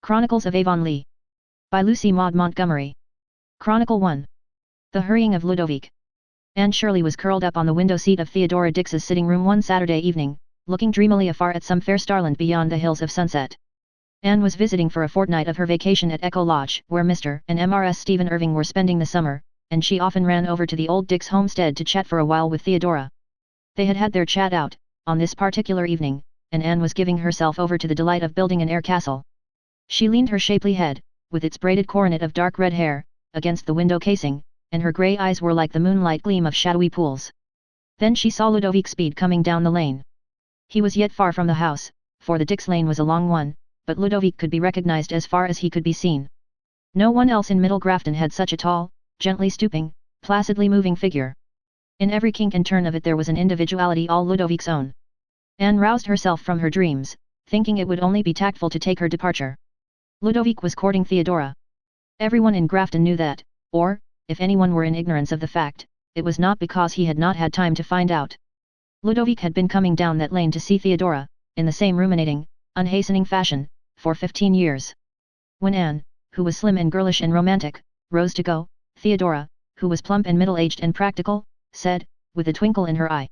Chronicles of Avonlea. By Lucy Maud Montgomery. Chronicle 1. The Hurrying of Ludovic. Anne Shirley was curled up on the window seat of Theodora Dix's sitting room one Saturday evening, looking dreamily afar at some fair starland beyond the hills of Sunset. Anne was visiting for a fortnight of her vacation at Echo Lodge, where Mr. and Mrs. Stephen Irving were spending the summer, and she often ran over to the old Dix homestead to chat for a while with Theodora. They had had their chat out, on this particular evening, and Anne was giving herself over to the delight of building an air castle. She leaned her shapely head, with its braided coronet of dark red hair, against the window casing, and her grey eyes were like the moonlight gleam of shadowy pools. Then she saw Ludovic speed coming down the lane. He was yet far from the house, for the Dix lane was a long one, but Ludovic could be recognized as far as he could be seen. No one else in Middle Grafton had such a tall, gently stooping, placidly moving figure. In every kink and turn of it there was an individuality all Ludovic's own. Anne roused herself from her dreams, thinking it would only be tactful to take her departure. Ludovic was courting Theodora. Everyone in Grafton knew that, or, if anyone were in ignorance of the fact, it was not because he had not had time to find out. Ludovic had been coming down that lane to see Theodora, in the same ruminating, unhastening fashion, for 15 years. When Anne, who was slim and girlish and romantic, rose to go, Theodora, who was plump and middle-aged and practical, said, with a twinkle in her eye,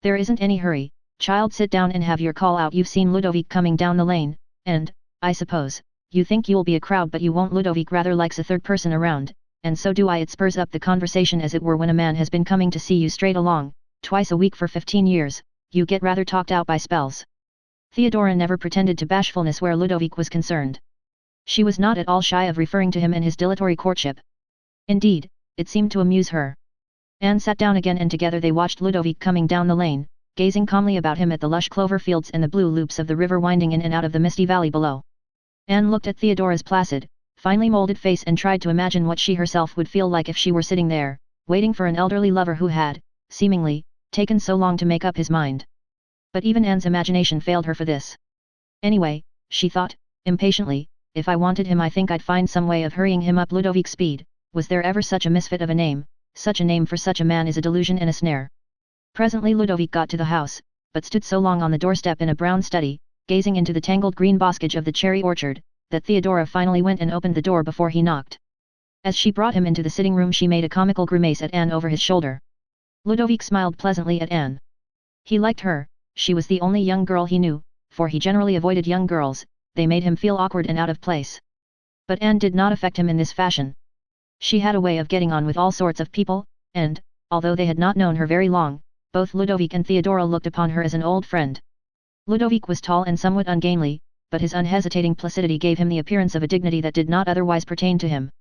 "There isn't any hurry, child, sit down and have your call out. You've seen Ludovic coming down the lane, and, I suppose, you think you'll be a crowd, but you won't. Ludovic rather likes a third person around, and so do I. It spurs up the conversation as it were. When a man has been coming to see you straight along, twice a week for 15 years, you get rather talked out by spells." Theodora never pretended to bashfulness where Ludovic was concerned. She was not at all shy of referring to him and his dilatory courtship. Indeed, it seemed to amuse her. Anne sat down again, and together they watched Ludovic coming down the lane, gazing calmly about him at the lush clover fields and the blue loops of the river winding in and out of the misty valley below. Anne looked at Theodora's placid, finely molded face and tried to imagine what she herself would feel like if she were sitting there, waiting for an elderly lover who had, seemingly, taken so long to make up his mind. But even Anne's imagination failed her for this. Anyway, she thought, impatiently, if I wanted him I think I'd find some way of hurrying him up. Ludovic Speed, was there ever such a misfit of a name? Such a name for such a man is a delusion and a snare. Presently Ludovic got to the house, but stood so long on the doorstep in a brown study, gazing into the tangled green boskage of the cherry orchard, that Theodora finally went and opened the door before he knocked. As she brought him into the sitting room she made a comical grimace at Anne over his shoulder. Ludovic smiled pleasantly at Anne. He liked her, she was the only young girl he knew, for he generally avoided young girls, they made him feel awkward and out of place. But Anne did not affect him in this fashion. She had a way of getting on with all sorts of people, and, although they had not known her very long, both Ludovic and Theodora looked upon her as an old friend. Ludovic was tall and somewhat ungainly, but his unhesitating placidity gave him the appearance of a dignity that did not otherwise pertain to him.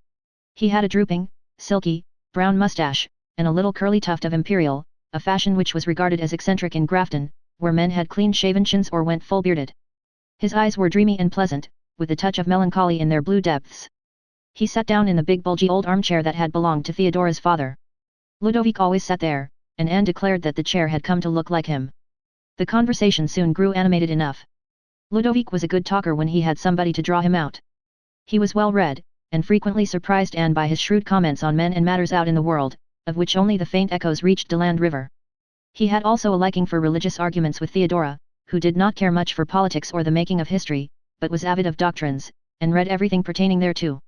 He had a drooping, silky, brown mustache, and a little curly tuft of imperial, a fashion which was regarded as eccentric in Grafton, where men had clean-shaven chins or went full-bearded. His eyes were dreamy and pleasant, with a touch of melancholy in their blue depths. He sat down in the big bulgy old armchair that had belonged to Theodora's father. Ludovic always sat there, and Anne declared that the chair had come to look like him. The conversation soon grew animated enough. Ludovic was a good talker when he had somebody to draw him out. He was well read, and frequently surprised Anne by his shrewd comments on men and matters out in the world, of which only the faint echoes reached Deland River. He had also a liking for religious arguments with Theodora, who did not care much for politics or the making of history, but was avid of doctrines, and read everything pertaining thereto.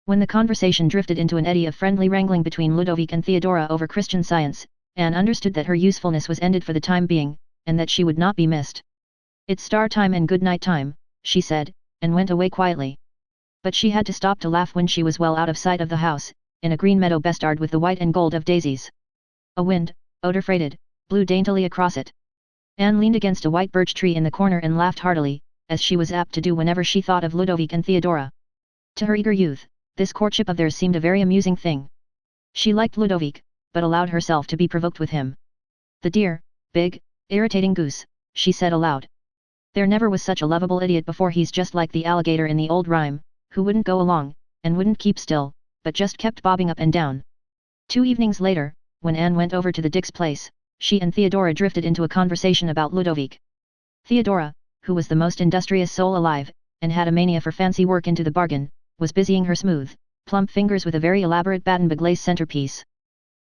When the conversation drifted into an eddy of friendly wrangling between Ludovic and Theodora over Christian Science, Anne understood that her usefulness was ended for the time being, and that she would not be missed. "It's star time and good night time," she said, and went away quietly. But she had to stop to laugh when she was well out of sight of the house, in a green meadow bestarred with the white and gold of daisies. A wind, odor-freighted, blew daintily across it. Anne leaned against a white birch tree in the corner and laughed heartily, as she was apt to do whenever she thought of Ludovic and Theodora. To her eager youth, this courtship of theirs seemed a very amusing thing. She liked Ludovic, but allowed herself to be provoked with him. "The dear, big, irritating goose," she said aloud. "There never was such a lovable idiot before. He's just like the alligator in the old rhyme, who wouldn't go along, and wouldn't keep still, but just kept bobbing up and down." 2 evenings later, when Anne went over to the Dix place, she and Theodora drifted into a conversation about Ludovic. Theodora, who was the most industrious soul alive, and had a mania for fancy work into the bargain, was busying her smooth, plump fingers with a very elaborate Battenberg lace centerpiece.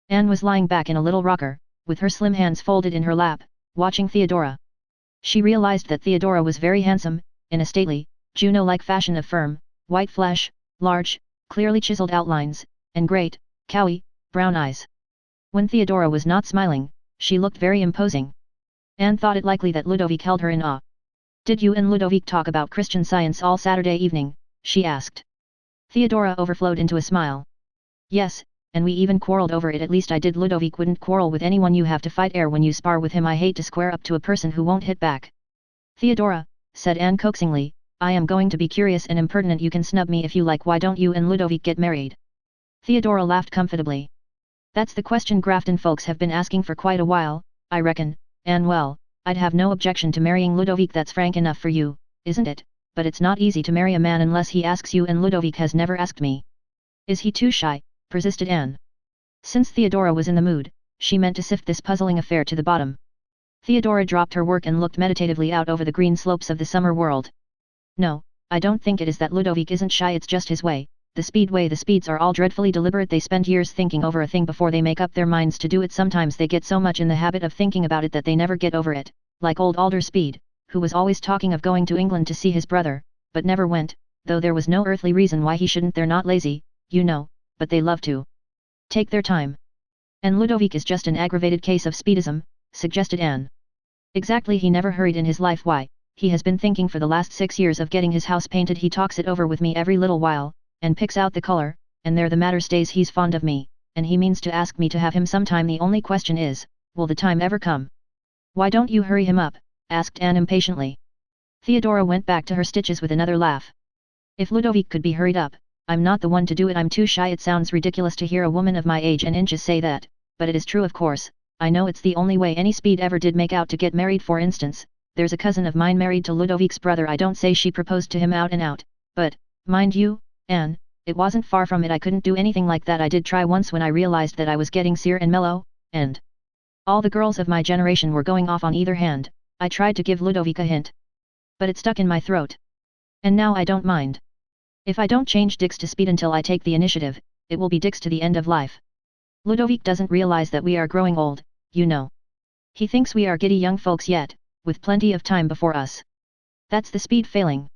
Anne was lying back in a little rocker, with her slim hands folded in her lap, watching Theodora. She realized that Theodora was very handsome, in a stately, Juno-like fashion of firm, white flesh, large, clearly chiseled outlines, and great, cowy, brown eyes. When Theodora was not smiling, she looked very imposing. Anne thought it likely that Ludovic held her in awe. "Did you and Ludovic talk about Christian Science all Saturday evening?" she asked. Theodora overflowed into a smile. "Yes, and we even quarreled over it. At least I did. Ludovic wouldn't quarrel with anyone. You have to fight air when you spar with him. I hate to square up to a person who won't hit back." "Theodora," said Anne coaxingly, "I am going to be curious and impertinent. You can snub me if you like. Why don't you and Ludovic get married?" Theodora laughed comfortably. "That's the question Grafton folks have been asking for quite a while, I reckon, and well, I'd have no objection to marrying Ludovic. That's frank enough for you, isn't it? But it's not easy to marry a man unless he asks you, and Ludovic has never asked me." "Is he too shy?" persisted Anne. Since Theodora was in the mood, she meant to sift this puzzling affair to the bottom. Theodora dropped her work and looked meditatively out over the green slopes of the summer world. "No, I don't think it is that Ludovic isn't shy. It's just his way. The Speeds are all dreadfully deliberate. They spend years thinking over a thing before they make up their minds to do it. Sometimes they get so much in the habit of thinking about it that they never get over it, like old Alder Speed, who was always talking of going to England to see his brother, but never went, though there was no earthly reason why he shouldn't. They're not lazy, you know, but they love to take their time." "And Ludovic is just an aggravated case of speedism," suggested Anne. "Exactly. He never hurried in his life. Why, he has been thinking for the last 6 years of getting his house painted. He talks it over with me every little while, and picks out the color, and there the matter stays. He's fond of me, and he means to ask me to have him sometime. The only question is, will the time ever come?" "Why don't you hurry him up?" asked Anne impatiently. Theodora went back to her stitches with another laugh. "If Ludovic could be hurried up, I'm not the one to do it. I'm too shy." "It sounds ridiculous to hear a woman of my age and inches say that, but it is true. Of course, I know it's the only way any Speed ever did make out to get married. For instance, there's a cousin of mine married to Ludovic's brother. I don't say she proposed to him out and out, but, mind you, Anne, it wasn't far from it. I couldn't do anything like that. I did try once when I realized that I was getting sere and mellow, and all the girls of my generation were going off on either hand. I tried to give Ludovic a hint, but it stuck in my throat. And now I don't mind. If I don't change Dix to Speed until I take the initiative, it will be Dix to the end of life. Ludovic doesn't realize that we are growing old, you know. He thinks we are giddy young folks yet, with plenty of time before us. That's the Speed failing.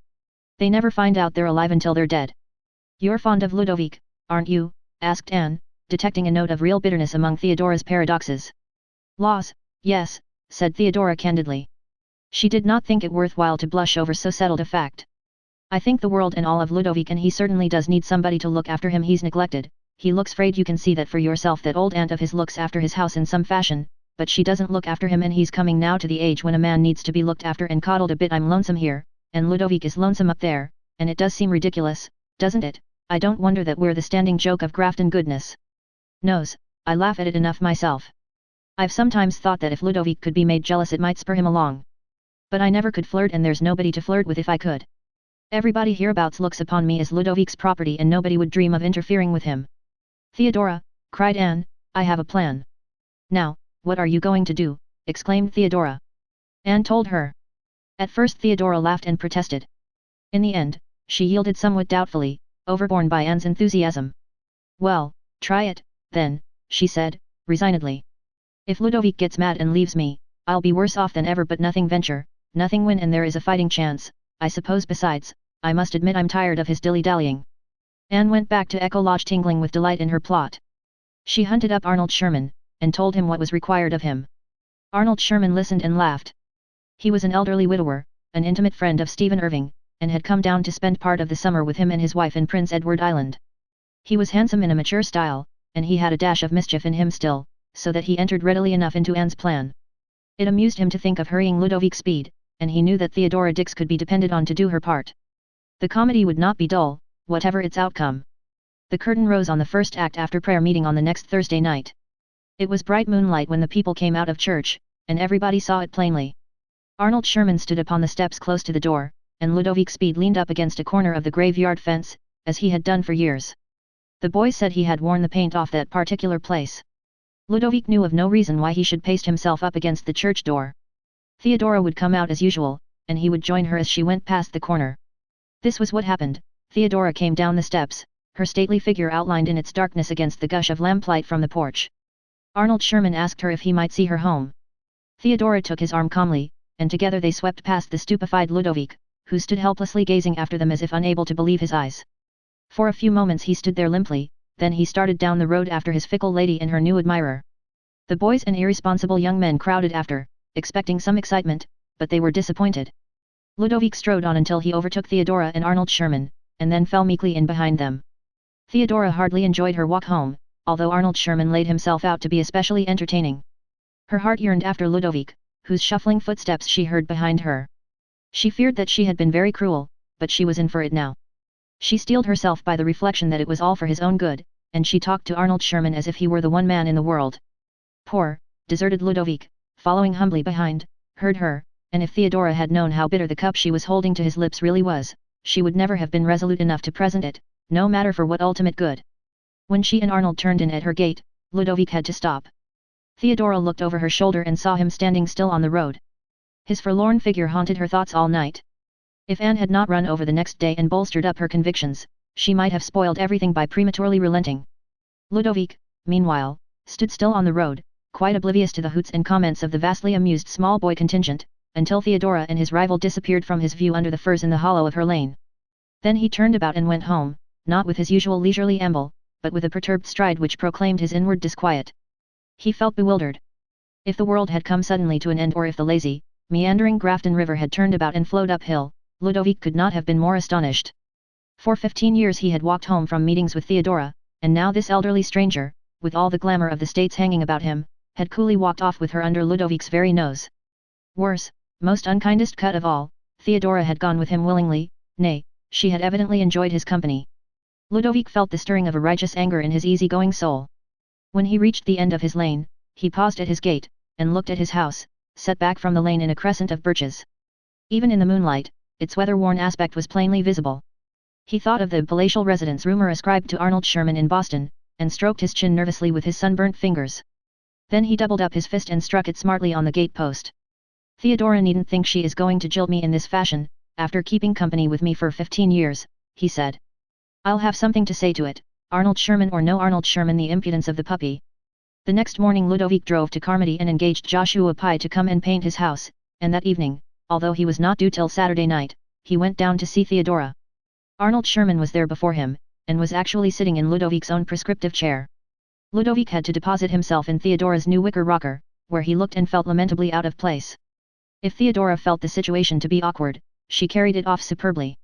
They never find out they're alive until they're dead." "You're fond of Ludovic, aren't you?" asked Anne, detecting a note of real bitterness among Theodora's paradoxes. "Laws, yes," said Theodora candidly. She did not think it worthwhile to blush over so settled a fact. "I think the world and all of Ludovic, and he certainly does need somebody to look after him. He's neglected. He looks frayed. You can see that for yourself. That old aunt of his looks after his house in some fashion, but she doesn't look after him, and he's coming now to the age when a man needs to be looked after and coddled a bit. I'm lonesome here, and Ludovic is lonesome up there, and it does seem ridiculous, doesn't it? I don't wonder that we're the standing joke of Grafton goodness. Knows, I laugh at it enough myself. I've sometimes thought that if Ludovic could be made jealous it might spur him along. But I never could flirt, and there's nobody to flirt with if I could. Everybody hereabouts looks upon me as Ludovic's property, and nobody would dream of interfering with him." "Theodora," cried Anne, "I have a plan." "Now, what are you going to do?" exclaimed Theodora. Anne told her. At first Theodora laughed and protested. In the end, she yielded somewhat doubtfully, overborne by Anne's enthusiasm. "Well, try it, then," she said, resignedly. "If Ludovic gets mad and leaves me, I'll be worse off than ever, but nothing venture, nothing win, and there is a fighting chance, I suppose. Besides, I must admit I'm tired of his dilly-dallying." Anne went back to Echo Lodge tingling with delight in her plot. She hunted up Arnold Sherman, and told him what was required of him. Arnold Sherman listened and laughed. He was an elderly widower, an intimate friend of Stephen Irving, and had come down to spend part of the summer with him and his wife in Prince Edward Island. He was handsome in a mature style, and he had a dash of mischief in him still, so that he entered readily enough into Anne's plan. It amused him to think of hurrying Ludovic Speed, and he knew that Theodora Dix could be depended on to do her part. The comedy would not be dull, whatever its outcome. The curtain rose on the first act after prayer meeting on the next Thursday night. It was bright moonlight when the people came out of church, and everybody saw it plainly. Arnold Sherman stood upon the steps close to the door, and Ludovic Speed leaned up against a corner of the graveyard fence, as he had done for years. The boys said he had worn the paint off that particular place. Ludovic knew of no reason why he should paste himself up against the church door. Theodora would come out as usual, and he would join her as she went past the corner. This was what happened. Theodora came down the steps, her stately figure outlined in its darkness against the gush of lamplight from the porch. Arnold Sherman asked her if he might see her home. Theodora took his arm calmly, and together they swept past the stupefied Ludovic, who stood helplessly gazing after them as if unable to believe his eyes. For a few moments he stood there limply, then he started down the road after his fickle lady and her new admirer. The boys and irresponsible young men crowded after, expecting some excitement, but they were disappointed. Ludovic strode on until he overtook Theodora and Arnold Sherman, and then fell meekly in behind them. Theodora hardly enjoyed her walk home, although Arnold Sherman laid himself out to be especially entertaining. Her heart yearned after Ludovic, whose shuffling footsteps she heard behind her. She feared that she had been very cruel, but she was in for it now. She steeled herself by the reflection that it was all for his own good, and she talked to Arnold Sherman as if he were the one man in the world. Poor, deserted Ludovic, following humbly behind, heard her, and if Theodora had known how bitter the cup she was holding to his lips really was, she would never have been resolute enough to present it, no matter for what ultimate good. When she and Arnold turned in at her gate, Ludovic had to stop. Theodora looked over her shoulder and saw him standing still on the road. His forlorn figure haunted her thoughts all night. If Anne had not run over the next day and bolstered up her convictions, she might have spoiled everything by prematurely relenting. Ludovic, meanwhile, stood still on the road, quite oblivious to the hoots and comments of the vastly amused small boy contingent, until Theodora and his rival disappeared from his view under the firs in the hollow of her lane. Then he turned about and went home, not with his usual leisurely amble, but with a perturbed stride which proclaimed his inward disquiet. He felt bewildered. If the world had come suddenly to an end or if the lazy, meandering Grafton River had turned about and flowed uphill, Ludovic could not have been more astonished. For 15 years he had walked home from meetings with Theodora, and now this elderly stranger, with all the glamour of the States hanging about him, had coolly walked off with her under Ludovic's very nose. Worse, most unkindest cut of all, Theodora had gone with him willingly, nay, she had evidently enjoyed his company. Ludovic felt the stirring of a righteous anger in his easy-going soul. When he reached the end of his lane, he paused at his gate, and looked at his house, set back from the lane in a crescent of birches. Even in the moonlight, its weather-worn aspect was plainly visible. He thought of the palatial residence rumor ascribed to Arnold Sherman in Boston, and stroked his chin nervously with his sunburnt fingers. Then he doubled up his fist and struck it smartly on the gate-post. "Theodora needn't think she is going to jilt me in this fashion, after keeping company with me for 15 years, he said. "I'll have something to say to it, Arnold Sherman or no Arnold Sherman, the impudence of the puppy." The next morning Ludovic drove to Carmody and engaged Joshua Pye to come and paint his house, and that evening, although he was not due till Saturday night, he went down to see Theodora. Arnold Sherman was there before him, and was actually sitting in Ludovic's own prescriptive chair. Ludovic had to deposit himself in Theodora's new wicker rocker, where he looked and felt lamentably out of place. If Theodora felt the situation to be awkward, she carried it off superbly.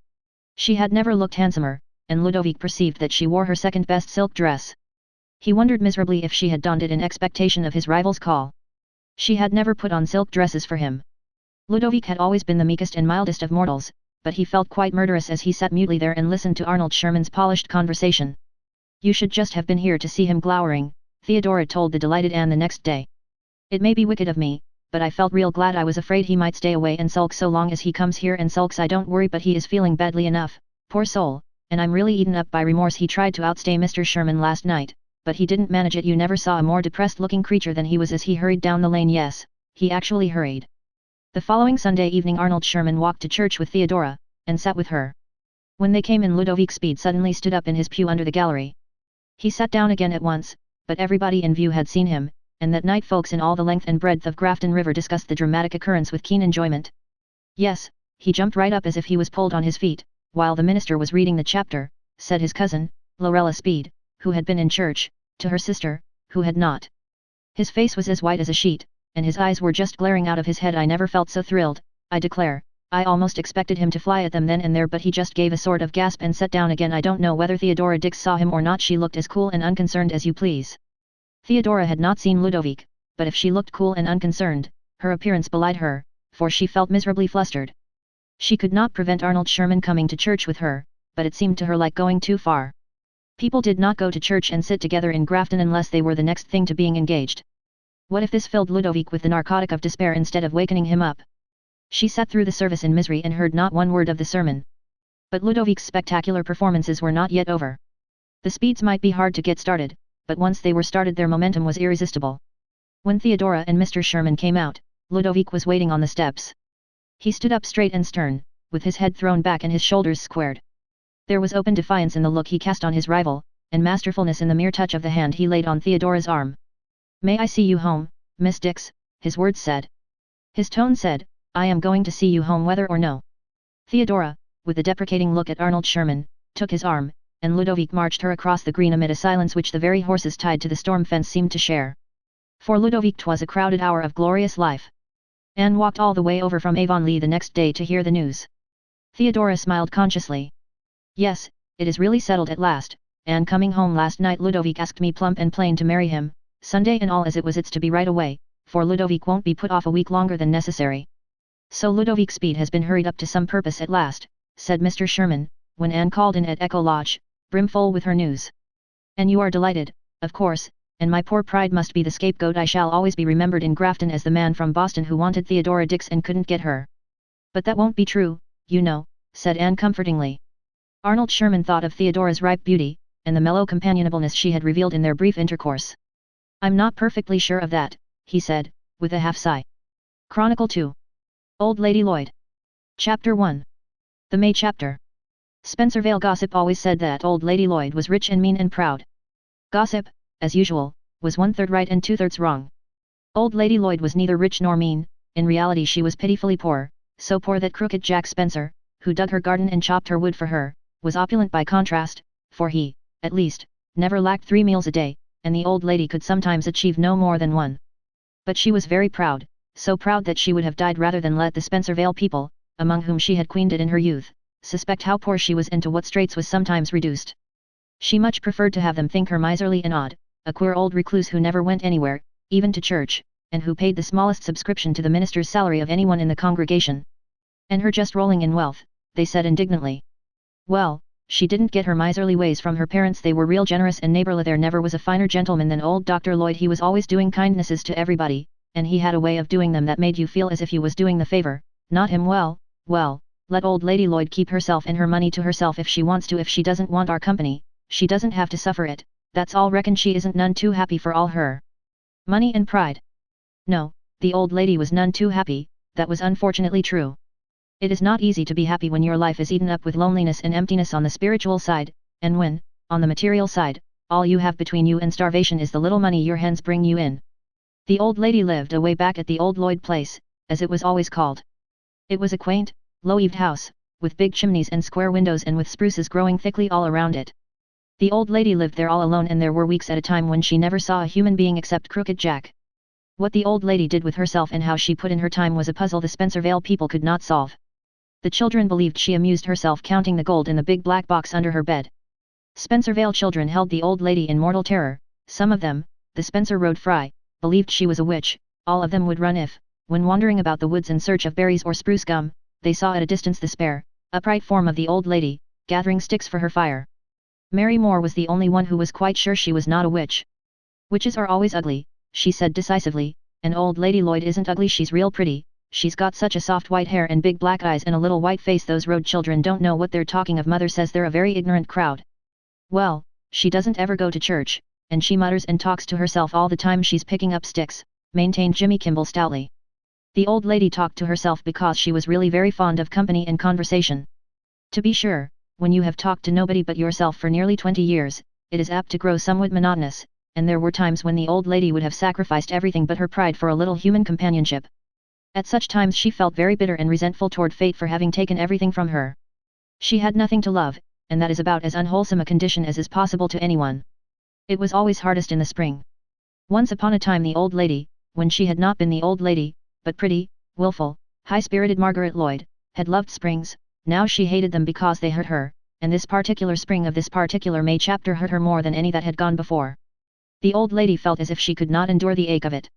She had never looked handsomer, and Ludovic perceived that she wore her second-best silk dress. He wondered miserably if she had donned it in expectation of his rival's call. She had never put on silk dresses for him. Ludovic had always been the meekest and mildest of mortals, but he felt quite murderous as he sat mutely there and listened to Arnold Sherman's polished conversation. "You should just have been here to see him glowering," Theodora told the delighted Anne the next day. "It may be wicked of me, but I felt real glad. I was afraid he might stay away and sulk. So long as he comes here and sulks I don't worry, but he is feeling badly enough, poor soul, and I'm really eaten up by remorse. He tried to outstay Mr. Sherman last night, but he didn't manage it. You never saw a more depressed-looking creature than he was as he hurried down the lane. Yes, he actually hurried." The following Sunday evening Arnold Sherman walked to church with Theodora, and sat with her. When they came in Ludovic Speed suddenly stood up in his pew under the gallery. He sat down again at once, but everybody in view had seen him, and that night folks in all the length and breadth of Grafton River discussed the dramatic occurrence with keen enjoyment. "Yes," he jumped right up as if he was pulled on his feet, "while the minister was reading the chapter," said his cousin, Lorella Speed, who had been in church, to her sister, who had not. His face was as white as a sheet, and his eyes were just glaring out of his head. "I never felt so thrilled, I declare. I almost expected him to fly at them then and there, but he just gave a sort of gasp and sat down again. I don't know whether Theodora Dix saw him or not. She looked as cool and unconcerned as you please." Theodora had not seen Ludovic, but if she looked cool and unconcerned, her appearance belied her, for she felt miserably flustered. She could not prevent Arnold Sherman coming to church with her, but it seemed to her like going too far. People did not go to church and sit together in Grafton unless they were the next thing to being engaged. What if this filled Ludovic with the narcotic of despair instead of wakening him up? She sat through the service in misery and heard not one word of the sermon. But Ludovic's spectacular performances were not yet over. The Speeds might be hard to get started, but once they were started their momentum was irresistible. When Theodora and Mr. Sherman came out, Ludovic was waiting on the steps. He stood up straight and stern, with his head thrown back and his shoulders squared. There was open defiance in the look he cast on his rival, and masterfulness in the mere touch of the hand he laid on Theodora's arm. "May I see you home, Miss Dix?" his words said. His tone said, "I am going to see you home whether or no." Theodora, with a deprecating look at Arnold Sherman, took his arm, and Ludovic marched her across the green amid a silence which the very horses tied to the storm fence seemed to share. For Ludovic 'twas a crowded hour of glorious life. Anne walked all the way over from Avonlea the next day to hear the news. Theodora smiled consciously. Yes, it is really settled at last, and coming home last night Ludovic asked me plump and plain to marry him, Sunday and all as it was it's to be right away, for Ludovic won't be put off a week longer than necessary. So Ludovic's speed has been hurried up to some purpose at last, said Mr. Sherman, when Anne called in at Echo Lodge, brimful with her news. And you are delighted, of course, and my poor pride must be the scapegoat. I shall always be remembered in Grafton as the man from Boston who wanted Theodora Dix and couldn't get her. But that won't be true, you know, said Anne comfortingly. Arnold Sherman thought of Theodora's ripe beauty, and the mellow companionableness she had revealed in their brief intercourse. I'm not perfectly sure of that, he said, with a half-sigh. Chronicle 2. Old Lady Lloyd. Chapter 1. The May Chapter. Spencervale gossip always said that Old Lady Lloyd was rich and mean and proud. Gossip, as usual, was 1/3 right and 2/3 wrong. Old Lady Lloyd was neither rich nor mean, in reality she was pitifully poor, so poor that Crooked Jack Spencer, who dug her garden and chopped her wood for her, was opulent by contrast, for he, at least, never lacked 3 meals a day, and the old lady could sometimes achieve no more than 1. But she was very proud, so proud that she would have died rather than let the Spencervale people, among whom she had queened it in her youth, suspect how poor she was and to what straits was sometimes reduced. She much preferred to have them think her miserly and odd, a queer old recluse who never went anywhere, even to church, and who paid the smallest subscription to the minister's salary of anyone in the congregation. And her just rolling in wealth, they said indignantly. Well, she didn't get her miserly ways from her parents. They were real generous and neighborly. There never was a finer gentleman than old Dr. Lloyd. He was always doing kindnesses to everybody, and he had a way of doing them that made you feel as if you was doing the favor, not him. Well, let old Lady Lloyd keep herself and her money to herself if she wants to. If she doesn't want our company, she doesn't have to suffer it, that's all. Reckon she isn't none too happy for all her money and pride. No, the old lady was none too happy, that was unfortunately true. It is not easy to be happy when your life is eaten up with loneliness and emptiness on the spiritual side, and when, on the material side, all you have between you and starvation is the little money your hens bring you in. The old lady lived away back at the old Lloyd place, as it was always called. It was a quaint, low-eaved house, with big chimneys and square windows and with spruces growing thickly all around it. The old lady lived there all alone, and there were weeks at a time when she never saw a human being except Crooked Jack. What the old lady did with herself and how she put in her time was a puzzle the Spencervale people could not solve. The children believed she amused herself counting the gold in the big black box under her bed. Spencervale children held the old lady in mortal terror. Some of them, the Spencer Road Fry, believed she was a witch. All of them would run if, when wandering about the woods in search of berries or spruce gum, they saw at a distance the spare, upright form of the old lady, gathering sticks for her fire. Mary Moore was the only one who was quite sure she was not a witch. Witches are always ugly, she said decisively, and old Lady Lloyd isn't ugly. She's real pretty. She's got such a soft white hair and big black eyes and a little white face. Those road children don't know what they're talking of. Mother says they're a very ignorant crowd. Well, she doesn't ever go to church, and she mutters and talks to herself all the time. She's picking up sticks, maintained Jimmy Kimball stoutly. The old lady talked to herself because she was really very fond of company and conversation. To be sure, when you have talked to nobody but yourself for nearly 20 years, it is apt to grow somewhat monotonous, and there were times when the old lady would have sacrificed everything but her pride for a little human companionship. At such times she felt very bitter and resentful toward fate for having taken everything from her. She had nothing to love, and that is about as unwholesome a condition as is possible to anyone. It was always hardest in the spring. Once upon a time the old lady, when she had not been the old lady, but pretty, willful, high-spirited Margaret Lloyd, had loved springs. Now she hated them because they hurt her, and this particular spring of this particular May chapter hurt her more than any that had gone before. The old lady felt as if she could not endure the ache of it.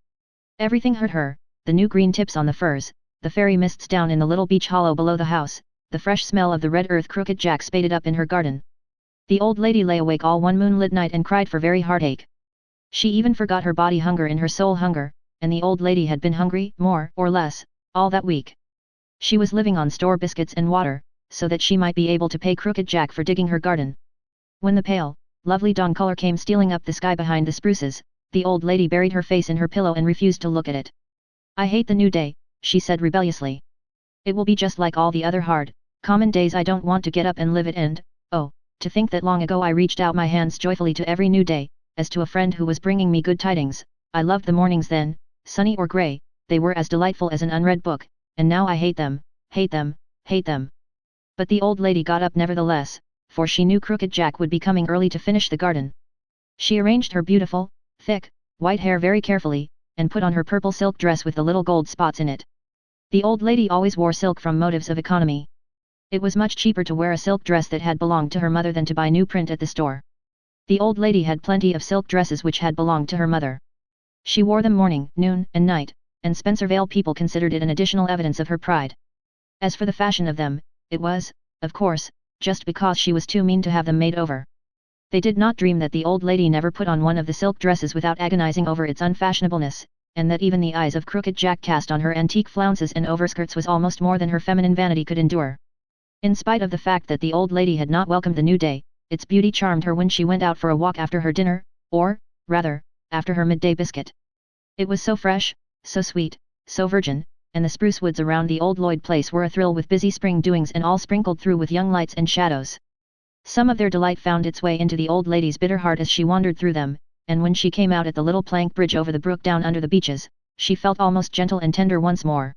Everything hurt her. The new green tips on the firs, the fairy mists down in the little beech hollow below the house, the fresh smell of the red earth Crooked Jack spaded up in her garden. The old lady lay awake all one moonlit night and cried for very heartache. She even forgot her body hunger in her soul hunger, and the old lady had been hungry, more or less, all that week. She was living on store biscuits and water, so that she might be able to pay Crooked Jack for digging her garden. When the pale, lovely dawn color came stealing up the sky behind the spruces, the old lady buried her face in her pillow and refused to look at it. I hate the new day, she said rebelliously. It will be just like all the other hard, common days. I don't want to get up and live it, and, oh, to think that long ago I reached out my hands joyfully to every new day, as to a friend who was bringing me good tidings. I loved the mornings then, sunny or grey, they were as delightful as an unread book, and now I hate them, hate them, hate them. But the old lady got up nevertheless, for she knew Crooked Jack would be coming early to finish the garden. She arranged her beautiful, thick, white hair very carefully, and put on her purple silk dress with the little gold spots in it. The old lady always wore silk from motives of economy. It was much cheaper to wear a silk dress that had belonged to her mother than to buy new print at the store. The old lady had plenty of silk dresses which had belonged to her mother. She wore them morning, noon, and night, and Spencervale people considered it an additional evidence of her pride. As for the fashion of them, it was, of course, just because she was too mean to have them made over. They did not dream that the old lady never put on one of the silk dresses without agonizing over its unfashionableness, and that even the eyes of Crooked Jack cast on her antique flounces and overskirts was almost more than her feminine vanity could endure. In spite of the fact that the old lady had not welcomed the new day, its beauty charmed her when she went out for a walk after her dinner, or, rather, after her midday biscuit. It was so fresh, so sweet, so virgin, and the spruce woods around the old Lloyd place were athrill with busy spring doings and all sprinkled through with young lights and shadows. Some of their delight found its way into the old lady's bitter heart as she wandered through them, and when she came out at the little plank bridge over the brook down under the beeches, she felt almost gentle and tender once more.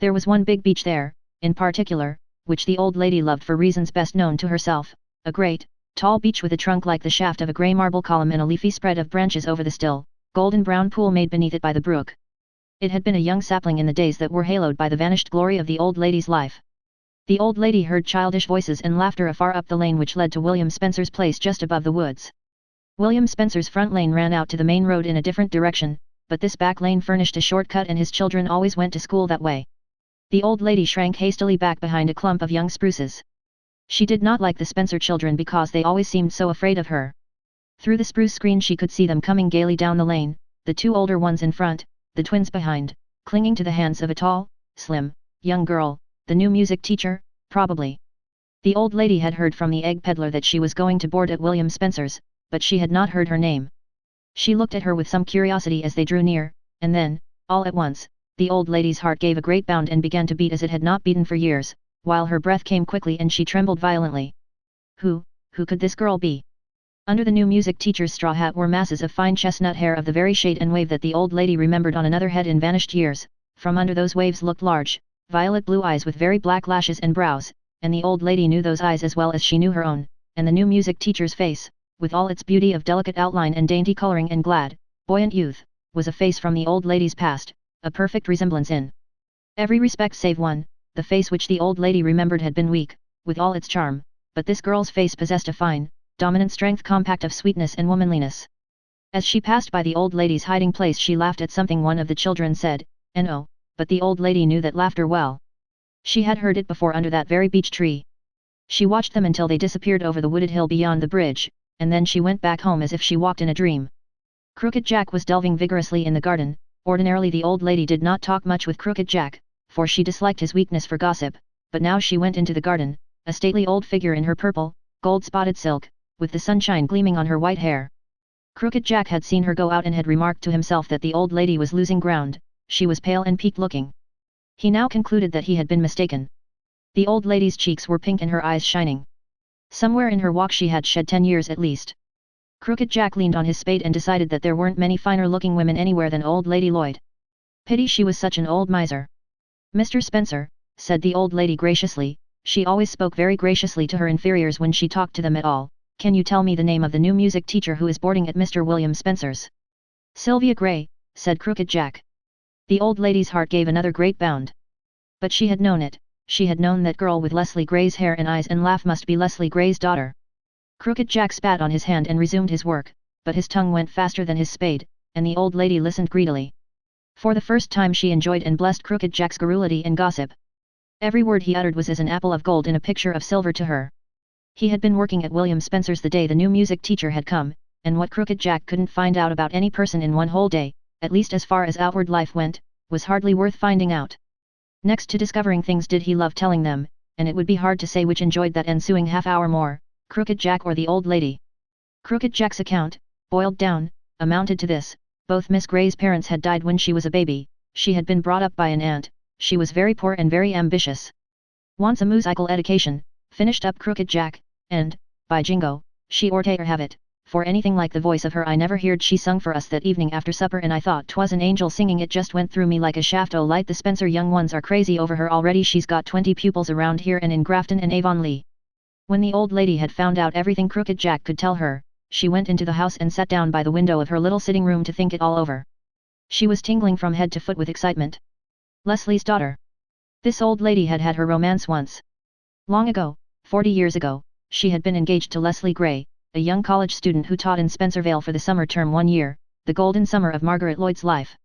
There was one big beech there, in particular, which the old lady loved for reasons best known to herself, a great, tall beech with a trunk like the shaft of a grey marble column and a leafy spread of branches over the still, golden-brown pool made beneath it by the brook. It had been a young sapling in the days that were haloed by the vanished glory of the old lady's life. The old lady heard childish voices and laughter afar up the lane which led to William Spencer's place just above the woods. William Spencer's front lane ran out to the main road in a different direction, but this back lane furnished a shortcut and his children always went to school that way. The old lady shrank hastily back behind a clump of young spruces. She did not like the Spencer children because they always seemed so afraid of her. Through the spruce screen she could see them coming gaily down the lane, the two older ones in front, the twins behind, clinging to the hands of a tall, slim, young girl, the new music teacher, probably. The old lady had heard from the egg peddler that she was going to board at William Spencer's, but she had not heard her name. She looked at her with some curiosity as they drew near, and then, all at once, the old lady's heart gave a great bound and began to beat as it had not beaten for years, while her breath came quickly and she trembled violently. Who could this girl be? Under the new music teacher's straw hat were masses of fine chestnut hair of the very shade and wave that the old lady remembered on another head in vanished years. From under those waves looked large, violet blue eyes with very black lashes and brows, and the old lady knew those eyes as well as she knew her own, and the new music teacher's face, with all its beauty of delicate outline and dainty coloring and glad, buoyant youth, was a face from the old lady's past, a perfect resemblance in every respect save one. The face which the old lady remembered had been weak, with all its charm, but this girl's face possessed a fine, dominant strength compact of sweetness and womanliness. As she passed by the old lady's hiding place she laughed at something one of the children said, and oh, but the old lady knew that laughter well. She had heard it before under that very beech tree. She watched them until they disappeared over the wooded hill beyond the bridge, and then she went back home as if she walked in a dream. Crooked Jack was delving vigorously in the garden. Ordinarily the old lady did not talk much with Crooked Jack, for she disliked his weakness for gossip, but now she went into the garden, a stately old figure in her purple, gold-spotted silk, with the sunshine gleaming on her white hair. Crooked Jack had seen her go out and had remarked to himself that the old lady was losing ground. She was pale and peaked-looking. He now concluded that he had been mistaken. The old lady's cheeks were pink and her eyes shining. Somewhere in her walk she had shed 10 years at least. Crooked Jack leaned on his spade and decided that there weren't many finer-looking women anywhere than old Lady Lloyd. Pity she was such an old miser. Mr. Spencer, said the old lady graciously, she always spoke very graciously to her inferiors when she talked to them at all, can you tell me the name of the new music teacher who is boarding at Mr. William Spencer's? Sylvia Gray, said Crooked Jack. The old lady's heart gave another great bound. But she had known it, she had known that girl with Leslie Gray's hair and eyes and laugh must be Leslie Gray's daughter. Crooked Jack spat on his hand and resumed his work, but his tongue went faster than his spade, and the old lady listened greedily. For the first time she enjoyed and blessed Crooked Jack's garrulity and gossip. Every word he uttered was as an apple of gold in a picture of silver to her. He had been working at William Spencer's the day the new music teacher had come, and what Crooked Jack couldn't find out about any person in one whole day, at least as far as outward life went, was hardly worth finding out. Next to discovering things did he love telling them, and it would be hard to say which enjoyed that ensuing half-hour more, Crooked Jack or the old lady. Crooked Jack's account, boiled down, amounted to this: both Miss Gray's parents had died when she was a baby, she had been brought up by an aunt, she was very poor and very ambitious. Wants a musical education, finished up Crooked Jack, and, by jingo, she orter have it, for anything like the voice of her I never heard. She sung for us that evening after supper and I thought 'twas an angel singing. It just went through me like a shaft. Oh light, the Spencer young ones are crazy over her already. She's got 20 pupils around here and in Grafton and Avonlea. When the old lady had found out everything Crooked Jack could tell her, she went into the house and sat down by the window of her little sitting room to think it all over. She was tingling from head to foot with excitement. Leslie's daughter. This old lady had had her romance once. Long ago, 40 years ago, she had been engaged to Leslie Gray, a young college student who taught in Spencervale for the summer term one year, the golden summer of Margaret Lloyd's life.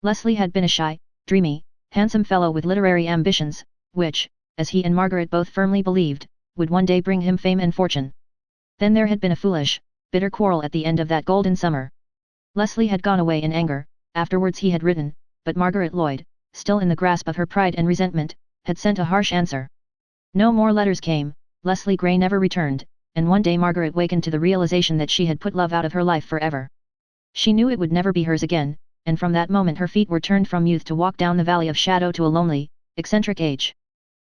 Leslie had been a shy, dreamy, handsome fellow with literary ambitions, which, as he and Margaret both firmly believed, would one day bring him fame and fortune. Then there had been a foolish, bitter quarrel at the end of that golden summer. Leslie had gone away in anger, afterwards he had written, but Margaret Lloyd, still in the grasp of her pride and resentment, had sent a harsh answer. No more letters came, Leslie Gray never returned, and one day Margaret wakened to the realization that she had put love out of her life forever. She knew it would never be hers again, and from that moment her feet were turned from youth to walk down the valley of shadow to a lonely, eccentric age.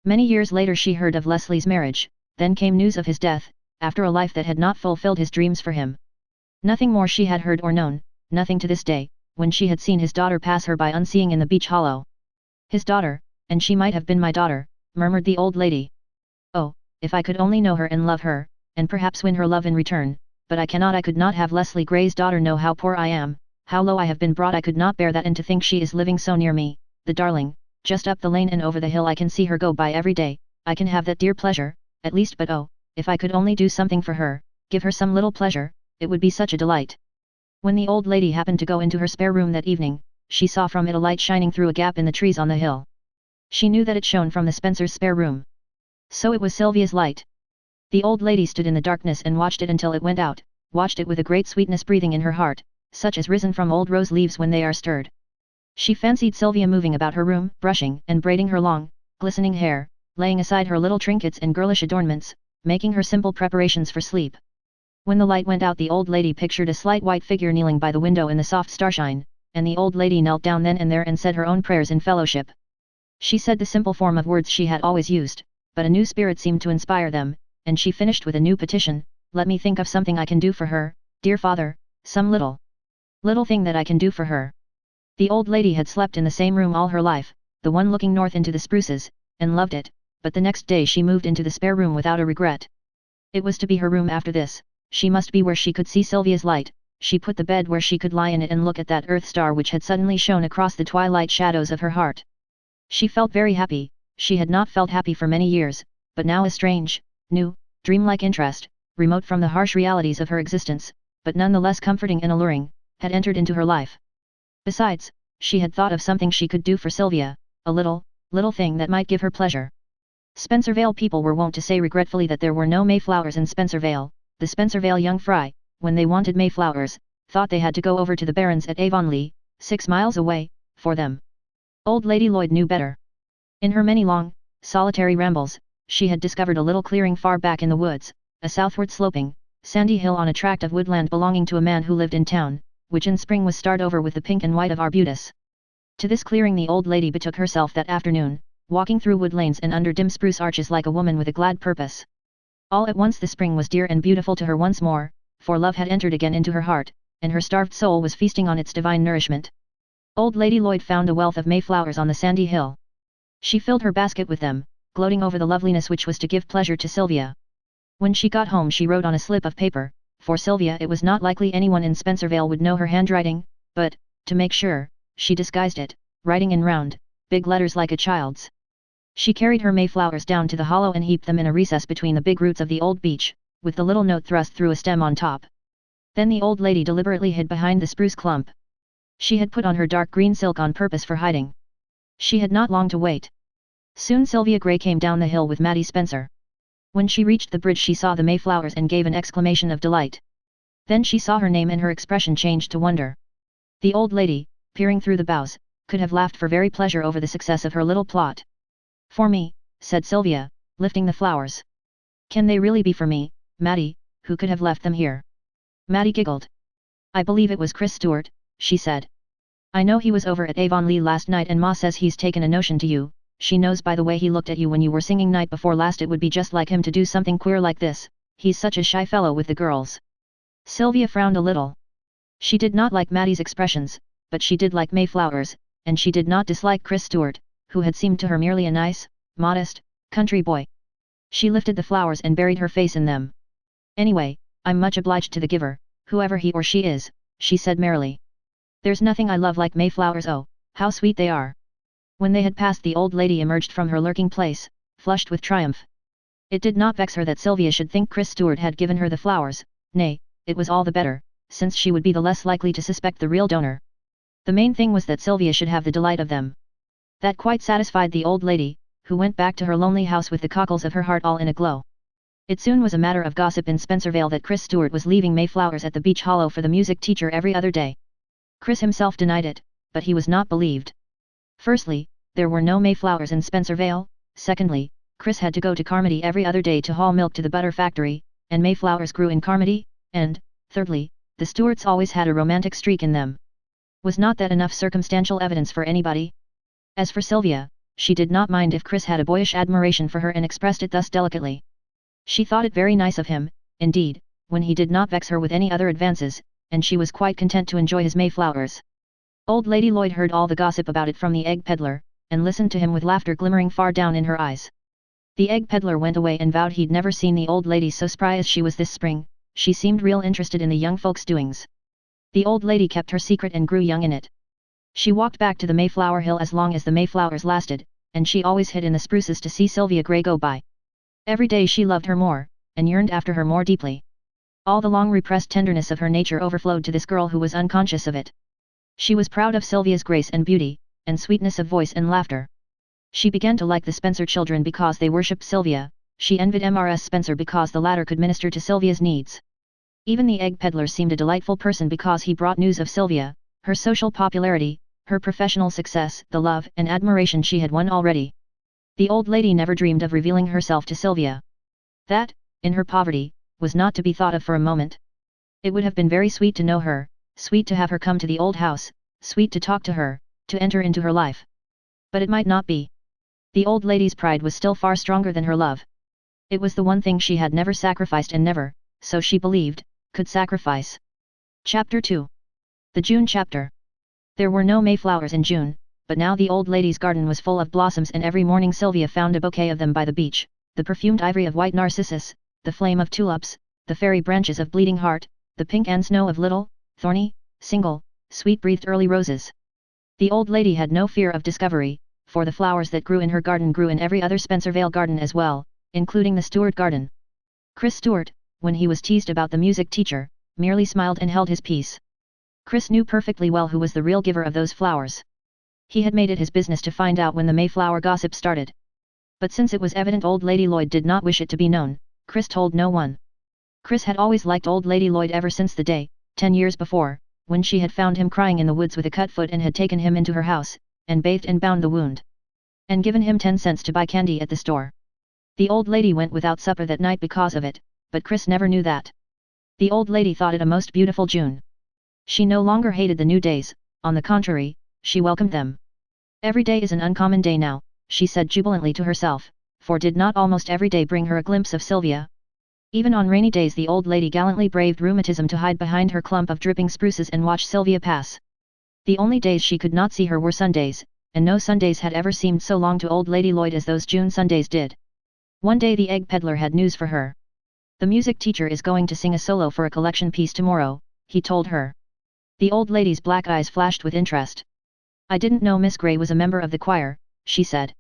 Many years later she heard of Leslie's marriage, then came news of his death, after a life that had not fulfilled his dreams for him. Nothing more she had heard or known, nothing to this day, when she had seen his daughter pass her by unseeing in the beech hollow. His daughter, and she might have been my daughter, murmured the old lady. Oh, if I could only know her and love her, and perhaps win her love in return, but I could not have Leslie Gray's daughter know how poor I am, how low I have been brought. I could not bear that, and to think she is living so near me, the darling, just up the lane and over the hill. I can see her go by every day, I can have that dear pleasure, at least. But oh, if I could only do something for her, give her some little pleasure, it would be such a delight. When the old lady happened to go into her spare room that evening, she saw from it a light shining through a gap in the trees on the hill. She knew that it shone from the Spencers' spare room. So it was Sylvia's light. The old lady stood in the darkness and watched it until it went out, watched it with a great sweetness breathing in her heart, such as risen from old rose leaves when they are stirred. She fancied Sylvia moving about her room, brushing and braiding her long, glistening hair, laying aside her little trinkets and girlish adornments, making her simple preparations for sleep. When the light went out the old lady pictured a slight white figure kneeling by the window in the soft starshine, and the old lady knelt down then and there and said her own prayers in fellowship. She said the simple form of words she had always used, but a new spirit seemed to inspire them, and she finished with a new petition: let me think of something I can do for her, dear father, some little thing that I can do for her. The old lady had slept in the same room all her life, the one looking north into the spruces, and loved it, but the next day she moved into the spare room without a regret. It was to be her room after this, she must be where she could see Sylvia's light. She put the bed where she could lie in it and look at that earth star which had suddenly shone across the twilight shadows of her heart. She felt very happy. She had not felt happy for many years, but now a strange, new, dreamlike interest, remote from the harsh realities of her existence, but none the less comforting and alluring, had entered into her life. Besides, she had thought of something she could do for Sylvia, a little thing that might give her pleasure. Spencervale people were wont to say regretfully that there were no Mayflowers in Spencervale. The Spencervale young fry, when they wanted Mayflowers, thought they had to go over to the Barrens at Avonlea, 6 miles away, for them. Old Lady Lloyd knew better. In her many long, solitary rambles, she had discovered a little clearing far back in the woods, a southward sloping, sandy hill on a tract of woodland belonging to a man who lived in town, which in spring was starred over with the pink and white of arbutus. To this clearing the old lady betook herself that afternoon, walking through wood lanes and under dim spruce arches like a woman with a glad purpose. All at once the spring was dear and beautiful to her once more, for love had entered again into her heart, and her starved soul was feasting on its divine nourishment. Old Lady Lloyd found a wealth of Mayflowers on the sandy hill. She filled her basket with them, gloating over the loveliness which was to give pleasure to Sylvia. When she got home she wrote on a slip of paper: for Sylvia it was not likely anyone in Spencervale would know her handwriting, but, to make sure, she disguised it, writing in round, big letters like a child's. She carried her Mayflowers down to the hollow and heaped them in a recess between the big roots of the old beech, with the little note thrust through a stem on top. Then the old lady deliberately hid behind the spruce clump. She had put on her dark green silk on purpose for hiding. She had not long to wait. Soon Sylvia Gray came down the hill with Mattie Spencer. When she reached the bridge she saw the Mayflowers and gave an exclamation of delight. Then she saw her name and her expression changed to wonder. The old lady, peering through the boughs, could have laughed for very pleasure over the success of her little plot. "For me," said Sylvia, lifting the flowers. "Can they really be for me, Mattie, who could have left them here?" Mattie giggled. "I believe it was Chris Stewart," she said. "I know he was over at Avonlea last night and Ma says he's taken a notion to you. She knows by the way he looked at you when you were singing night before last it would be just like him to do something queer like this. He's such a shy fellow with the girls." Sylvia frowned a little. She did not like Maddie's expressions, but she did like Mayflowers, and she did not dislike Chris Stewart, who had seemed to her merely a nice, modest, country boy. She lifted the flowers and buried her face in them. Anyway, I'm much obliged to the giver, whoever he or she is, she said merrily. There's nothing I love like Mayflowers. Oh, how sweet they are. When they had passed, the old lady emerged from her lurking place, flushed with triumph. It did not vex her that Sylvia should think Chris Stewart had given her the flowers, nay, it was all the better, since she would be the less likely to suspect the real donor. The main thing was that Sylvia should have the delight of them. That quite satisfied the old lady, who went back to her lonely house with the cockles of her heart all in a glow. It soon was a matter of gossip in Spencervale that Chris Stewart was leaving Mayflowers at the beach hollow for the music teacher every other day. Chris himself denied it, but he was not believed. Firstly, there were no Mayflowers in Spencervale. Secondly, Chris had to go to Carmody every other day to haul milk to the butter factory, and Mayflowers grew in Carmody, and, thirdly, the Stewarts always had a romantic streak in them. Was not that enough circumstantial evidence for anybody? As for Sylvia, she did not mind if Chris had a boyish admiration for her and expressed it thus delicately. She thought it very nice of him, indeed, when he did not vex her with any other advances, and she was quite content to enjoy his Mayflowers. Old Lady Lloyd heard all the gossip about it from the egg peddler, and listened to him with laughter glimmering far down in her eyes. The egg peddler went away and vowed he'd never seen the old lady so spry as she was this spring. She seemed real interested in the young folks' doings. The old lady kept her secret and grew young in it. She walked back to the Mayflower Hill as long as the Mayflowers lasted, and she always hid in the spruces to see Sylvia Grey go by. Every day she loved her more, and yearned after her more deeply. All the long repressed tenderness of her nature overflowed to this girl who was unconscious of it. She was proud of Sylvia's grace and beauty, and sweetness of voice and laughter. She began to like the Spencer children because they worshipped Sylvia. She envied Mrs. Spencer because the latter could minister to Sylvia's needs. Even the egg peddler seemed a delightful person because he brought news of Sylvia, her social popularity, her professional success, the love and admiration she had won already. The old lady never dreamed of revealing herself to Sylvia. That, in her poverty, was not to be thought of for a moment. It would have been very sweet to know her, sweet to have her come to the old house, sweet to talk to her, to enter into her life. But it might not be. The old lady's pride was still far stronger than her love. It was the one thing she had never sacrificed and never, so she believed, could sacrifice. Chapter 2. The June chapter. There were no Mayflowers in June, but now the old lady's garden was full of blossoms, and every morning Sylvia found a bouquet of them by the beach, the perfumed ivory of white narcissus, the flame of tulips, the fairy branches of bleeding heart, the pink and snow of little, thorny, single, sweet-breathed early roses. The old lady had no fear of discovery, for the flowers that grew in her garden grew in every other Spencervale garden as well, including the Stewart garden. Chris Stewart, when he was teased about the music teacher, merely smiled and held his peace. Chris knew perfectly well who was the real giver of those flowers. He had made it his business to find out when the Mayflower gossip started. But since it was evident old Lady Lloyd did not wish it to be known, Chris told no one. Chris had always liked old Lady Lloyd ever since the day, 10 years before, when she had found him crying in the woods with a cut foot and had taken him into her house, and bathed and bound the wound. And given him 10 cents to buy candy at the store. The old lady went without supper that night because of it, but Chris never knew that. The old lady thought it a most beautiful June. She no longer hated the new days, on the contrary, she welcomed them. Every day is an uncommon day now, she said jubilantly to herself, for did not almost every day bring her a glimpse of Sylvia? Even on rainy days the old lady gallantly braved rheumatism to hide behind her clump of dripping spruces and watch Sylvia pass. The only days she could not see her were Sundays, and no Sundays had ever seemed so long to old Lady Lloyd as those June Sundays did. One day the egg peddler had news for her. The music teacher is going to sing a solo for a collection piece tomorrow, he told her. The old lady's black eyes flashed with interest. I didn't know Miss Grey was a member of the choir, she said.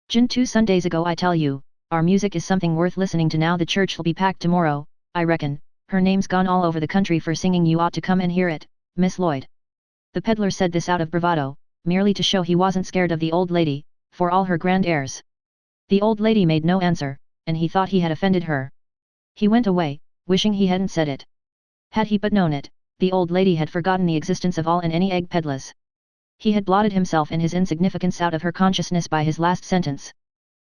June 2 Sundays ago I tell you, our music is something worth listening to now the church'll be packed tomorrow, I reckon, her name's gone all over the country for singing you ought to come and hear it, Miss Lloyd. The peddler said this out of bravado, merely to show he wasn't scared of the old lady, for all her grand airs. The old lady made no answer, and he thought he had offended her. He went away, wishing he hadn't said it. Had he but known it, the old lady had forgotten the existence of all and any egg peddlers. He had blotted himself and his insignificance out of her consciousness by his last sentence.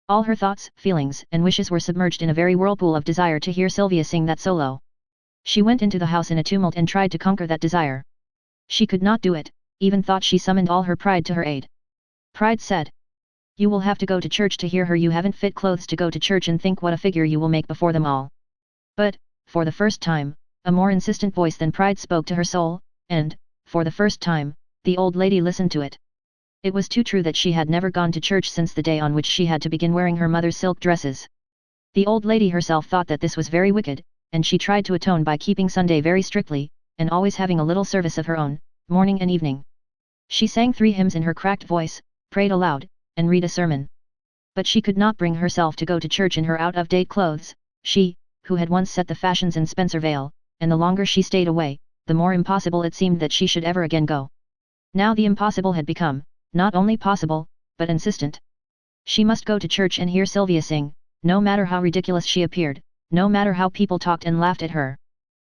All her thoughts, feelings and wishes were submerged in a very whirlpool of desire to hear Sylvia sing that solo. She went into the house in a tumult and tried to conquer that desire. She could not do it, even thought she summoned all her pride to her aid. Pride said, "You will have to go to church to hear her. You haven't fit clothes to go to church, and think what a figure you will make before them all." But, for the first time, A more insistent voice than pride spoke to her soul, and, for the first time, the old lady listened to it. It was too true that she had never gone to church since the day on which she had to begin wearing her mother's silk dresses. The old lady herself thought that this was very wicked, and she tried to atone by keeping Sunday very strictly, and always having a little service of her own, morning and evening. She sang 3 hymns in her cracked voice, prayed aloud, and read a sermon. But she could not bring herself to go to church in her out-of-date clothes, she, who had once set the fashions in Spencervale, and the longer she stayed away, the more impossible it seemed that she should ever again go. Now the impossible had become, not only possible, but insistent. She must go to church and hear Sylvia sing, no matter how ridiculous she appeared, no matter how people talked and laughed at her.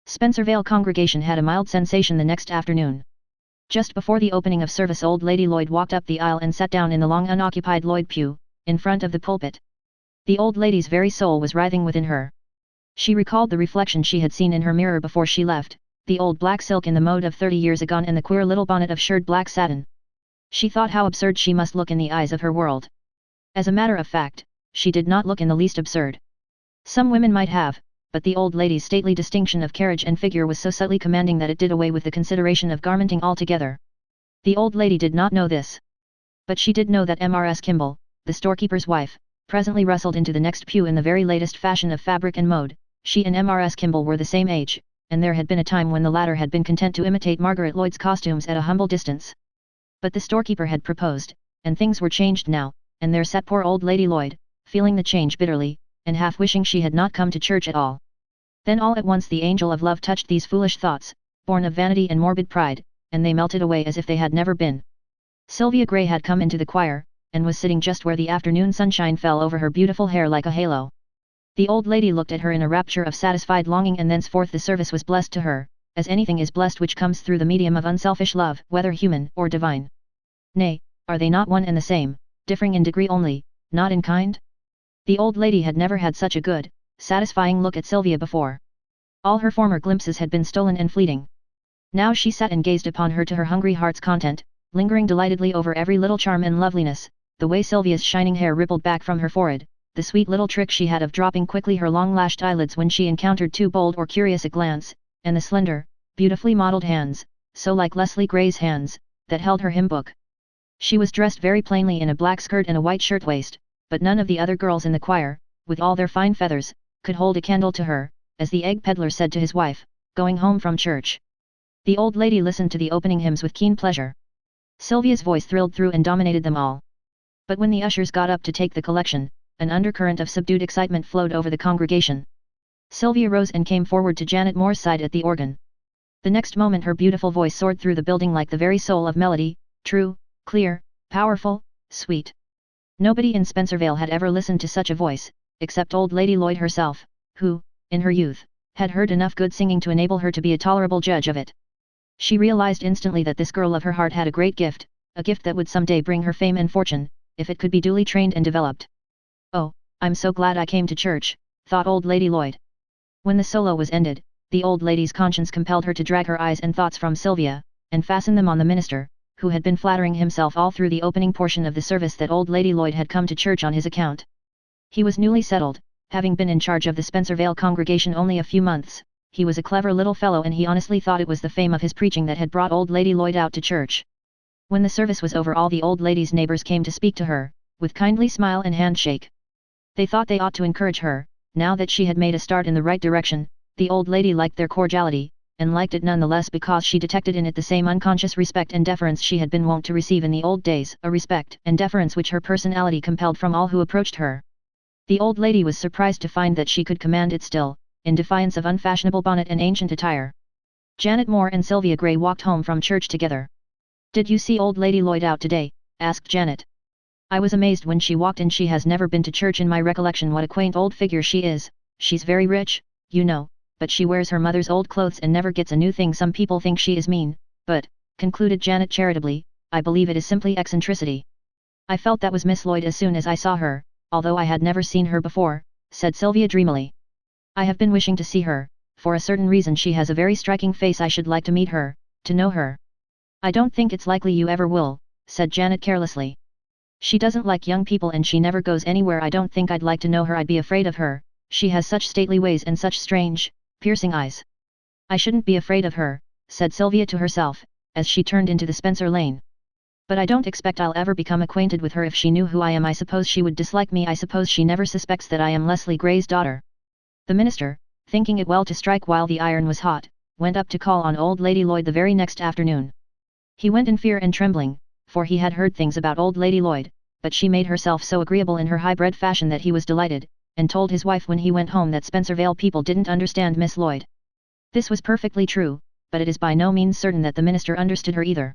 Spencervale congregation had a mild sensation the next afternoon. Just before the opening of service, old Lady Lloyd walked up the aisle and sat down in the long unoccupied Lloyd pew, in front of the pulpit. The old lady's very soul was writhing within her. She recalled the reflection she had seen in her mirror before she left, the old black silk in the mode of 30 years agone and the queer little bonnet of shirred black satin. She thought how absurd she must look in the eyes of her world. As a matter of fact, she did not look in the least absurd. Some women might have, but the old lady's stately distinction of carriage and figure was so subtly commanding that it did away with the consideration of garmenting altogether. The old lady did not know this. But she did know that Mrs. Kimball, the storekeeper's wife, presently rustled into the next pew in the very latest fashion of fabric and mode. She and Mrs. Kimball were the same age, and there had been a time when the latter had been content to imitate Margaret Lloyd's costumes at a humble distance. But the storekeeper had proposed, and things were changed now, and there sat poor old Lady Lloyd, feeling the change bitterly, and half wishing she had not come to church at all. Then all at once the angel of love touched these foolish thoughts, born of vanity and morbid pride, and they melted away as if they had never been. Sylvia Grey had come into the choir, and was sitting just where the afternoon sunshine fell over her beautiful hair like a halo. The old lady looked at her in a rapture of satisfied longing, and thenceforth the service was blessed to her, as anything is blessed which comes through the medium of unselfish love, whether human or divine. Nay, are they not one and the same, differing in degree only, not in kind? The old lady had never had such a good, satisfying look at Sylvia before. All her former glimpses had been stolen and fleeting. Now she sat and gazed upon her to her hungry heart's content, lingering delightedly over every little charm and loveliness, the way Sylvia's shining hair rippled back from her forehead, the sweet little trick she had of dropping quickly her long-lashed eyelids when she encountered too bold or curious a glance, and the slender, beautifully modelled hands, so like Leslie Gray's hands, that held her hymn book. She was dressed very plainly in a black skirt and a white shirtwaist, but none of the other girls in the choir, with all their fine feathers, could hold a candle to her, as the egg peddler said to his wife, going home from church. The old lady listened to the opening hymns with keen pleasure. Sylvia's voice thrilled through and dominated them all. But when the ushers got up to take the collection, an undercurrent of subdued excitement flowed over the congregation. Sylvia rose and came forward to Janet Moore's side at the organ. The next moment her beautiful voice soared through the building like the very soul of melody, true, clear, powerful, sweet. Nobody in Spencervale had ever listened to such a voice, except old Lady Lloyd herself, who, in her youth, had heard enough good singing to enable her to be a tolerable judge of it. She realized instantly that this girl of her heart had a great gift, a gift that would someday bring her fame and fortune, if it could be duly trained and developed. "Oh, I'm so glad I came to church," thought old Lady Lloyd. When the solo was ended, the old lady's conscience compelled her to drag her eyes and thoughts from Sylvia, and fasten them on the minister, who had been flattering himself all through the opening portion of the service that old Lady Lloyd had come to church on his account. He was newly settled, having been in charge of the Spencervale congregation only a few months. He was a clever little fellow, and he honestly thought it was the fame of his preaching that had brought old Lady Lloyd out to church. When the service was over, all the old lady's neighbors came to speak to her, with kindly smile and handshake. They thought they ought to encourage her, now that she had made a start in the right direction. The old lady liked their cordiality, and liked it none the less because she detected in it the same unconscious respect and deference she had been wont to receive in the old days, a respect and deference which her personality compelled from all who approached her. The old lady was surprised to find that she could command it still, in defiance of unfashionable bonnet and ancient attire. Janet Moore and Sylvia Grey walked home from church together. "Did you see old Lady Lloyd out today?" asked Janet. "I was amazed when she walked in. She has never been to church in my recollection. What a quaint old figure she is. She's very rich, you know, but she wears her mother's old clothes and never gets a new thing. Some people think she is mean, but," concluded Janet charitably, "I believe it is simply eccentricity." "I felt that was Miss Lloyd as soon as I saw her, although I had never seen her before," said Sylvia dreamily. "I have been wishing to see her, for a certain reason. She has a very striking face. I should like to meet her, to know her." "I don't think it's likely you ever will," said Janet carelessly. "She doesn't like young people and she never goes anywhere. I don't think I'd like to know her. I'd be afraid of her. She has such stately ways and such strange, piercing eyes." I shouldn't be afraid of her, said Sylvia to herself, as she turned into the Spencer lane. But I don't expect I'll ever become acquainted with her. If she knew who I am, I suppose she would dislike me. I suppose she never suspects that I am Leslie Gray's daughter. The minister, thinking it well to strike while the iron was hot, went up to call on old Lady Lloyd the very next afternoon. He went in fear and trembling, for he had heard things about old Lady Lloyd, but she made herself so agreeable in her high-bred fashion that he was delighted, and told his wife when he went home that Spencervale people didn't understand Miss Lloyd. This was perfectly true, but it is by no means certain that the minister understood her either.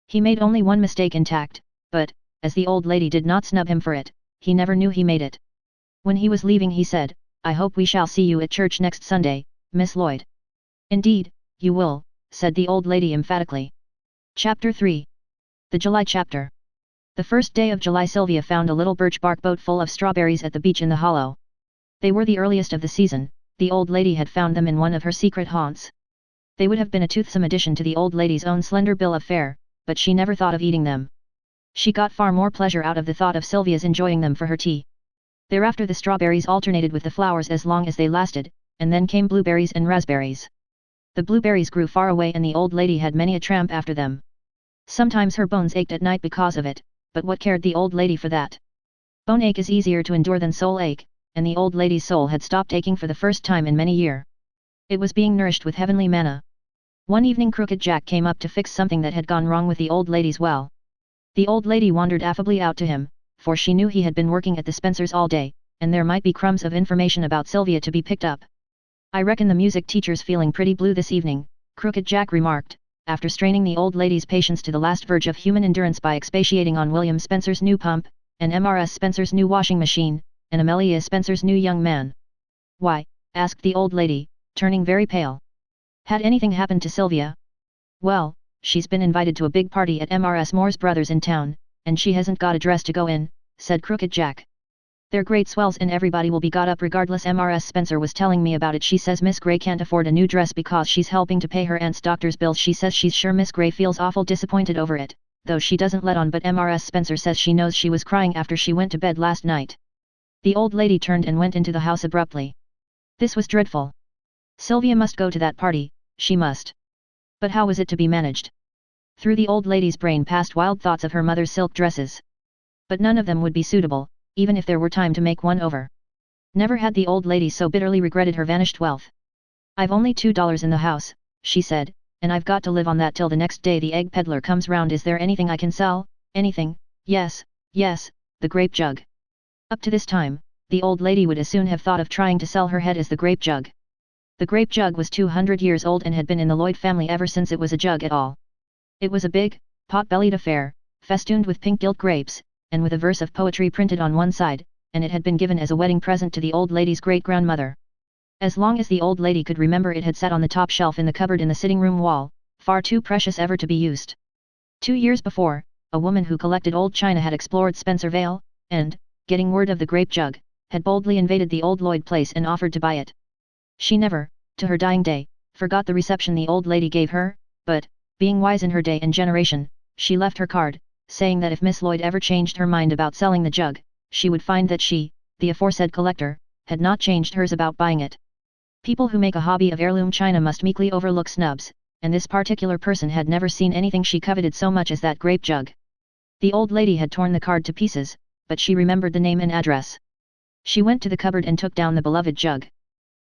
He made only one mistake in tact, but, as the old lady did not snub him for it, he never knew he made it. When he was leaving he said, I hope we shall see you at church next Sunday, Miss Lloyd. Indeed, you will, said the old lady emphatically. Chapter 3. The July Chapter. The first day of July Sylvia found a little birch bark boat full of strawberries at the beach in the hollow. They were the earliest of the season, the old lady had found them in one of her secret haunts. They would have been a toothsome addition to the old lady's own slender bill of fare, but she never thought of eating them. She got far more pleasure out of the thought of Sylvia's enjoying them for her tea. Thereafter the strawberries alternated with the flowers as long as they lasted, and then came blueberries and raspberries. The blueberries grew far away and the old lady had many a tramp after them. Sometimes her bones ached at night because of it, but what cared the old lady for that? Bone ache is easier to endure than soul ache, and the old lady's soul had stopped aching for the first time in many years. It was being nourished with heavenly manna. One evening Crooked Jack came up to fix something that had gone wrong with the old lady's well. The old lady wandered affably out to him, for she knew he had been working at the Spencers all day, and there might be crumbs of information about Sylvia to be picked up. I reckon the music teacher's feeling pretty blue this evening, Crooked Jack remarked, after straining the old lady's patience to the last verge of human endurance by expatiating on William Spencer's new pump, and M.R.S. Spencer's new washing machine, and Amelia Spencer's new young man. Why? Asked the old lady, turning very pale. Had anything happened to Sylvia? Well, she's been invited to a big party at M.R.S. Moore's Brothers in town, and she hasn't got a dress to go in, said Crooked Jack. They're great swells and everybody will be got up regardless. M.R.S. Spencer was telling me about it. She says Miss Gray can't afford a new dress because she's helping to pay her aunt's doctor's bills. She says she's sure Miss Gray feels awful disappointed over it, though she doesn't let on, but M.R.S. Spencer says she knows she was crying after she went to bed last night. The old lady turned and went into the house abruptly. This was dreadful. Sylvia must go to that party, she must. But how was it to be managed? Through the old lady's brain passed wild thoughts of her mother's silk dresses. But none of them would be suitable, even if there were time to make one over. Never had the old lady so bitterly regretted her vanished wealth. I've only $2 in the house, she said, and I've got to live on that till the next day the egg peddler comes round. Is there anything I can sell? Anything? Yes, the grape jug. Up to this time, the old lady would as soon have thought of trying to sell her head as the grape jug. The grape jug was 200 years old and had been in the Lloyd family ever since it was a jug at all. It was a big, pot-bellied affair, festooned with pink gilt grapes, and with a verse of poetry printed on one side, and it had been given as a wedding present to the old lady's great-grandmother. As long as the old lady could remember, it had sat on the top shelf in the cupboard in the sitting-room wall, far too precious ever to be used. 2 years before, a woman who collected old china had explored Spencervale, and, getting word of the grape jug, had boldly invaded the old Lloyd place and offered to buy it. She never, to her dying day, forgot the reception the old lady gave her, but, being wise in her day and generation, she left her card, saying that if Miss Lloyd ever changed her mind about selling the jug, she would find that she, the aforesaid collector, had not changed hers about buying it. People who make a hobby of heirloom china must meekly overlook snubs, and this particular person had never seen anything she coveted so much as that grape jug. The old lady had torn the card to pieces, but she remembered the name and address. She went to the cupboard and took down the beloved jug.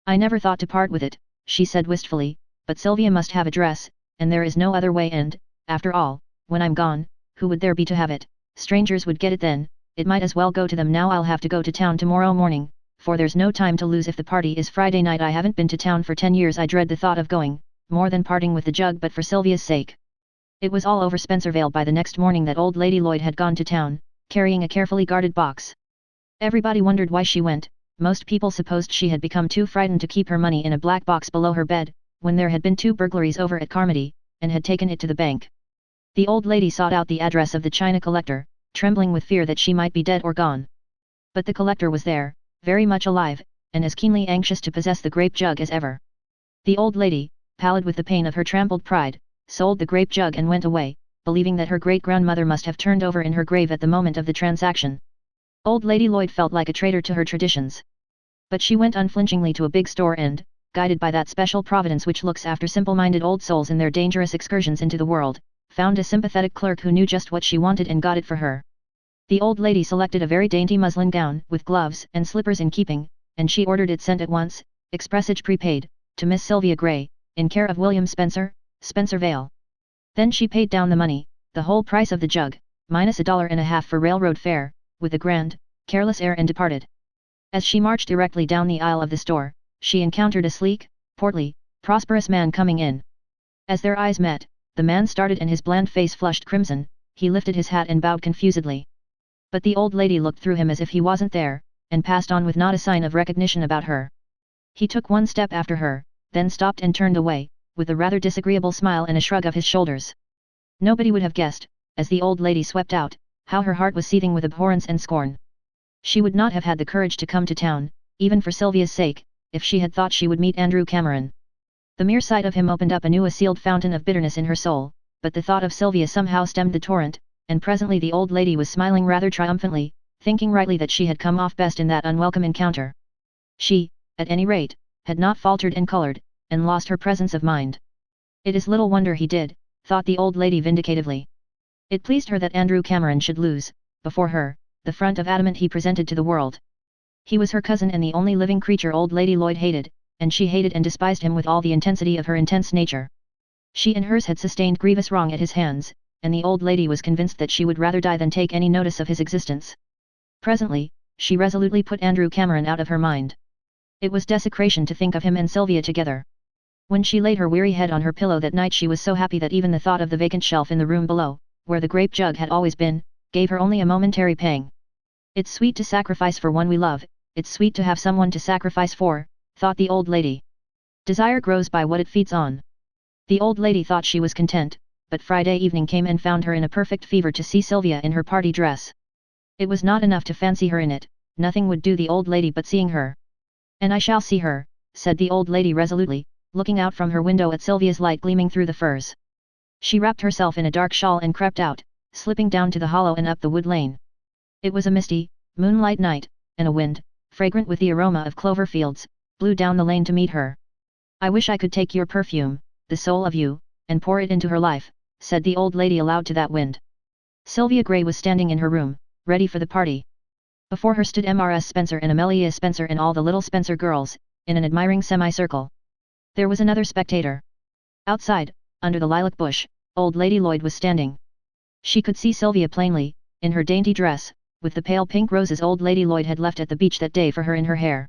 I never thought to part with it, she said wistfully, but Sylvia must have a dress, and there is no other way, and, after all, when I'm gone, who would there be to have it? Strangers would get it then, it might as well go to them now. I'll have to go to town tomorrow morning, for there's no time to lose if the party is Friday night. I haven't been to town for 10 years. I dread the thought of going, more than parting with the jug, but for Sylvia's sake. It was all over Spencervale by the next morning that old Lady Lloyd had gone to town, carrying a carefully guarded box. Everybody wondered why she went. Most people supposed she had become too frightened to keep her money in a black box below her bed, when there had been 2 burglaries over at Carmody, and had taken it to the bank. The old lady sought out the address of the china collector, trembling with fear that she might be dead or gone. But the collector was there, very much alive, and as keenly anxious to possess the grape jug as ever. The old lady, pallid with the pain of her trampled pride, sold the grape jug and went away, believing that her great-grandmother must have turned over in her grave at the moment of the transaction. Old Lady Lloyd felt like a traitor to her traditions. But she went unflinchingly to a big store and, guided by that special providence which looks after simple-minded old souls in their dangerous excursions into the world, found a sympathetic clerk who knew just what she wanted and got it for her. The old lady selected a very dainty muslin gown with gloves and slippers in keeping, and she ordered it sent at once, expressage prepaid, to Miss Sylvia Grey, in care of William Spencer, Spencer Vale. Then she paid down the money, the whole price of the jug, minus $1.50 for railroad fare, with a grand, careless air and departed. As she marched directly down the aisle of the store, she encountered a sleek, portly, prosperous man coming in. As their eyes met, the man started and his bland face flushed crimson, he lifted his hat and bowed confusedly. But the old lady looked through him as if he wasn't there, and passed on with not a sign of recognition about her. He took one step after her, then stopped and turned away, with a rather disagreeable smile and a shrug of his shoulders. Nobody would have guessed, as the old lady swept out, how her heart was seething with abhorrence and scorn. She would not have had the courage to come to town, even for Sylvia's sake, if she had thought she would meet Andrew Cameron. The mere sight of him opened up anew a sealed fountain of bitterness in her soul, but the thought of Sylvia somehow stemmed the torrent, and presently the old lady was smiling rather triumphantly, thinking rightly that she had come off best in that unwelcome encounter. She, at any rate, had not faltered and coloured, and lost her presence of mind. It is little wonder he did, thought the old lady vindicatively. It pleased her that Andrew Cameron should lose, before her, the front of adamant he presented to the world. He was her cousin and the only living creature old Lady Lloyd hated, and she hated and despised him with all the intensity of her intense nature. She and hers had sustained grievous wrong at his hands, and the old lady was convinced that she would rather die than take any notice of his existence. Presently, she resolutely put Andrew Cameron out of her mind. It was desecration to think of him and Sylvia together. When she laid her weary head on her pillow that night she was so happy that even the thought of the vacant shelf in the room below, where the grape jug had always been, gave her only a momentary pang. It's sweet to sacrifice for one we love, it's sweet to have someone to sacrifice for, thought the old lady. Desire grows by what it feeds on. The old lady thought she was content, but Friday evening came and found her in a perfect fever to see Sylvia in her party dress. It was not enough to fancy her in it, nothing would do the old lady but seeing her. And I shall see her, said the old lady resolutely, looking out from her window at Sylvia's light gleaming through the firs. She wrapped herself in a dark shawl and crept out, slipping down to the hollow and up the wood lane. It was a misty, moonlight night, and a wind, fragrant with the aroma of clover fields, blew down the lane to meet her. I wish I could take your perfume, the soul of you, and pour it into her life, said the old lady aloud to that wind. Sylvia Grey was standing in her room, ready for the party. Before her stood Mrs. Spencer and Amelia Spencer and all the little Spencer girls, in an admiring semicircle. There was another spectator. Outside, under the lilac bush, old Lady Lloyd was standing. She could see Sylvia plainly, in her dainty dress, with the pale pink roses old Lady Lloyd had left at the beach that day for her in her hair.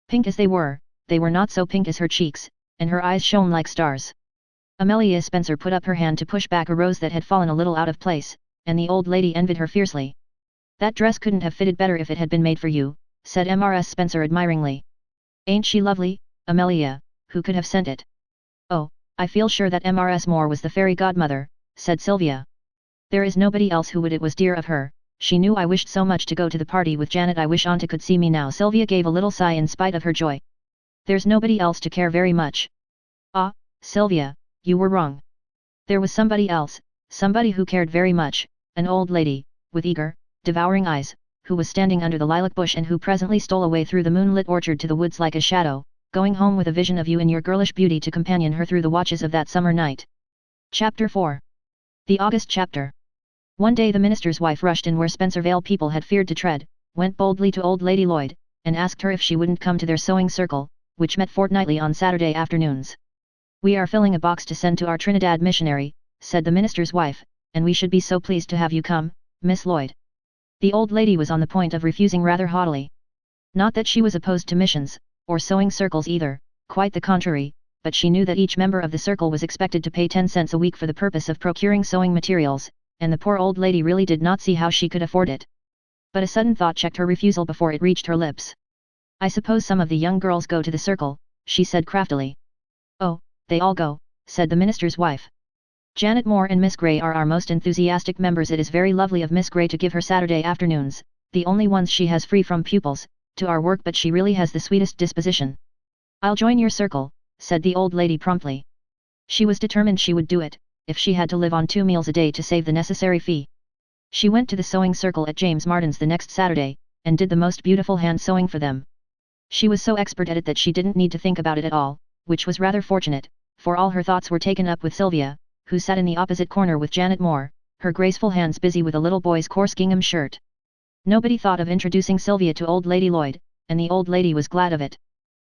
Pink as they were not so pink as her cheeks, and her eyes shone like stars. Amelia Spencer put up her hand to push back a rose that had fallen a little out of place, and the old lady envied her fiercely. That dress couldn't have fitted better if it had been made for you, said Mrs. Spencer admiringly. Ain't she lovely, Amelia, who could have sent it? Oh, I feel sure that Mrs. Moore was the fairy godmother, said Sylvia. There is nobody else who would. It was dear of her. She knew I wished so much to go to the party with Janet. I wish Auntie could see me now. Sylvia gave a little sigh in spite of her joy. There's nobody else to care very much. Ah, Sylvia, you were wrong. There was somebody else, somebody who cared very much, an old lady, with eager, devouring eyes, who was standing under the lilac bush and who presently stole away through the moonlit orchard to the woods like a shadow, going home with a vision of you in your girlish beauty to companion her through the watches of that summer night. Chapter 4. The August Chapter. One day the minister's wife rushed in where Spencer Vale people had feared to tread, went boldly to old Lady Lloyd, and asked her if she wouldn't come to their sewing circle, which met fortnightly on Saturday afternoons. We are filling a box to send to our Trinidad missionary, said the minister's wife, and we should be so pleased to have you come, Miss Lloyd. The old lady was on the point of refusing rather haughtily. Not that she was opposed to missions, or sewing circles either, quite the contrary, but she knew that each member of the circle was expected to pay 10 cents a week for the purpose of procuring sewing materials, and the poor old lady really did not see how she could afford it. But a sudden thought checked her refusal before it reached her lips. I suppose some of the young girls go to the circle, she said craftily. Oh, they all go, said the minister's wife. Janet Moore and Miss Grey are our most enthusiastic members. It is very lovely of Miss Grey to give her Saturday afternoons, the only ones she has free from pupils, to our work, but she really has the sweetest disposition. I'll join your circle, said the old lady promptly. She was determined she would do it, if she had to live on 2 meals a day to save the necessary fee. She went to the sewing circle at James Martin's the next Saturday, and did the most beautiful hand sewing for them. She was so expert at it that she didn't need to think about it at all, which was rather fortunate, for all her thoughts were taken up with Sylvia, who sat in the opposite corner with Janet Moore, her graceful hands busy with a little boy's coarse gingham shirt. Nobody thought of introducing Sylvia to old Lady Lloyd, and the old lady was glad of it.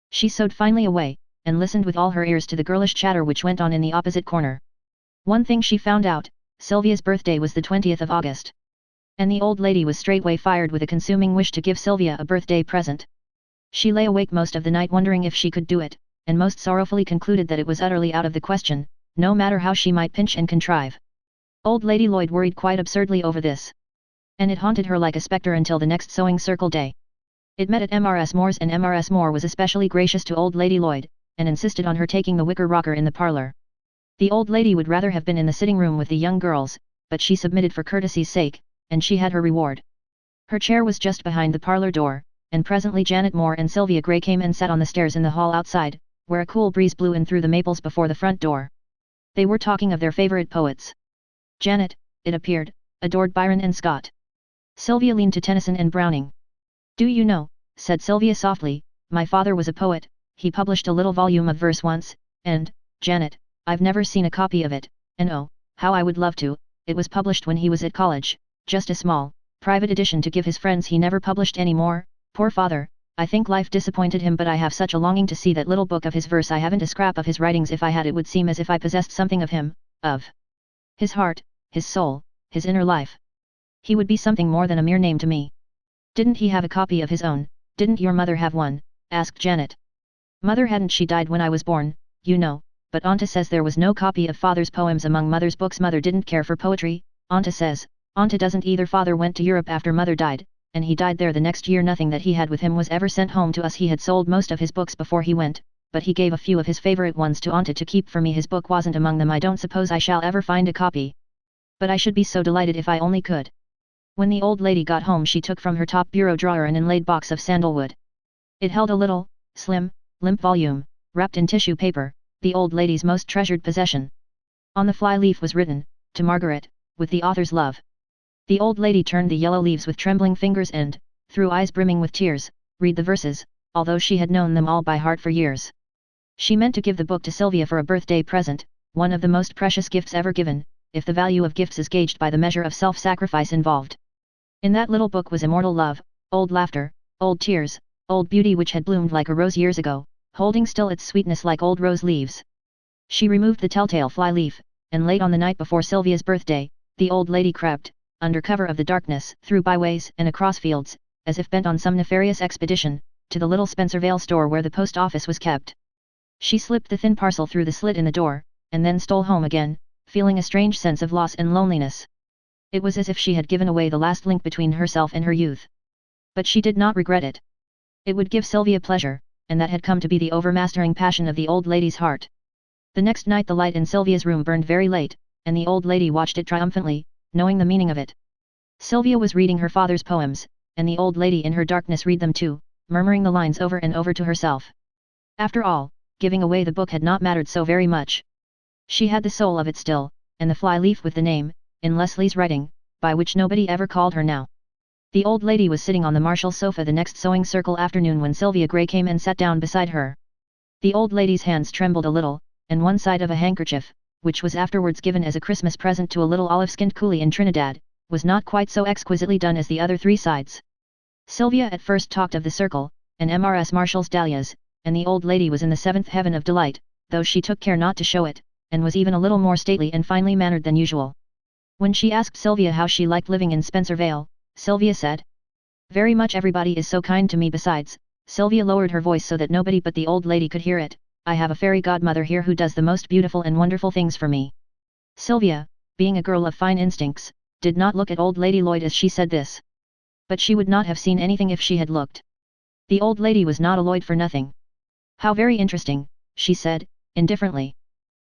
She sewed finely away, and listened with all her ears to the girlish chatter which went on in the opposite corner. One thing she found out, Sylvia's birthday was the 20th of August. And the old lady was straightway fired with a consuming wish to give Sylvia a birthday present. She lay awake most of the night wondering if she could do it, and most sorrowfully concluded that it was utterly out of the question, no matter how she might pinch and contrive. Old Lady Lloyd worried quite absurdly over this. And it haunted her like a spectre until the next sewing circle day. It met at Mrs. Moore's, and Mrs. Moore was especially gracious to old Lady Lloyd, and insisted on her taking the wicker rocker in the parlor. The old lady would rather have been in the sitting room with the young girls, but she submitted for courtesy's sake, and she had her reward. Her chair was just behind the parlor door, and presently Janet Moore and Sylvia Grey came and sat on the stairs in the hall outside, where a cool breeze blew in through the maples before the front door. They were talking of their favorite poets. Janet, it appeared, adored Byron and Scott. Sylvia leaned to Tennyson and Browning. "Do you know," said Sylvia softly, "my father was a poet, he published a little volume of verse once, and, Janet, I've never seen a copy of it, and oh, how I would love to. It was published when he was at college, just a small, private edition to give his friends. He never published any more, poor father. I think life disappointed him, but I have such a longing to see that little book of his verse. I haven't a scrap of his writings. If I had, it would seem as if I possessed something of him, of his heart, his soul, his inner life. He would be something more than a mere name to me." "Didn't he have a copy of his own? Didn't your mother have one?" asked Janet. "Mother hadn't. She died when I was born, you know, but Auntie says there was no copy of father's poems among mother's books. Mother didn't care for poetry, Auntie says. Auntie doesn't either. Father went to Europe after mother died, and he died there the next year. Nothing that he had with him was ever sent home to us. He had sold most of his books before he went, but he gave a few of his favorite ones to Auntie to keep for me. His book wasn't among them. I don't suppose I shall ever find a copy. But I should be so delighted if I only could." When the old lady got home, she took from her top bureau drawer an inlaid box of sandalwood. It held a little, slim, limp volume, wrapped in tissue paper, the old lady's most treasured possession. On the fly-leaf was written, "To Margaret, with the author's love." The old lady turned the yellow leaves with trembling fingers and, through eyes brimming with tears, read the verses, although she had known them all by heart for years. She meant to give the book to Sylvia for a birthday present, one of the most precious gifts ever given, if the value of gifts is gauged by the measure of self-sacrifice involved. In that little book was immortal love, old laughter, old tears, old beauty which had bloomed like a rose years ago, holding still its sweetness like old rose leaves. She removed the telltale fly-leaf, and late on the night before Sylvia's birthday, the old lady crept, under cover of the darkness, through byways and across fields, as if bent on some nefarious expedition, to the little Spencervale store where the post office was kept. She slipped the thin parcel through the slit in the door, and then stole home again, feeling a strange sense of loss and loneliness. It was as if she had given away the last link between herself and her youth. But she did not regret it. It would give Sylvia pleasure, and that had come to be the overmastering passion of the old lady's heart. The next night the light in Sylvia's room burned very late, and the old lady watched it triumphantly, knowing the meaning of it. Sylvia was reading her father's poems, and the old lady in her darkness read them too, murmuring the lines over and over to herself. After all, giving away the book had not mattered so very much. She had the soul of it still, and the fly-leaf with the name, in Leslie's writing, by which nobody ever called her now. The old lady was sitting on the Marshall sofa the next sewing circle afternoon when Sylvia Grey came and sat down beside her. The old lady's hands trembled a little, and one side of a handkerchief, which was afterwards given as a Christmas present to a little olive-skinned coolie in Trinidad, was not quite so exquisitely done as the other three sides. Sylvia at first talked of the circle, and Mrs. Marshall's dahlias, and the old lady was in the seventh heaven of delight, though she took care not to show it, and was even a little more stately and finely mannered than usual. When she asked Sylvia how she liked living in Spencervale, Sylvia said, "Very much. Everybody is so kind to me. Besides," Sylvia lowered her voice so that nobody but the old lady could hear it, "I have a fairy godmother here who does the most beautiful and wonderful things for me." Sylvia, being a girl of fine instincts, did not look at old Lady Lloyd as she said this. But she would not have seen anything if she had looked. The old lady was not a Lloyd for nothing. "How very interesting," she said, indifferently.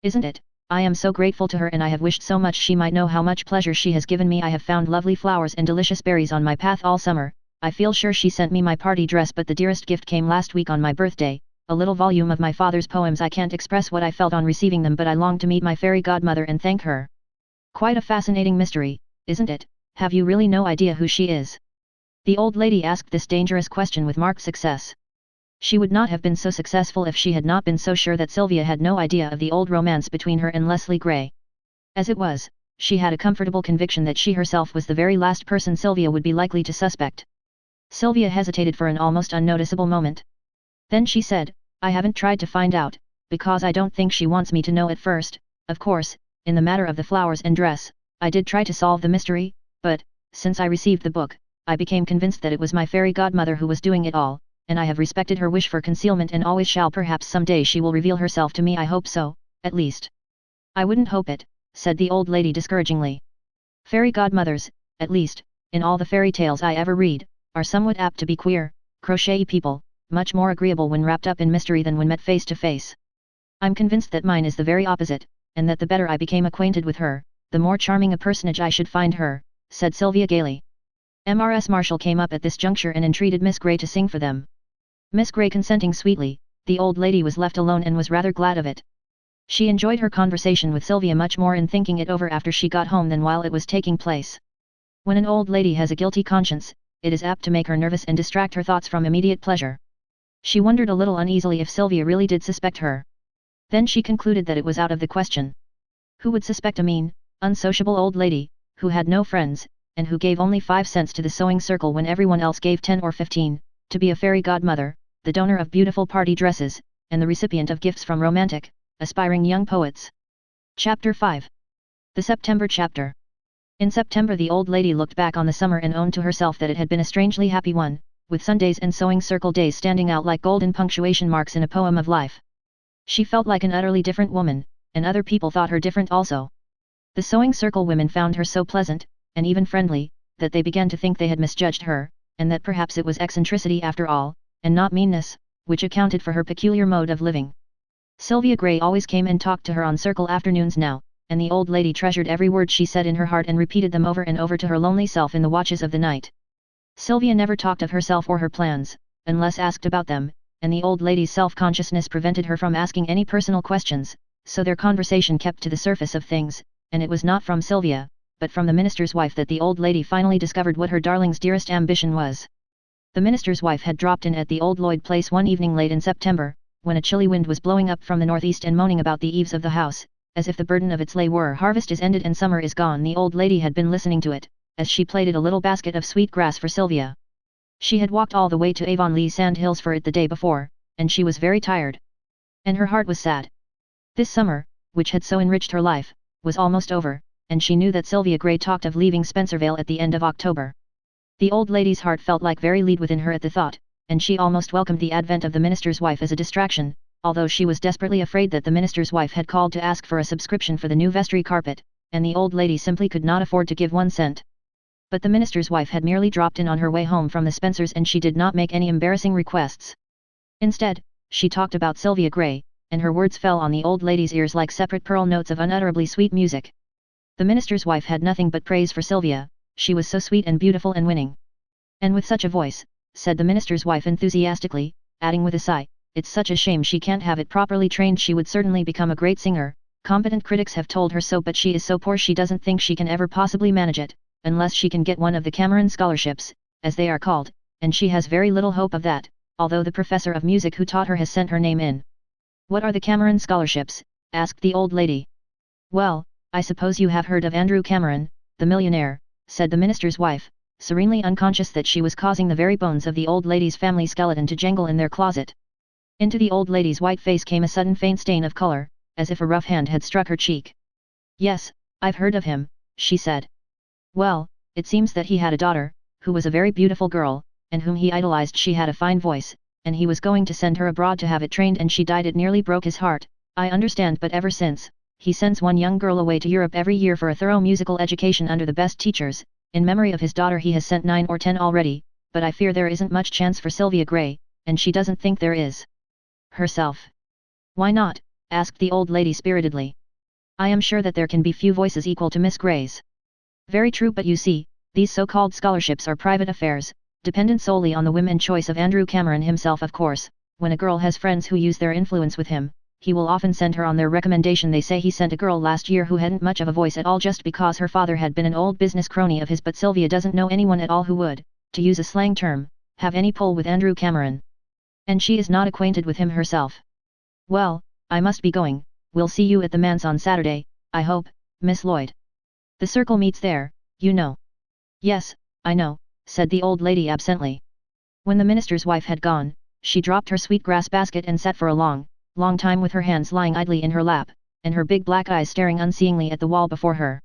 "Isn't it? I am so grateful to her, and I have wished so much she might know how much pleasure she has given me. I have found lovely flowers and delicious berries on my path all summer. I feel sure she sent me my party dress, but the dearest gift came last week on my birthday, a little volume of my father's poems. I can't express what I felt on receiving them, but I long to meet my fairy godmother and thank her. Quite a fascinating mystery, isn't it? Have you really no idea who she is?" The old lady asked this dangerous question with marked success. She would not have been so successful if she had not been so sure that Sylvia had no idea of the old romance between her and Leslie Gray. As it was, she had a comfortable conviction that she herself was the very last person Sylvia would be likely to suspect. Sylvia hesitated for an almost unnoticeable moment. Then she said, "I haven't tried to find out, because I don't think she wants me to know at first. Of course, in the matter of the flowers and dress, I did try to solve the mystery, but, since I received the book, I became convinced that it was my fairy godmother who was doing it all, and I have respected her wish for concealment and always shall. Perhaps someday she will reveal herself to me. I hope so, at least." "I wouldn't hope it," said the old lady discouragingly. "Fairy godmothers, at least, in all the fairy tales I ever read, are somewhat apt to be queer, crochet people, much more agreeable when wrapped up in mystery than when met face to face. I'm convinced that mine is the very opposite, and that the better I became acquainted with her, the more charming a personage I should find her," said Sylvia gaily. Mrs. Marshall came up at this juncture and entreated Miss Gray to sing for them. Miss Gray consenting sweetly, the old lady was left alone and was rather glad of it. She enjoyed her conversation with Sylvia much more in thinking it over after she got home than while it was taking place. When an old lady has a guilty conscience, it is apt to make her nervous and distract her thoughts from immediate pleasure. She wondered a little uneasily if Sylvia really did suspect her. Then she concluded that it was out of the question. Who would suspect a mean, unsociable old lady, who had no friends, and who gave only 5 cents to the sewing circle when everyone else gave 10 or 15, to be a fairy godmother, the donor of beautiful party dresses, and the recipient of gifts from romantic, aspiring young poets? Chapter 5. The September Chapter. In September the old lady looked back on the summer and owned to herself that it had been a strangely happy one, with Sundays and sewing circle days standing out like golden punctuation marks in a poem of life. She felt like an utterly different woman, and other people thought her different also. The sewing circle women found her so pleasant, and even friendly, that they began to think they had misjudged her, and that perhaps it was eccentricity after all, and not meanness, which accounted for her peculiar mode of living. Sylvia Gray always came and talked to her on circle afternoons now, and the old lady treasured every word she said in her heart and repeated them over and over to her lonely self in the watches of the night. Sylvia never talked of herself or her plans, unless asked about them, and the old lady's self-consciousness prevented her from asking any personal questions, so their conversation kept to the surface of things, and it was not from Sylvia, but from the minister's wife that the old lady finally discovered what her darling's dearest ambition was. The minister's wife had dropped in at the old Lloyd place one evening late in September, when a chilly wind was blowing up from the northeast and moaning about the eaves of the house, as if the burden of its lay were harvest is ended and summer is gone. The old lady had been listening to it, as she plaited a little basket of sweet grass for Sylvia. She had walked all the way to Avonlea Sand Hills for it the day before, and she was very tired. And her heart was sad. This summer, which had so enriched her life, was almost over, and she knew that Sylvia Gray talked of leaving Spencervale at the end of October. The old lady's heart felt like very lead within her at the thought, and she almost welcomed the advent of the minister's wife as a distraction, although she was desperately afraid that the minister's wife had called to ask for a subscription for the new vestry carpet, and the old lady simply could not afford to give 1 cent. But the minister's wife had merely dropped in on her way home from the Spencers and she did not make any embarrassing requests. Instead, she talked about Sylvia Gray, and her words fell on the old lady's ears like separate pearl notes of unutterably sweet music. The minister's wife had nothing but praise for Sylvia, she was so sweet and beautiful and winning. "And with such a voice," said the minister's wife enthusiastically, adding with a sigh, "it's such a shame she can't have it properly trained. She would certainly become a great singer, competent critics have told her so, but she is so poor she doesn't think she can ever possibly manage it, unless she can get one of the Cameron scholarships, as they are called, and she has very little hope of that, although the professor of music who taught her has sent her name in." "What are the Cameron scholarships?" asked the old lady. "Well, I suppose you have heard of Andrew Cameron, the millionaire," said the minister's wife, serenely unconscious that she was causing the very bones of the old lady's family skeleton to jangle in their closet. Into the old lady's white face came a sudden faint stain of color, as if a rough hand had struck her cheek. "Yes, I've heard of him," she said. "Well, it seems that he had a daughter, who was a very beautiful girl, and whom he idolized. She had a fine voice, and he was going to send her abroad to have it trained, and she died. It nearly broke his heart, I understand, but ever since, he sends one young girl away to Europe every year for a thorough musical education under the best teachers. In memory of his daughter he has sent 9 or 10 already, but I fear there isn't much chance for Sylvia Gray, and she doesn't think there is. Herself." "Why not?" asked the old lady spiritedly. "I am sure that there can be few voices equal to Miss Gray's." "Very true, but you see, these so-called scholarships are private affairs, dependent solely on the whim and choice of Andrew Cameron himself. Of course, when a girl has friends who use their influence with him, he will often send her on their recommendation. They say he sent a girl last year who hadn't much of a voice at all just because her father had been an old business crony of his, but Sylvia doesn't know anyone at all who would, to use a slang term, have any pull with Andrew Cameron." And she is not acquainted with him herself. Well, I must be going, we'll see you at the manse on Saturday, I hope, Miss Lloyd. The circle meets there, you know. Yes, I know, said the old lady absently. When the minister's wife had gone, she dropped her sweetgrass basket and sat for a long time with her hands lying idly in her lap, and her big black eyes staring unseeingly at the wall before her.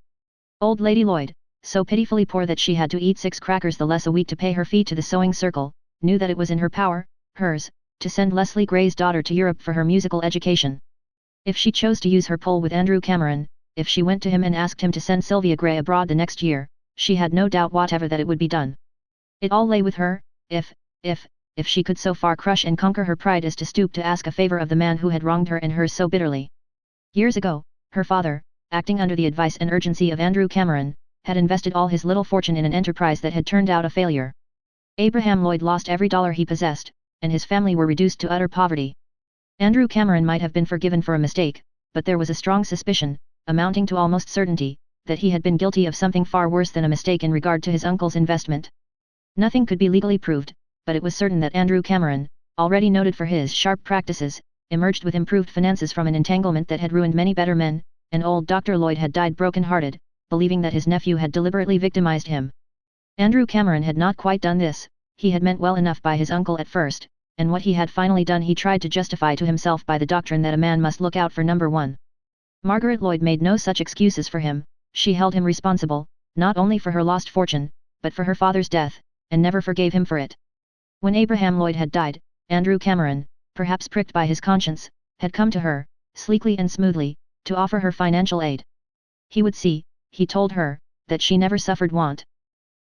Old Lady Lloyd, so pitifully poor that she had to eat 6 crackers the less a week to pay her fee to the sewing circle, knew that it was in her power, hers, to send Leslie Gray's daughter to Europe for her musical education. If she chose to use her pull with Andrew Cameron, if she went to him and asked him to send Sylvia Gray abroad the next year, she had no doubt whatever that it would be done. It all lay with her, if she could so far crush and conquer her pride as to stoop to ask a favor of the man who had wronged her and hers so bitterly. Years ago, her father, acting under the advice and urgency of Andrew Cameron, had invested all his little fortune in an enterprise that had turned out a failure. Abraham Lloyd lost every dollar he possessed, and his family were reduced to utter poverty. Andrew Cameron might have been forgiven for a mistake, but there was a strong suspicion, amounting to almost certainty, that he had been guilty of something far worse than a mistake in regard to his uncle's investment. Nothing could be legally proved, but it was certain that Andrew Cameron, already noted for his sharp practices, emerged with improved finances from an entanglement that had ruined many better men, and old Dr. Lloyd had died broken-hearted, believing that his nephew had deliberately victimized him. Andrew Cameron had not quite done this, he had meant well enough by his uncle at first, and what he had finally done he tried to justify to himself by the doctrine that a man must look out for number one. Margaret Lloyd made no such excuses for him, she held him responsible, not only for her lost fortune, but for her father's death, and never forgave him for it. When Abraham Lloyd had died, Andrew Cameron, perhaps pricked by his conscience, had come to her, sleekly and smoothly, to offer her financial aid. He would see, he told her, that she never suffered want.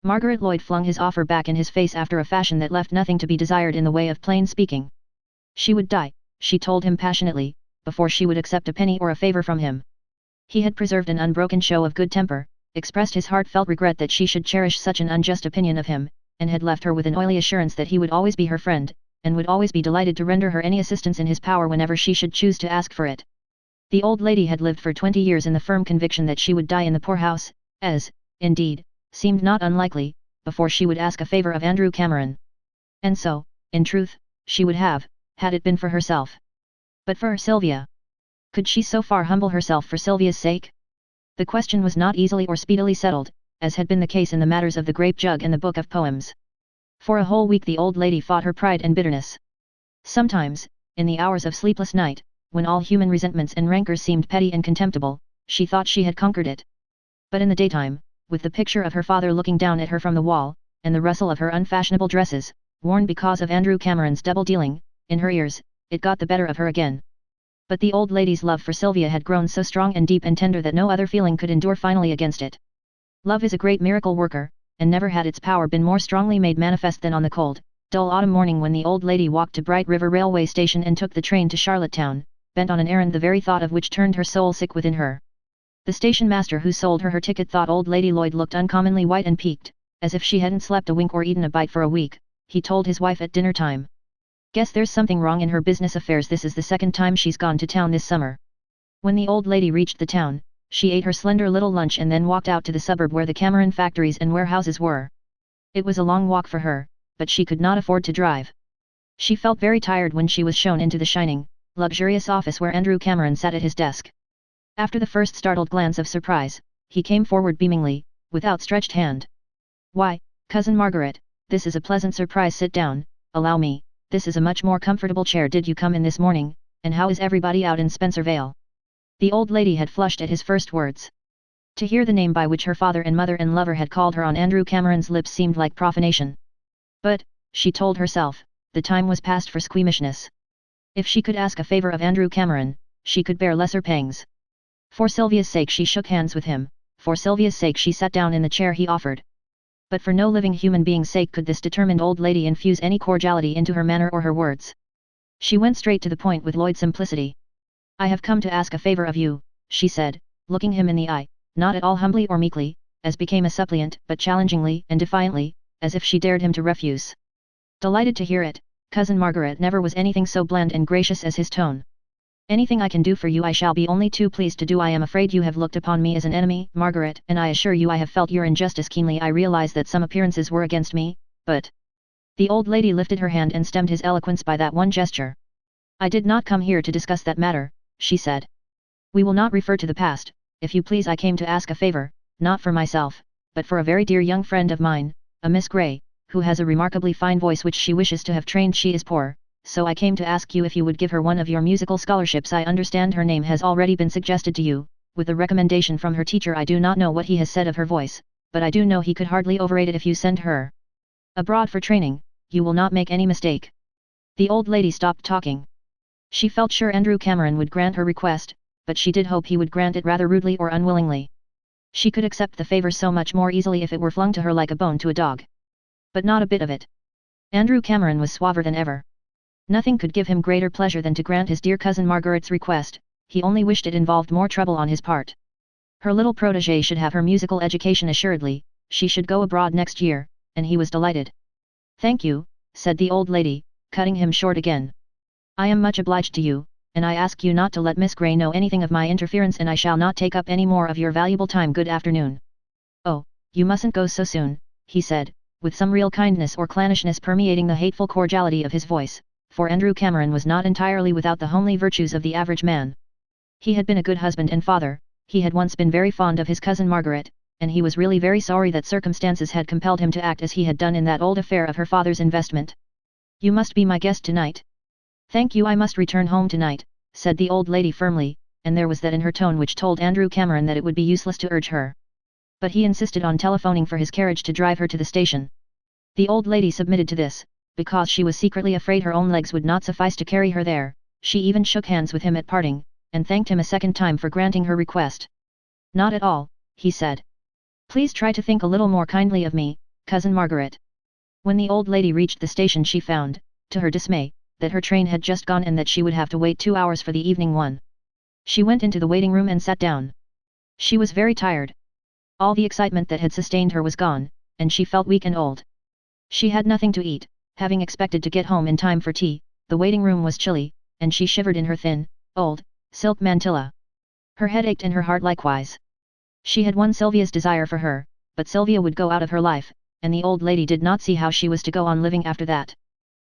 Margaret Lloyd flung his offer back in his face after a fashion that left nothing to be desired in the way of plain speaking. She would die, she told him passionately, before she would accept a penny or a favor from him. He had preserved an unbroken show of good temper, expressed his heartfelt regret that she should cherish such an unjust opinion of him, and had left her with an oily assurance that he would always be her friend, and would always be delighted to render her any assistance in his power whenever she should choose to ask for it. The old lady had lived for 20 years in the firm conviction that she would die in the poorhouse, as, indeed, seemed not unlikely, before she would ask a favor of Andrew Cameron. And so, in truth, she would have, had it been for herself. But for Sylvia. Could she so far humble herself for Sylvia's sake? The question was not easily or speedily settled, as had been the case in the matters of the grape jug and the book of poems. For a whole week the old lady fought her pride and bitterness. Sometimes, in the hours of sleepless night, when all human resentments and rancors seemed petty and contemptible, she thought she had conquered it. But in the daytime, with the picture of her father looking down at her from the wall, and the rustle of her unfashionable dresses, worn because of Andrew Cameron's double-dealing, in her ears, it got the better of her again. But the old lady's love for Sylvia had grown so strong and deep and tender that no other feeling could endure finally against it. Love is a great miracle worker, and never had its power been more strongly made manifest than on the cold, dull autumn morning when the old lady walked to Bright River Railway Station and took the train to Charlottetown, bent on an errand the very thought of which turned her soul sick within her. The station master who sold her ticket thought old Lady Lloyd looked uncommonly white and peaked, as if she hadn't slept a wink or eaten a bite for a week, he told his wife at dinner time. Guess there's something wrong in her business affairs, this is the second time she's gone to town this summer. When the old lady reached the town, she ate her slender little lunch and then walked out to the suburb where the Cameron factories and warehouses were. It was a long walk for her, but she could not afford to drive. She felt very tired when she was shown into the shining, luxurious office where Andrew Cameron sat at his desk. After the first startled glance of surprise, he came forward beamingly, with outstretched hand. "Why, Cousin Margaret, this is a pleasant surprise. Sit down, allow me, this is a much more comfortable chair. Did you come in this morning, and how is everybody out in Spencervale?" The old lady had flushed at his first words. To hear the name by which her father and mother and lover had called her on Andrew Cameron's lips seemed like profanation. But, she told herself, the time was past for squeamishness. If she could ask a favor of Andrew Cameron, she could bear lesser pangs. For Sylvia's sake she shook hands with him, for Sylvia's sake she sat down in the chair he offered. But for no living human being's sake could this determined old lady infuse any cordiality into her manner or her words. She went straight to the point with Lloyd simplicity. "I have come to ask a favor of you," she said, looking him in the eye, not at all humbly or meekly, as became a suppliant, but challengingly and defiantly, as if she dared him to refuse. Delighted to hear it, Cousin Margaret. Never was anything so bland and gracious as his tone. "Anything I can do for you I shall be only too pleased to do. I am afraid you have looked upon me as an enemy, Margaret, and I assure you I have felt your injustice keenly. I realize that some appearances were against me, but..." The old lady lifted her hand and stemmed his eloquence by that one gesture. I did not come here to discuss that matter, she said. We will not refer to the past, if you please. I came to ask a favor, not for myself, but for a very dear young friend of mine, a Miss Grey, who has a remarkably fine voice which she wishes to have trained. She is poor, so I came to ask you if you would give her one of your musical scholarships. I understand her name has already been suggested to you, with a recommendation from her teacher. I do not know what he has said of her voice, but I do know he could hardly overrate it. If you send her abroad for training, you will not make any mistake. The old lady stopped talking. She felt sure Andrew Cameron would grant her request, but she did hope he would grant it rather rudely or unwillingly. She could accept the favor so much more easily if it were flung to her like a bone to a dog. But not a bit of it. Andrew Cameron was suaver than ever. Nothing could give him greater pleasure than to grant his dear cousin Margaret's request. He only wished it involved more trouble on his part. Her little protégée should have her musical education assuredly. She should go abroad next year, and he was delighted. Thank you, said the old lady, cutting him short again. I am much obliged to you, and I ask you not to let Miss Grey know anything of my interference, and I shall not take up any more of your valuable time. Good afternoon. Oh, you mustn't go so soon, he said, with some real kindness or clannishness permeating the hateful cordiality of his voice, for Andrew Cameron was not entirely without the homely virtues of the average man. He had been a good husband and father, he had once been very fond of his cousin Margaret, and he was really very sorry that circumstances had compelled him to act as he had done in that old affair of her father's investment. You must be my guest tonight. Thank you. I must return home tonight, said the old lady firmly, and there was that in her tone which told Andrew Cameron that it would be useless to urge her. But he insisted on telephoning for his carriage to drive her to the station. The old lady submitted to this, because she was secretly afraid her own legs would not suffice to carry her there. She even shook hands with him at parting, and thanked him a second time for granting her request. Not at all, he said. Please try to think a little more kindly of me, Cousin Margaret. When the old lady reached the station she found, to her dismay, that her train had just gone and that she would have to wait 2 hours for the evening one. She went into the waiting room and sat down. She was very tired. All the excitement that had sustained her was gone, and she felt weak and old. She had nothing to eat, having expected to get home in time for tea. The waiting room was chilly, and she shivered in her thin, old, silk mantilla. Her head ached and her heart likewise. She had won Sylvia's desire for her, but Sylvia would go out of her life, and the old lady did not see how she was to go on living after that.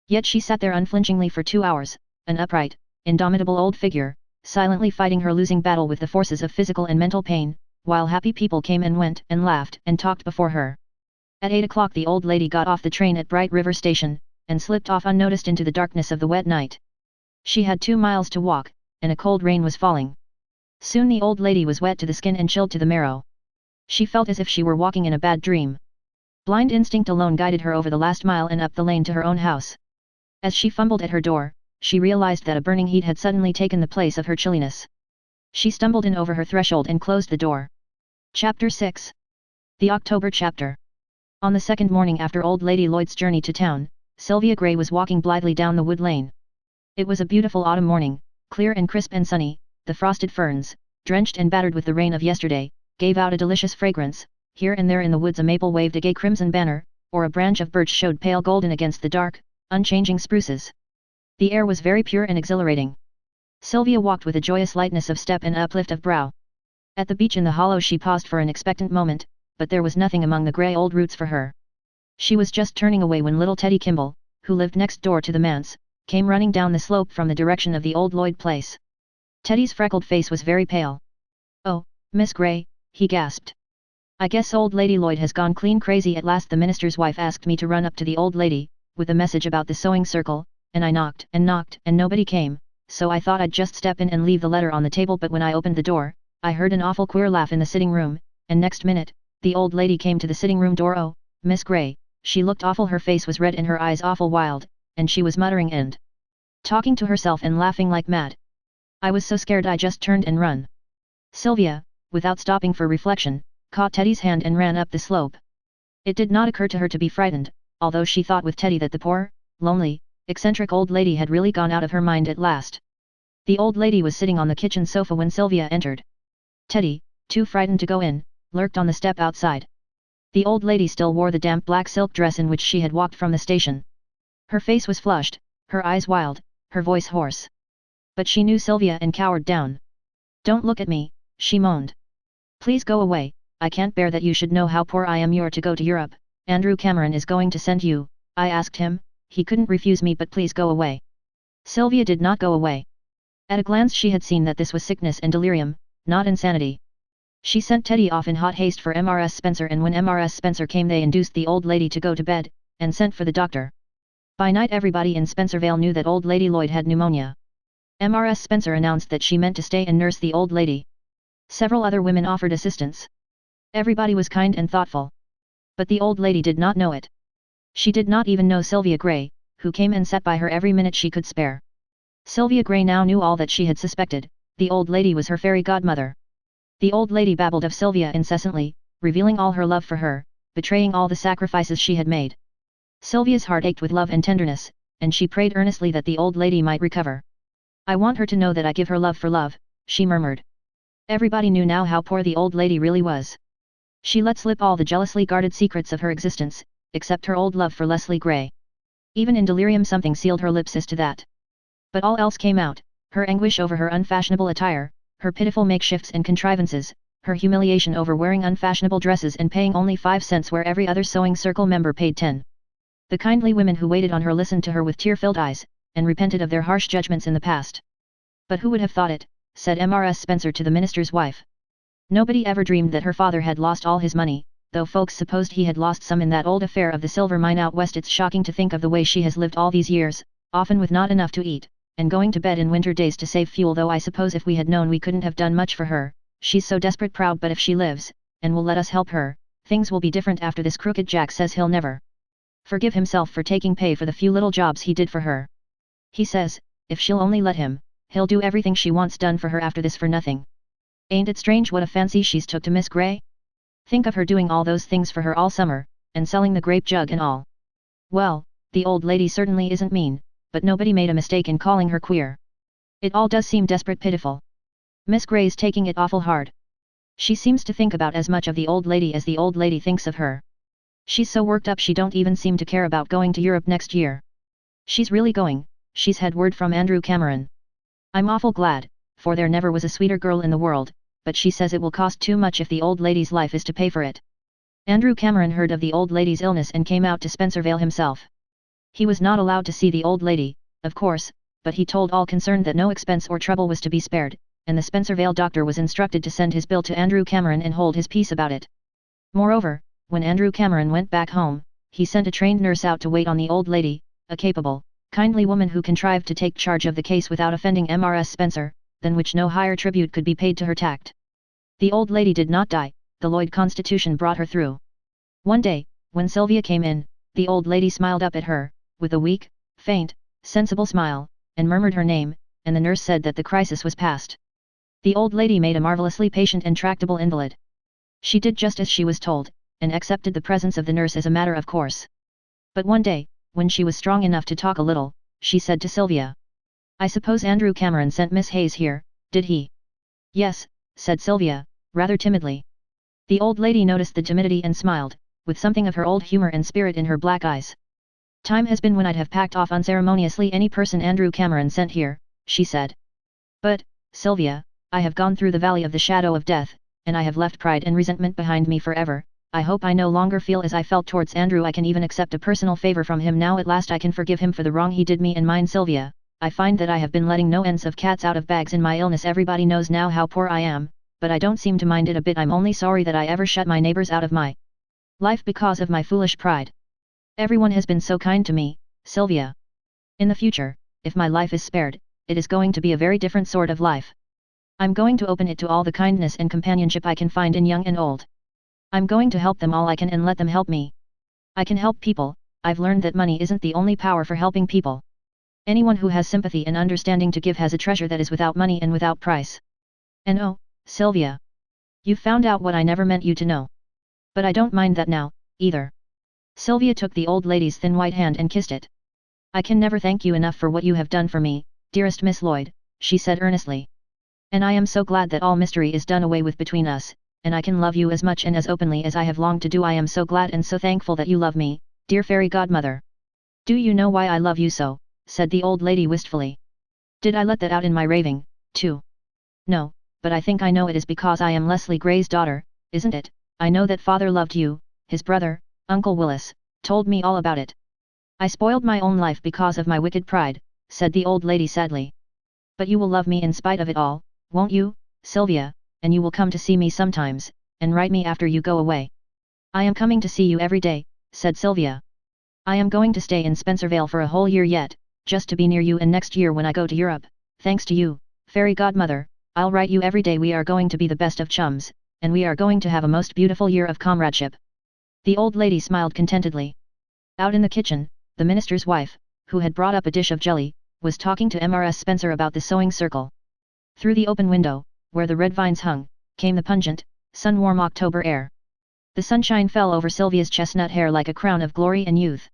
Yet she sat there unflinchingly for 2 hours, an upright, indomitable old figure, silently fighting her losing battle with the forces of physical and mental pain, while happy people came and went and laughed and talked before her. At 8 o'clock the old lady got off the train at Bright River Station, and slipped off unnoticed into the darkness of the wet night. She had 2 miles to walk, and a cold rain was falling. Soon the old lady was wet to the skin and chilled to the marrow. She felt as if she were walking in a bad dream. Blind instinct alone guided her over the last mile and up the lane to her own house. As she fumbled at her door, she realized that a burning heat had suddenly taken the place of her chilliness. She stumbled in over her threshold and closed the door. Chapter 6. The October Chapter. On the second morning after Old Lady Lloyd's journey to town, Sylvia Grey was walking blithely down the wood lane. It was a beautiful autumn morning, clear and crisp and sunny. The frosted ferns, drenched and battered with the rain of yesterday, gave out a delicious fragrance. Here and there in the woods a maple waved a gay crimson banner, or a branch of birch showed pale golden against the dark, unchanging spruces. The air was very pure and exhilarating. Sylvia walked with a joyous lightness of step and uplift of brow. At the beech in the hollow she paused for an expectant moment, but there was nothing among the grey old roots for her. She was just turning away when little Teddy Kimball, who lived next door to the manse, came running down the slope from the direction of the old Lloyd place. Teddy's freckled face was very pale. "Oh, Miss Grey," he gasped. "I guess old Lady Lloyd has gone clean crazy at last. The minister's wife asked me to run up to the old lady, with a message about the sewing circle, and I knocked and nobody came, so I thought I'd just step in and leave the letter on the table, but when I opened the door, I heard an awful queer laugh in the sitting room, and next minute, the old lady came to the sitting room door. Oh, Miss Grey, she looked awful. Her face was red and her eyes awful wild, and she was muttering and talking to herself and laughing like mad. I was so scared I just turned and run." Sylvia, without stopping for reflection, caught Teddy's hand and ran up the slope. It did not occur to her to be frightened, although she thought with Teddy that the poor, lonely, eccentric old lady had really gone out of her mind at last. The old lady was sitting on the kitchen sofa when Sylvia entered. Teddy, too frightened to go in, lurked on the step outside. The old lady still wore the damp black silk dress in which she had walked from the station. Her face was flushed, her eyes wild, her voice hoarse. But she knew Sylvia and cowered down. "Don't look at me," she moaned. "Please go away, I can't bear that you should know how poor I am. You're to go to Europe, Andrew Cameron is going to send you, I asked him, he couldn't refuse me, but please go away. Sylvia did not go away. At a glance she had seen that this was sickness and delirium, not insanity. She sent Teddy off in hot haste for Mrs. Spencer, and when Mrs. Spencer came they induced the old lady to go to bed, and sent for the doctor. By night everybody in Spencervale knew that old lady Lloyd had pneumonia. Mrs. Spencer announced that she meant to stay and nurse the old lady. Several other women offered assistance. Everybody was kind and thoughtful. But the old lady did not know it. She did not even know Sylvia Grey, who came and sat by her every minute she could spare. Sylvia Grey now knew all that she had suspected. The old lady was her fairy godmother. The old lady babbled of Sylvia incessantly, revealing all her love for her, betraying all the sacrifices she had made. Sylvia's heart ached with love and tenderness, and she prayed earnestly that the old lady might recover. I want her to know that I give her love for love, she murmured. Everybody knew now how poor the old lady really was. She let slip all the jealously guarded secrets of her existence, except her old love for Leslie Grey. Even in delirium something sealed her lips as to that. But all else came out, her anguish over her unfashionable attire, her pitiful makeshifts and contrivances, her humiliation over wearing unfashionable dresses and paying only 5 cents where every other sewing circle member paid 10. The kindly women who waited on her listened to her with tear-filled eyes, and repented of their harsh judgments in the past. But who would have thought it, said Mrs. Spencer to the minister's wife. Nobody ever dreamed that her father had lost all his money, though folks supposed he had lost some in that old affair of the silver mine out west. It's shocking to think of the way she has lived all these years, often with not enough to eat, and going to bed in winter days to save fuel, though I suppose if we had known we couldn't have done much for her. She's so desperate proud, but if she lives, and will let us help her, things will be different after this. Crooked Jack says he'll never forgive himself for taking pay for the few little jobs he did for her. He says, if she'll only let him, he'll do everything she wants done for her after this for nothing. Ain't it strange what a fancy she's took to Miss Grey? Think of her doing all those things for her all summer, and selling the grape jug and all. Well, the old lady certainly isn't mean, but nobody made a mistake in calling her queer. It all does seem desperate pitiful. Miss Grey's taking it awful hard. She seems to think about as much of the old lady as the old lady thinks of her. She's so worked up she don't even seem to care about going to Europe next year. She's really going, she's had word from Andrew Cameron. I'm awful glad, for there never was a sweeter girl in the world, but she says it will cost too much if the old lady's life is to pay for it. Andrew Cameron heard of the old lady's illness and came out to Spencervale himself. He was not allowed to see the old lady, of course, but he told all concerned that no expense or trouble was to be spared, and the Spencervale doctor was instructed to send his bill to Andrew Cameron and hold his peace about it. Moreover, when Andrew Cameron went back home, he sent a trained nurse out to wait on the old lady, a capable, kindly woman who contrived to take charge of the case without offending Mrs. Spencer, than which no higher tribute could be paid to her tact. The old lady did not die, the Lloyd Constitution brought her through. One day, when Sylvia came in, the old lady smiled up at her, with a weak, faint, sensible smile, and murmured her name, and the nurse said that the crisis was past. The old lady made a marvelously patient and tractable invalid. She did just as she was told, and accepted the presence of the nurse as a matter of course. But one day, when she was strong enough to talk a little, she said to Sylvia, "I suppose Andrew Cameron sent Miss Hayes here, did he?" "Yes," said Sylvia, rather timidly. The old lady noticed the timidity and smiled, with something of her old humor and spirit in her black eyes. "Time has been when I'd have packed off unceremoniously any person Andrew Cameron sent here," she said. "But, Sylvia, I have gone through the valley of the shadow of death, and I have left pride and resentment behind me forever. I hope I no longer feel as I felt towards Andrew. I can even accept a personal favor from him now. At last I can forgive him for the wrong he did me and mine. Sylvia, I find that I have been letting no ends of cats out of bags in my illness. Everybody knows now how poor I am, but I don't seem to mind it a bit. I'm only sorry that I ever shut my neighbors out of my life because of my foolish pride. Everyone has been so kind to me, Sylvia. In the future, if my life is spared, it is going to be a very different sort of life. I'm going to open it to all the kindness and companionship I can find in young and old. I'm going to help them all I can and let them help me. I can help people. I've learned that money isn't the only power for helping people. Anyone who has sympathy and understanding to give has a treasure that is without money and without price. And oh, Sylvia, you've found out what I never meant you to know. But I don't mind that now, either." Sylvia took the old lady's thin white hand and kissed it. "I can never thank you enough for what you have done for me, dearest Miss Lloyd," she said earnestly. "And I am so glad that all mystery is done away with between us, and I can love you as much and as openly as I have longed to do. I am so glad and so thankful that you love me, dear fairy godmother." "Do you know why I love you so?" said the old lady wistfully. "Did I let that out in my raving, too?" "No, but I think I know it is because I am Leslie Grey's daughter, isn't it? I know that father loved you, his brother, Uncle Willis, told me all about it." I spoiled my own life because of my wicked pride, said the old lady sadly. But you will love me in spite of it all, won't you, Sylvia, and you will come to see me sometimes, and write me after you go away. I am coming to see you every day, said Sylvia. I am going to stay in Spencervale for a whole year yet, just to be near you, and next year when I go to Europe, thanks to you, fairy godmother, I'll write you every day. We are going to be the best of chums, and we are going to have a most beautiful year of comradeship. The old lady smiled contentedly. Out in the kitchen, the minister's wife, who had brought up a dish of jelly, was talking to Mrs. Spencer about the sewing circle. Through the open window, where the red vines hung, came the pungent, sun-warm October air. The sunshine fell over Sylvia's chestnut hair like a crown of glory and youth.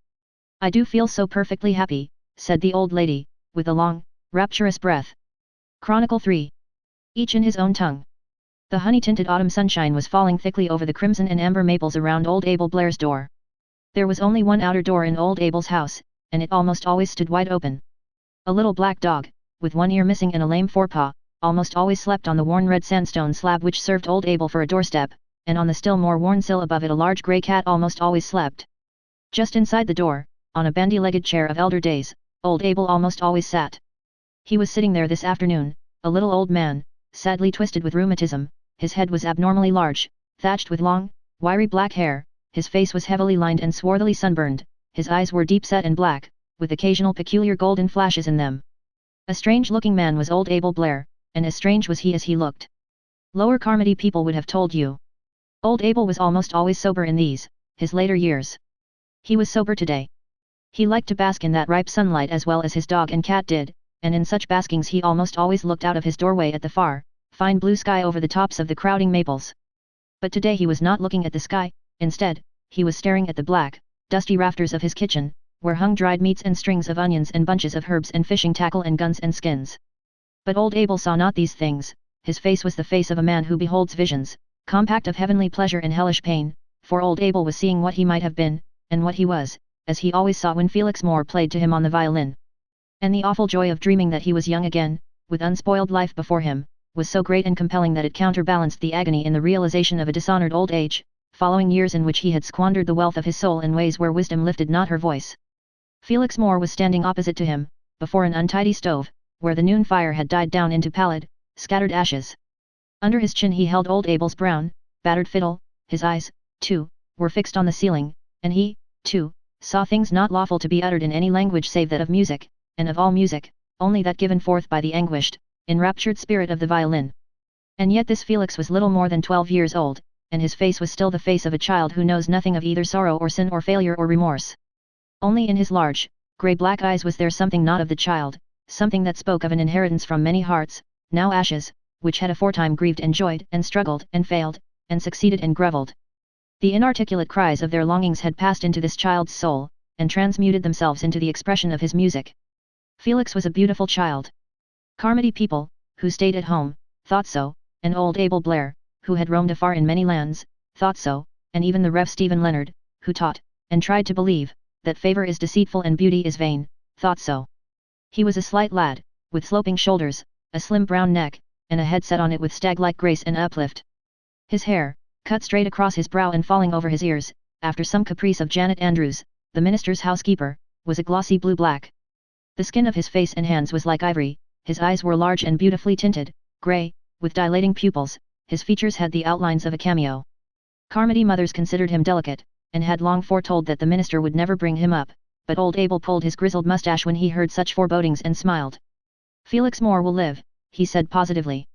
I do feel so perfectly happy, said the old lady, with a long, rapturous breath. Chronicle 3. Each in his own tongue. The honey-tinted autumn sunshine was falling thickly over the crimson and amber maples around old Abel Blair's door. There was only one outer door in old Abel's house, and it almost always stood wide open. A little black dog, with one ear missing and a lame forepaw, almost always slept on the worn red sandstone slab which served old Abel for a doorstep, and on the still more worn sill above it a large grey cat almost always slept. Just inside the door, on a bandy-legged chair of elder days, old Abel almost always sat. He was sitting there this afternoon, a little old man, sadly twisted with rheumatism. His head was abnormally large, thatched with long, wiry black hair, his face was heavily lined and swarthily sunburned, his eyes were deep-set and black, with occasional peculiar golden flashes in them. A strange-looking man was old Abel Blair, and as strange was he as he looked. Lower Carmody people would have told you. Old Abel was almost always sober in these, his later years. He was sober today. He liked to bask in that ripe sunlight as well as his dog and cat did, and in such baskings he almost always looked out of his doorway at the far, fine blue sky over the tops of the crowding maples. But today he was not looking at the sky, instead, he was staring at the black, dusty rafters of his kitchen, where hung dried meats and strings of onions and bunches of herbs and fishing tackle and guns and skins. But old Abel saw not these things. His face was the face of a man who beholds visions, compact of heavenly pleasure and hellish pain, for old Abel was seeing what he might have been, and what he was, as he always saw when Felix Moore played to him on the violin. And the awful joy of dreaming that he was young again, with unspoiled life before him, was so great and compelling that it counterbalanced the agony in the realization of a dishonored old age, following years in which he had squandered the wealth of his soul in ways where wisdom lifted not her voice. Felix Moore was standing opposite to him, before an untidy stove, where the noon fire had died down into pallid, scattered ashes. Under his chin he held old Abel's brown, battered fiddle. His eyes, too, were fixed on the ceiling, and he, too, saw things not lawful to be uttered in any language save that of music, and of all music, only that given forth by the anguished, enraptured spirit of the violin. And yet this Felix was little more than 12 years old, and his face was still the face of a child who knows nothing of either sorrow or sin or failure or remorse. Only in his large, grey-black eyes was there something not of the child, something that spoke of an inheritance from many hearts, now ashes, which had aforetime grieved and joyed and struggled and failed, and succeeded and grovelled. The inarticulate cries of their longings had passed into this child's soul, and transmuted themselves into the expression of his music. Felix was a beautiful child. Carmody people, who stayed at home, thought so, and old Abel Blair, who had roamed afar in many lands, thought so, and even the Rev. Stephen Leonard, who taught, and tried to believe, that favour is deceitful and beauty is vain, thought so. He was a slight lad, with sloping shoulders, a slim brown neck, and a head set on it with stag-like grace and uplift. His hair, cut straight across his brow and falling over his ears, after some caprice of Janet Andrews, the minister's housekeeper, was a glossy blue-black. The skin of his face and hands was like ivory, his eyes were large and beautifully tinted, grey, with dilating pupils, his features had the outlines of a cameo. Carmody mothers considered him delicate, and had long foretold that the minister would never bring him up, but old Abel pulled his grizzled moustache when he heard such forebodings and smiled. Felix Moore will live, he said positively.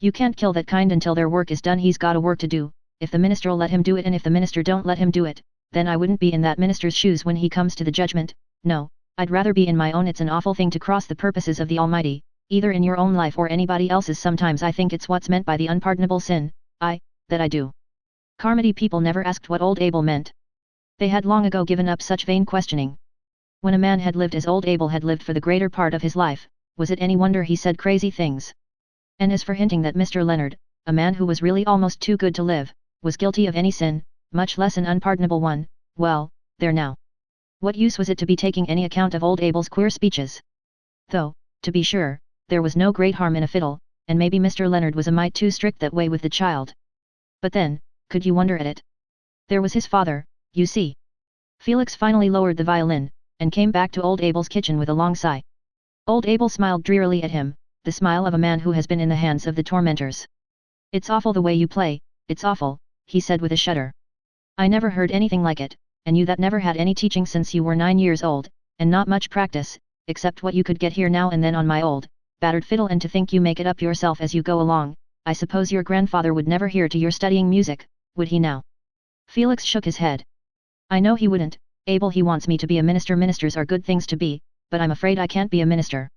You can't kill that kind until their work is done. He's got a work to do, if the minister'll let him do it, and if the minister don't let him do it, then I wouldn't be in that minister's shoes when he comes to the judgment. No, I'd rather be in my own. It's an awful thing to cross the purposes of the Almighty, either in your own life or anybody else's. Sometimes I think it's what's meant by the unpardonable sin, that I do. Carmody people never asked what old Abel meant. They had long ago given up such vain questioning. When a man had lived as old Abel had lived for the greater part of his life, was it any wonder he said crazy things? And as for hinting that Mr. Leonard, a man who was really almost too good to live, was guilty of any sin, much less an unpardonable one, well, there now. What use was it to be taking any account of old Abel's queer speeches? Though, to be sure, there was no great harm in a fiddle, and maybe Mr. Leonard was a mite too strict that way with the child. But then, could you wonder at it? There was his father, you see. Felix finally lowered the violin, and came back to old Abel's kitchen with a long sigh. Old Abel smiled drearily at him, the smile of a man who has been in the hands of the tormentors. "It's awful the way you play, it's awful," he said with a shudder. "I never heard anything like it, and you that never had any teaching since you were 9 years old, and not much practice, except what you could get here now and then on my old, battered fiddle, and to think you make it up yourself as you go along. I suppose your grandfather would never hear to your studying music, would he now?" Felix shook his head. "I know he wouldn't, Abel. He wants me to be a minister. Ministers are good things to be, but I'm afraid I can't be a minister.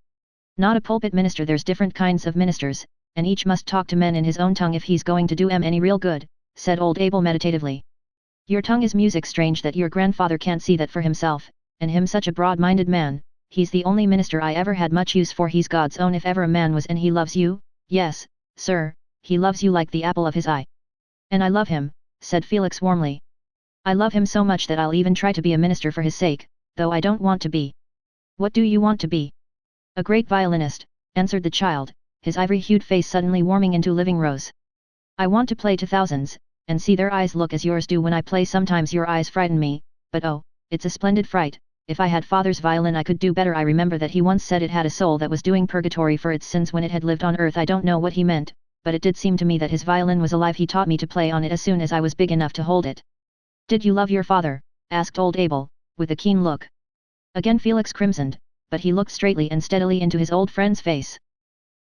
Not a pulpit minister. There's different kinds of ministers, and each must talk to men in his own tongue if he's going to do any real good," said old Abel meditatively. "Your tongue is music. Strange that your grandfather can't see that for himself, and him such a broad-minded man. He's the only minister I ever had much use for. He's God's own if ever a man was, and he loves you." "Yes, sir, he loves you like the apple of his eye." "And I love him," said Felix warmly. "I love him so much that I'll even try to be a minister for his sake, though I don't want to be." "What do you want to be?" "A great violinist," answered the child, his ivory-hued face suddenly warming into living rose. "I want to play to thousands, and see their eyes look as yours do when I play. Sometimes your eyes frighten me, but oh, it's a splendid fright. If I had father's violin I could do better. I remember that he once said it had a soul that was doing purgatory for its sins when it had lived on earth. I don't know what he meant, but it did seem to me that his violin was alive. He taught me to play on it as soon as I was big enough to hold it." "Did you love your father?" asked old Abel, with a keen look. Again Felix crimsoned, but he looked straightly and steadily into his old friend's face.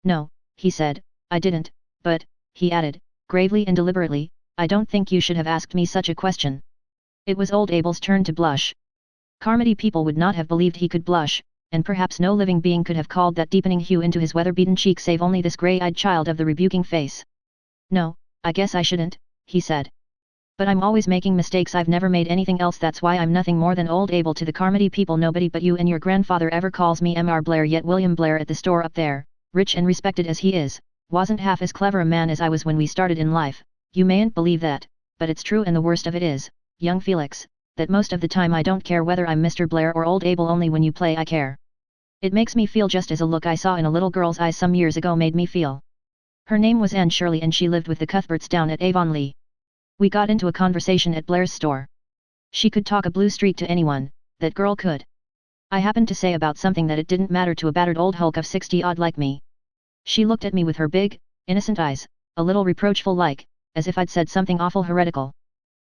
"No," he said, "I didn't, but," he added, gravely and deliberately, "I don't think you should have asked me such a question." It was old Abel's turn to blush. Carmody people would not have believed he could blush, and perhaps no living being could have called that deepening hue into his weather-beaten cheek save only this grey-eyed child of the rebuking face. "No, I guess I shouldn't," he said. "But I'm always making mistakes. I've never made anything else. That's why I'm nothing more than old Abel to the Carmody people. Nobody but you and your grandfather ever calls me Mr. Blair. Yet William Blair at the store up there, rich and respected as he is, wasn't half as clever a man as I was when we started in life. You mayn't believe that, but it's true, and the worst of it is, young Felix, that most of the time I don't care whether I'm Mr. Blair or old Abel. Only when you play I care. It makes me feel just as a look I saw in a little girl's eyes some years ago made me feel." Her name was Anne Shirley, and she lived with the Cuthberts down at Avonlea. "We got into a conversation at Blair's store. She could talk a blue streak to anyone, that girl could. I happened to say about something that it didn't matter to a battered old hulk of 60-odd like me. She looked at me with her big, innocent eyes, a little reproachful like, as if I'd said something awful heretical.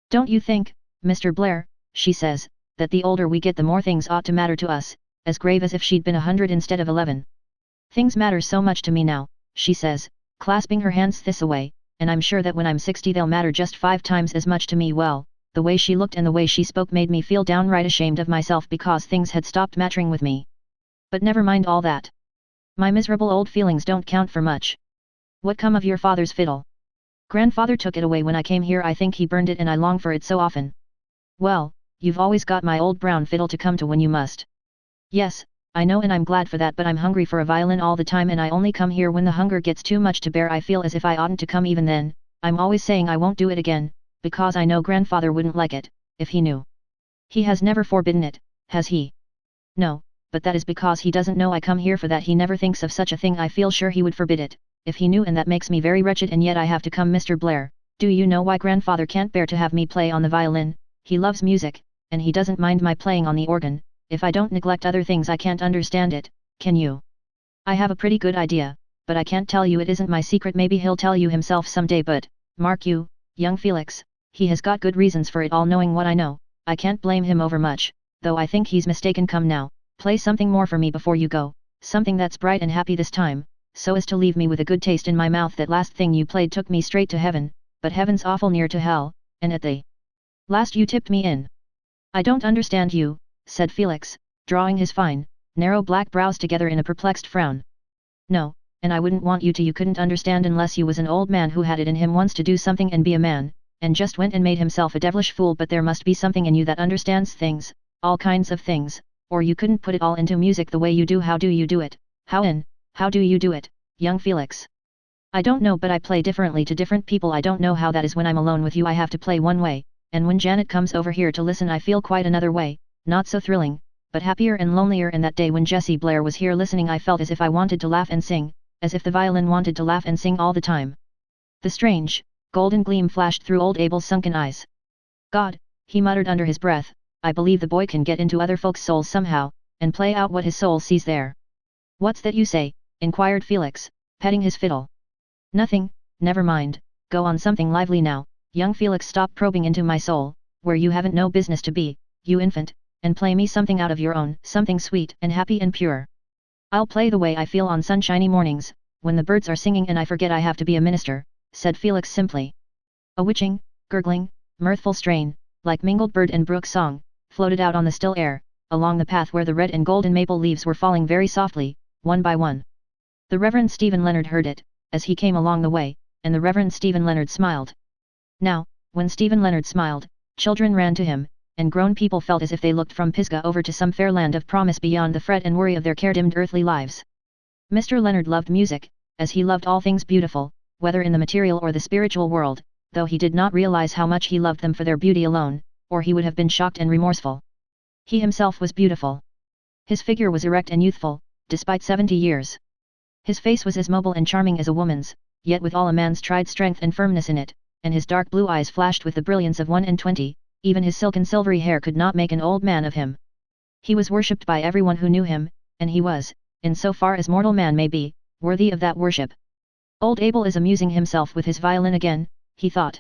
'Don't you think, Mr. Blair,' she says, 'that the older we get the more things ought to matter to us?' As grave as if she'd been 100 instead of 11. 'Things matter so much to me now,' she says, clasping her hands this away, 'and I'm sure that when I'm 60 they'll matter just 5 times as much to me.' Well, the way she looked and the way she spoke made me feel downright ashamed of myself because things had stopped mattering with me. But never mind all that. My miserable old feelings don't count for much. What come of your father's fiddle? Grandfather took it away when I came here. I think he burned it, and I long for it so often.' 'Well, you've always got my old brown fiddle to come to when you must.' 'Yes, I know, and I'm glad for that, but I'm hungry for a violin all the time, and I only come here when the hunger gets too much to bear. I feel as if I oughtn't to come even then. I'm always saying I won't do it again, because I know grandfather wouldn't like it, if he knew.' 'He has never forbidden it, has he?' 'No, but that is because he doesn't know I come here for that. He never thinks of such a thing. I feel sure he would forbid it, if he knew, and that makes me very wretched, and yet I have to come.' 'Mr. Blair, do you know why grandfather can't bear to have me play on the violin? He loves music, and he doesn't mind my playing on the organ. If I don't neglect other things I can't understand it, can you?' 'I have a pretty good idea, but I can't tell you. It isn't my secret. Maybe he'll tell you himself someday, but, mark you, young Felix, he has got good reasons for it all. Knowing what I know, I can't blame him over much, though I think he's mistaken. Come now, play something more for me before you go, something that's bright and happy this time, so as to leave me with a good taste in my mouth. That last thing you played took me straight to heaven, but heaven's awful near to hell, and at the last you tipped me in.' 'I don't understand you,' said Felix, drawing his fine, narrow black brows together in a perplexed frown. 'No, and I wouldn't want you to. You couldn't understand unless you was an old man who had it in him once to do something and be a man, and just went and made himself a devilish fool. But there must be something in you that understands things, all kinds of things, or you couldn't put it all into music the way you do. How do you do it? How do you do it, young Felix?' 'I don't know, but I play differently to different people. I don't know how that is. When I'm alone with you I have to play one way, and when Janet comes over here to listen I feel quite another way, not so thrilling, but happier and lonelier. And that day when Jessie Blair was here listening I felt as if I wanted to laugh and sing, as if the violin wanted to laugh and sing all the time.' The strange, golden gleam flashed through old Abel's sunken eyes. 'God,' he muttered under his breath, I believe the boy can get into other folks' souls somehow, and play out what his soul sees there. What's that you say? Inquired Felix, petting his fiddle. Nothing, never mind, go on something lively now, young Felix, stop probing into my soul, where you haven't no business to be, you infant, and play me something out of your own, something sweet and happy and pure. I'll play the way I feel on sunshiny mornings, when the birds are singing and I forget I have to be a minister, said Felix simply. A witching, gurgling, mirthful strain, like mingled bird and brook song, floated out on the still air, along the path where the red and golden maple leaves were falling very softly, one by one. The Reverend Stephen Leonard heard it, as he came along the way, and the Reverend Stephen Leonard smiled. Now, when Stephen Leonard smiled, children ran to him, and grown people felt as if they looked from Pisgah over to some fair land of promise beyond the fret and worry of their care-dimmed earthly lives. Mr. Leonard loved music, as he loved all things beautiful, whether in the material or the spiritual world, though he did not realize how much he loved them for their beauty alone, or he would have been shocked and remorseful. He himself was beautiful. His figure was erect and youthful, despite 70 years. His face was as mobile and charming as a woman's, yet with all a man's tried strength and firmness in it, and his dark blue eyes flashed with the brilliance of 21, even his silken silvery hair could not make an old man of him. He was worshipped by everyone who knew him, and he was, in so far as mortal man may be, worthy of that worship. Old Abel is amusing himself with his violin again, he thought.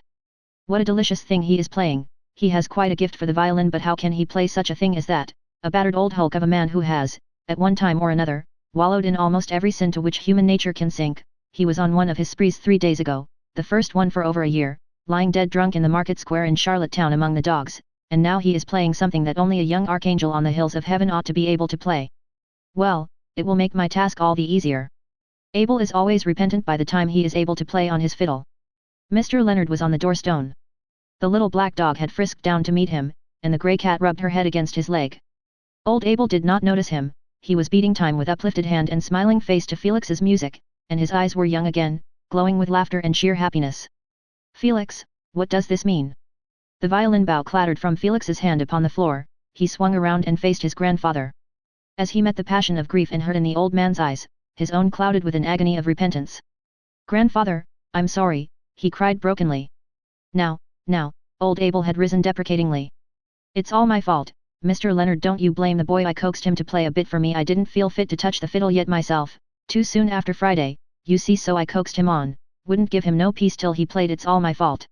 What a delicious thing he is playing, he has quite a gift for the violin, but how can he play such a thing as that, a battered old hulk of a man who has, at one time or another, wallowed in almost every sin to which human nature can sink. He was on one of his sprees 3 days ago, the first one for over a year, lying dead drunk in the market square in Charlottetown among the dogs, and now he is playing something that only a young archangel on the hills of heaven ought to be able to play. Well, it will make my task all the easier. Abel is always repentant by the time he is able to play on his fiddle. Mr. Leonard was on the doorstone. The little black dog had frisked down to meet him, and the grey cat rubbed her head against his leg. Old Abel did not notice him. He was beating time with uplifted hand and smiling face to Felix's music, and his eyes were young again, glowing with laughter and sheer happiness. Felix, what does this mean? The violin bow clattered from Felix's hand upon the floor. He swung around and faced his grandfather. As he met the passion of grief and hurt in the old man's eyes, his own clouded with an agony of repentance. Grandfather, I'm sorry, he cried brokenly. Now, old Abel had risen deprecatingly. It's all my fault, Mr. Leonard, don't you blame the boy. I coaxed him to play a bit for me. I didn't feel fit to touch the fiddle yet myself, too soon after Friday, you see, so I coaxed him on, wouldn't give him no peace till he played. It's all my fault.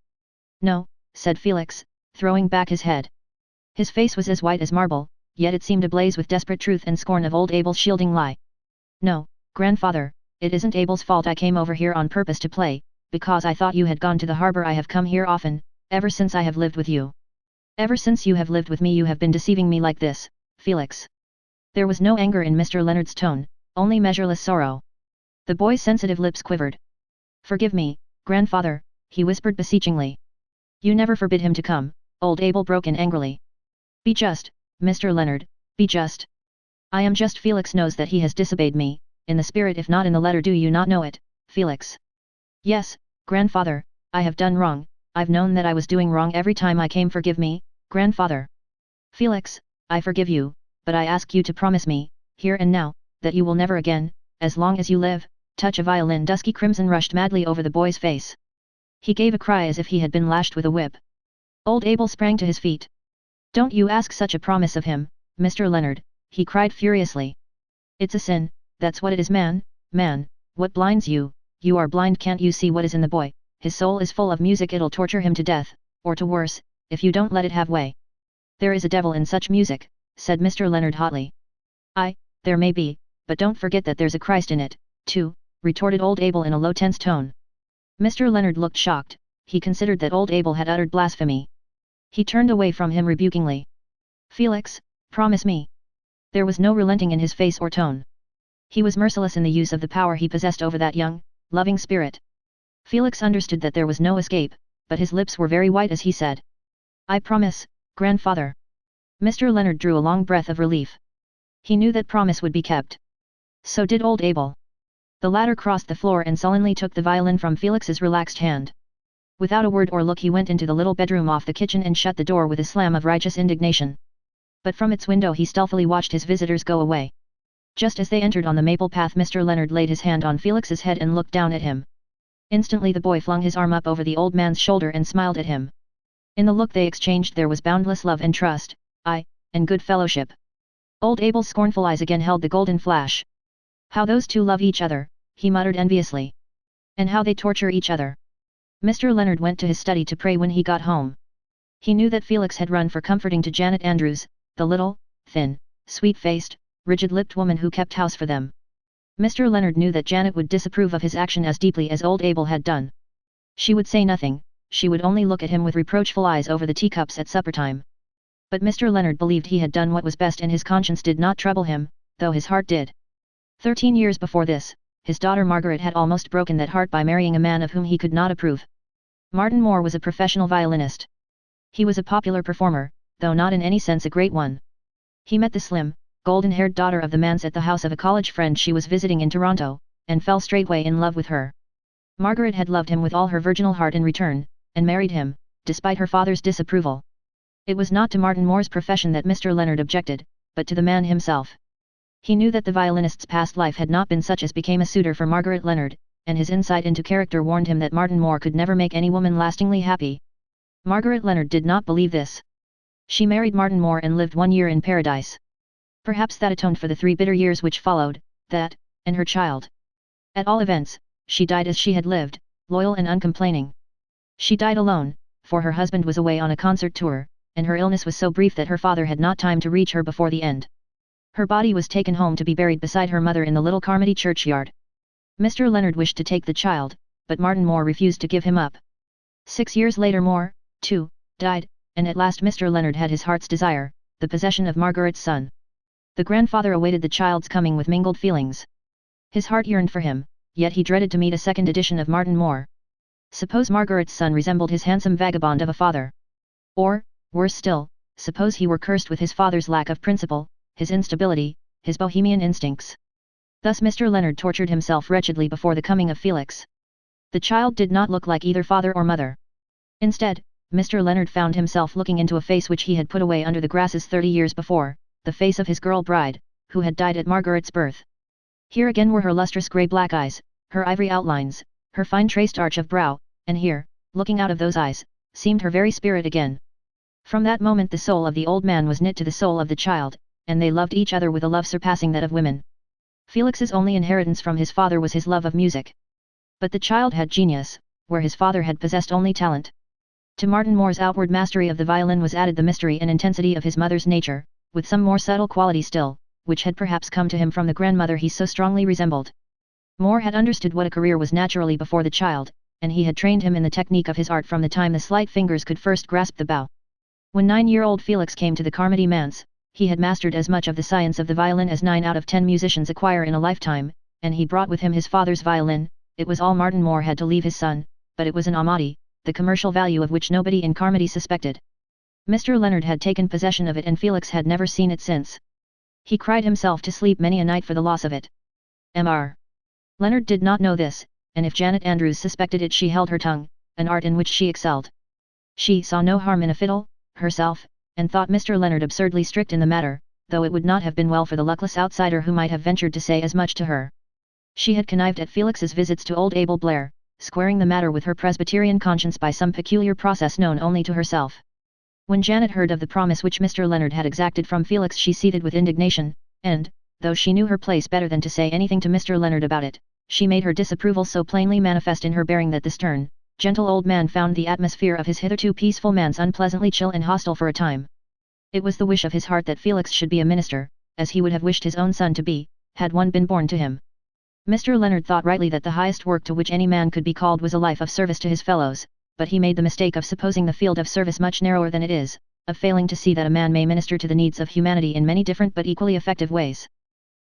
No, said Felix, throwing back his head. His face was as white as marble, yet it seemed ablaze with desperate truth and scorn of old Abel's shielding lie. No, grandfather, it isn't Abel's fault. I came over here on purpose to play, because I thought you had gone to the harbor. I have come here often, ever since I have lived with you. Ever since you have lived with me you have been deceiving me like this, Felix. There was no anger in Mr. Leonard's tone, only measureless sorrow. The boy's sensitive lips quivered. Forgive me, grandfather, he whispered beseechingly. You never forbid him to come, old Abel broke in angrily. Be just, Mr. Leonard, be just. I am just. Felix knows that he has disobeyed me, in the spirit if not in the letter. Do you not know it, Felix? Yes, grandfather, I have done wrong. I've known that I was doing wrong every time I came. Forgive me, grandfather. Felix, I forgive you, but I ask you to promise me, here and now, that you will never again, as long as you live, touch a violin. Dusky crimson rushed madly over the boy's face. He gave a cry as if he had been lashed with a whip. Old Abel sprang to his feet. Don't you ask such a promise of him, Mr. Leonard, he cried furiously. It's a sin, that's what it is. Man, what blinds you? You are blind. Can't you see what is in the boy? His soul is full of music. It'll torture him to death, or to worse, if you don't let it have way. There is a devil in such music, said Mr. Leonard hotly. Aye, there may be, but don't forget that there's a Christ in it, too, retorted old Abel in a low tense tone. Mr. Leonard looked shocked. He considered that old Abel had uttered blasphemy. He turned away from him rebukingly. Felix, promise me. There was no relenting in his face or tone. He was merciless in the use of the power he possessed over that young, loving spirit. Felix understood that there was no escape, but his lips were very white as he said, I promise, grandfather. Mr. Leonard drew a long breath of relief. He knew that promise would be kept. So did old Abel. The latter crossed the floor and sullenly took the violin from Felix's relaxed hand. Without a word or look he went into the little bedroom off the kitchen and shut the door with a slam of righteous indignation. But from its window he stealthily watched his visitors go away. Just as they entered on the maple path, Mr. Leonard laid his hand on Felix's head and looked down at him. Instantly the boy flung his arm up over the old man's shoulder and smiled at him. In the look they exchanged there was boundless love and trust, and good fellowship. Old Abel's scornful eyes again held the golden flash. How those two love each other, he muttered enviously. And how they torture each other. Mr. Leonard went to his study to pray when he got home. He knew that Felix had run for comforting to Janet Andrews, the little, thin, sweet-faced, rigid-lipped woman who kept house for them. Mr. Leonard knew that Janet would disapprove of his action as deeply as old Abel had done. She would say nothing, she would only look at him with reproachful eyes over the teacups at supper time. But Mr. Leonard believed he had done what was best and his conscience did not trouble him, though his heart did. 13 years before this, his daughter Margaret had almost broken that heart by marrying a man of whom he could not approve. Martin Moore was a professional violinist. He was a popular performer, though not in any sense a great one. He met the slim, golden-haired daughter of the manse at the house of a college friend she was visiting in Toronto, and fell straightway in love with her. Margaret had loved him with all her virginal heart in return, and married him, despite her father's disapproval. It was not to Martin Moore's profession that Mr. Leonard objected, but to the man himself. He knew that the violinist's past life had not been such as became a suitor for Margaret Leonard, and his insight into character warned him that Martin Moore could never make any woman lastingly happy. Margaret Leonard did not believe this. She married Martin Moore and lived 1 year in paradise. Perhaps that atoned for the 3 bitter years which followed, that, and her child. At all events, she died as she had lived, loyal and uncomplaining. She died alone, for her husband was away on a concert tour, and her illness was so brief that her father had not time to reach her before the end. Her body was taken home to be buried beside her mother in the little Carmody churchyard. Mr. Leonard wished to take the child, but Martin Moore refused to give him up. 6 years later Moore, too, died, and at last Mr. Leonard had his heart's desire, the possession of Margaret's son. The grandfather awaited the child's coming with mingled feelings. His heart yearned for him, yet he dreaded to meet a second edition of Martin Moore. Suppose Margaret's son resembled his handsome vagabond of a father? Or, worse still, suppose he were cursed with his father's lack of principle, his instability, his bohemian instincts. Thus Mr. Leonard tortured himself wretchedly before the coming of Felix. The child did not look like either father or mother. Instead, Mr. Leonard found himself looking into a face which he had put away under the grasses 30 years before, the face of his girl bride, who had died at Margaret's birth. Here again were her lustrous grey-black eyes, her ivory outlines, her fine-traced arch of brow, and here, looking out of those eyes, seemed her very spirit again. From that moment the soul of the old man was knit to the soul of the child, and they loved each other with a love surpassing that of women. Felix's only inheritance from his father was his love of music. But the child had genius, where his father had possessed only talent. To Martin Moore's outward mastery of the violin was added the mystery and intensity of his mother's nature, with some more subtle quality still, which had perhaps come to him from the grandmother he so strongly resembled. Moore had understood what a career was naturally before the child, and he had trained him in the technique of his art from the time the slight fingers could first grasp the bow. When 9-year-old Felix came to the Carmody manse, he had mastered as much of the science of the violin as 9 out of 10 musicians acquire in a lifetime, and he brought with him his father's violin. It was all Martin Moore had to leave his son, but it was an Amati, the commercial value of which nobody in Carmody suspected. Mr. Leonard had taken possession of it and Felix had never seen it since. He cried himself to sleep many a night for the loss of it. Mr. Leonard did not know this, and if Janet Andrews suspected it she held her tongue, an art in which she excelled. She saw no harm in a fiddle, herself, and thought Mr. Leonard absurdly strict in the matter, though it would not have been well for the luckless outsider who might have ventured to say as much to her. She had connived at Felix's visits to old Abel Blair, squaring the matter with her Presbyterian conscience by some peculiar process known only to herself. When Janet heard of the promise which Mr. Leonard had exacted from Felix she seethed with indignation, and, though she knew her place better than to say anything to Mr. Leonard about it, she made her disapproval so plainly manifest in her bearing that the stern, gentle old man found the atmosphere of his hitherto peaceful manse unpleasantly chill and hostile for a time. It was the wish of his heart that Felix should be a minister, as he would have wished his own son to be, had one been born to him. Mr. Leonard thought rightly that the highest work to which any man could be called was a life of service to his fellows, but he made the mistake of supposing the field of service much narrower than it is, of failing to see that a man may minister to the needs of humanity in many different but equally effective ways.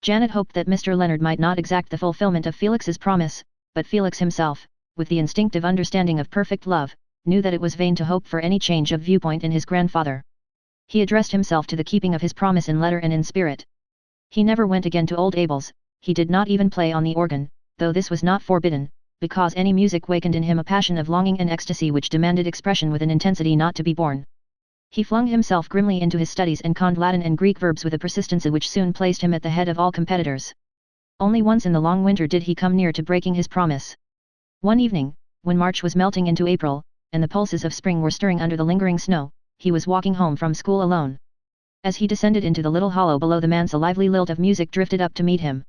Janet hoped that Mr. Leonard might not exact the fulfillment of Felix's promise, but Felix himself, with the instinctive understanding of perfect love, knew that it was vain to hope for any change of viewpoint in his grandfather. He addressed himself to the keeping of his promise in letter and in spirit. He never went again to old Abel's, he did not even play on the organ, though this was not forbidden, because any music wakened in him a passion of longing and ecstasy which demanded expression with an intensity not to be borne. He flung himself grimly into his studies and conned Latin and Greek verbs with a persistency which soon placed him at the head of all competitors. Only once in the long winter did he come near to breaking his promise. One evening, when March was melting into April, and the pulses of spring were stirring under the lingering snow, he was walking home from school alone. As he descended into the little hollow below the manse, a lively lilt of music drifted up to meet him.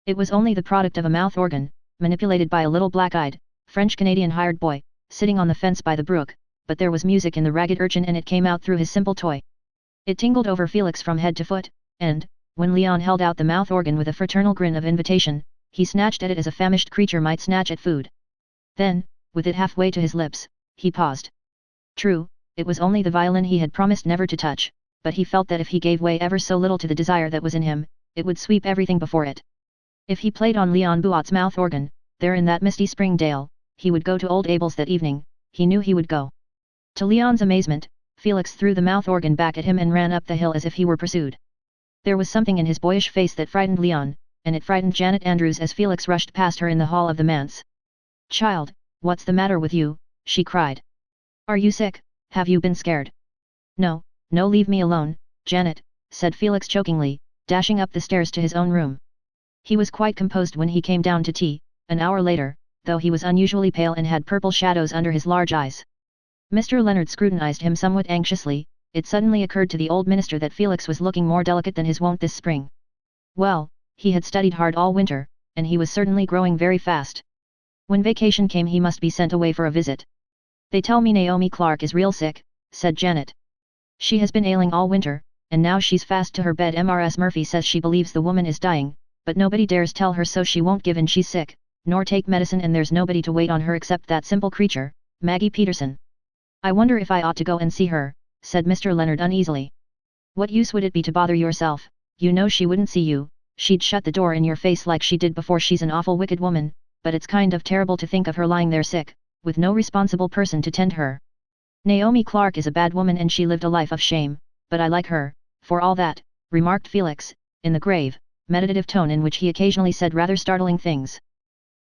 It was only the product of a mouth organ, manipulated by a little black-eyed, French-Canadian hired boy, sitting on the fence by the brook, but there was music in the ragged urchin and it came out through his simple toy. It tingled over Felix from head to foot, and, when Leon held out the mouth organ with a fraternal grin of invitation, he snatched at it as a famished creature might snatch at food. Then, with it halfway to his lips, he paused. True, it was only the violin he had promised never to touch, but he felt that if he gave way ever so little to the desire that was in him, it would sweep everything before it. If he played on Leon Buot's mouth organ, there in that misty spring dale, he would go to old Abel's that evening, he knew he would go. To Leon's amazement, Felix threw the mouth organ back at him and ran up the hill as if he were pursued. There was something in his boyish face that frightened Leon, and it frightened Janet Andrews as Felix rushed past her in the hall of the manse. "Child, what's the matter with you?" she cried. "Are you sick? Have you been scared?" "No, no, leave me alone, Janet," said Felix chokingly, dashing up the stairs to his own room. He was quite composed when he came down to tea, an hour later, though he was unusually pale and had purple shadows under his large eyes. Mr. Leonard scrutinized him somewhat anxiously. It suddenly occurred to the old minister that Felix was looking more delicate than his wont this spring. Well, he had studied hard all winter, and he was certainly growing very fast. When vacation came he must be sent away for a visit. "They tell me Naomi Clark is real sick," said Janet. "She has been ailing all winter, and now she's fast to her bed. Mrs. Murphy says she believes the woman is dying, but nobody dares tell her so she won't give in she's sick, nor take medicine, and there's nobody to wait on her except that simple creature, Maggie Peterson. I wonder if I ought to go and see her," said Mr. Leonard uneasily. "What use would it be to bother yourself? You know she wouldn't see you, she'd shut the door in your face like she did before. She's an awful wicked woman, but it's kind of terrible to think of her lying there sick, with no responsible person to tend her. Naomi Clark is a bad woman and she lived a life of shame, but I like her, for all that," remarked Felix, in the grave, meditative tone in which he occasionally said rather startling things.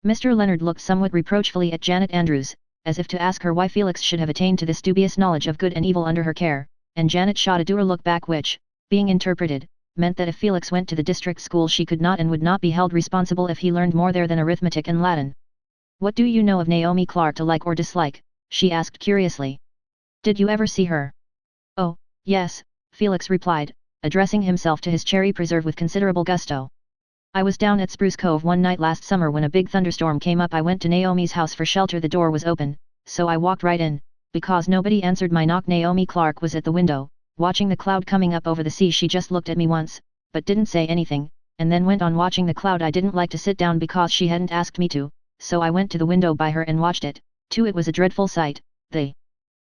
Mr. Leonard looked somewhat reproachfully at Janet Andrews, as if to ask her why Felix should have attained to this dubious knowledge of good and evil under her care, and Janet shot a dour look back which, being interpreted, meant that if Felix went to the district school she could not and would not be held responsible if he learned more there than arithmetic and Latin. "What do you know of Naomi Clark to like or dislike?" she asked curiously. "Did you ever see her?" "Oh, yes," Felix replied, addressing himself to his cherry preserve with considerable gusto. "I was down at Spruce Cove one night last summer when a big thunderstorm came up. I went to Naomi's house for shelter. The door was open, so I walked right in. Because nobody answered my knock, Naomi Clark was at the window, watching the cloud coming up over the sea. She just looked at me once, but didn't say anything, and then went on watching the cloud. I didn't like to sit down because she hadn't asked me to, so I went to the window by her and watched it, too. It was a dreadful sight. The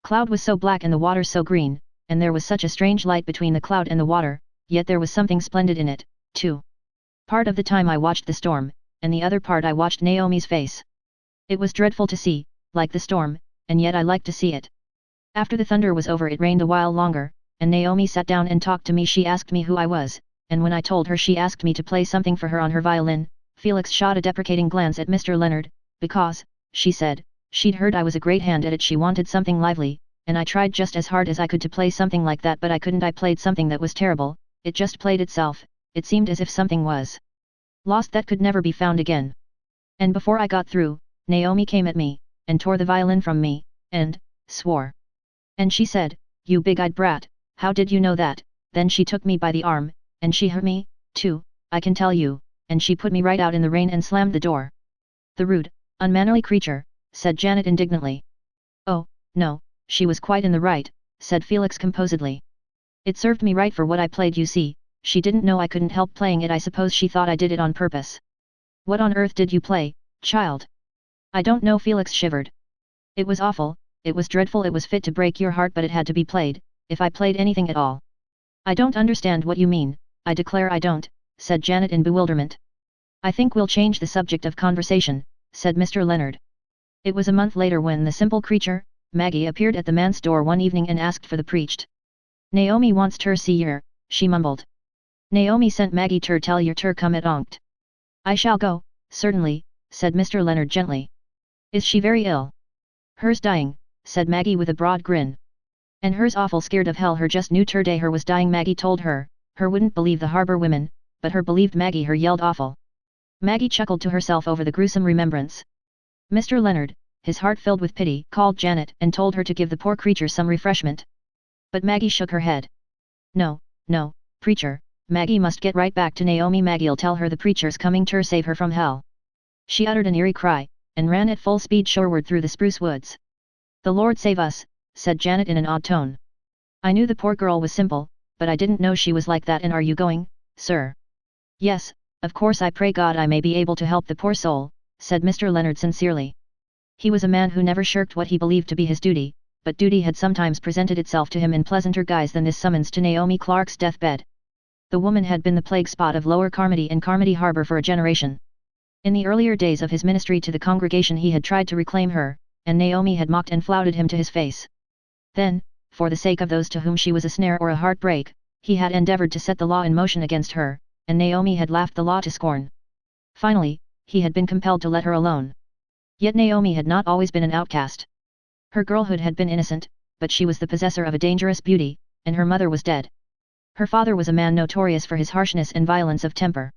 cloud was so black and the water so green, and there was such a strange light between the cloud and the water, yet there was something splendid in it, too. Part of the time I watched the storm, and the other part I watched Naomi's face. It was dreadful to see, like the storm, and yet I liked to see it. After the thunder was over it rained a while longer, and Naomi sat down and talked to me. She asked me who I was, and when I told her she asked me to play something for her on her violin." Felix shot a deprecating glance at Mr. Leonard, "because," she said, "she'd heard I was a great hand at it. She wanted something lively, and I tried just as hard as I could to play something like that, but I couldn't. I played something that was terrible. It just played itself. It seemed as if something was lost that could never be found again. And before I got through, Naomi came at me, and tore the violin from me, and swore. And she said, 'You big-eyed brat, how did you know that?' Then she took me by the arm, and she hurt me, too, I can tell you, and she put me right out in the rain and slammed the door." "The rude, unmannerly creature," said Janet indignantly. "Oh, no, she was quite in the right," said Felix composedly. "It served me right for what I played. You see, she didn't know I couldn't help playing it. I suppose she thought I did it on purpose." "What on earth did you play, child?" "I don't know." Felix shivered. "It was awful, it was dreadful, it was fit to break your heart, but it had to be played, if I played anything at all." "I don't understand what you mean, I declare I don't," said Janet in bewilderment. "I think we'll change the subject of conversation," said Mr. Leonard. It was a month later when the simple creature, Maggie, appeared at the manse door one evening and asked for the preached. "Naomi wants ter see yer," she mumbled. "Naomi sent Maggie ter tell yer ter come at onct." "I shall go, certainly," said Mr. Leonard gently. "Is she very ill?" "Her's dying," said Maggie with a broad grin. "And her's awful scared of hell. Her just knew ter day her was dying." Maggie told her, her wouldn't believe the harbour women, but her believed Maggie. Her yelled awful. Maggie chuckled to herself over the gruesome remembrance. Mr. Leonard, his heart filled with pity, called Janet and told her to give the poor creature some refreshment. But Maggie shook her head. "No, no, preacher, Maggie must get right back to Naomi. Maggie'll tell her the preacher's coming to save her from hell. She uttered an eerie cry, and ran at full speed shoreward through the spruce woods. The Lord save us, said Janet in an odd tone. I knew the poor girl was simple, but I didn't know she was like that. And are you going, sir? Yes, of course. I pray God I may be able to help the poor soul, said Mr. Leonard sincerely. He was a man who never shirked what he believed to be his duty, but duty had sometimes presented itself to him in pleasanter guise than this summons to Naomi Clark's deathbed. The woman had been the plague spot of Lower Carmody and Carmody Harbor for a generation. In the earlier days of his ministry to the congregation he had tried to reclaim her, and Naomi had mocked and flouted him to his face. Then, for the sake of those to whom she was a snare or a heartbreak, he had endeavored to set the law in motion against her, and Naomi had laughed the law to scorn. Finally, he had been compelled to let her alone. Yet Naomi had not always been an outcast. Her girlhood had been innocent, but she was the possessor of a dangerous beauty, and her mother was dead. Her father was a man notorious for his harshness and violence of temper.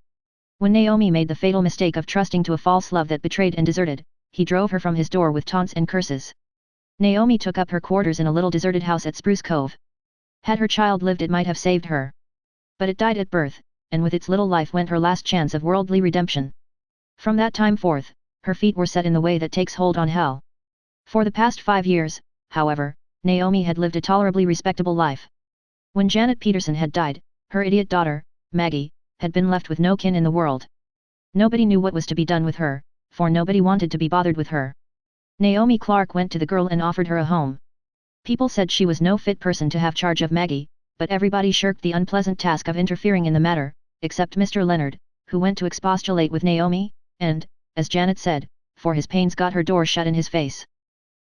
When Naomi made the fatal mistake of trusting to a false love that betrayed and deserted, he drove her from his door with taunts and curses. Naomi took up her quarters in a little deserted house at Spruce Cove. Had her child lived it might have saved her. But it died at birth, and with its little life went her last chance of worldly redemption. From that time forth, her feet were set in the way that takes hold on hell. For the past 5 years, however, Naomi had lived a tolerably respectable life. When Janet Peterson had died, her idiot daughter, Maggie, had been left with no kin in the world. Nobody knew what was to be done with her, for nobody wanted to be bothered with her. Naomi Clark went to the girl and offered her a home. People said she was no fit person to have charge of Maggie, but everybody shirked the unpleasant task of interfering in the matter, except Mr. Leonard, who went to expostulate with Naomi, and, as Janet said, for his pains got her door shut in his face.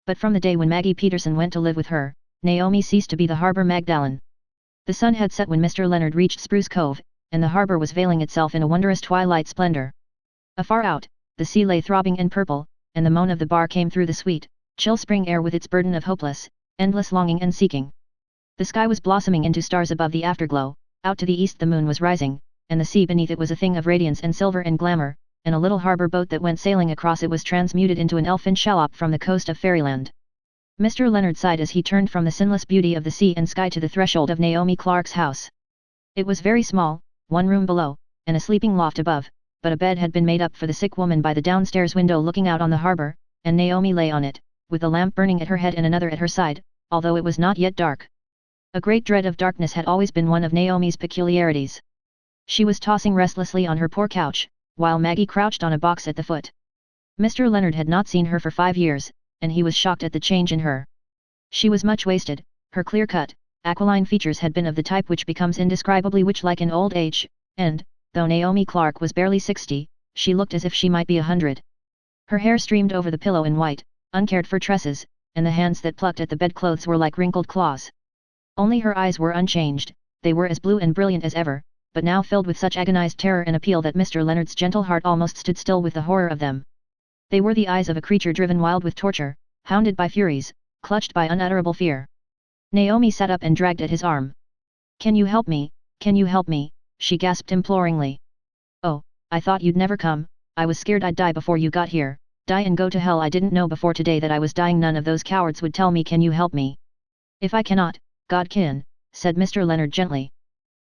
But from the day when Maggie Peterson went to live with her, Naomi ceased to be the Harbor Magdalene. The sun had set when Mr. Leonard reached Spruce Cove, and the harbor was veiling itself in a wondrous twilight splendor. Afar out, the sea lay throbbing and purple, and the moan of the bar came through the sweet, chill spring air with its burden of hopeless, endless longing and seeking. The sky was blossoming into stars above the afterglow, out to the east the moon was rising, and the sea beneath it was a thing of radiance and silver and glamour, and a little harbor boat that went sailing across it was transmuted into an elfin shallop from the coast of fairyland. Mr. Leonard sighed as he turned from the sinless beauty of the sea and sky to the threshold of Naomi Clark's house. It was very small, 1 room below, and a sleeping loft above, but a bed had been made up for the sick woman by the downstairs window looking out on the harbor, and Naomi lay on it, with a lamp burning at her head and another at her side, although it was not yet dark. A great dread of darkness had always been one of Naomi's peculiarities. She was tossing restlessly on her poor couch, while Maggie crouched on a box at the foot. Mr. Leonard had not seen her for 5 years, and he was shocked at the change in her. She was much wasted, her clear-cut, aquiline features had been of the type which becomes indescribably witch-like in old age, and, though Naomi Clark was barely 60, she looked as if she might be 100. Her hair streamed over the pillow in white, uncared-for tresses, and the hands that plucked at the bedclothes were like wrinkled claws. Only her eyes were unchanged, they were as blue and brilliant as ever, but now filled with such agonized terror and appeal that Mr. Leonard's gentle heart almost stood still with the horror of them. They were the eyes of a creature driven wild with torture, hounded by furies, clutched by unutterable fear. Naomi sat up and dragged at his arm. "Can you help me, can you help me?" she gasped imploringly. "Oh, I thought you'd never come, I was scared I'd die before you got here, die and go to hell. I didn't know before today that I was dying. None of those cowards would tell me. Can you help me?" "If I cannot, God can," said Mr. Leonard gently.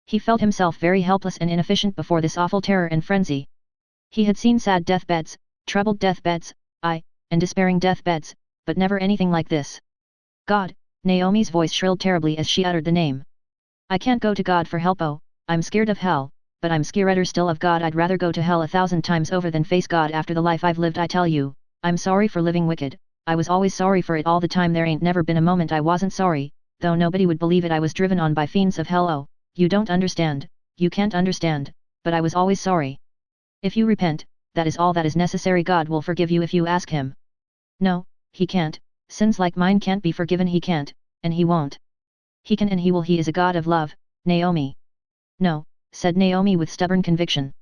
He felt himself very helpless and inefficient before this awful terror and frenzy. He had seen sad deathbeds, troubled deathbeds, and despairing deathbeds, but never anything like this. "God," Naomi's voice shrilled terribly as she uttered the name. "I can't go to God for help. Oh, I'm scared of hell, but I'm scaredder still of God. I'd rather go to hell 1,000 times over than face God after the life I've lived. I tell you, I'm sorry for living wicked, I was always sorry for it all the time. There ain't never been a moment I wasn't sorry, though nobody would believe it. I was driven on by fiends of hell. Oh, you don't understand, you can't understand, but I was always sorry. If you repent, that is all that is necessary. God will forgive you if you ask Him." "No, He can't, sins like mine can't be forgiven. He can't, and He won't." "He can and He will. He is a God of love, Naomi." "No," said Naomi with stubborn conviction.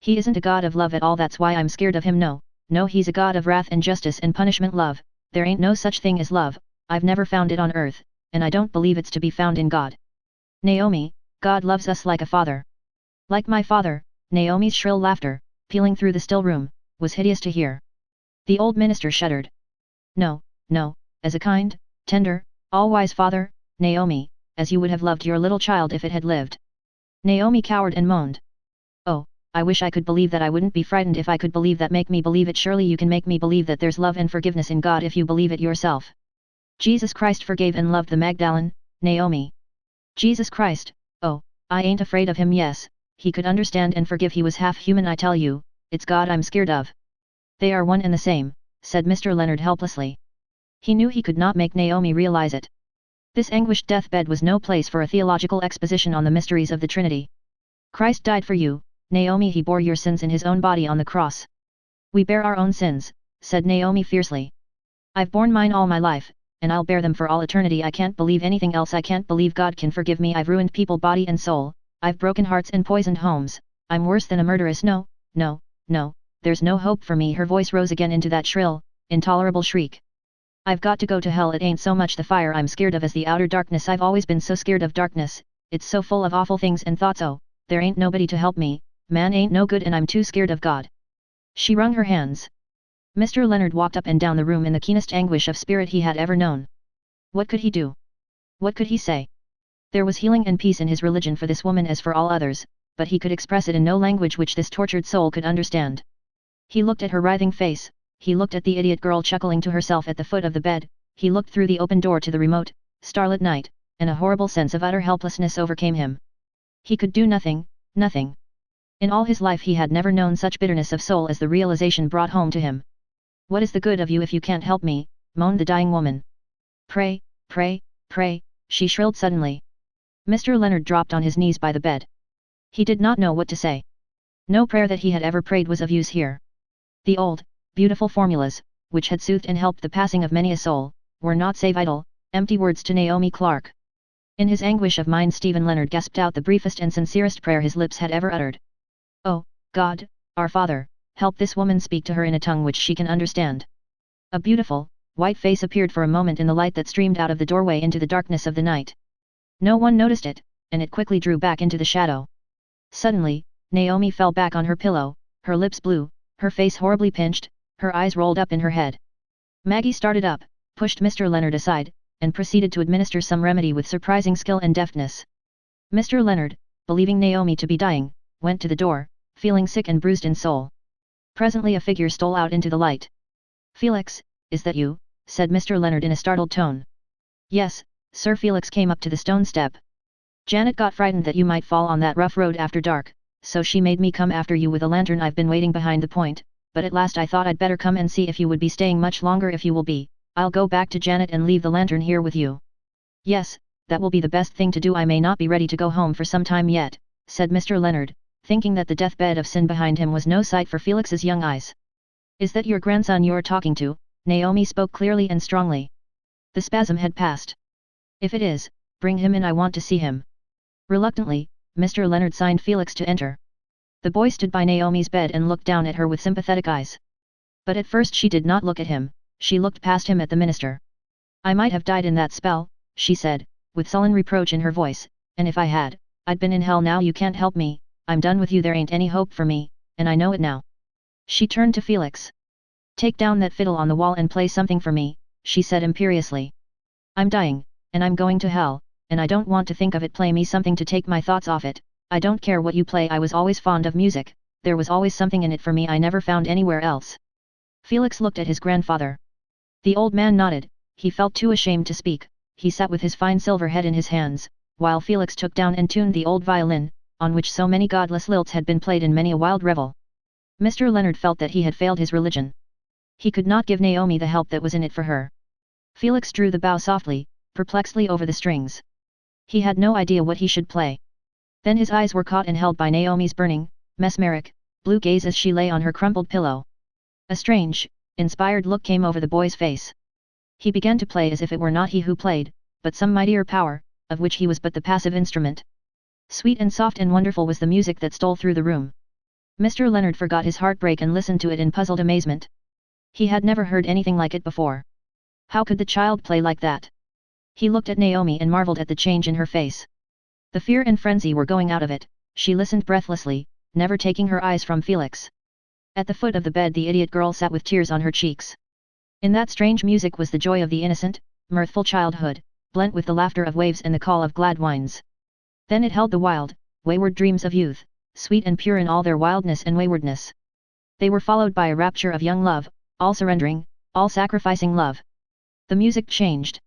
"He isn't a God of love at all. That's why I'm scared of Him. No, He's a God of wrath and justice and punishment. Love, there ain't no such thing as love, I've never found it on earth, and I don't believe it's to be found in God. Naomi, God loves us like a father." "Like my father," Naomi's shrill laughter, pealing through the still room, was hideous to hear. The old minister shuddered. No, as a kind, tender, all-wise father, Naomi, as you would have loved your little child if it had lived." Naomi cowered and moaned. Oh, I wish I could believe that. I wouldn't be frightened if I could believe that. Make me believe it. Surely you can make me believe that there's love and forgiveness in God if you believe it yourself. Jesus Christ forgave and loved the Magdalene, Naomi. Jesus Christ, oh, I ain't afraid of him. Yes, he could understand and forgive. He was half human. I tell you, it's God I'm scared of. They are one and the same, said Mr. Leonard helplessly. He knew he could not make Naomi realize it. This anguished deathbed was no place for a theological exposition on the mysteries of the Trinity. Christ died for you, Naomi. He bore your sins in his own body on the cross. We bear our own sins, said Naomi fiercely. I've borne mine all my life, and I'll bear them for all eternity. I can't believe anything else. I can't believe God can forgive me. I've ruined people body and soul, I've broken hearts and poisoned homes, I'm worse than a murderess. No, no, no, there's no hope for me. Her voice rose again into that shrill, intolerable shriek. I've got to go to hell. It ain't so much the fire I'm scared of as the outer darkness. I've always been so scared of darkness, it's so full of awful things and thoughts. Oh, there ain't nobody to help me, man ain't no good, and I'm too scared of God. She wrung her hands. Mr. Leonard walked up and down the room in the keenest anguish of spirit he had ever known. What could he do? What could he say? There was healing and peace in his religion for this woman as for all others, but he could express it in no language which this tortured soul could understand. He looked at her writhing face, he looked at the idiot girl chuckling to herself at the foot of the bed, he looked through the open door to the remote, starlit night, and a horrible sense of utter helplessness overcame him. He could do nothing, nothing. In all his life he had never known such bitterness of soul as the realization brought home to him. What is the good of you if you can't help me, moaned the dying woman. Pray, pray, pray, she shrilled suddenly. Mr. Leonard dropped on his knees by the bed. He did not know what to say. No prayer that he had ever prayed was of use here. The old, beautiful formulas, which had soothed and helped the passing of many a soul, were not save idle, empty words to Naomi Clark. In his anguish of mind Stephen Leonard gasped out the briefest and sincerest prayer his lips had ever uttered. Oh, God, our Father, help this woman, speak to her in a tongue which she can understand. A beautiful, white face appeared for a moment in the light that streamed out of the doorway into the darkness of the night. No one noticed it, and it quickly drew back into the shadow. Suddenly, Naomi fell back on her pillow, her lips blue, her face horribly pinched, her eyes rolled up in her head. Maggie started up, pushed Mr. Leonard aside, and proceeded to administer some remedy with surprising skill and deftness. Mr. Leonard, believing Naomi to be dying, went to the door, feeling sick and bruised in soul. Presently a figure stole out into the light. Felix, is that you? Said Mr. Leonard in a startled tone. Yes, Sir. Felix came up to the stone step. Janet got frightened that you might fall on that rough road after dark, so she made me come after you with a lantern. I've been waiting behind the point, but at last I thought I'd better come and see if you would be staying much longer. If you will be, I'll go back to Janet and leave the lantern here with you. Yes, that will be the best thing to do. I may not be ready to go home for some time yet, said Mr. Leonard, thinking that the deathbed of sin behind him was no sight for Felix's young eyes. Is that your grandson you're talking to? Naomi spoke clearly and strongly. The spasm had passed. If it is, bring him in. I want to see him. Reluctantly, Mr. Leonard signed Felix to enter. The boy stood by Naomi's bed and looked down at her with sympathetic eyes. But at first she did not look at him, she looked past him at the minister. I might have died in that spell, she said, with sullen reproach in her voice, and if I had, I'd been in hell now. You can't help me, I'm done with you. There ain't any hope for me, and I know it now. She turned to Felix. Take down that fiddle on the wall and play something for me, she said imperiously. I'm dying, and I'm going to hell, and I don't want to think of it. Play me something to take my thoughts off it. I don't care what you play. I was always fond of music, there was always something in it for me I never found anywhere else. Felix looked at his grandfather. The old man nodded, he felt too ashamed to speak, he sat with his fine silver head in his hands, while Felix took down and tuned the old violin, on which so many godless lilts had been played in many a wild revel. Mr. Leonard felt that he had failed his religion. He could not give Naomi the help that was in it for her. Felix drew the bow softly, perplexedly over the strings. He had no idea what he should play. Then his eyes were caught and held by Naomi's burning, mesmeric, blue gaze as she lay on her crumpled pillow. A strange, inspired look came over the boy's face. He began to play as if it were not he who played, but some mightier power, of which he was but the passive instrument. Sweet and soft and wonderful was the music that stole through the room. Mr. Leonard forgot his heartbreak and listened to it in puzzled amazement. He had never heard anything like it before. How could the child play like that? He looked at Naomi and marveled at the change in her face. The fear and frenzy were going out of it, she listened breathlessly, never taking her eyes from Felix. At the foot of the bed the idiot girl sat with tears on her cheeks. In that strange music was the joy of the innocent, mirthful childhood, blent with the laughter of waves and the call of glad winds. Then it held the wild, wayward dreams of youth, sweet and pure in all their wildness and waywardness. They were followed by a rapture of young love, all-surrendering, all-sacrificing love. The music changed.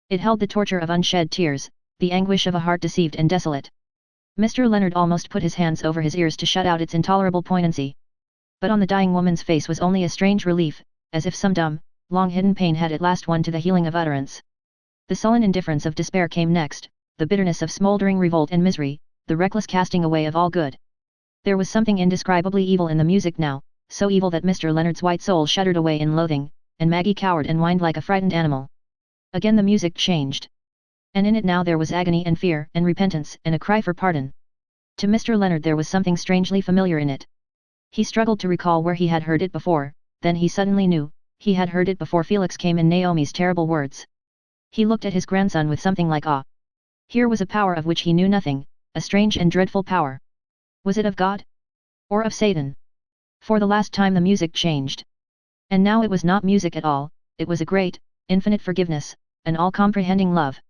It held the torture of unshed tears, the anguish of a heart deceived and desolate. Mr. Leonard almost put his hands over his ears to shut out its intolerable poignancy. But on the dying woman's face was only a strange relief, as if some dumb, long-hidden pain had at last won to the healing of utterance. The sullen indifference of despair came next, the bitterness of smoldering revolt and misery, the reckless casting away of all good. There was something indescribably evil in the music now, so evil that Mr. Leonard's white soul shuddered away in loathing, and Maggie cowered and whined like a frightened animal. Again the music changed. And in it now there was agony and fear and repentance and a cry for pardon. To Mr. Leonard there was something strangely familiar in it. He struggled to recall where he had heard it before, then he suddenly knew, he had heard it before Felix came in Naomi's terrible words. He looked at his grandson with something like awe. Here was a power of which he knew nothing, a strange and dreadful power. Was it of God? Or of Satan? For the last time the music changed. And now it was not music at all, it was a great, infinite forgiveness, an all-comprehending love.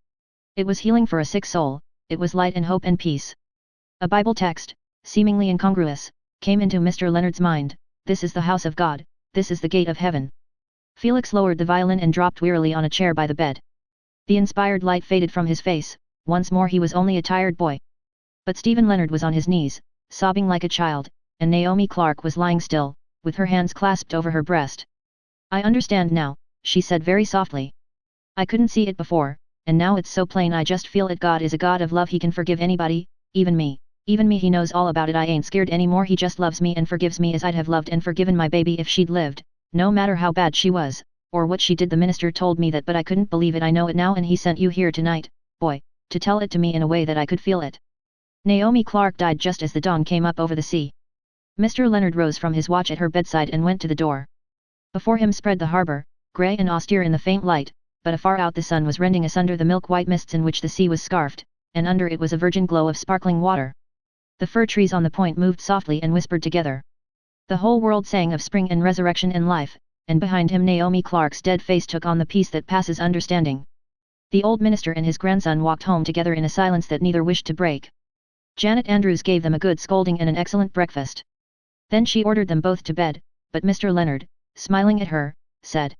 It was healing for a sick soul, it was light and hope and peace. A Bible text, seemingly incongruous, came into Mr. Leonard's mind, "This is the house of God, this is the gate of heaven." Felix lowered the violin and dropped wearily on a chair by the bed. The inspired light faded from his face, once more he was only a tired boy. But Stephen Leonard was on his knees, sobbing like a child, and Naomi Clark was lying still, with her hands clasped over her breast. "I understand now," she said very softly. "I couldn't see it before, and now it's so plain I just feel it. God is a God of love. He can forgive anybody, even me. Even me. He knows all about it. I ain't scared anymore. He just loves me and forgives me as I'd have loved and forgiven my baby if she'd lived, no matter how bad she was, or what she did. The minister told me that, but I couldn't believe it. I know it now, and he sent you here tonight, boy, to tell it to me in a way that I could feel it." Naomi Clark died just as the dawn came up over the sea. Mr. Leonard rose from his watch at her bedside and went to the door. Before him spread the harbour, grey and austere in the faint light, but afar out the sun was rending asunder the milk-white mists in which the sea was scarfed, and under it was a virgin glow of sparkling water. The fir trees on the point moved softly and whispered together. The whole world sang of spring and resurrection and life, and behind him Naomi Clark's dead face took on the peace that passes understanding. The old minister and his grandson walked home together in a silence that neither wished to break. Janet Andrews gave them a good scolding and an excellent breakfast. Then she ordered them both to bed, but Mr. Leonard, smiling at her, said,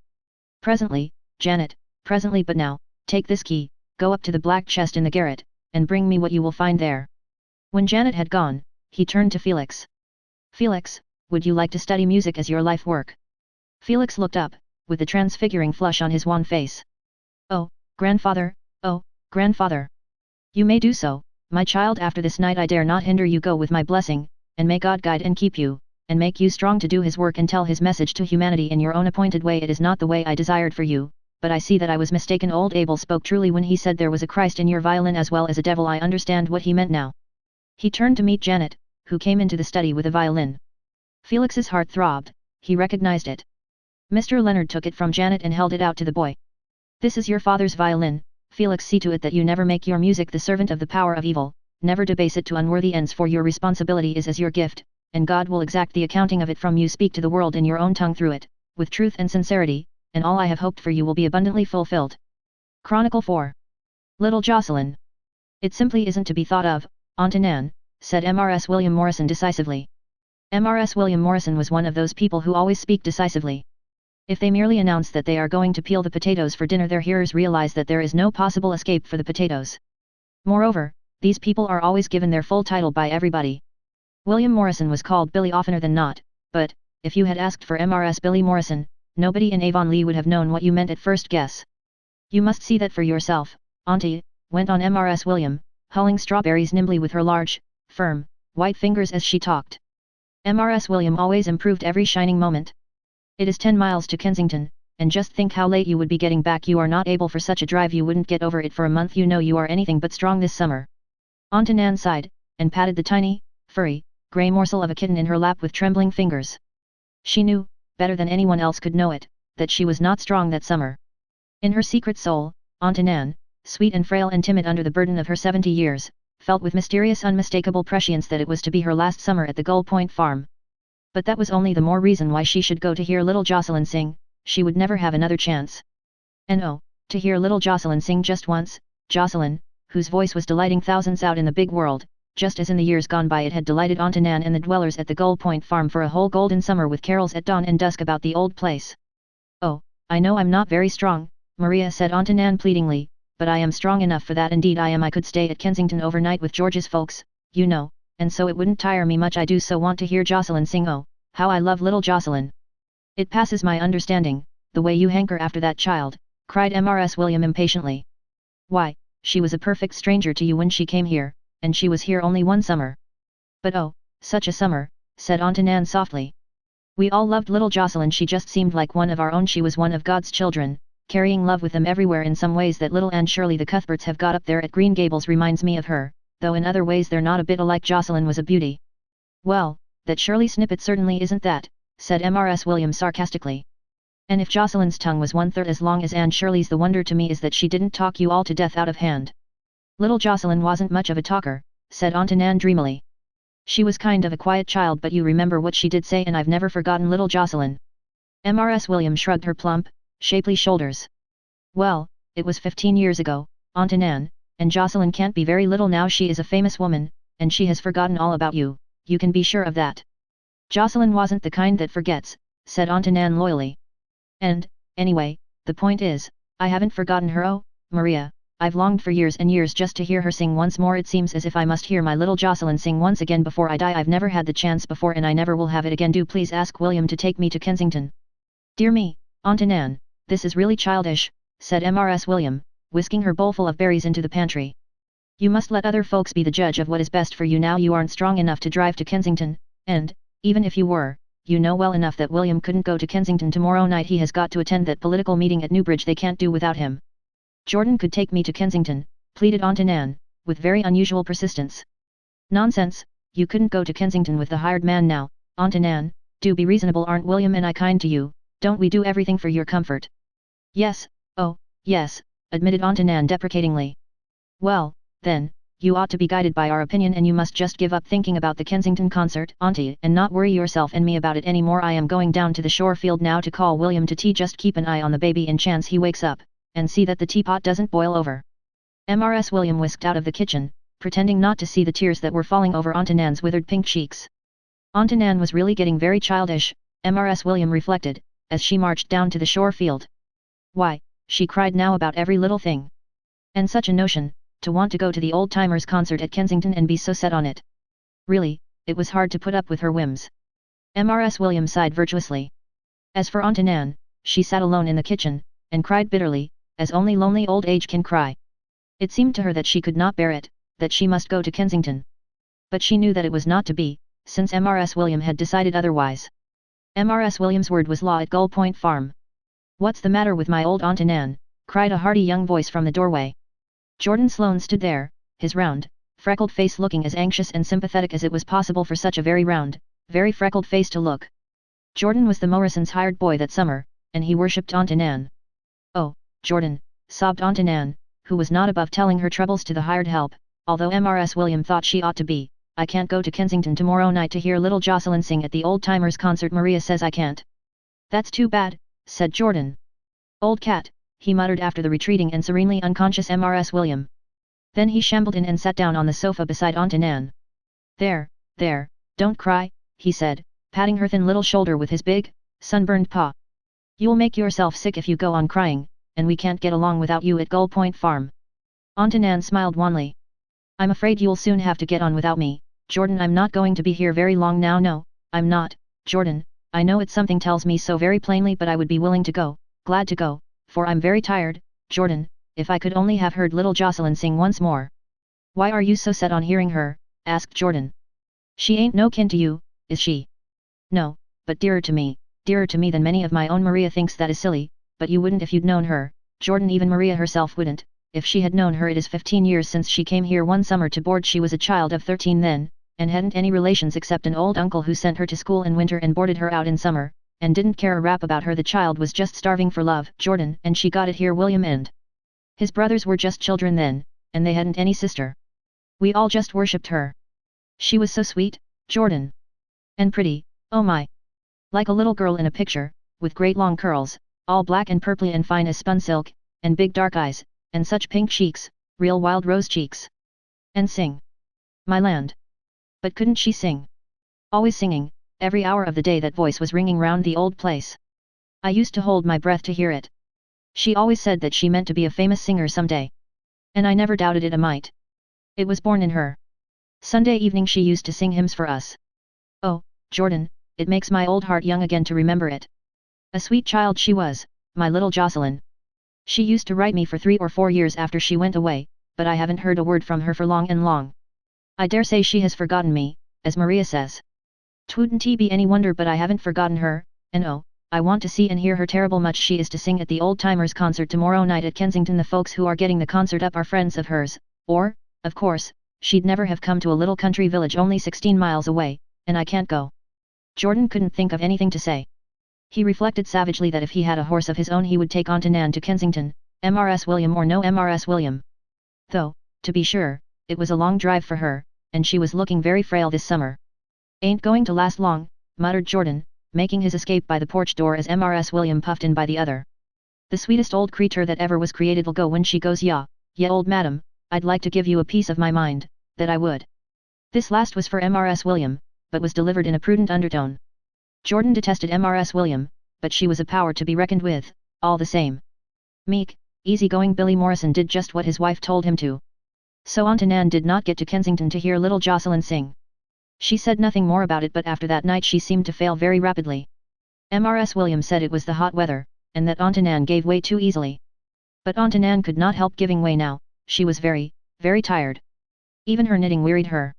"Presently, Janet, presently, but now, take this key, go up to the black chest in the garret, and bring me what you will find there." When Janet had gone, he turned to Felix. "Felix, would you like to study music as your life work?" Felix looked up, with the transfiguring flush on his wan face. "Oh, grandfather, oh, grandfather. You may do so, my child. After this night I dare not hinder you. Go with my blessing, and may God guide and keep you, and make you strong to do his work and tell his message to humanity in your own appointed way. It is not the way I desired for you, but I see that I was mistaken. Old Abel spoke truly when he said there was a Christ in your violin as well as a devil. I understand what he meant now." He turned to meet Janet, who came into the study with a violin. Felix's heart throbbed, he recognized it. Mr. Leonard took it from Janet and held it out to the boy. "This is your father's violin, Felix. See to it that you never make your music the servant of the power of evil, never debase it to unworthy ends, for your responsibility is as your gift, and God will exact the accounting of it from you. Speak to the world in your own tongue through it, with truth and sincerity, and all I have hoped for you will be abundantly fulfilled." Chronicle 4. Little Jocelyn. "It simply isn't to be thought of, Aunt Nan," said Mrs. William Morrison decisively. Mrs. William Morrison was one of those people who always speak decisively. If they merely announce that they are going to peel the potatoes for dinner, their hearers realize that there is no possible escape for the potatoes. Moreover, these people are always given their full title by everybody. William Morrison was called Billy oftener than not, but, if you had asked for Mrs. Billy Morrison, nobody in Avonlea would have known what you meant at first guess. "You must see that for yourself, Auntie," went on Mrs. William, hulling strawberries nimbly with her large, firm, white fingers as she talked. Mrs. William always improved every shining moment. "It is 10 miles to Kensington, and just think how late you would be getting back. You are not able for such a drive. You wouldn't get over it for a month. You know you are anything but strong this summer." Aunt Nan sighed, and patted the tiny, furry, grey morsel of a kitten in her lap with trembling fingers. She knew, better than anyone else could know it, that she was not strong that summer. In her secret soul, Aunt Nan, sweet and frail and timid under the burden of her 70 years, felt with mysterious unmistakable prescience that it was to be her last summer at the Gull Point farm. But that was only the more reason why she should go to hear little Jocelyn sing. She would never have another chance. And oh, to hear little Jocelyn sing just once, Jocelyn, whose voice was delighting thousands out in the big world, just as in the years gone by it had delighted Aunt Nan and the dwellers at the Gull Point farm for a whole golden summer with carols at dawn and dusk about the old place. "Oh, I know I'm not very strong," Maria said Aunt Nan pleadingly, "but I am strong enough for that, indeed I am. I could stay at Kensington overnight with George's folks, you know, and so it wouldn't tire me much. I do so want to hear Jocelyn sing. Oh, how I love little Jocelyn. It passes my understanding, the way you hanker after that child," cried Mrs. William impatiently. "Why, she was a perfect stranger to you when she came here, and she was here only one summer." "But oh, such a summer," said Aunt Nan softly. "We all loved little Jocelyn. She just seemed like one of our own. She was one of God's children, carrying love with them everywhere. In some ways that little Anne Shirley the Cuthberts have got up there at Green Gables reminds me of her, though in other ways they're not a bit alike. Jocelyn was a beauty." "Well, that Shirley snippet certainly isn't that," said Mrs. William sarcastically. "And if Jocelyn's tongue was 1/3 as long as Anne Shirley's, the wonder to me is that she didn't talk you all to death out of hand." "Little Jocelyn wasn't much of a talker," said Aunt Nan dreamily. "She was kind of a quiet child, but you remember what she did say, and I've never forgotten little Jocelyn." Mrs. William shrugged her plump, shapely shoulders. "Well, it was 15 years ago, Aunt Nan, and Jocelyn can't be very little now. She is a famous woman, and she has forgotten all about you, you can be sure of that." "Jocelyn wasn't the kind that forgets," said Aunt Nan loyally. "And, anyway, the point is, I haven't forgotten her. Oh, Maria, I've longed for years and years just to hear her sing once more. It seems as if I must hear my little Jocelyn sing once again before I die. I've never had the chance before and I never will have it again. Do please ask William to take me to Kensington." "Dear me, Aunt Nan, this is really childish," said Mrs. William, whisking her bowlful of berries into the pantry. "You must let other folks be the judge of what is best for you. Now you aren't strong enough to drive to Kensington, and, even if you were, you know well enough that William couldn't go to Kensington tomorrow night. He has got to attend that political meeting at Newbridge. They can't do without him." "Jordan could take me to Kensington," pleaded Aunt Nan, with very unusual persistence. "Nonsense, you couldn't go to Kensington with the hired man now, Aunt Nan, do be reasonable. Aren't William and I kind to you? Don't we do everything for your comfort?" "Yes, oh, yes," admitted Aunt Nan deprecatingly. "Well, then, you ought to be guided by our opinion and you must just give up thinking about the Kensington concert, Auntie, and not worry yourself and me about it anymore. I am going down to the shore field now to call William to tea. Just keep an eye on the baby in chance he wakes up, and see that the teapot doesn't boil over." Mrs. William whisked out of the kitchen, pretending not to see the tears that were falling over Aunt Nan's withered pink cheeks. Aunt Nan was really getting very childish, Mrs. William reflected, as she marched down to the shore field. Why, she cried now about every little thing. And such a notion, to want to go to the old-timers concert at Kensington and be so set on it. Really, it was hard to put up with her whims. Mrs. William sighed virtuously. As for Aunt Nan, she sat alone in the kitchen, and cried bitterly, as only lonely old age can cry. It seemed to her that she could not bear it, that she must go to Kensington. But she knew that it was not to be, since Mrs. William had decided otherwise. Mrs. William's word was law at Gull Point Farm. "What's the matter with my old Aunt Nan?" cried a hearty young voice from the doorway. Jordan Sloane stood there, his round, freckled face looking as anxious and sympathetic as it was possible for such a very round, very freckled face to look. Jordan was the Morrisons' hired boy that summer, and he worshipped Aunt Nan. "Oh, Jordan," sobbed Aunt Nan, who was not above telling her troubles to the hired help, although Mrs. William thought she ought to be. "I can't go to Kensington tomorrow night to hear little Jocelyn sing at the old-timers concert. Maria says I can't." "That's too bad," said Jordan. "Old cat," he muttered after the retreating and serenely unconscious Mrs. William. Then he shambled in and sat down on the sofa beside Aunt Nan. There, don't cry," he said, patting her thin little shoulder with his big, sunburned paw. "You'll make yourself sick if you go on crying, and we can't get along without you at Gull Point Farm." Aunt Nan smiled wanly. "I'm afraid you'll soon have to get on without me, Jordan. I'm not going to be here very long now. No, I'm not, Jordan. I know it, something tells me so very plainly, but I would be willing to go, glad to go, for I'm very tired, Jordan, if I could only have heard little Jocelyn sing once more." "Why are you so set on hearing her?" asked Jordan. "She ain't no kin to you, is she?" "No, but dearer to me than many of my own." "Maria thinks that is silly, but you wouldn't if you'd known her, Jordan. Even Maria herself wouldn't, if she had known her. It is 15 years since she came here one summer to board. She was a child of 13 then, and hadn't any relations except an old uncle who sent her to school in winter and boarded her out in summer, and didn't care a rap about her. The child was just starving for love, Jordan, and she got it here. William and his brothers were just children then, and they hadn't any sister. We all just worshipped her. She was so sweet, Jordan. And pretty, oh my! Like a little girl in a picture, with great long curls, all black and purply and fine as spun silk, and big dark eyes, and such pink cheeks, real wild rose cheeks. And sing. My land. But couldn't she sing? Always singing, every hour of the day that voice was ringing round the old place. I used to hold my breath to hear it. She always said that she meant to be a famous singer someday. And I never doubted it a mite. It was born in her. Sunday evening she used to sing hymns for us. Oh, Jordan, it makes my old heart young again to remember it. A sweet child she was, my little Jocelyn. She used to write me for 3 or 4 years after she went away, but I haven't heard a word from her for long and long. I dare say she has forgotten me, as Maria says. 'Twouldn't be any wonder, but I haven't forgotten her, and oh, I want to see and hear her terrible much. She is to sing at the Old Timers concert tomorrow night at Kensington. The folks who are getting the concert up are friends of hers, or, of course, she'd never have come to a little country village only 16 miles away, and I can't go. Jordan couldn't think of anything to say. He reflected savagely that if he had a horse of his own he would take Aunt Nan to Kensington, Mrs. William or no Mrs. William. Though, to be sure, it was a long drive for her, and she was looking very frail this summer. Ain't going to last long, muttered Jordan, making his escape by the porch door as Mrs. William puffed in by the other. The sweetest old creature that ever was created'll go when she goes. Yeah, old madam, I'd like to give you a piece of my mind, that I would. This last was for Mrs. William, but was delivered in a prudent undertone. Jordan detested Mrs. William, but she was a power to be reckoned with, all the same. Meek, easy-going Billy Morrison did just what his wife told him to. So Aunt Nan did not get to Kensington to hear little Jocelyn sing. She said nothing more about it, but after that night she seemed to fail very rapidly. Mrs. William said it was the hot weather, and that Aunt Nan gave way too easily. But Aunt Nan could not help giving way now. She was very, very tired. Even her knitting wearied her.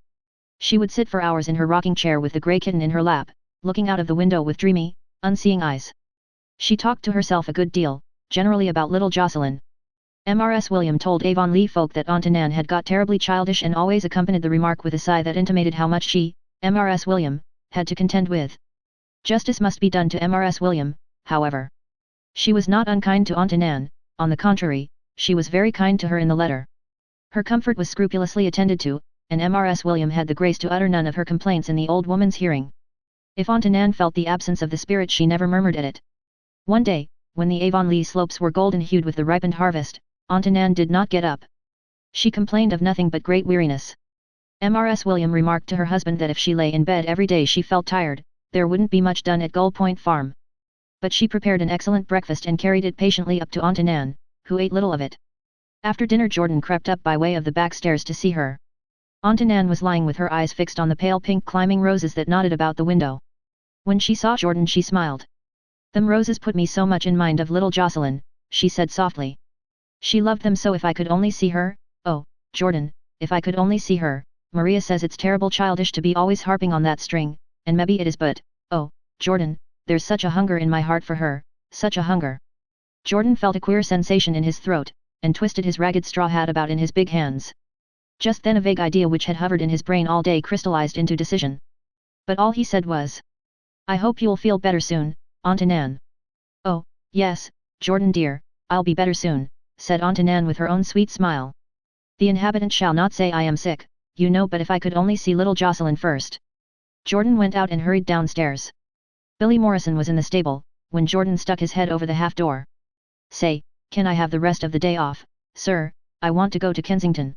She would sit for hours in her rocking chair with the grey kitten in her lap, looking out of the window with dreamy, unseeing eyes. She talked to herself a good deal, generally about little Jocelyn. Mrs. William told Avonlea folk that Aunt Nan had got terribly childish, and always accompanied the remark with a sigh that intimated how much she, Mrs. William, had to contend with. Justice must be done to Mrs. William, however. She was not unkind to Aunt Nan, on the contrary, she was very kind to her in the letter. Her comfort was scrupulously attended to, and Mrs. William had the grace to utter none of her complaints in the old woman's hearing. If Aunt Nan felt the absence of the spirit, she never murmured at it. One day, when the Avonlea slopes were golden-hued with the ripened harvest, Aunt Nan did not get up. She complained of nothing but great weariness. Mrs. William remarked to her husband that if she lay in bed every day she felt tired, there wouldn't be much done at Gull Point Farm. But she prepared an excellent breakfast and carried it patiently up to Aunt Nan, who ate little of it. After dinner Jordan crept up by way of the back stairs to see her. Aunt Nan was lying with her eyes fixed on the pale pink climbing roses that nodded about the window. When she saw Jordan she smiled. "Them roses put me so much in mind of little Jocelyn," she said softly. "She loved them so. If I could only see her, oh, Jordan, if I could only see her. Maria says it's terrible childish to be always harping on that string, and maybe it is, but, oh, Jordan, there's such a hunger in my heart for her, such a hunger." Jordan felt a queer sensation in his throat, and twisted his ragged straw hat about in his big hands. Just then a vague idea which had hovered in his brain all day crystallized into decision. But all he said was, "I hope you'll feel better soon, Aunt Nan." "Oh, yes, Jordan dear, I'll be better soon," said Aunt Nan with her own sweet smile. "The inhabitant shall not say I am sick, you know, but if I could only see little Jocelyn first." Jordan went out and hurried downstairs. Billy Morrison was in the stable, when Jordan stuck his head over the half door. "Say, can I have the rest of the day off, sir? I want to go to Kensington."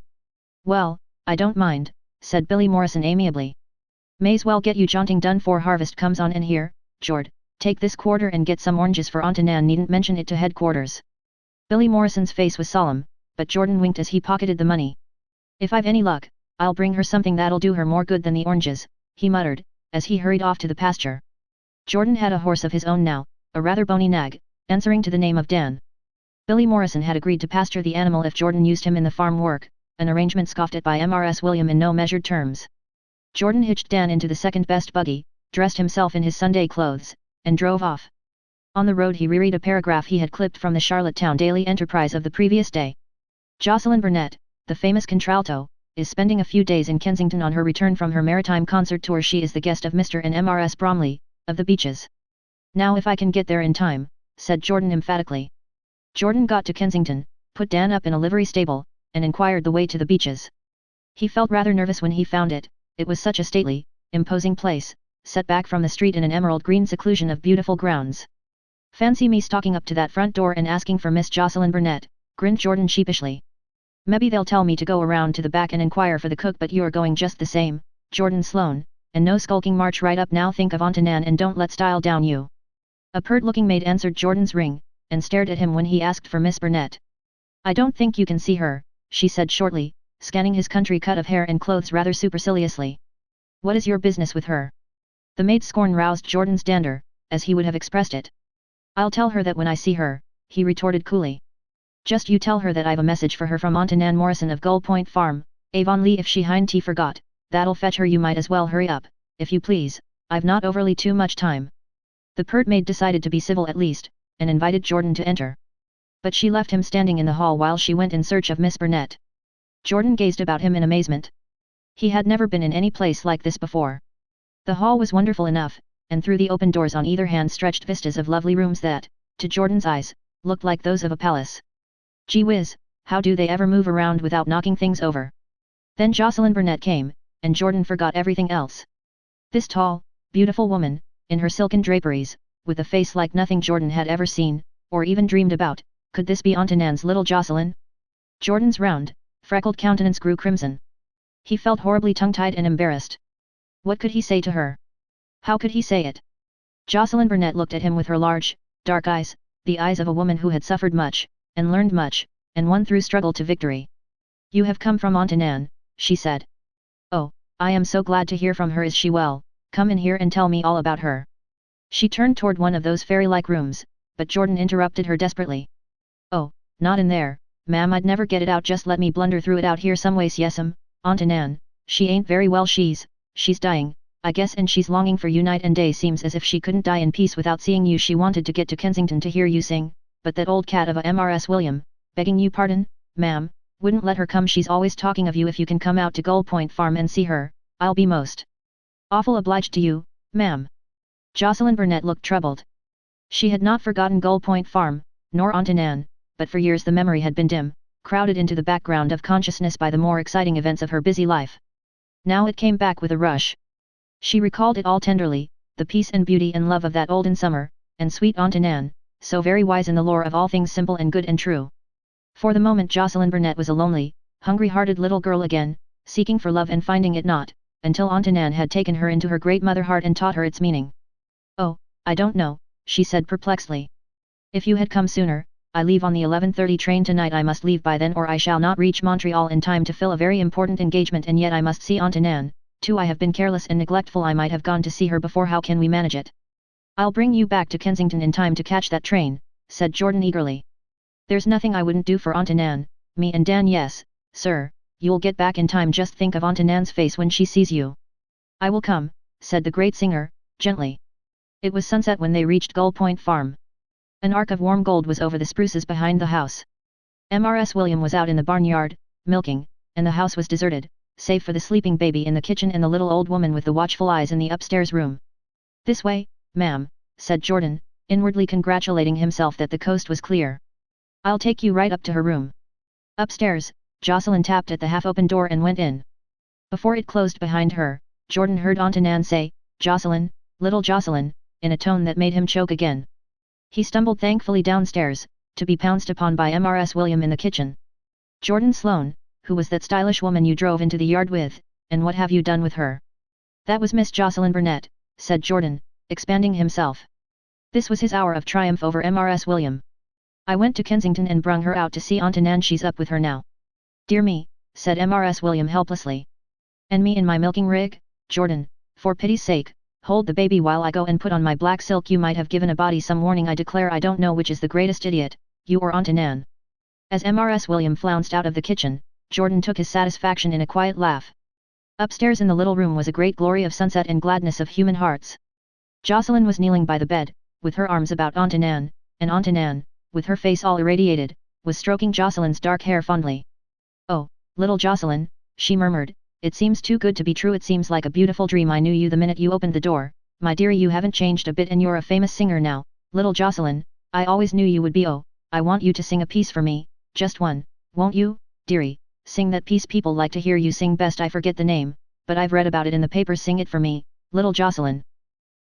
"Well, I don't mind," said Billy Morrison amiably. "May's well get you jaunting done 'fore harvest comes on, and here, Jord, take this quarter and get some oranges for Aunt Nan. Needn't mention it to headquarters." Billy Morrison's face was solemn, but Jordan winked as he pocketed the money. "If I've any luck, I'll bring her something that'll do her more good than the oranges," he muttered, as he hurried off to the pasture. Jordan had a horse of his own now, a rather bony nag, answering to the name of Dan. Billy Morrison had agreed to pasture the animal if Jordan used him in the farm work, an arrangement scoffed at by Mrs. William in no measured terms. Jordan hitched Dan into the second-best buggy, dressed himself in his Sunday clothes, and drove off. On the road he reread a paragraph he had clipped from the Charlottetown Daily Enterprise of the previous day. Jocelyn Burnett, the famous contralto, is spending a few days in Kensington on her return from her maritime concert tour. She is the guest of Mr. and Mrs. Bromley, of the Beeches. "Now if I can get there in time," said Jordan emphatically. Jordan got to Kensington, put Dan up in a livery stable, and inquired the way to the Beeches. He felt rather nervous when he found it. It was such a stately, imposing place, set back from the street in an emerald green seclusion of beautiful grounds. "Fancy me stalking up to that front door and asking for Miss Jocelyn Burnett," grinned Jordan sheepishly. Maybe they'll tell me to go around to the back and inquire for the cook, but you are going just the same, Jordan Sloane, and no skulking, march right up now, think of Aunt Nan and don't let style down you. A pert-looking maid answered Jordan's ring, and stared at him when he asked for Miss Burnett. I don't think you can see her, she said shortly, scanning his country cut of hair and clothes rather superciliously. What is your business with her? The maid's scorn roused Jordan's dander, as he would have expressed it. I'll tell her that when I see her, he retorted coolly. Just you tell her that I've a message for her from Aunt Nan Morrison of Gull Point Farm, Avonlea. If she hinty forgot, that'll fetch her. You might as well hurry up, if you please, I've not overly too much time. The pert maid decided to be civil at least, and invited Jordan to enter. But she left him standing in the hall while she went in search of Miss Burnett. Jordan gazed about him in amazement. He had never been in any place like this before. The hall was wonderful enough, and through the open doors on either hand stretched vistas of lovely rooms that, to Jordan's eyes, looked like those of a palace. Gee whiz, how do they ever move around without knocking things over? Then Jocelyn Burnett came, and Jordan forgot everything else. This tall, beautiful woman, in her silken draperies, with a face like nothing Jordan had ever seen, or even dreamed about, could this be Aunt Nan's little Jocelyn? Jordan's round, freckled countenance grew crimson. He felt horribly tongue-tied and embarrassed. What could he say to her? How could he say it? Jocelyn Burnett looked at him with her large, dark eyes, the eyes of a woman who had suffered much, and learned much, and won through struggle to victory. You have come from Aunt Nan, she said. Oh, I am so glad to hear from her. Is she well? Come in here and tell me all about her. She turned toward one of those fairy-like rooms, but Jordan interrupted her desperately. Oh, not in there, ma'am, I'd never get it out, just let me blunder through it out here someways. Yes'm, Aunt Nan, she ain't very well, she's dying, I guess, and she's longing for you night and day. Seems as if she couldn't die in peace without seeing you. She wanted to get to Kensington to hear you sing, but that old cat of a Mrs. William, begging you pardon, ma'am, wouldn't let her come. She's always talking of you. If you can come out to Gull Point Farm and see her, I'll be most awful obliged to you, ma'am. Jocelyn Burnett looked troubled. She had not forgotten Gull Point Farm, nor Aunt Nan, but for years the memory had been dim, crowded into the background of consciousness by the more exciting events of her busy life. Now it came back with a rush. She recalled it all tenderly, the peace and beauty and love of that olden summer, and sweet Aunt Nan, so very wise in the lore of all things simple and good and true. For the moment Jocelyn Burnett was a lonely, hungry-hearted little girl again, seeking for love and finding it not, until Aunt Nan had taken her into her great mother heart and taught her its meaning. Oh, I don't know, she said perplexedly. If you had come sooner, I leave on the 11:30 train tonight. I must leave by then or I shall not reach Montreal in time to fill a very important engagement, and yet I must see Aunt Nan, too. I have been careless and neglectful. I might have gone to see her before. How can we manage it? I'll bring you back to Kensington in time to catch that train, said Jordan eagerly. There's nothing I wouldn't do for Aunt Nan, me and Dan. Yes, sir, you'll get back in time. Just think of Aunt Nan's face when she sees you. I will come, said the great singer, gently. It was sunset when they reached Gull Point Farm. An arc of warm gold was over the spruces behind the house. Mrs. William was out in the barnyard, milking, and the house was deserted, save for the sleeping baby in the kitchen and the little old woman with the watchful eyes in the upstairs room. This way, ma'am, said Jordan, inwardly congratulating himself that the coast was clear. I'll take you right up to her room. Upstairs, Jocelyn tapped at the half-open door and went in. Before it closed behind her, Jordan heard Aunt Nan say, Jocelyn, little Jocelyn, in a tone that made him choke again. He stumbled thankfully downstairs, to be pounced upon by Mrs. William in the kitchen. Jordan Sloane, who was that stylish woman you drove into the yard with, and what have you done with her? That was Miss Jocelyn Burnett, said Jordan, expanding himself. This was his hour of triumph over Mrs. William. I went to Kensington and brung her out to see Aunt Nan. She's up with her now. Dear me, said Mrs. William helplessly. And me in my milking rig? Jordan, for pity's sake, hold the baby while I go and put on my black silk. You might have given a body some warning. I declare I don't know which is the greatest idiot, you or Aunt Nan. As Mrs. William flounced out of the kitchen, Jordan took his satisfaction in a quiet laugh. Upstairs in the little room was a great glory of sunset and gladness of human hearts. Jocelyn was kneeling by the bed, with her arms about Aunt Nan, and Aunt Nan, with her face all irradiated, was stroking Jocelyn's dark hair fondly. Oh, little Jocelyn, she murmured, it seems too good to be true. It seems like a beautiful dream. I knew you the minute you opened the door, my dearie. You haven't changed a bit and you're a famous singer now, little Jocelyn, I always knew you would be. Oh, I want you to sing a piece for me, just one, won't you, dearie? Sing that piece people like to hear you sing best. I forget the name, but I've read about it in the papers. Sing it for me, little Jocelyn.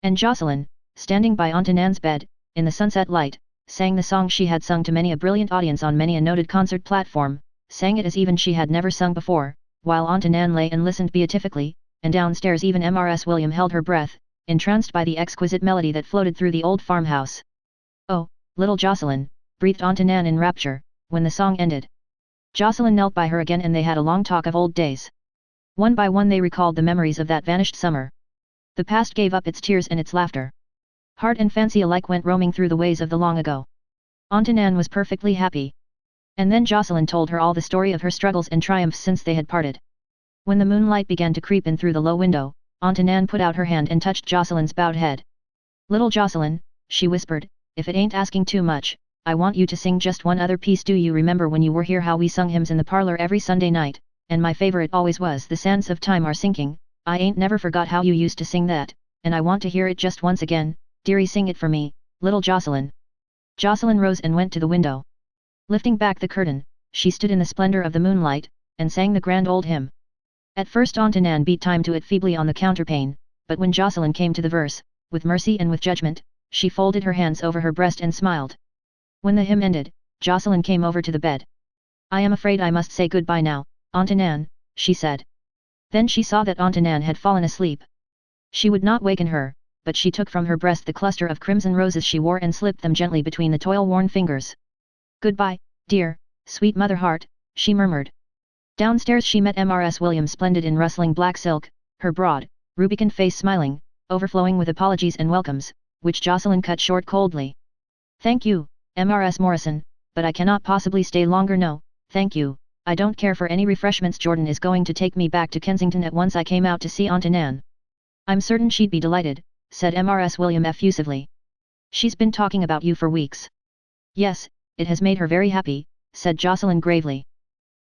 And Jocelyn, standing by Aunt Nan's bed, in the sunset light, sang the song she had sung to many a brilliant audience on many a noted concert platform, sang it as even she had never sung before, while Aunt Nan lay and listened beatifically, and downstairs even Mrs. William held her breath, entranced by the exquisite melody that floated through the old farmhouse. "Oh, little Jocelyn," breathed Aunt Nan in rapture, when the song ended. Jocelyn knelt by her again and they had a long talk of old days. One by one they recalled the memories of that vanished summer. The past gave up its tears and its laughter. Heart and fancy alike went roaming through the ways of the long ago. Aunt Nan was perfectly happy. And then Jocelyn told her all the story of her struggles and triumphs since they had parted. When the moonlight began to creep in through the low window, Aunt Nan put out her hand and touched Jocelyn's bowed head. "Little Jocelyn," she whispered, "if it ain't asking too much, I want you to sing just one other piece. Do you remember when you were here how we sung hymns in the parlor every Sunday night, and my favorite always was 'The sands of time are sinking'? I ain't never forgot how you used to sing that, and I want to hear it just once again. Dearie, sing it for me, little Jocelyn." Jocelyn rose and went to the window. Lifting back the curtain, she stood in the splendor of the moonlight, and sang the grand old hymn. At first Aunt Nan beat time to it feebly on the counterpane, but when Jocelyn came to the verse, "With mercy and with judgment," she folded her hands over her breast and smiled. When the hymn ended, Jocelyn came over to the bed. "I am afraid I must say goodbye now, Aunt Nan," she said. Then she saw that Aunt Nan had fallen asleep. She would not waken her, but she took from her breast the cluster of crimson roses she wore and slipped them gently between the toil-worn fingers. "Goodbye, dear, sweet mother heart," she murmured. Downstairs she met Mrs. William splendid in rustling black silk, her broad, rubicund face smiling, overflowing with apologies and welcomes, which Jocelyn cut short coldly. "Thank you, Mrs. Morrison, but I cannot possibly stay longer. No, thank you, I don't care for any refreshments. Jordan is going to take me back to Kensington at once. I came out to see Aunt Nan." "I'm certain she'd be delighted," said Mrs. William effusively. "She's been talking about you for weeks." "Yes, it has made her very happy," said Jocelyn gravely.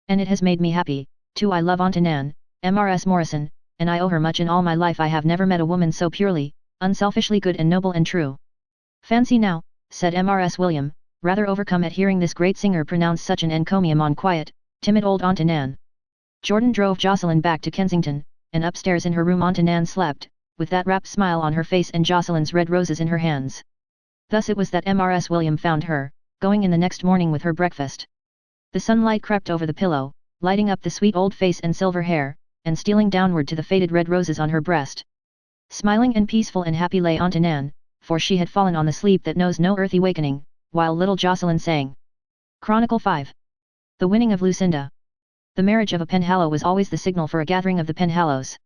"And it has made me happy, too. I love Aunt Nan, Mrs. Morrison, and I owe her much. In all my life I have never met a woman so purely, unselfishly good and noble and true." "Fancy now," said Mrs. William, rather overcome at hearing this great singer pronounce such an encomium on quiet, timid old Aunt Nan. Jordan drove Jocelyn back to Kensington, and upstairs in her room Aunt Nan slept, with that rapt smile on her face and Jocelyn's red roses in her hands. Thus it was that Mrs. William found her, going in the next morning with her breakfast. The sunlight crept over the pillow, lighting up the sweet old face and silver hair, and stealing downward to the faded red roses on her breast. Smiling and peaceful and happy lay Aunt Nan, for she had fallen on the sleep that knows no earthly wakening, while little Jocelyn sang. Chronicle 5. The winning of Lucinda. The marriage of a Penhallow was always the signal for a gathering of the Penhallows.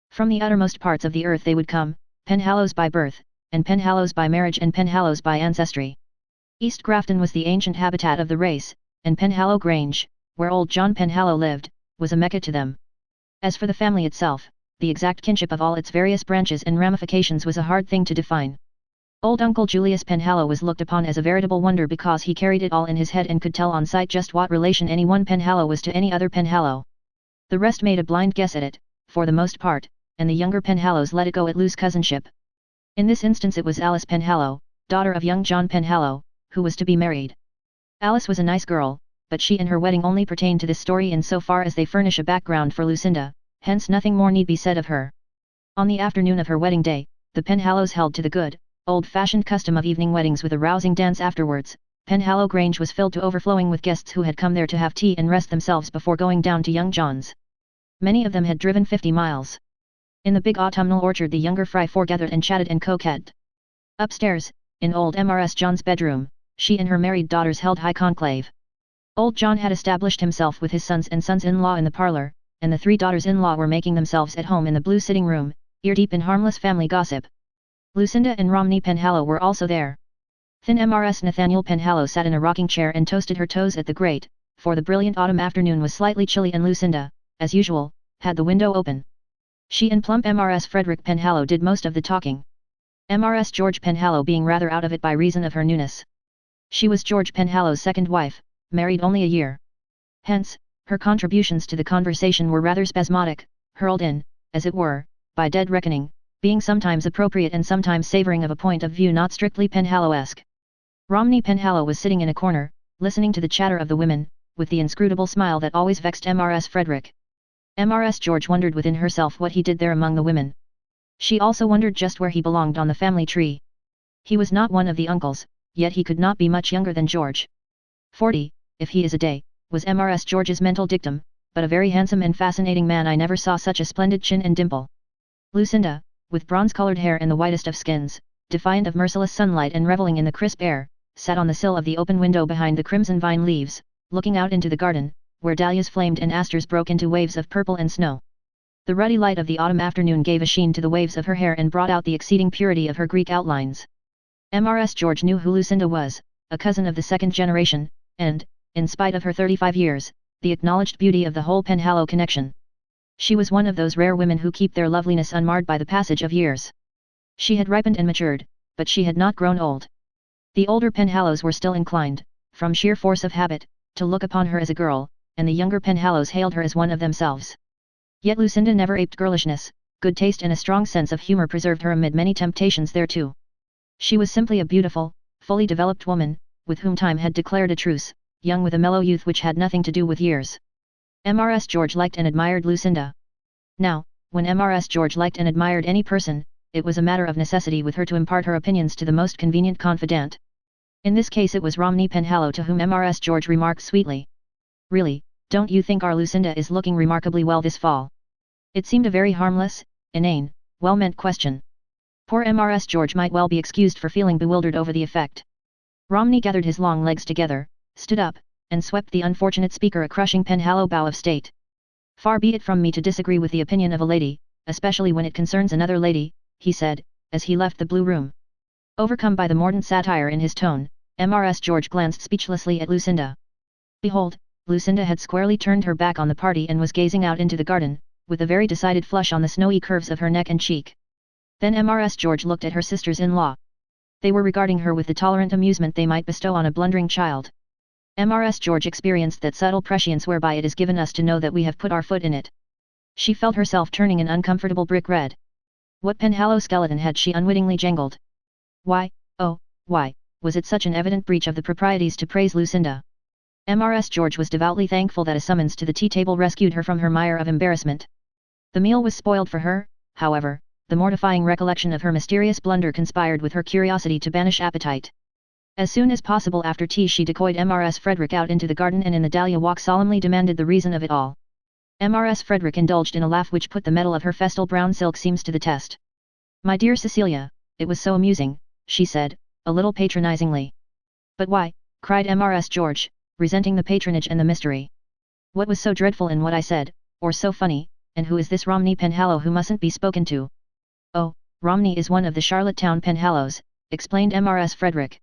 From the uttermost parts of the earth they would come, Penhallows by birth, and Penhallows by marriage and Penhallows by ancestry. East Grafton was the ancient habitat of the race, and Penhallow Grange, where old John Penhallow lived, was a Mecca to them. As for the family itself, the exact kinship of all its various branches and ramifications was a hard thing to define. Old Uncle Julius Penhallow was looked upon as a veritable wonder because he carried it all in his head and could tell on sight just what relation any one Penhallow was to any other Penhallow. The rest made a blind guess at it, for the most part, and the younger Penhallows let it go at loose cousinship. In this instance it was Alice Penhallow, daughter of young John Penhallow, who was to be married. Alice was a nice girl, but she and her wedding only pertain to this story in so far as they furnish a background for Lucinda, hence nothing more need be said of her. On the afternoon of her wedding day, the Penhallows held to the good, old-fashioned custom of evening weddings with a rousing dance afterwards. Penhallow Grange was filled to overflowing with guests who had come there to have tea and rest themselves before going down to young John's. Many of them had driven 50 miles. In the big autumnal orchard the younger fry foregathered and chatted and coquetted. Upstairs, in old Mrs. John's bedroom, she and her married daughters held high conclave. Old John had established himself with his sons and sons-in-law in the parlor, and the 3 daughters-in-law were making themselves at home in the blue sitting room, ear-deep in harmless family gossip. Lucinda and Romney Penhallow were also there. Thin Mrs. Nathaniel Penhallow sat in a rocking chair and toasted her toes at the grate, for the brilliant autumn afternoon was slightly chilly and Lucinda, as usual, had the window open. She and plump Mrs. Frederick Penhallow did most of the talking. Mrs. George Penhallow being rather out of it by reason of her newness. She was George Penhallow's second wife, married only a year. Hence, her contributions to the conversation were rather spasmodic, hurled in, as it were, by dead reckoning, being sometimes appropriate and sometimes savouring of a point of view not strictly Penhallow-esque. Romney Penhallow was sitting in a corner, listening to the chatter of the women, with the inscrutable smile that always vexed Mrs. Frederick. Mrs. George wondered within herself what he did there among the women. She also wondered just where he belonged on the family tree. He was not one of the uncles, yet he could not be much younger than George. 40, if he is a day, was MRS George's mental dictum, but a very handsome and fascinating man. I never saw such a splendid chin and dimple. Lucinda, with bronze-colored hair and the whitest of skins, defiant of merciless sunlight and reveling in the crisp air, sat on the sill of the open window behind the crimson vine leaves, looking out into the garden, where dahlias flamed and asters broke into waves of purple and snow. The ruddy light of the autumn afternoon gave a sheen to the waves of her hair and brought out the exceeding purity of her Greek outlines. MRS George knew who Lucinda was, a cousin of the second generation, and, in spite of her 35 years, the acknowledged beauty of the whole Penhallow connection. She was one of those rare women who keep their loveliness unmarred by the passage of years. She had ripened and matured, but she had not grown old. The older Penhallows were still inclined, from sheer force of habit, to look upon her as a girl, and the younger Penhallows hailed her as one of themselves. Yet Lucinda never aped girlishness, good taste and a strong sense of humor preserved her amid many temptations thereto. She was simply a beautiful, fully developed woman, with whom time had declared a truce, young with a mellow youth which had nothing to do with years. MRS George liked and admired Lucinda. Now, when MRS George liked and admired any person, it was a matter of necessity with her to impart her opinions to the most convenient confidant. In this case it was Romney Penhallow to whom MRS George remarked sweetly, "Really, don't you think our Lucinda is looking remarkably well this fall?" It seemed a very harmless, inane, well-meant question. Poor MRS George might well be excused for feeling bewildered over the effect. Romney gathered his long legs together, stood up, and swept the unfortunate speaker a crushing Penhallow bow of state. "Far be it from me to disagree with the opinion of a lady, especially when it concerns another lady," he said, as he left the blue room. Overcome by the mordant satire in his tone, MRS George glanced speechlessly at Lucinda. Behold, Lucinda had squarely turned her back on the party and was gazing out into the garden, with a very decided flush on the snowy curves of her neck and cheek. Then MRS George looked at her sisters-in-law. They were regarding her with the tolerant amusement they might bestow on a blundering child. MRS George experienced that subtle prescience whereby it is given us to know that we have put our foot in it. She felt herself turning an uncomfortable brick red. What Penhallow skeleton had she unwittingly jangled? Why, oh, why, was it such an evident breach of the proprieties to praise Lucinda? MRS George was devoutly thankful that a summons to the tea-table rescued her from her mire of embarrassment. The meal was spoiled for her, however. The mortifying recollection of her mysterious blunder conspired with her curiosity to banish appetite. As soon as possible after tea she decoyed MRS Frederick out into the garden and in the dahlia walk solemnly demanded the reason of it all. MRS Frederick indulged in a laugh which put the metal of her festal brown silk seams to the test. "My dear Cecilia, it was so amusing," she said, a little patronizingly. "But why?" cried MRS George, resenting the patronage and the mystery. "What was so dreadful in what I said, or so funny, and who is this Romney Penhallow who mustn't be spoken to?" "Oh, Romney is one of the Charlottetown Penhallows," explained MRS Frederick.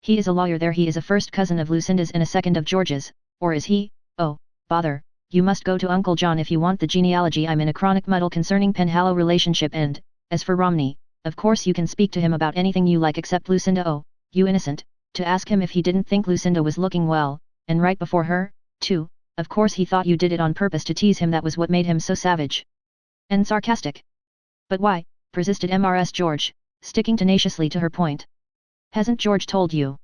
"He is a lawyer there. He is a first cousin of Lucinda's and a second of George's, or is he? Oh, bother, you must go to Uncle John if you want the genealogy. I'm in a chronic muddle concerning Penhallow relationship and, as for Romney, of course you can speak to him about anything you like except Lucinda. Oh, you innocent, to ask him if he didn't think Lucinda was looking well, and right before her, too. Of course he thought you did it on purpose to tease him. That was what made him so savage and sarcastic." "But why?" persisted MRS George, sticking tenaciously to her point. "Hasn't George told you?"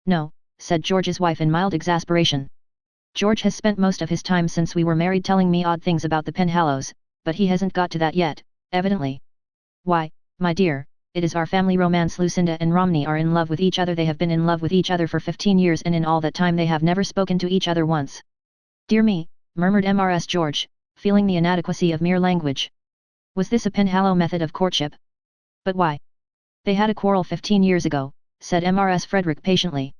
"No," said George's wife in mild exasperation. "George has spent most of his time since we were married telling me odd things about the Penhallows, but he hasn't got to that yet, evidently." "Why, my dear, it is our family romance. Lucinda and Romney are in love with each other. They have been in love with each other for 15 years and in all that time they have never spoken to each other once." "Dear me," murmured MRS George, feeling the inadequacy of mere language. Was this a Penhallow method of courtship? "But why?" "They had a quarrel 15 years ago," said MRS Frederick patiently.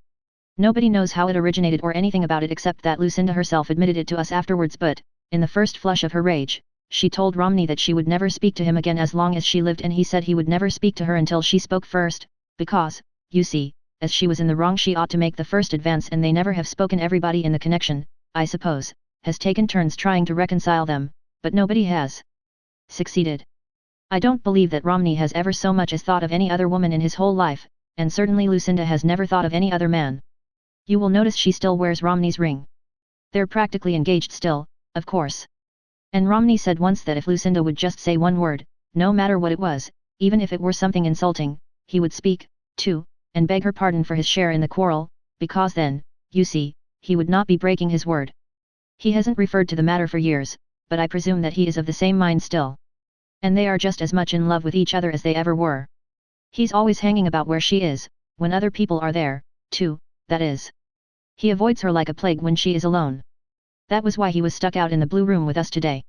"Nobody knows how it originated or anything about it except that Lucinda herself admitted it to us afterwards, but, in the first flush of her rage, she told Romney that she would never speak to him again as long as she lived, and he said he would never speak to her until she spoke first, because, you see, as she was in the wrong she ought to make the first advance, and they never have spoken. Everybody in the connection, I suppose, has taken turns trying to reconcile them, but nobody has succeeded. I don't believe that Romney has ever so much as thought of any other woman in his whole life, and certainly Lucinda has never thought of any other man. You will notice she still wears Romney's ring. They're practically engaged still, of course. And Romney said once that if Lucinda would just say one word, no matter what it was, even if it were something insulting, he would speak, too, and beg her pardon for his share in the quarrel, because then, you see, he would not be breaking his word. He hasn't referred to the matter for years, but I presume that he is of the same mind still. And they are just as much in love with each other as they ever were. He's always hanging about where she is, when other people are there, too, that is. He avoids her like a plague when she is alone. That was why he was stuck out in the blue room with us today.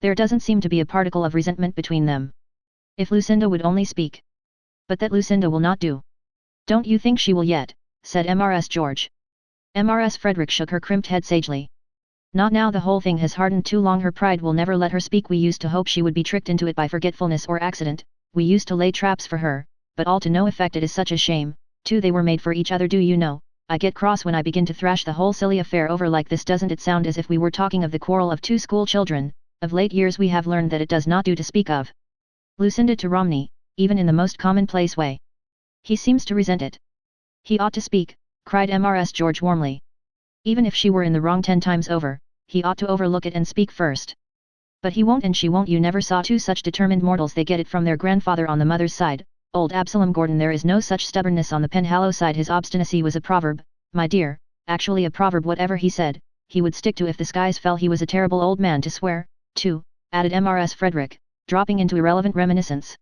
There doesn't seem to be a particle of resentment between them. If Lucinda would only speak. But that Lucinda will not do. Don't you think she will yet, said Mrs. George. Mrs. Frederick shook her crimped head sagely. Not now, the whole thing has hardened too long, her pride will never let her speak. We used to hope she would be tricked into it by forgetfulness or accident, we used to lay traps for her, but all to no effect. It is such a shame, too, they were made for each other. Do you know, I get cross when I begin to thrash the whole silly affair over like this. Doesn't it sound as if we were talking of the quarrel of two school children? Of late years we have learned that it does not do to speak of Lucinda to Romney, even in the most commonplace way. He seems to resent it. He ought to speak, cried Mrs. George warmly. Even if she were in the wrong 10 times over, he ought to overlook it and speak first. But he won't and she won't. You never saw two such determined mortals. They get it from their grandfather on the mother's side, old Absalom Gordon. There is no such stubbornness on the Penhallow side. His obstinacy was a proverb, my dear, actually a proverb. Whatever he said, he would stick to if the skies fell. He was a terrible old man to swear, too, added Mrs. Frederick, dropping into irrelevant reminiscence.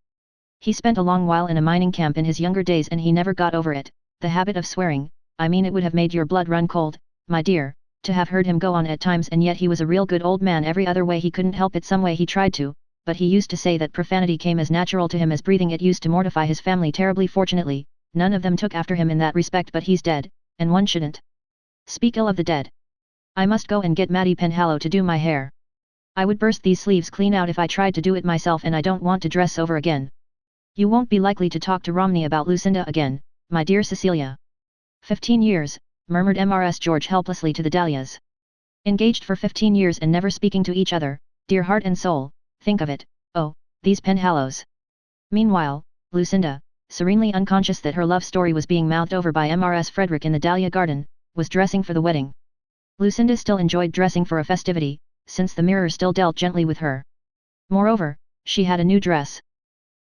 He spent a long while in a mining camp in his younger days and he never got over it, the habit of swearing. I mean, it would have made your blood run cold, my dear, to have heard him go on at times, and yet he was a real good old man every other way. He couldn't help it. Some way he tried to, but he used to say that profanity came as natural to him as breathing. It used to mortify his family terribly. Fortunately, none of them took after him in that respect, but he's dead, and one shouldn't speak ill of the dead. I must go and get Mattie Penhallow to do my hair. I would burst these sleeves clean out if I tried to do it myself, and I don't want to dress over again. You won't be likely to talk to Romney about Lucinda again, my dear Cecilia. 15 years, murmured Mrs. George helplessly to the dahlias. Engaged for 15 years and never speaking to each other, dear heart and soul, think of it. Oh, these Penhallows. Meanwhile, Lucinda, serenely unconscious that her love story was being mouthed over by Mrs. Frederick in the dahlia garden, was dressing for the wedding. Lucinda still enjoyed dressing for a festivity, since the mirror still dealt gently with her. Moreover, she had a new dress.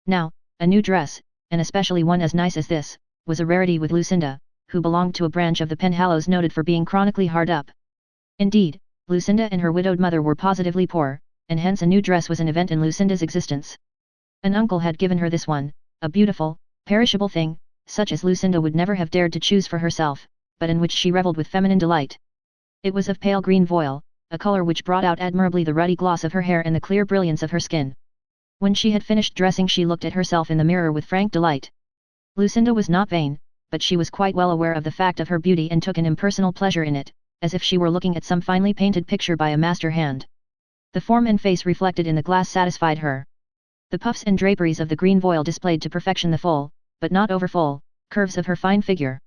Now, a new dress, and especially one as nice as this, was a rarity with Lucinda, who belonged to a branch of the Penhallows noted for being chronically hard up. Indeed, Lucinda and her widowed mother were positively poor, and hence a new dress was an event in Lucinda's existence. An uncle had given her this one, a beautiful, perishable thing, such as Lucinda would never have dared to choose for herself, but in which she revelled with feminine delight. It was of pale green voile, a color which brought out admirably the ruddy gloss of her hair and the clear brilliance of her skin. When she had finished dressing, she looked at herself in the mirror with frank delight. Lucinda was not vain, but she was quite well aware of the fact of her beauty and took an impersonal pleasure in it, as if she were looking at some finely painted picture by a master hand. The form and face reflected in the glass satisfied her. The puffs and draperies of the green voile displayed to perfection the full, but not over-full, curves of her fine figure.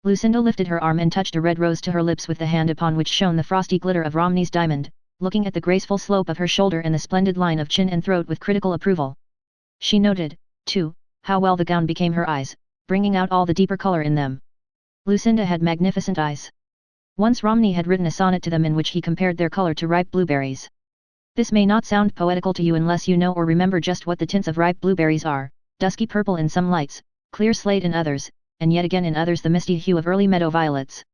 Lucinda lifted her arm and touched a red rose to her lips with the hand upon which shone the frosty glitter of Romney's diamond, looking at the graceful slope of her shoulder and the splendid line of chin and throat with critical approval. She noted, too, how well the gown became her eyes, bringing out all the deeper color in them. Lucinda had magnificent eyes. Once Romney had written a sonnet to them in which he compared their color to ripe blueberries. This may not sound poetical to you unless you know or remember just what the tints of ripe blueberries are: dusky purple in some lights, clear slate in others, and yet again in others the misty hue of early meadow violets.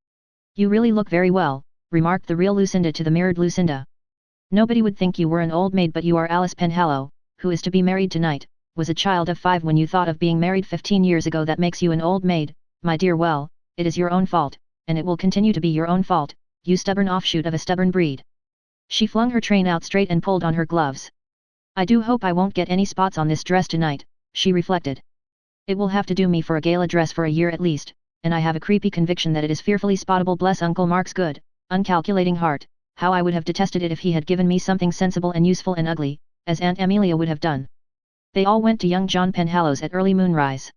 You really look very well, remarked the real Lucinda to the mirrored Lucinda. Nobody would think you were an old maid, but you are Alice Penhallow, who is to be married tonight, was a child of 5 when you thought of being married 15 years ago. That makes you an old maid, my dear. Well, it is your own fault, and it will continue to be your own fault, you stubborn offshoot of a stubborn breed. She flung her train out straight and pulled on her gloves. I do hope I won't get any spots on this dress tonight, she reflected. It will have to do me for a gala dress for a year at least, and I have a creepy conviction that it is fearfully spottable. Bless Uncle Mark's good, uncalculating heart, how I would have detested it if he had given me something sensible and useful and ugly, as Aunt Amelia would have done. They all went to young John Penhallow's at early moonrise.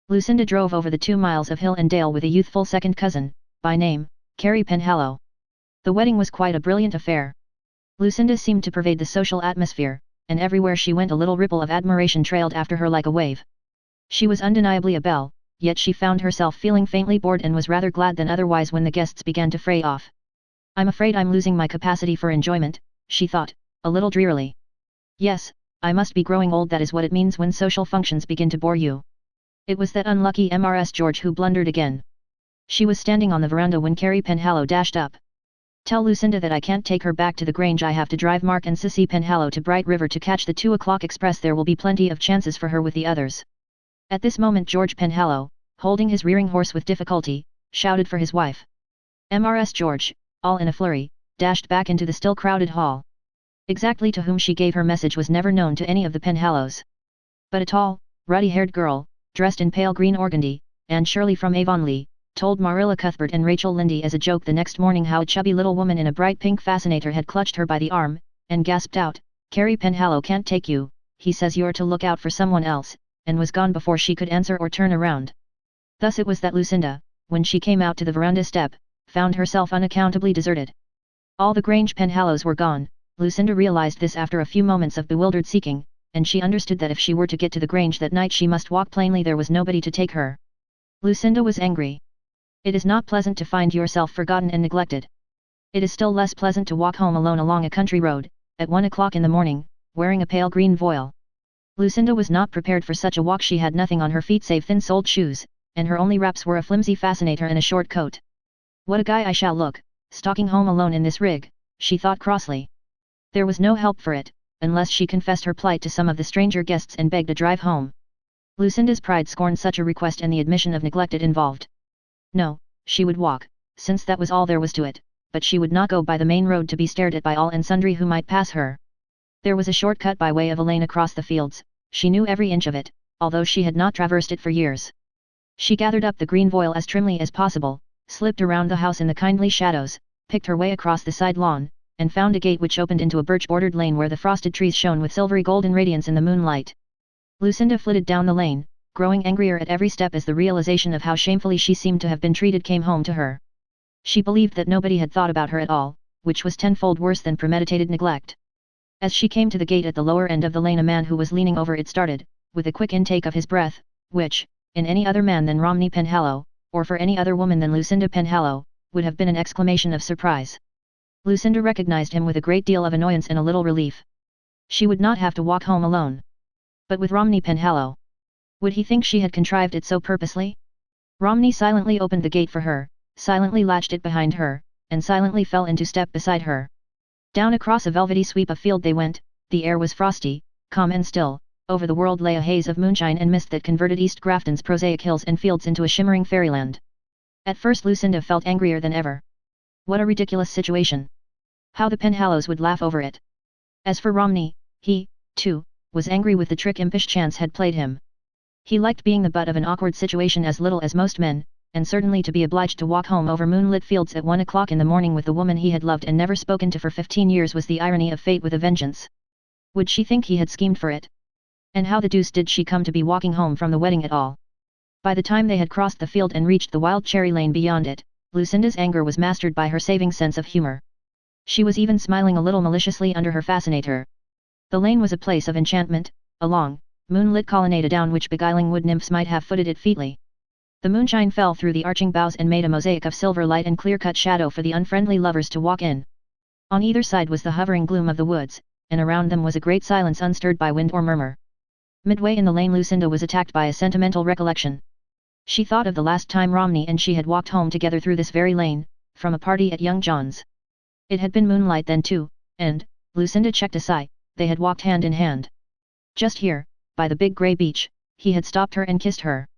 Lucinda drove over the 2 miles of hill and dale with a youthful second cousin, by name, Carrie Penhallow. The wedding was quite a brilliant affair. Lucinda seemed to pervade the social atmosphere, and everywhere she went a little ripple of admiration trailed after her like a wave. She was undeniably a belle, yet she found herself feeling faintly bored and was rather glad than otherwise when the guests began to fray off. I'm afraid I'm losing my capacity for enjoyment, she thought, a little drearily. Yes, I must be growing old. That is what it means when social functions begin to bore you. It was that unlucky Mrs. George who blundered again. She was standing on the veranda when Carrie Penhallow dashed up. Tell Lucinda that I can't take her back to the Grange. I have to drive Mark and Sissy Penhallow to Bright River to catch the 2 o'clock express. There will be plenty of chances for her with the others. At this moment George Penhallow, holding his rearing horse with difficulty, shouted for his wife. Mrs. George, all in a flurry, dashed back into the still crowded hall. Exactly to whom she gave her message was never known to any of the Penhallows. But a tall, ruddy-haired girl, dressed in pale green organdy, Anne Shirley from Avonlea, told Marilla Cuthbert and Rachel Lynde as a joke the next morning how a chubby little woman in a bright pink fascinator had clutched her by the arm, and gasped out, "Carrie Penhallow can't take you, he says you're to look out for someone else," and was gone before she could answer or turn around. Thus it was that Lucinda, when she came out to the veranda step, found herself unaccountably deserted. All the Grange Penhallows were gone. Lucinda realized this after a few moments of bewildered seeking, and she understood that if she were to get to the Grange that night she must walk plainly. There was nobody to take her. Lucinda was angry. It is not pleasant to find yourself forgotten and neglected. It is still less pleasant to walk home alone along a country road, at 1 o'clock in the morning, wearing a pale green voile. Lucinda was not prepared for such a walk. She had nothing on her feet save thin-soled shoes, and her only wraps were a flimsy fascinator and a short coat. "What a guy I shall look, stalking home alone in this rig," she thought crossly. There was no help for it, unless she confessed her plight to some of the stranger guests and begged a drive home. Lucinda's pride scorned such a request, and the admission of neglect it involved. No, she would walk, since that was all there was to it, but she would not go by the main road to be stared at by all and sundry who might pass her. There was a short cut by way of a lane across the fields. She knew every inch of it, although she had not traversed it for years. She gathered up the green voile as trimly as possible, slipped around the house in the kindly shadows, picked her way across the side lawn, and found a gate which opened into a birch-bordered lane where the frosted trees shone with silvery golden radiance in the moonlight. Lucinda flitted down the lane, growing angrier at every step as the realization of how shamefully she seemed to have been treated came home to her. She believed that nobody had thought about her at all, which was tenfold worse than premeditated neglect. As she came to the gate at the lower end of the lane, a man who was leaning over it started, with a quick intake of his breath, which, in any other man than Romney Penhallow, or for any other woman than Lucinda Penhallow, would have been an exclamation of surprise. Lucinda recognized him with a great deal of annoyance and a little relief. She would not have to walk home alone. But with Romney Penhallow. Would he think she had contrived it so purposely? Romney silently opened the gate for her, silently latched it behind her, and silently fell into step beside her. Down across a velvety sweep of field they went. The air was frosty, calm and still. Over the world lay a haze of moonshine and mist that converted East Grafton's prosaic hills and fields into a shimmering fairyland. At first Lucinda felt angrier than ever. What a ridiculous situation! How the Penhallows would laugh over it! As for Romney, he, too, was angry with the trick impish chance had played him. He liked being the butt of an awkward situation as little as most men, and certainly to be obliged to walk home over moonlit fields at 1 o'clock in the morning with the woman he had loved and never spoken to for 15 years was the irony of fate with a vengeance. Would she think he had schemed for it? And how the deuce did she come to be walking home from the wedding at all? By the time they had crossed the field and reached the wild cherry lane beyond it, Lucinda's anger was mastered by her saving sense of humor. She was even smiling a little maliciously under her fascinator. The lane was a place of enchantment, a long, moonlit colonnade down which beguiling wood nymphs might have footed it featly. The moonshine fell through the arching boughs and made a mosaic of silver light and clear-cut shadow for the unfriendly lovers to walk in. On either side was the hovering gloom of the woods, and around them was a great silence unstirred by wind or murmur. Midway in the lane Lucinda was attacked by a sentimental recollection. She thought of the last time Romney and she had walked home together through this very lane, from a party at young John's. It had been moonlight then too, and, Lucinda checked a sigh, they had walked hand in hand. Just here, by the big grey beech, he had stopped her and kissed her.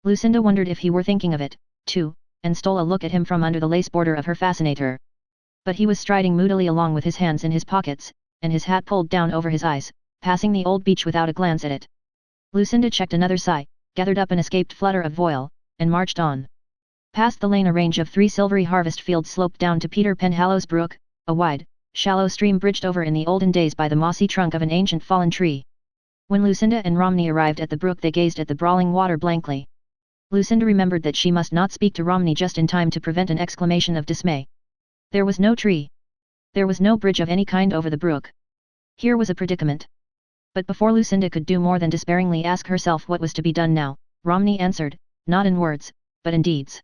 Lucinda wondered if he were thinking of it, too, and stole a look at him from under the lace border of her fascinator. But he was striding moodily along with his hands in his pockets, and his hat pulled down over his eyes, passing the old beech without a glance at it. Lucinda checked another sigh, gathered up an escaped flutter of voile, and marched on. Past the lane a range of 3 silvery harvest fields sloped down to Peter Penhallow's brook, a wide, shallow stream bridged over in the olden days by the mossy trunk of an ancient fallen tree. When Lucinda and Romney arrived at the brook they gazed at the brawling water blankly. Lucinda remembered that she must not speak to Romney just in time to prevent an exclamation of dismay. There was no tree. There was no bridge of any kind over the brook. Here was a predicament. But before Lucinda could do more than despairingly ask herself what was to be done now, Romney answered, not in words, but in deeds.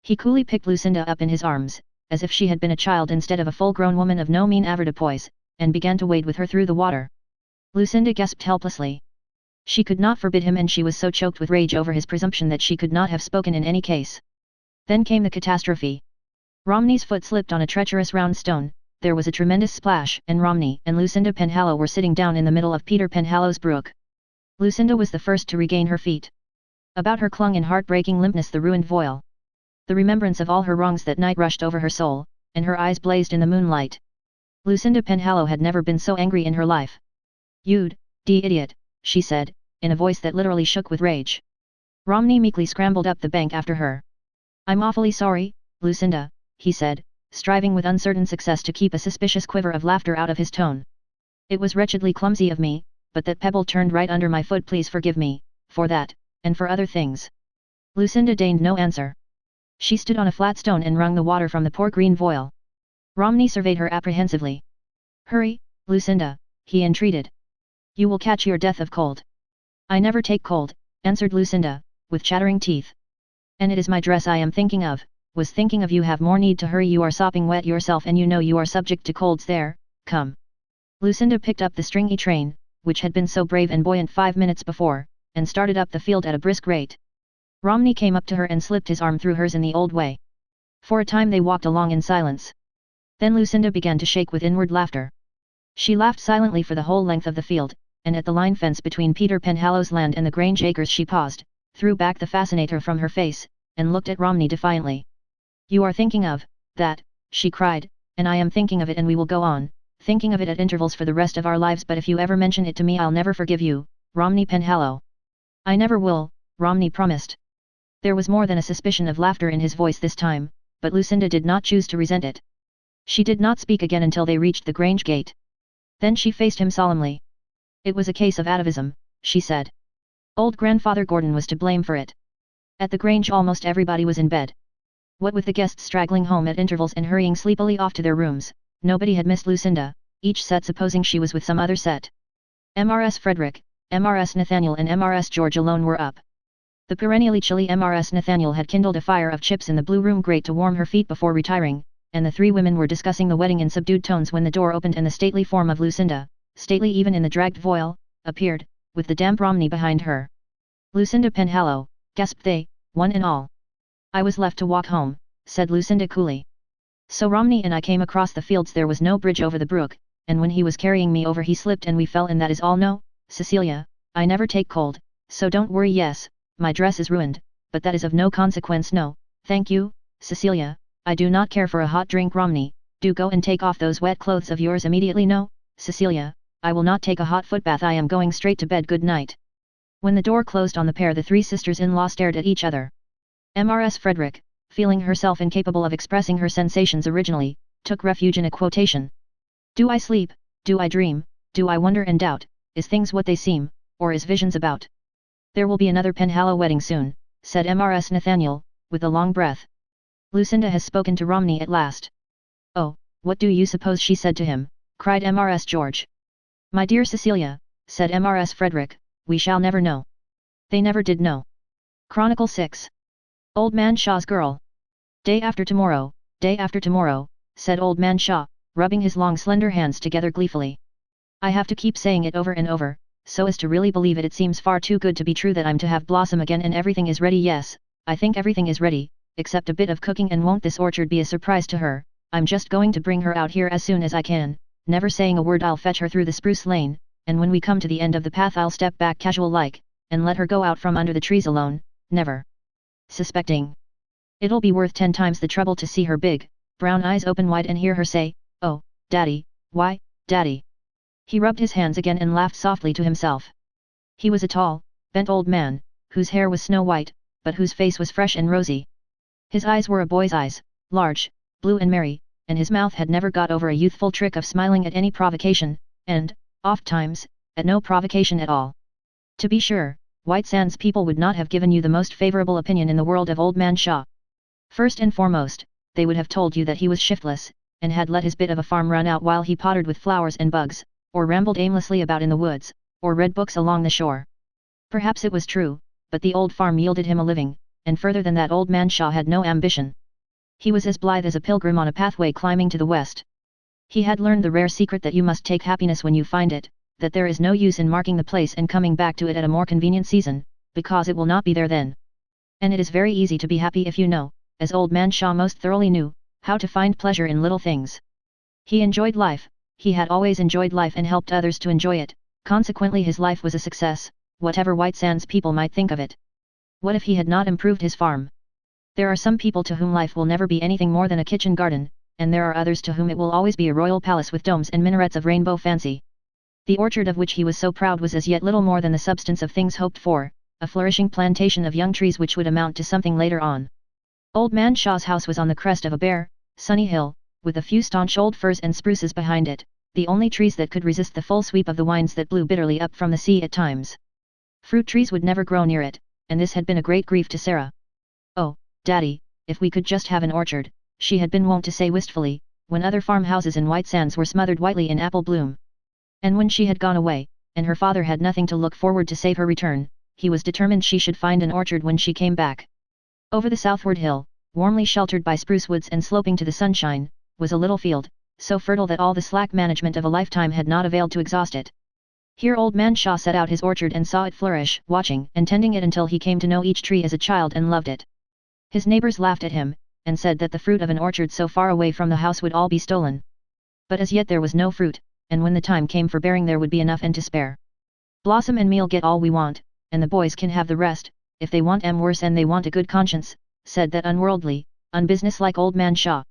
He coolly picked Lucinda up in his arms, as if she had been a child instead of a full-grown woman of no mean avoirdupois, and began to wade with her through the water. Lucinda gasped helplessly. She could not forbid him, and she was so choked with rage over his presumption that she could not have spoken in any case. Then came the catastrophe. Romney's foot slipped on a treacherous round stone, there was a tremendous splash, and Romney and Lucinda Penhallow were sitting down in the middle of Peter Penhallow's brook. Lucinda was the first to regain her feet. About her clung in heartbreaking limpness the ruined voile. The remembrance of all her wrongs that night rushed over her soul, and her eyes blazed in the moonlight. Lucinda Penhallow had never been so angry in her life. "You'd, idiot," she said, in a voice that literally shook with rage. Romney meekly scrambled up the bank after her. "I'm awfully sorry, Lucinda," he said, striving with uncertain success to keep a suspicious quiver of laughter out of his tone. "It was wretchedly clumsy of me, but that pebble turned right under my foot. Please forgive me, for that, and for other things." Lucinda deigned no answer. She stood on a flat stone and wrung the water from the poor green voile. Romney surveyed her apprehensively. "Hurry, Lucinda," he entreated. "You will catch your death of cold." "I never take cold," answered Lucinda, with chattering teeth. "And it is my dress I am thinking of, was thinking of. You have more need to hurry. You are sopping wet yourself and you know you are subject to colds. There, come." Lucinda picked up the stringy train, which had been so brave and buoyant 5 minutes before, and started up the field at a brisk rate. Romney came up to her and slipped his arm through hers in the old way. For a time they walked along in silence. Then Lucinda began to shake with inward laughter. She laughed silently for the whole length of the field, and at the line fence between Peter Penhallow's land and the Grange acres she paused, threw back the fascinator from her face, and looked at Romney defiantly. "You are thinking of that," she cried, "and I am thinking of it, and we will go on thinking of it at intervals for the rest of our lives, but if you ever mention it to me I'll never forgive you, Romney Penhallow." "I never will," Romney promised. There was more than a suspicion of laughter in his voice this time, but Lucinda did not choose to resent it. She did not speak again until they reached the Grange gate. Then she faced him solemnly. "It was a case of atavism," she said. "Old Grandfather Gordon was to blame for it." At the Grange almost everybody was in bed. What with the guests straggling home at intervals and hurrying sleepily off to their rooms, nobody had missed Lucinda, each set supposing she was with some other set. Mrs. Frederick, Mrs. Nathaniel and Mrs. George alone were up. The perennially chilly Mrs. Nathaniel had kindled a fire of chips in the blue room grate to warm her feet before retiring, and the three women were discussing the wedding in subdued tones when the door opened and the stately form of Lucinda, stately even in the dragged voile, appeared, with the damp Romney behind her. "Lucinda Penhallow," gasped they, one and all. "I was left to walk home," said Lucinda coolly. "So Romney and I came across the fields. There was no bridge over the brook, and when he was carrying me over he slipped and we fell, and that is all. No, Cecilia, I never take cold, so don't worry. Yes, my dress is ruined, but that is of no consequence. No, thank you, Cecilia, I do not care for a hot drink. Romney, do go and take off those wet clothes of yours immediately. No, Cecilia, I will not take a hot footbath. I am going straight to bed. Good night." When the door closed on the pair, the three sisters-in-law stared at each other. Mrs. Frederick, feeling herself incapable of expressing her sensations originally, took refuge in a quotation. "Do I sleep, do I dream, do I wonder and doubt, is things what they seem, or is visions about?" "There will be another Penhallow wedding soon," said Mrs. Nathaniel, with a long breath. "Lucinda has spoken to Romney at last." "Oh, what do you suppose she said to him?" cried Mrs. George. "My dear Cecilia," said Mrs. Frederick, "we shall never know." They never did know. Chronicle 6. Old Man Shaw's Girl. Day after tomorrow, said Old Man Shaw, rubbing his long slender hands together gleefully. "I have to keep saying it over and over, so as to really believe it. It seems far too good to be true that I'm to have Blossom again, and everything is ready. Yes, I think everything is ready, except a bit of cooking, and won't this orchard be a surprise to her? I'm just going to bring her out here as soon as I can, never saying a word. I'll fetch her through the spruce lane, and when we come to the end of the path I'll step back casual like, and let her go out from under the trees alone, never suspecting. It'll be worth 10 times the trouble to see her big, brown eyes open wide and hear her say, 'Oh, Daddy, why, Daddy.'" He rubbed his hands again and laughed softly to himself. He was a tall, bent old man, whose hair was snow white, but whose face was fresh and rosy. His eyes were a boy's eyes, large, blue and merry, and his mouth had never got over a youthful trick of smiling at any provocation, and, oft-times, at no provocation at all. To be sure, White Sands people would not have given you the most favourable opinion in the world of Old Man Shaw. First and foremost, they would have told you that he was shiftless, and had let his bit of a farm run out while he pottered with flowers and bugs, or rambled aimlessly about in the woods, or read books along the shore. Perhaps it was true, but the old farm yielded him a living, and further than that Old Man Shaw had no ambition. He was as blithe as a pilgrim on a pathway climbing to the west. He had learned the rare secret that you must take happiness when you find it, that there is no use in marking the place and coming back to it at a more convenient season, because it will not be there then. And it is very easy to be happy if you know, as Old Man Shaw most thoroughly knew, how to find pleasure in little things. He enjoyed life, he had always enjoyed life and helped others to enjoy it, consequently his life was a success, whatever White Sands people might think of it. What if he had not improved his farm? There are some people to whom life will never be anything more than a kitchen garden, and there are others to whom it will always be a royal palace with domes and minarets of rainbow fancy. The orchard of which he was so proud was as yet little more than the substance of things hoped for, a flourishing plantation of young trees which would amount to something later on. Old Man Shaw's house was on the crest of a bare, sunny hill, with a few staunch old firs and spruces behind it, the only trees that could resist the full sweep of the winds that blew bitterly up from the sea at times. Fruit trees would never grow near it, and this had been a great grief to Sarah. "Oh, Daddy, if we could just have an orchard," she had been wont to say wistfully, when other farmhouses in White Sands were smothered whitely in apple bloom. And when she had gone away, and her father had nothing to look forward to save her return, he was determined she should find an orchard when she came back. Over the southward hill, warmly sheltered by spruce woods and sloping to the sunshine, was a little field, so fertile that all the slack management of a lifetime had not availed to exhaust it. Here Old Man Shaw set out his orchard and saw it flourish, watching and tending it until he came to know each tree as a child and loved it. His neighbors laughed at him, and said that the fruit of an orchard so far away from the house would all be stolen. But as yet there was no fruit, and when the time came for bearing there would be enough and to spare. "Blossom and me'll get all we want, and the boys can have the rest, if they want worse and they want a good conscience," said that unworldly, unbusinesslike Old Man Shaw.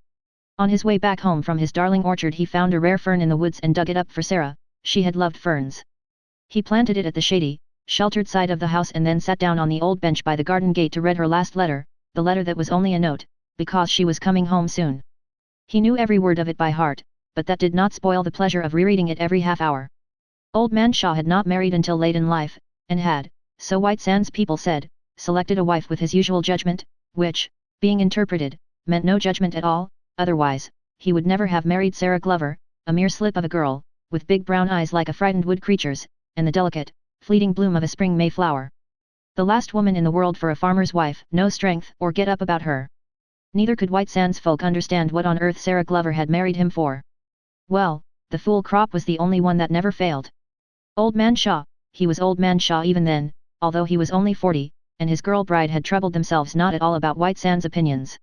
On his way back home from his darling orchard he found a rare fern in the woods and dug it up for Sarah. She had loved ferns. He planted it at the shady, sheltered side of the house and then sat down on the old bench by the garden gate to read her last letter, the letter that was only a note, because she was coming home soon. He knew every word of it by heart, but that did not spoil the pleasure of rereading it every half hour. Old Man Shaw had not married until late in life, and had, so White Sands people said, selected a wife with his usual judgment, which, being interpreted, meant no judgment at all. Otherwise, he would never have married Sarah Glover, a mere slip of a girl, with big brown eyes like a frightened wood creature's, and the delicate, fleeting bloom of a spring Mayflower. The last woman in the world for a farmer's wife, no strength or get up about her. Neither could White Sands folk understand what on earth Sarah Glover had married him for. Well, the fool crop was the only one that never failed. Old Man Shaw, he was Old Man Shaw even then, although he was only 40, and his girl bride had troubled themselves not at all about White Sands' opinions.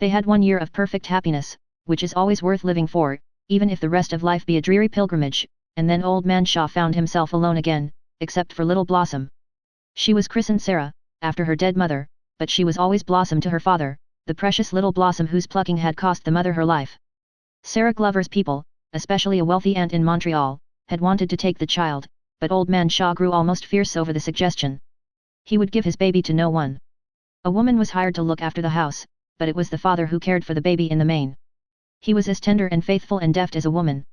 They had 1 year of perfect happiness, which is always worth living for, even if the rest of life be a dreary pilgrimage, and then Old Man Shaw found himself alone again, except for little Blossom. She was christened Sarah, after her dead mother, but she was always Blossom to her father, the precious little Blossom whose plucking had cost the mother her life. Sarah Glover's people, especially a wealthy aunt in Montreal, had wanted to take the child, but Old Man Shaw grew almost fierce over the suggestion. He would give his baby to no one. A woman was hired to look after the house, but it was the father who cared for the baby in the main. He was as tender and faithful and deft as a woman.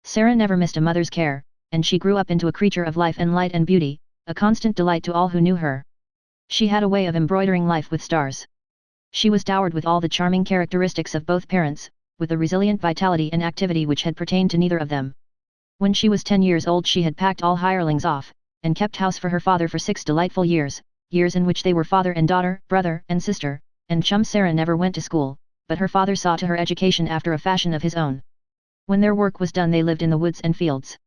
Sarah never missed a mother's care, and she grew up into a creature of life and light and beauty, a constant delight to all who knew her. She had a way of embroidering life with stars. She was dowered with all the charming characteristics of both parents, with a resilient vitality and activity which had pertained to neither of them. When she was 10 years old she had packed all hirelings off, and kept house for her father for 6 delightful years, years in which they were father and daughter, brother and sister, and chum. Sarah never went to school, but her father saw to her education after a fashion of his own. When their work was done they lived in the woods and fields.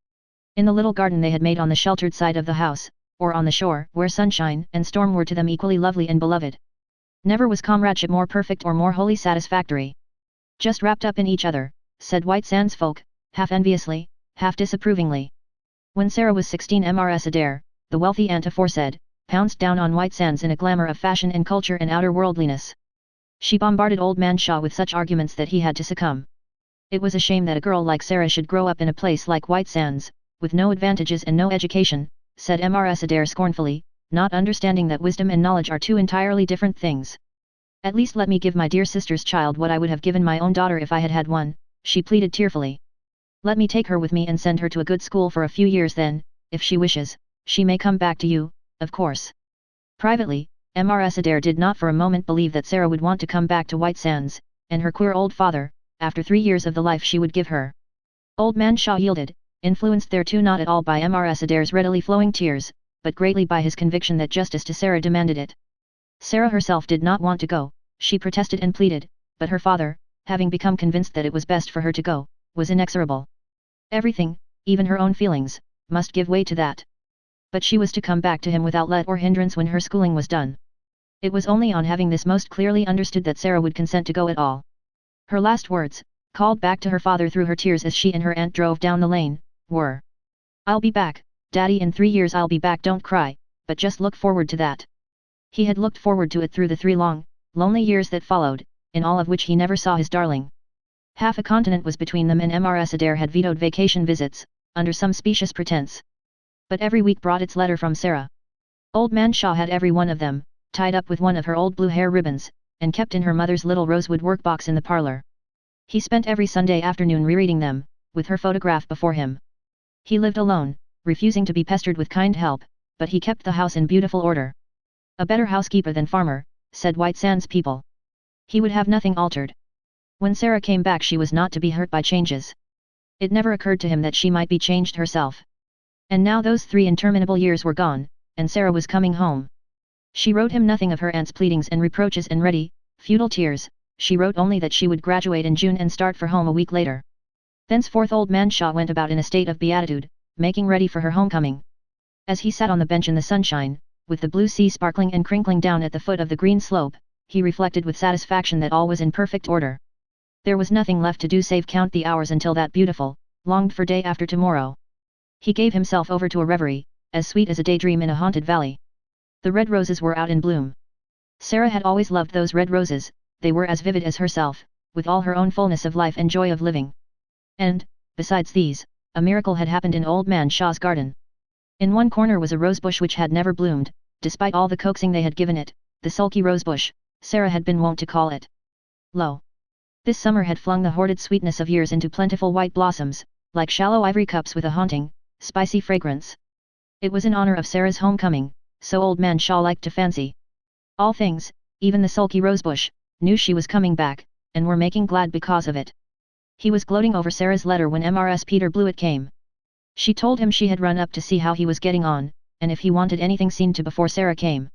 In the little garden they had made on the sheltered side of the house, or on the shore where sunshine and storm were to them equally lovely and beloved. Never was comradeship more perfect or more wholly satisfactory. "Just wrapped up in each other," said White Sands folk, half enviously, half disapprovingly. When Sarah was 16 Mrs. Adair, the wealthy aunt aforesaid, pounced down on White Sands in a glamour of fashion and culture and outer worldliness. She bombarded Old Man Shaw with such arguments that he had to succumb. It was a shame that a girl like Sarah should grow up in a place like White Sands, with no advantages and no education, said Mrs. Adair scornfully, not understanding that wisdom and knowledge are two entirely different things. "At least let me give my dear sister's child what I would have given my own daughter if I had had one," she pleaded tearfully. "Let me take her with me and send her to a good school for a few years, then, if she wishes, she may come back to you, of course." Privately, Mrs. Adair did not for a moment believe that Sarah would want to come back to White Sands, and her queer old father, after 3 years of the life she would give her. Old Man Shaw yielded, influenced thereto not at all by Mrs. Adair's readily flowing tears, but greatly by his conviction that justice to Sarah demanded it. Sarah herself did not want to go, she protested and pleaded, but her father, having become convinced that it was best for her to go, was inexorable. Everything, even her own feelings, must give way to that. But she was to come back to him without let or hindrance when her schooling was done. It was only on having this most clearly understood that Sarah would consent to go at all. Her last words, called back to her father through her tears as she and her aunt drove down the lane, were, "I'll be back, Daddy, in 3 years I'll be back, don't cry, but just look forward to that." He had looked forward to it through the 3 long, lonely years that followed, in all of which he never saw his darling. Half a continent was between them, and Mrs. Adair had vetoed vacation visits, under some specious pretense. But every week brought its letter from Sarah. Old Man Shaw had every one of them, tied up with one of her old blue hair ribbons, and kept in her mother's little rosewood workbox in the parlor. He spent every Sunday afternoon rereading them, with her photograph before him. He lived alone, refusing to be pestered with kind help, but he kept the house in beautiful order. A better housekeeper than farmer, said White Sands people. He would have nothing altered. When Sarah came back she was not to be hurt by changes. It never occurred to him that she might be changed herself. And now those 3 interminable years were gone, and Sarah was coming home. She wrote him nothing of her aunt's pleadings and reproaches and ready, futile tears. She wrote only that she would graduate in June and start for home a week later. Thenceforth Old Man Shaw went about in a state of beatitude, making ready for her homecoming. As he sat on the bench in the sunshine, with the blue sea sparkling and crinkling down at the foot of the green slope, he reflected with satisfaction that all was in perfect order. There was nothing left to do save count the hours until that beautiful, longed-for day after tomorrow. He gave himself over to a reverie, as sweet as a daydream in a haunted valley. The red roses were out in bloom. Sarah had always loved those red roses, they were as vivid as herself, with all her own fullness of life and joy of living. And, besides these, a miracle had happened in Old Man Shaw's garden. In one corner was a rosebush which had never bloomed, despite all the coaxing they had given it, the sulky rosebush, Sarah had been wont to call it. Lo! This summer had flung the hoarded sweetness of years into plentiful white blossoms, like shallow ivory cups with a haunting, spicy fragrance. It was in honor of Sarah's homecoming, so Old Man Shaw liked to fancy. All things, even the sulky rosebush, knew she was coming back, and were making glad because of it. He was gloating over Sarah's letter when Mrs. Peter Blewett came. She told him she had run up to see how he was getting on, and if he wanted anything seen to before Sarah came.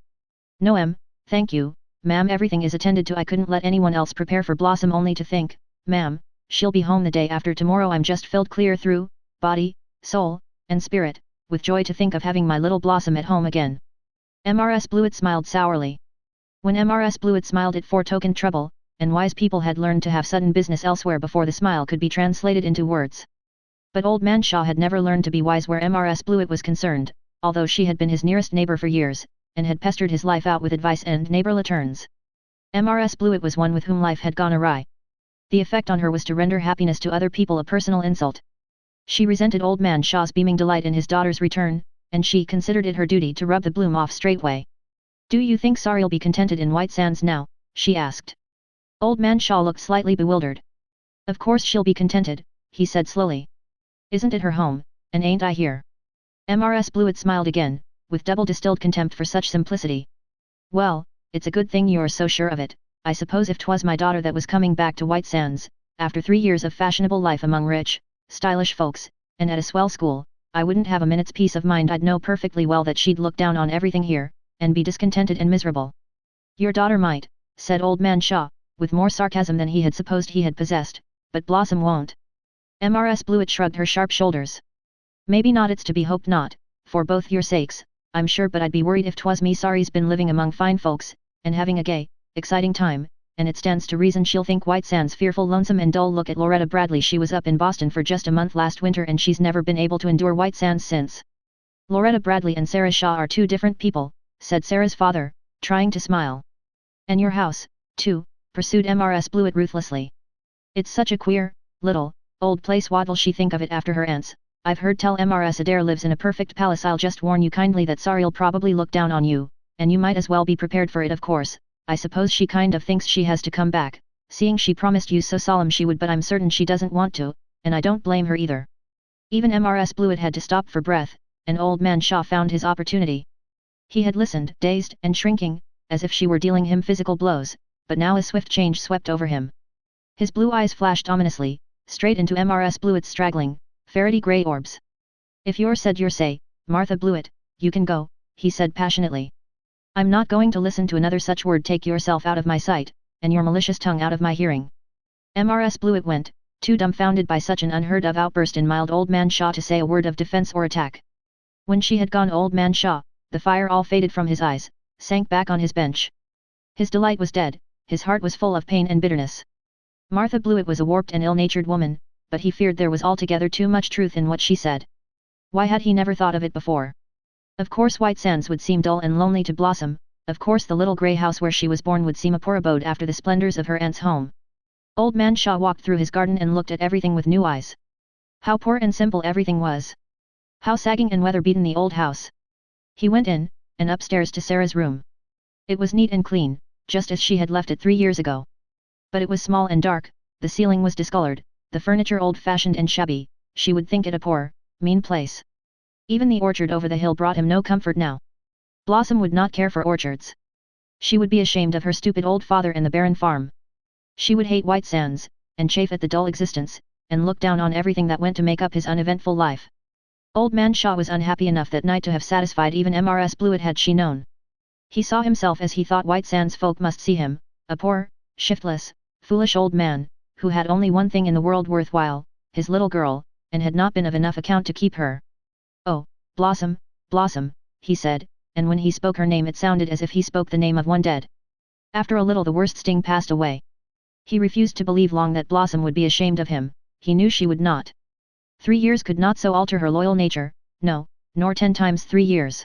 No, thank you, ma'am, everything is attended to. I couldn't let anyone else prepare for Blossom, only to think, ma'am, she'll be home the day after tomorrow. I'm just filled clear through, body, soul, and spirit, with joy to think of having my little Blossom at home again. Mrs. Blewett smiled sourly. When Mrs. Blewett smiled it foretokened trouble, and wise people had learned to have sudden business elsewhere before the smile could be translated into words. But Old Man Shaw had never learned to be wise where Mrs. Blewett was concerned, although she had been his nearest neighbor for years, and had pestered his life out with advice and neighborly turns. Mrs. Blewett was one with whom life had gone awry. The effect on her was to render happiness to other people a personal insult. She resented Old Man Shaw's beaming delight in his daughter's return, and she considered it her duty to rub the bloom off straightway. Do you think Sarah'll be contented in White Sands now? She asked. Old Man Shaw looked slightly bewildered. Of course she'll be contented, he said slowly. Isn't it her home, and ain't I here? Mrs. Blewett smiled again, with double distilled contempt for such simplicity. Well, it's a good thing you're so sure of it. I suppose if 'twas my daughter that was coming back to White Sands, after 3 years of fashionable life among rich, stylish folks, and at a swell school, I wouldn't have a minute's peace of mind. I'd know perfectly well that she'd look down on everything here, and be discontented and miserable. Your daughter might, said Old Man Shaw, with more sarcasm than he had supposed he had possessed, but Blossom won't. Mrs. Blewett shrugged her sharp shoulders. Maybe not, it's to be hoped not, for both your sakes, I'm sure, but I'd be worried if 'twas me. Sorry's been living among fine folks, and having a gay, exciting time, and it stands to reason she'll think White Sands fearful lonesome and dull. Look at Loretta Bradley, she was up in Boston for just a month last winter and she's never been able to endure White Sands since. Loretta Bradley and Sarah Shaw are 2 different people, said Sarah's father, trying to smile. And your house, too, pursued Mrs. Blewett ruthlessly. It's such a queer, little, old place. What'll she think of it after her aunts? I've heard tell Mrs. Adair lives in a perfect palace. I'll just warn you kindly that Sarah'll probably look down on you, and you might as well be prepared for it. Of course, I suppose she kind of thinks she has to come back, seeing she promised you so solemn she would, but I'm certain she doesn't want to, and I don't blame her either. Even Mrs. Blewett had to stop for breath, and Old Man Shaw found his opportunity. He had listened, dazed and shrinking, as if she were dealing him physical blows, but now a swift change swept over him. His blue eyes flashed ominously, straight into Mrs. Blewett's straggling, ferrety grey orbs. If you're said your say, Martha Blewett, you can go, he said passionately. I'm not going to listen to another such word. Take yourself out of my sight, and your malicious tongue out of my hearing. Mrs. Blewett went, too dumbfounded by such an unheard-of outburst in mild Old Man Shaw to say a word of defense or attack. When she had gone, Old Man Shaw, the fire all faded from his eyes, sank back on his bench. His delight was dead, his heart was full of pain and bitterness. Martha Blewett was a warped and ill-natured woman, but he feared there was altogether too much truth in what she said. Why had he never thought of it before? Of course White Sands would seem dull and lonely to Blossom, of course the little grey house where she was born would seem a poor abode after the splendors of her aunt's home. Old Man Shaw walked through his garden and looked at everything with new eyes. How poor and simple everything was. How sagging and weather-beaten the old house. He went in, and upstairs to Sarah's room. It was neat and clean, just as she had left it 3 years ago. But it was small and dark, the ceiling was discolored, the furniture old-fashioned and shabby. She would think it a poor, mean place. Even the orchard over the hill brought him no comfort now. Blossom would not care for orchards. She would be ashamed of her stupid old father and the barren farm. She would hate White Sands, and chafe at the dull existence, and look down on everything that went to make up his uneventful life. Old Man Shaw was unhappy enough that night to have satisfied even Mrs. Blewett had she known. He saw himself as he thought White Sands folk must see him, a poor, shiftless, foolish old man, who had only one thing in the world worthwhile, his little girl, and had not been of enough account to keep her. "Oh, Blossom, Blossom," he said, and when he spoke her name it sounded as if he spoke the name of one dead. After a little the worst sting passed away. He refused to believe long that Blossom would be ashamed of him, he knew she would not. 3 years could not so alter her loyal nature, no, nor 10 times 3 years.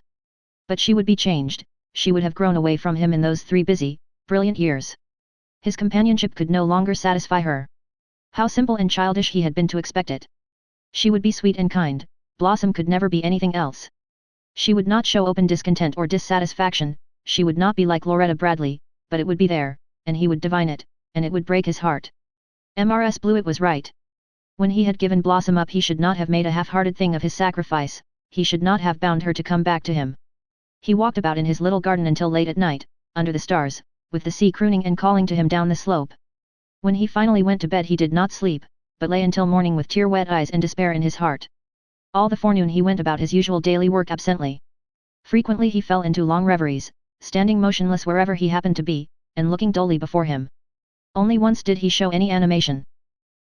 But she would be changed, she would have grown away from him in those 3 busy, brilliant years. His companionship could no longer satisfy her. How simple and childish he had been to expect it. She would be sweet and kind, Blossom could never be anything else. She would not show open discontent or dissatisfaction, she would not be like Loretta Bradley, but it would be there, and he would divine it, and it would break his heart. Mrs. Blewett was right. When he had given Blossom up he should not have made a half-hearted thing of his sacrifice, he should not have bound her to come back to him. He walked about in his little garden until late at night, under the stars, with the sea crooning and calling to him down the slope. When he finally went to bed he did not sleep, but lay until morning with tear-wet eyes and despair in his heart. All the forenoon he went about his usual daily work absently. Frequently he fell into long reveries, standing motionless wherever he happened to be, and looking dully before him. Only once did he show any animation.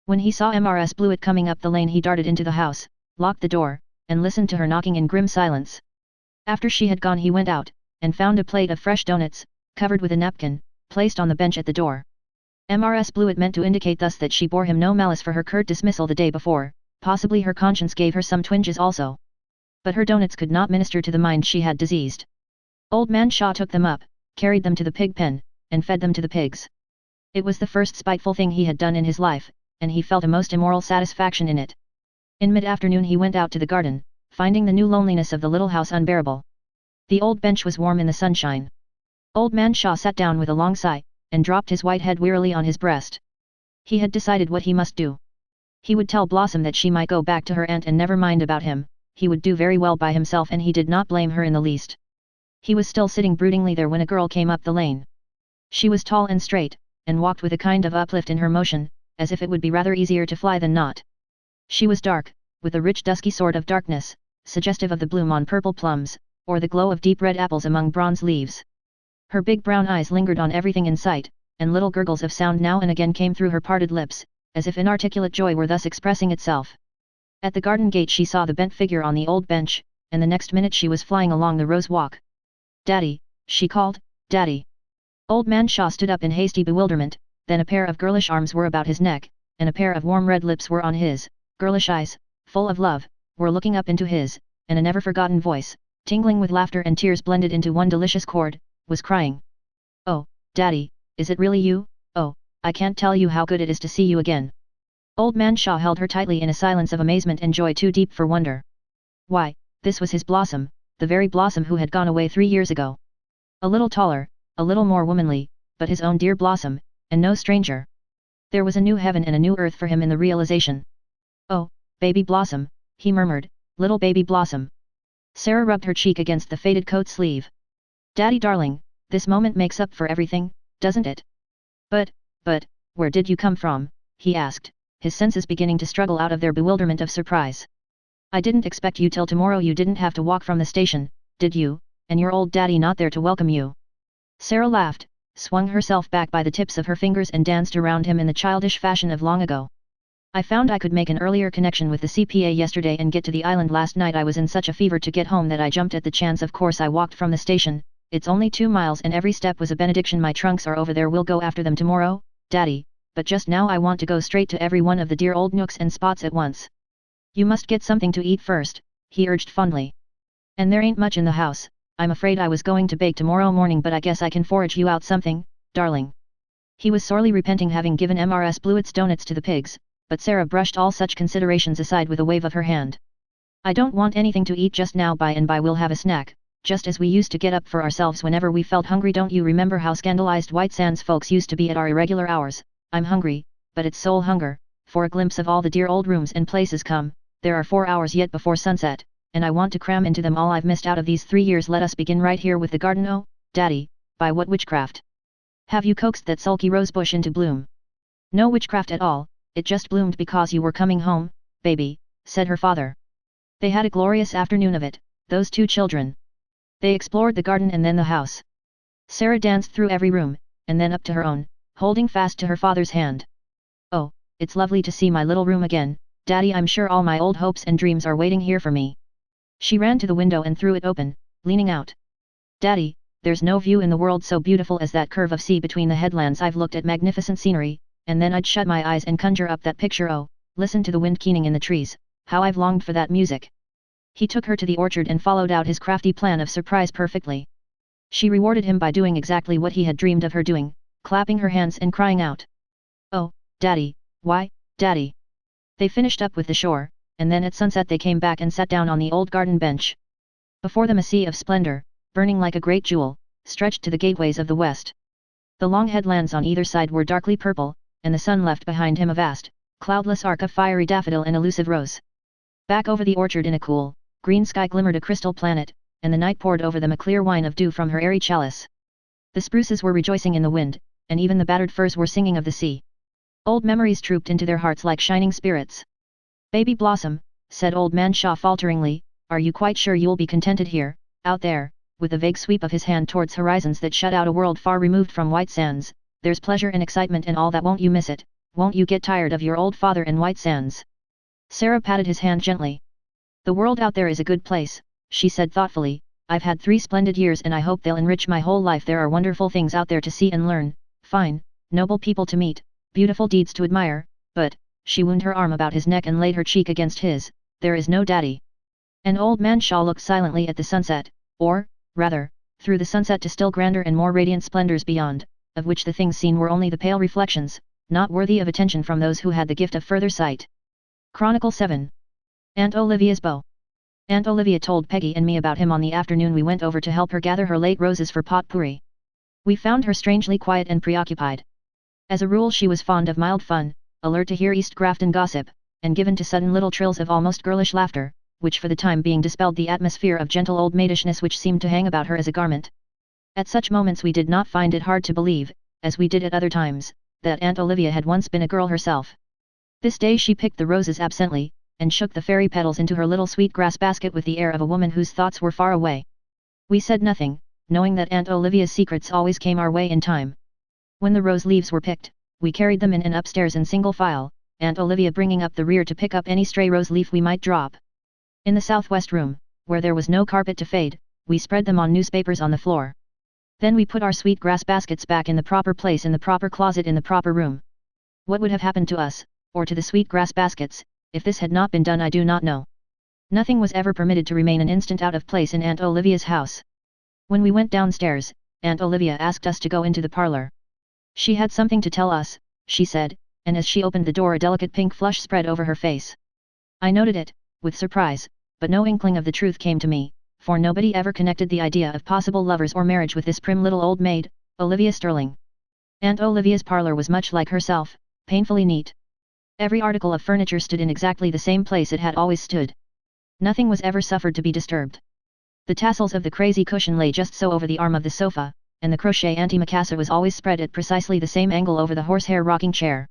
When he saw Mrs. Blewett coming up the lane he darted into the house, locked the door, and listened to her knocking in grim silence. After she had gone he went out, and found a plate of fresh doughnuts, covered with a napkin, placed on the bench at the door. Mrs. Blewett meant to indicate thus that she bore him no malice for her curt dismissal the day before, possibly her conscience gave her some twinges also. But her doughnuts could not minister to the mind she had diseased. Old Man Shaw took them up, carried them to the pig pen, and fed them to the pigs. It was the first spiteful thing he had done in his life, and he felt a most immoral satisfaction in it. In mid-afternoon he went out to the garden, finding the new loneliness of the little house unbearable. The old bench was warm in the sunshine. Old Man Shaw sat down with a long sigh, and dropped his white head wearily on his breast. He had decided what he must do. He would tell Blossom that she might go back to her aunt and never mind about him, he would do very well by himself and he did not blame her in the least. He was still sitting broodingly there when a girl came up the lane. She was tall and straight, and walked with a kind of uplift in her motion, as if it would be rather easier to fly than not. She was dark, with a rich dusky sort of darkness, suggestive of the bloom on purple plums, or the glow of deep red apples among bronze leaves. Her big brown eyes lingered on everything in sight, and little gurgles of sound now and again came through her parted lips, as if inarticulate joy were thus expressing itself. At the garden gate she saw the bent figure on the old bench, and the next minute she was flying along the rose walk. "Daddy," she called, "Daddy." Old Man Shaw stood up in hasty bewilderment, then a pair of girlish arms were about his neck, and a pair of warm red lips were on his, girlish eyes, full of love, were looking up into his, and a never-forgotten voice, tingling with laughter and tears blended into one delicious chord, was crying. "Oh, Daddy, is it really you? Oh, I can't tell you how good it is to see you again." Old Man Shaw held her tightly in a silence of amazement and joy too deep for wonder. Why, this was his Blossom, the very Blossom who had gone away 3 years ago. A little taller, a little more womanly, but his own dear Blossom, and no stranger. There was a new heaven and a new earth for him in the realization. "Oh, baby Blossom," he murmured, "little baby Blossom." Sarah rubbed her cheek against the faded coat sleeve. "Daddy darling, this moment makes up for everything, doesn't it?" But, where did you come from?" he asked, his senses beginning to struggle out of their bewilderment of surprise. "I didn't expect you till tomorrow. You didn't have to walk from the station, did you, and your old daddy not there to welcome you?" Sarah laughed, swung herself back by the tips of her fingers and danced around him in the childish fashion of long ago. "I found I could make an earlier connection with the CPA yesterday and get to the island last night. I was in such a fever to get home that I jumped at the chance. Of course I walked from the station, it's only 2 miles and every step was a benediction. My trunks are over there, we'll go after them tomorrow, Daddy, but just now I want to go straight to every one of the dear old nooks and spots at once." "You must get something to eat first," he urged fondly. "And there ain't much in the house, I'm afraid I was going to bake tomorrow morning, but I guess I can forage you out something, darling. He was sorely repenting having given Mrs. Blewett's donuts to the pigs, but Sarah brushed all such considerations aside with a wave of her hand. I don't want anything to eat just now. By and by we'll have a snack, just as we used to get up for ourselves whenever we felt hungry. Don't you remember how scandalized White Sands folks used to be at our irregular hours? I'm hungry, but it's soul hunger, for a glimpse of all the dear old rooms and places. Come, there are 4 hours yet before sunset, and I want to cram into them all I've missed out of these 3 years. Let us begin right here with the garden. Oh, Daddy, by what witchcraft have you coaxed that sulky rosebush into bloom? No witchcraft at all, it just bloomed because you were coming home, baby, said her father. They had a glorious afternoon of it, those 2 children. They explored the garden and then the house. Sarah danced through every room, and then up to her own, holding fast to her father's hand. Oh, it's lovely to see my little room again, Daddy. I'm sure all my old hopes and dreams are waiting here for me. She ran to the window and threw it open, leaning out. Daddy, there's no view in the world so beautiful as that curve of sea between the headlands. I've looked at magnificent scenery, and then I'd shut my eyes and conjure up that picture. Oh, listen to the wind keening in the trees, how I've longed for that music. He took her to the orchard and followed out his crafty plan of surprise perfectly. She rewarded him by doing exactly what he had dreamed of her doing, clapping her hands and crying out. Oh, Daddy, why, Daddy. They finished up with the shore, and then at sunset they came back and sat down on the old garden bench. Before them a sea of splendor, burning like a great jewel, stretched to the gateways of the west. The long headlands on either side were darkly purple, and the sun left behind him a vast, cloudless arc of fiery daffodil and elusive rose. Back over the orchard in a cool, green sky glimmered a crystal planet, and the night poured over them a clear wine of dew from her airy chalice. The spruces were rejoicing in the wind, and even the battered firs were singing of the sea. Old memories trooped into their hearts like shining spirits. Baby Blossom, said Old Man Shaw falteringly, are you quite sure you'll be contented here, out there? With a vague sweep of his hand towards horizons that shut out a world far removed from White Sands, there's pleasure and excitement and all that. Won't you miss it? Won't you get tired of your old father and White Sands? Sarah patted his hand gently. The world out there is a good place, she said thoughtfully. I've had 3 splendid years and I hope they'll enrich my whole life. There are wonderful things out there to see and learn, fine, noble people to meet, beautiful deeds to admire, but, she wound her arm about his neck and laid her cheek against his, there is no Daddy. And Old Man Shaw looked silently at the sunset, or, rather, through the sunset to still grander and more radiant splendors beyond, of which the things seen were only the pale reflections, not worthy of attention from those who had the gift of further sight. Chronicle 7. Aunt Olivia's Beau. Aunt Olivia told Peggy and me about him on the afternoon we went over to help her gather her late roses for potpourri. We found her strangely quiet and preoccupied. As a rule she was fond of mild fun, alert to hear East Grafton gossip, and given to sudden little trills of almost girlish laughter, which for the time being dispelled the atmosphere of gentle old maidishness which seemed to hang about her as a garment. At such moments we did not find it hard to believe, as we did at other times, that Aunt Olivia had once been a girl herself. This day she picked the roses absently, and shook the fairy petals into her little sweetgrass basket with the air of a woman whose thoughts were far away. We said nothing, knowing that Aunt Olivia's secrets always came our way in time. When the rose leaves were picked, we carried them in and upstairs in single file, Aunt Olivia bringing up the rear to pick up any stray rose leaf we might drop. In the southwest room, where there was no carpet to fade, we spread them on newspapers on the floor. Then we put our sweetgrass baskets back in the proper place in the proper closet in the proper room. What would have happened to us, or to the sweetgrass baskets, if this had not been done I do not know. Nothing was ever permitted to remain an instant out of place in Aunt Olivia's house. When we went downstairs, Aunt Olivia asked us to go into the parlor. She had something to tell us, she said, and as she opened the door a delicate pink flush spread over her face. I noted it, with surprise, but no inkling of the truth came to me, for nobody ever connected the idea of possible lovers or marriage with this prim little old maid, Olivia Sterling. Aunt Olivia's parlor was much like herself, painfully neat. Every article of furniture stood in exactly the same place it had always stood. Nothing was ever suffered to be disturbed. The tassels of the crazy cushion lay just so over the arm of the sofa, and the crochet antimacassar was always spread at precisely the same angle over the horsehair rocking chair.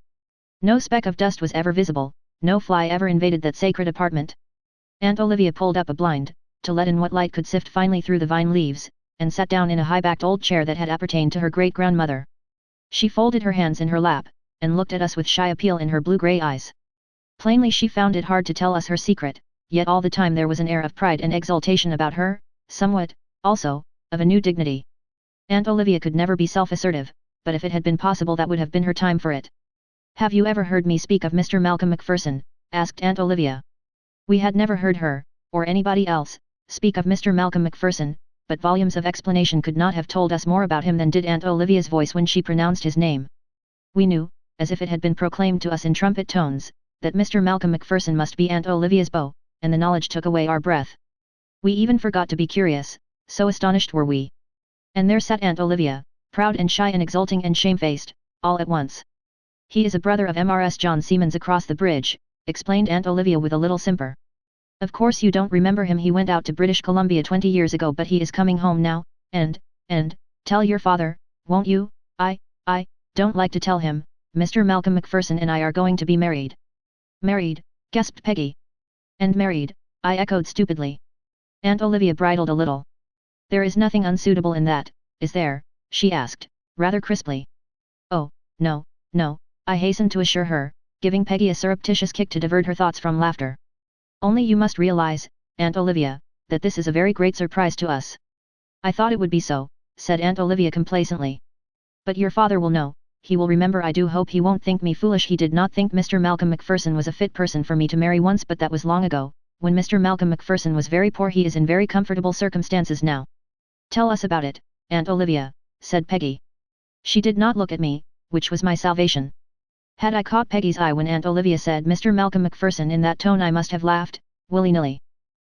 No speck of dust was ever visible, no fly ever invaded that sacred apartment. Aunt Olivia pulled up a blind, to let in what light could sift finely through the vine leaves, and sat down in a high-backed old chair that had appertained to her great-grandmother. She folded her hands in her lap, and looked at us with shy appeal in her blue-grey eyes. Plainly she found it hard to tell us her secret, yet all the time there was an air of pride and exultation about her, somewhat, also, of a new dignity. Aunt Olivia could never be self-assertive, but if it had been possible that would have been her time for it. Have you ever heard me speak of Mr. Malcolm Macpherson? Asked Aunt Olivia. We had never heard her, or anybody else, speak of Mr. Malcolm Macpherson, but volumes of explanation could not have told us more about him than did Aunt Olivia's voice when she pronounced his name. We knew, as if it had been proclaimed to us in trumpet tones, that Mr. Malcolm Macpherson must be Aunt Olivia's beau, and the knowledge took away our breath. We even forgot to be curious, so astonished were we. And there sat Aunt Olivia, proud and shy and exulting and shamefaced, all at once. "He is a brother of Mrs. John Siemens across the bridge," explained Aunt Olivia with a little simper. "Of course you don't remember him. He went out to British Columbia 20 years ago, but he is coming home now, and, tell your father, won't you? I don't like to tell him. Mr. Malcolm Macpherson and I are going to be married." "Married?" gasped Peggy. "And married," I echoed stupidly. Aunt Olivia bridled a little. "There is nothing unsuitable in that, is there?" she asked, rather crisply. "Oh, no, I hastened to assure her, giving Peggy a surreptitious kick to divert her thoughts from laughter. "Only you must realize, Aunt Olivia, that this is a very great surprise to us." "I thought it would be so," said Aunt Olivia complacently. "But your father will know, he will remember. I do hope he won't think me foolish. He did not think Mr. Malcolm Macpherson was a fit person for me to marry once, but that was long ago, when Mr. Malcolm Macpherson was very poor. He is in very comfortable circumstances now." "Tell us about it, Aunt Olivia," said Peggy. She did not look at me, which was my salvation. Had I caught Peggy's eye when Aunt Olivia said Mr. Malcolm Macpherson in that tone, I must have laughed, willy-nilly.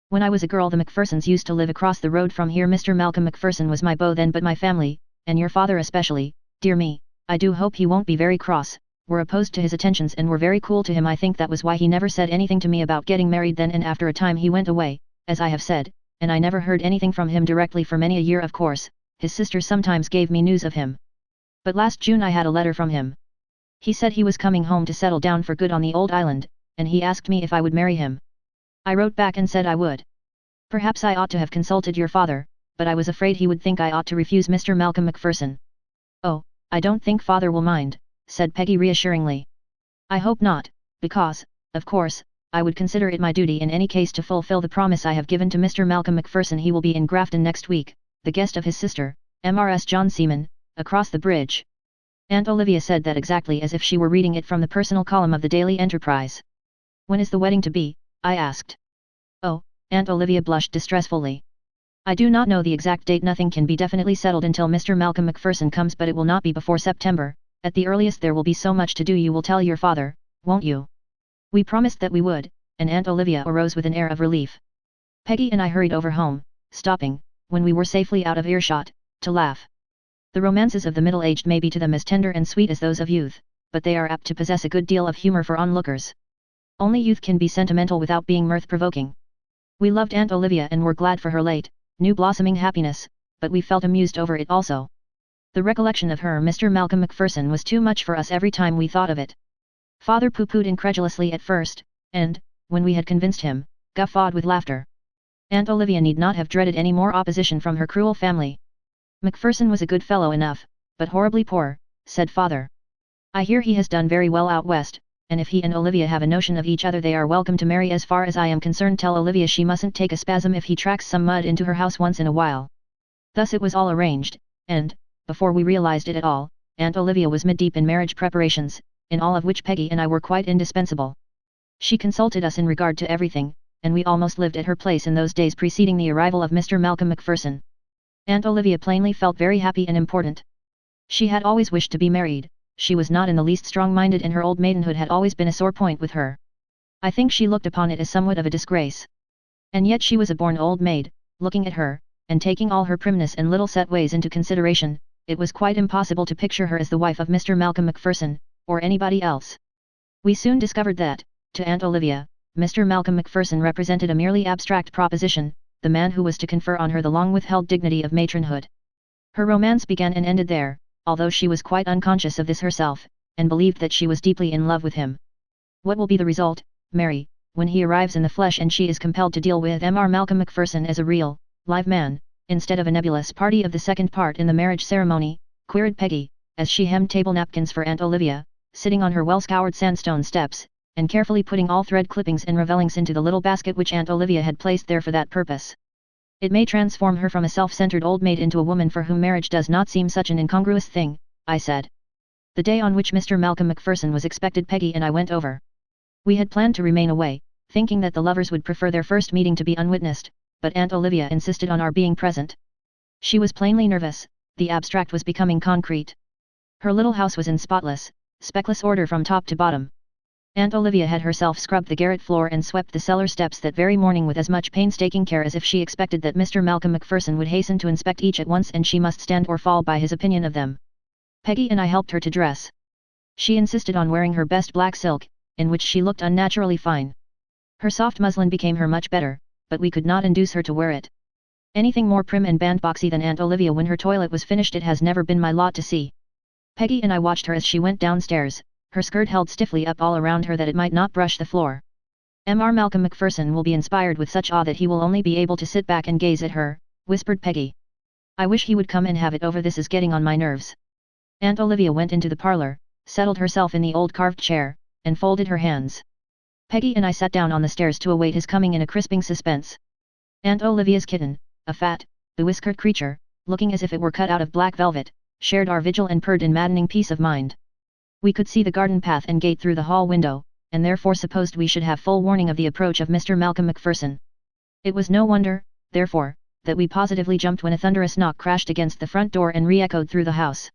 When I was a girl, the Macphersons used to live across the road from here. Mr. Malcolm Macpherson was my beau then, but my family, and your father especially, dear me, I do hope he won't be very cross, were opposed to his attentions and were very cool to him. I think that was why he never said anything to me about getting married then, and after a time he went away, as I have said, and I never heard anything from him directly for many a year. Of course, his sister sometimes gave me news of him. But last June I had a letter from him. He said he was coming home to settle down for good on the old island, and he asked me if I would marry him. I wrote back and said I would. Perhaps I ought to have consulted your father, but I was afraid he would think I ought to refuse Mr. Malcolm Macpherson." "Oh, I don't think father will mind," said Peggy reassuringly. "I hope not, because, of course, I would consider it my duty in any case to fulfill the promise I have given to Mr. Malcolm Macpherson. He will be in Grafton next week, the guest of his sister, Mrs. John Siemens, across the bridge." Aunt Olivia said that exactly as if she were reading it from the personal column of the Daily Enterprise. "When is the wedding to be?" I asked. "Oh," Aunt Olivia blushed distressfully. "I do not know the exact date. Nothing can be definitely settled until Mr. Malcolm Macpherson comes, but it will not be before September. At the earliest. There will be so much to do. You will tell your father, won't you?" We promised that we would, and Aunt Olivia arose with an air of relief. Peggy and I hurried over home, stopping, when we were safely out of earshot, to laugh. The romances of the middle-aged may be to them as tender and sweet as those of youth, but they are apt to possess a good deal of humor for onlookers. Only youth can be sentimental without being mirth-provoking. We loved Aunt Olivia and were glad for her late, new blossoming happiness, but we felt amused over it also. The recollection of her Mr. Malcolm Macpherson was too much for us every time we thought of it. Father pooh-poohed incredulously at first, and, when we had convinced him, guffawed with laughter. Aunt Olivia need not have dreaded any more opposition from her cruel family. "Macpherson was a good fellow enough, but horribly poor," said father. "I hear he has done very well out west, and if he and Olivia have a notion of each other they are welcome to marry. As far as I am concerned, tell Olivia she mustn't take a spasm if he tracks some mud into her house once in a while." Thus it was all arranged, and, before we realized it at all, Aunt Olivia was mid-deep in marriage preparations, in all of which Peggy and I were quite indispensable. She consulted us in regard to everything, and we almost lived at her place in those days preceding the arrival of Mr. Malcolm Macpherson. Aunt Olivia plainly felt very happy and important. She had always wished to be married, she was not in the least strong-minded, and her old maidenhood had always been a sore point with her. I think she looked upon it as somewhat of a disgrace. And yet she was a born old maid. Looking at her, and taking all her primness and little set ways into consideration, it was quite impossible to picture her as the wife of Mr. Malcolm Macpherson, or anybody else. We soon discovered that, to Aunt Olivia, Mr. Malcolm Macpherson represented a merely abstract proposition, the man who was to confer on her the long-withheld dignity of matronhood. Her romance began and ended there, although she was quite unconscious of this herself, and believed that she was deeply in love with him. What will be the result, Mary, when he arrives in the flesh and she is compelled to deal with Mr. Malcolm Macpherson as a real, live man, instead of a nebulous party of the second part in the marriage ceremony? Queried Peggy, as she hemmed table napkins for Aunt Olivia, sitting on her well-scoured sandstone steps, and carefully putting all thread clippings and ravellings into the little basket which Aunt Olivia had placed there for that purpose. "It may transform her from a self-centered old maid into a woman for whom marriage does not seem such an incongruous thing," I said. The day on which Mr. Malcolm Macpherson was expected, Peggy and I went over. We had planned to remain away, thinking that the lovers would prefer their first meeting to be unwitnessed, but Aunt Olivia insisted on our being present. She was plainly nervous, the abstract was becoming concrete. Her little house was in spotless, speckless order from top to bottom. Aunt Olivia had herself scrubbed the garret floor and swept the cellar steps that very morning with as much painstaking care as if she expected that Mr. Malcolm Macpherson would hasten to inspect each at once and she must stand or fall by his opinion of them. Peggy and I helped her to dress. She insisted on wearing her best black silk, in which she looked unnaturally fine. Her soft muslin became her much better, but we could not induce her to wear it. Anything more prim and bandboxy than Aunt Olivia when her toilet was finished it has never been my lot to see. Peggy and I watched her as she went downstairs, her skirt held stiffly up all around her that it might not brush the floor. Mr. Malcolm Macpherson will be inspired with such awe that he will only be able to sit back and gaze at her, whispered Peggy. I wish he would come and have it over, this is getting on my nerves. Aunt Olivia went into the parlor, settled herself in the old carved chair, and folded her hands. Peggy and I sat down on the stairs to await his coming in a crisping suspense. Aunt Olivia's kitten, a fat, bewhiskered creature, looking as if it were cut out of black velvet, shared our vigil and purred in maddening peace of mind. We could see the garden path and gate through the hall window, and therefore supposed we should have full warning of the approach of Mr. Malcolm Macpherson. It was no wonder, therefore, that we positively jumped when a thunderous knock crashed against the front door and re-echoed through the house.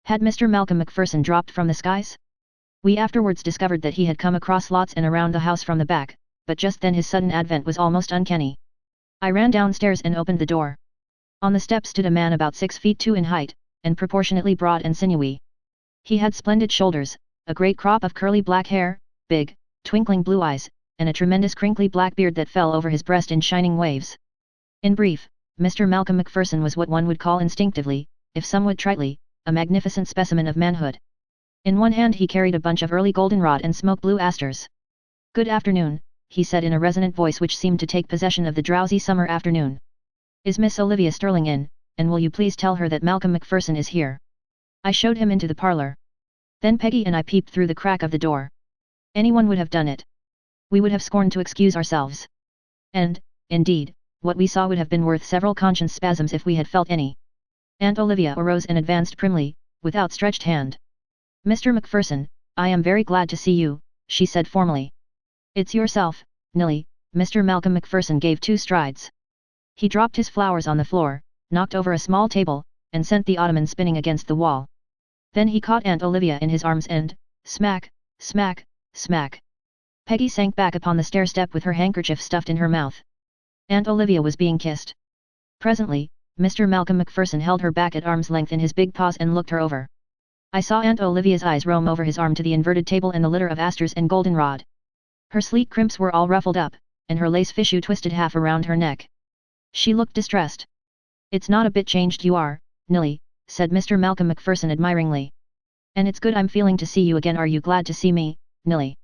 Had Mr. Malcolm Macpherson dropped from the skies? We afterwards discovered that he had come across lots and around the house from the back, but just then his sudden advent was almost uncanny. I ran downstairs and opened the door. On the steps stood a man about 6 feet 2 in height, and proportionately broad and sinewy. He had splendid shoulders, a great crop of curly black hair, big, twinkling blue eyes, and a tremendous crinkly black beard that fell over his breast in shining waves. In brief, Mr. Malcolm Macpherson was what one would call instinctively, if somewhat tritely, a magnificent specimen of manhood. In one hand he carried a bunch of early goldenrod and smoke blue asters. Good afternoon, he said in a resonant voice which seemed to take possession of the drowsy summer afternoon. Is Miss Olivia Sterling in, and will you please tell her that Malcolm Macpherson is here? I showed him into the parlor. Then Peggy and I peeped through the crack of the door. Anyone would have done it. We would have scorned to excuse ourselves. And, indeed, what we saw would have been worth several conscience spasms if we had felt any. Aunt Olivia arose and advanced primly, with outstretched hand. Mr. Macpherson, I am very glad to see you, she said formally. It's yourself, Nilly. Mr. Malcolm Macpherson gave 2 strides. He dropped his flowers on the floor, knocked over a small table, and sent the ottoman spinning against the wall. Then he caught Aunt Olivia in his arms and, smack, smack, smack. Peggy sank back upon the stair-step with her handkerchief stuffed in her mouth. Aunt Olivia was being kissed. Presently, Mr. Malcolm Macpherson held her back at arm's length in his big paws and looked her over. I saw Aunt Olivia's eyes roam over his arm to the inverted table and the litter of asters and goldenrod. Her sleek crimps were all ruffled up, and her lace fichu twisted half around her neck. She looked distressed. It's not a bit changed you are, Nilly, said Mr. Malcolm Macpherson admiringly. And it's good I'm feeling to see you again. Are you glad to see me, Nilly?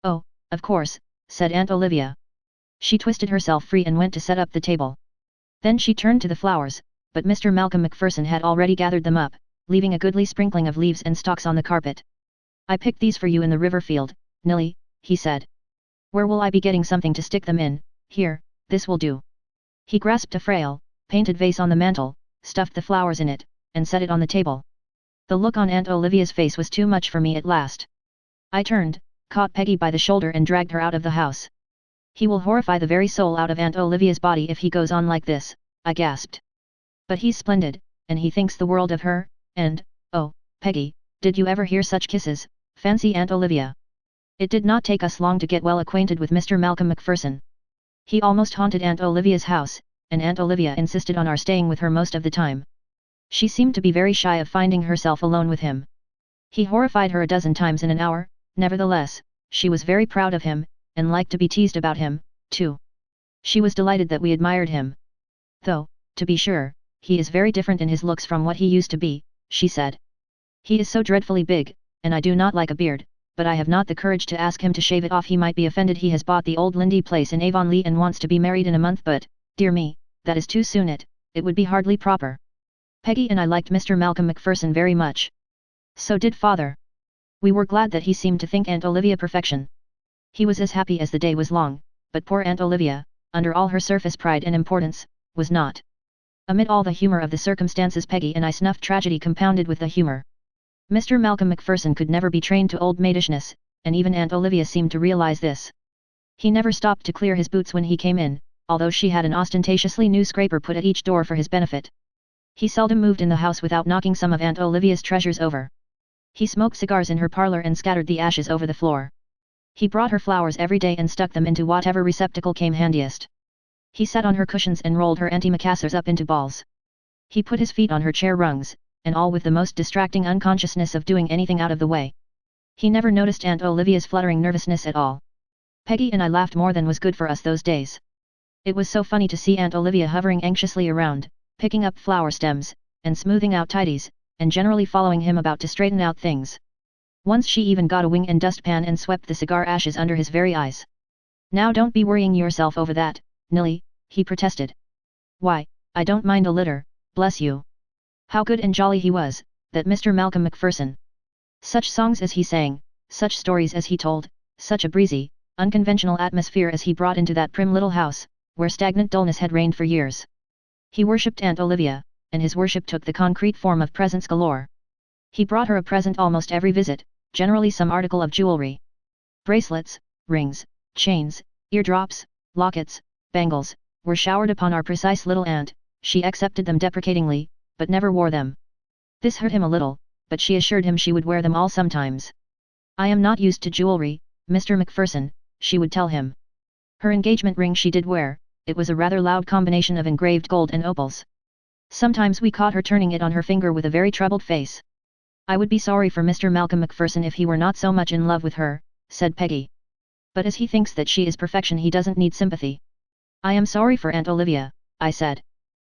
Oh, of course, said Aunt Olivia. She twisted herself free and went to set up the table. Then she turned to the flowers, but Mr. Malcolm Macpherson had already gathered them up, leaving a goodly sprinkling of leaves and stalks on the carpet. I picked these for you in the river field, Nilly, he said. Where will I be getting something to stick them in? Here, this will do. He grasped a frail, painted vase on the mantel, stuffed the flowers in it, and set it on the table. The look on Aunt Olivia's face was too much for me at last. I turned, caught Peggy by the shoulder and dragged her out of the house. He will horrify the very soul out of Aunt Olivia's body if he goes on like this, I gasped. But he's splendid, and he thinks the world of her, and, oh, Peggy, did you ever hear such kisses, fancy Aunt Olivia. It did not take us long to get well acquainted with Mr. Malcolm Macpherson. He almost haunted Aunt Olivia's house, and Aunt Olivia insisted on our staying with her most of the time. She seemed to be very shy of finding herself alone with him. He horrified her a dozen times in an hour, nevertheless, she was very proud of him, and liked to be teased about him, too. She was delighted that we admired him. Though, to be sure, he is very different in his looks from what he used to be, she said. He is so dreadfully big, and I do not like a beard, but I have not the courage to ask him to shave it off. He might be offended. He has bought the old Lindy place in Avonlea and wants to be married in a month, but, dear me, that is too soon. It would be hardly proper. Peggy and I liked Mr. Malcolm Macpherson very much. So did father. We were glad that he seemed to think Aunt Olivia perfection. He was as happy as the day was long, but poor Aunt Olivia, under all her surface pride and importance, was not. Amid all the humor of the circumstances, Peggy and I snuffed tragedy compounded with the humor. Mr. Malcolm Macpherson could never be trained to old maidishness, and even Aunt Olivia seemed to realize this. He never stopped to clear his boots when he came in, although she had an ostentatiously new scraper put at each door for his benefit. He seldom moved in the house without knocking some of Aunt Olivia's treasures over. He smoked cigars in her parlor and scattered the ashes over the floor. He brought her flowers every day and stuck them into whatever receptacle came handiest. He sat on her cushions and rolled her antimacassars up into balls. He put his feet on her chair rungs, and all with the most distracting unconsciousness of doing anything out of the way. He never noticed Aunt Olivia's fluttering nervousness at all. Peggy and I laughed more than was good for us those days. It was so funny to see Aunt Olivia hovering anxiously around, picking up flower stems, and smoothing out tidies, and generally following him about to straighten out things. Once she even got a wing and dustpan and swept the cigar ashes under his very eyes. "Now don't be worrying yourself over that, Nilly," he protested. "Why, I don't mind a litter, bless you." How good and jolly he was, that Mr. Malcolm MacPherson. Such songs as he sang, such stories as he told, such a breezy, unconventional atmosphere as he brought into that prim little house, where stagnant dullness had reigned for years. He worshipped Aunt Olivia, and his worship took the concrete form of presents galore. He brought her a present almost every visit, generally some article of jewelry. Bracelets, rings, chains, eardrops, lockets, bangles, were showered upon our precise little aunt. She accepted them deprecatingly, but never wore them. This hurt him a little, but she assured him she would wear them all sometimes. "I am not used to jewelry, Mr. MacPherson," she would tell him. Her engagement ring she did wear, it was a rather loud combination of engraved gold and opals. Sometimes we caught her turning it on her finger with a very troubled face. "I would be sorry for Mr. Malcolm MacPherson if he were not so much in love with her," said Peggy. "But as he thinks that she is perfection he doesn't need sympathy." "I am sorry for Aunt Olivia," I said.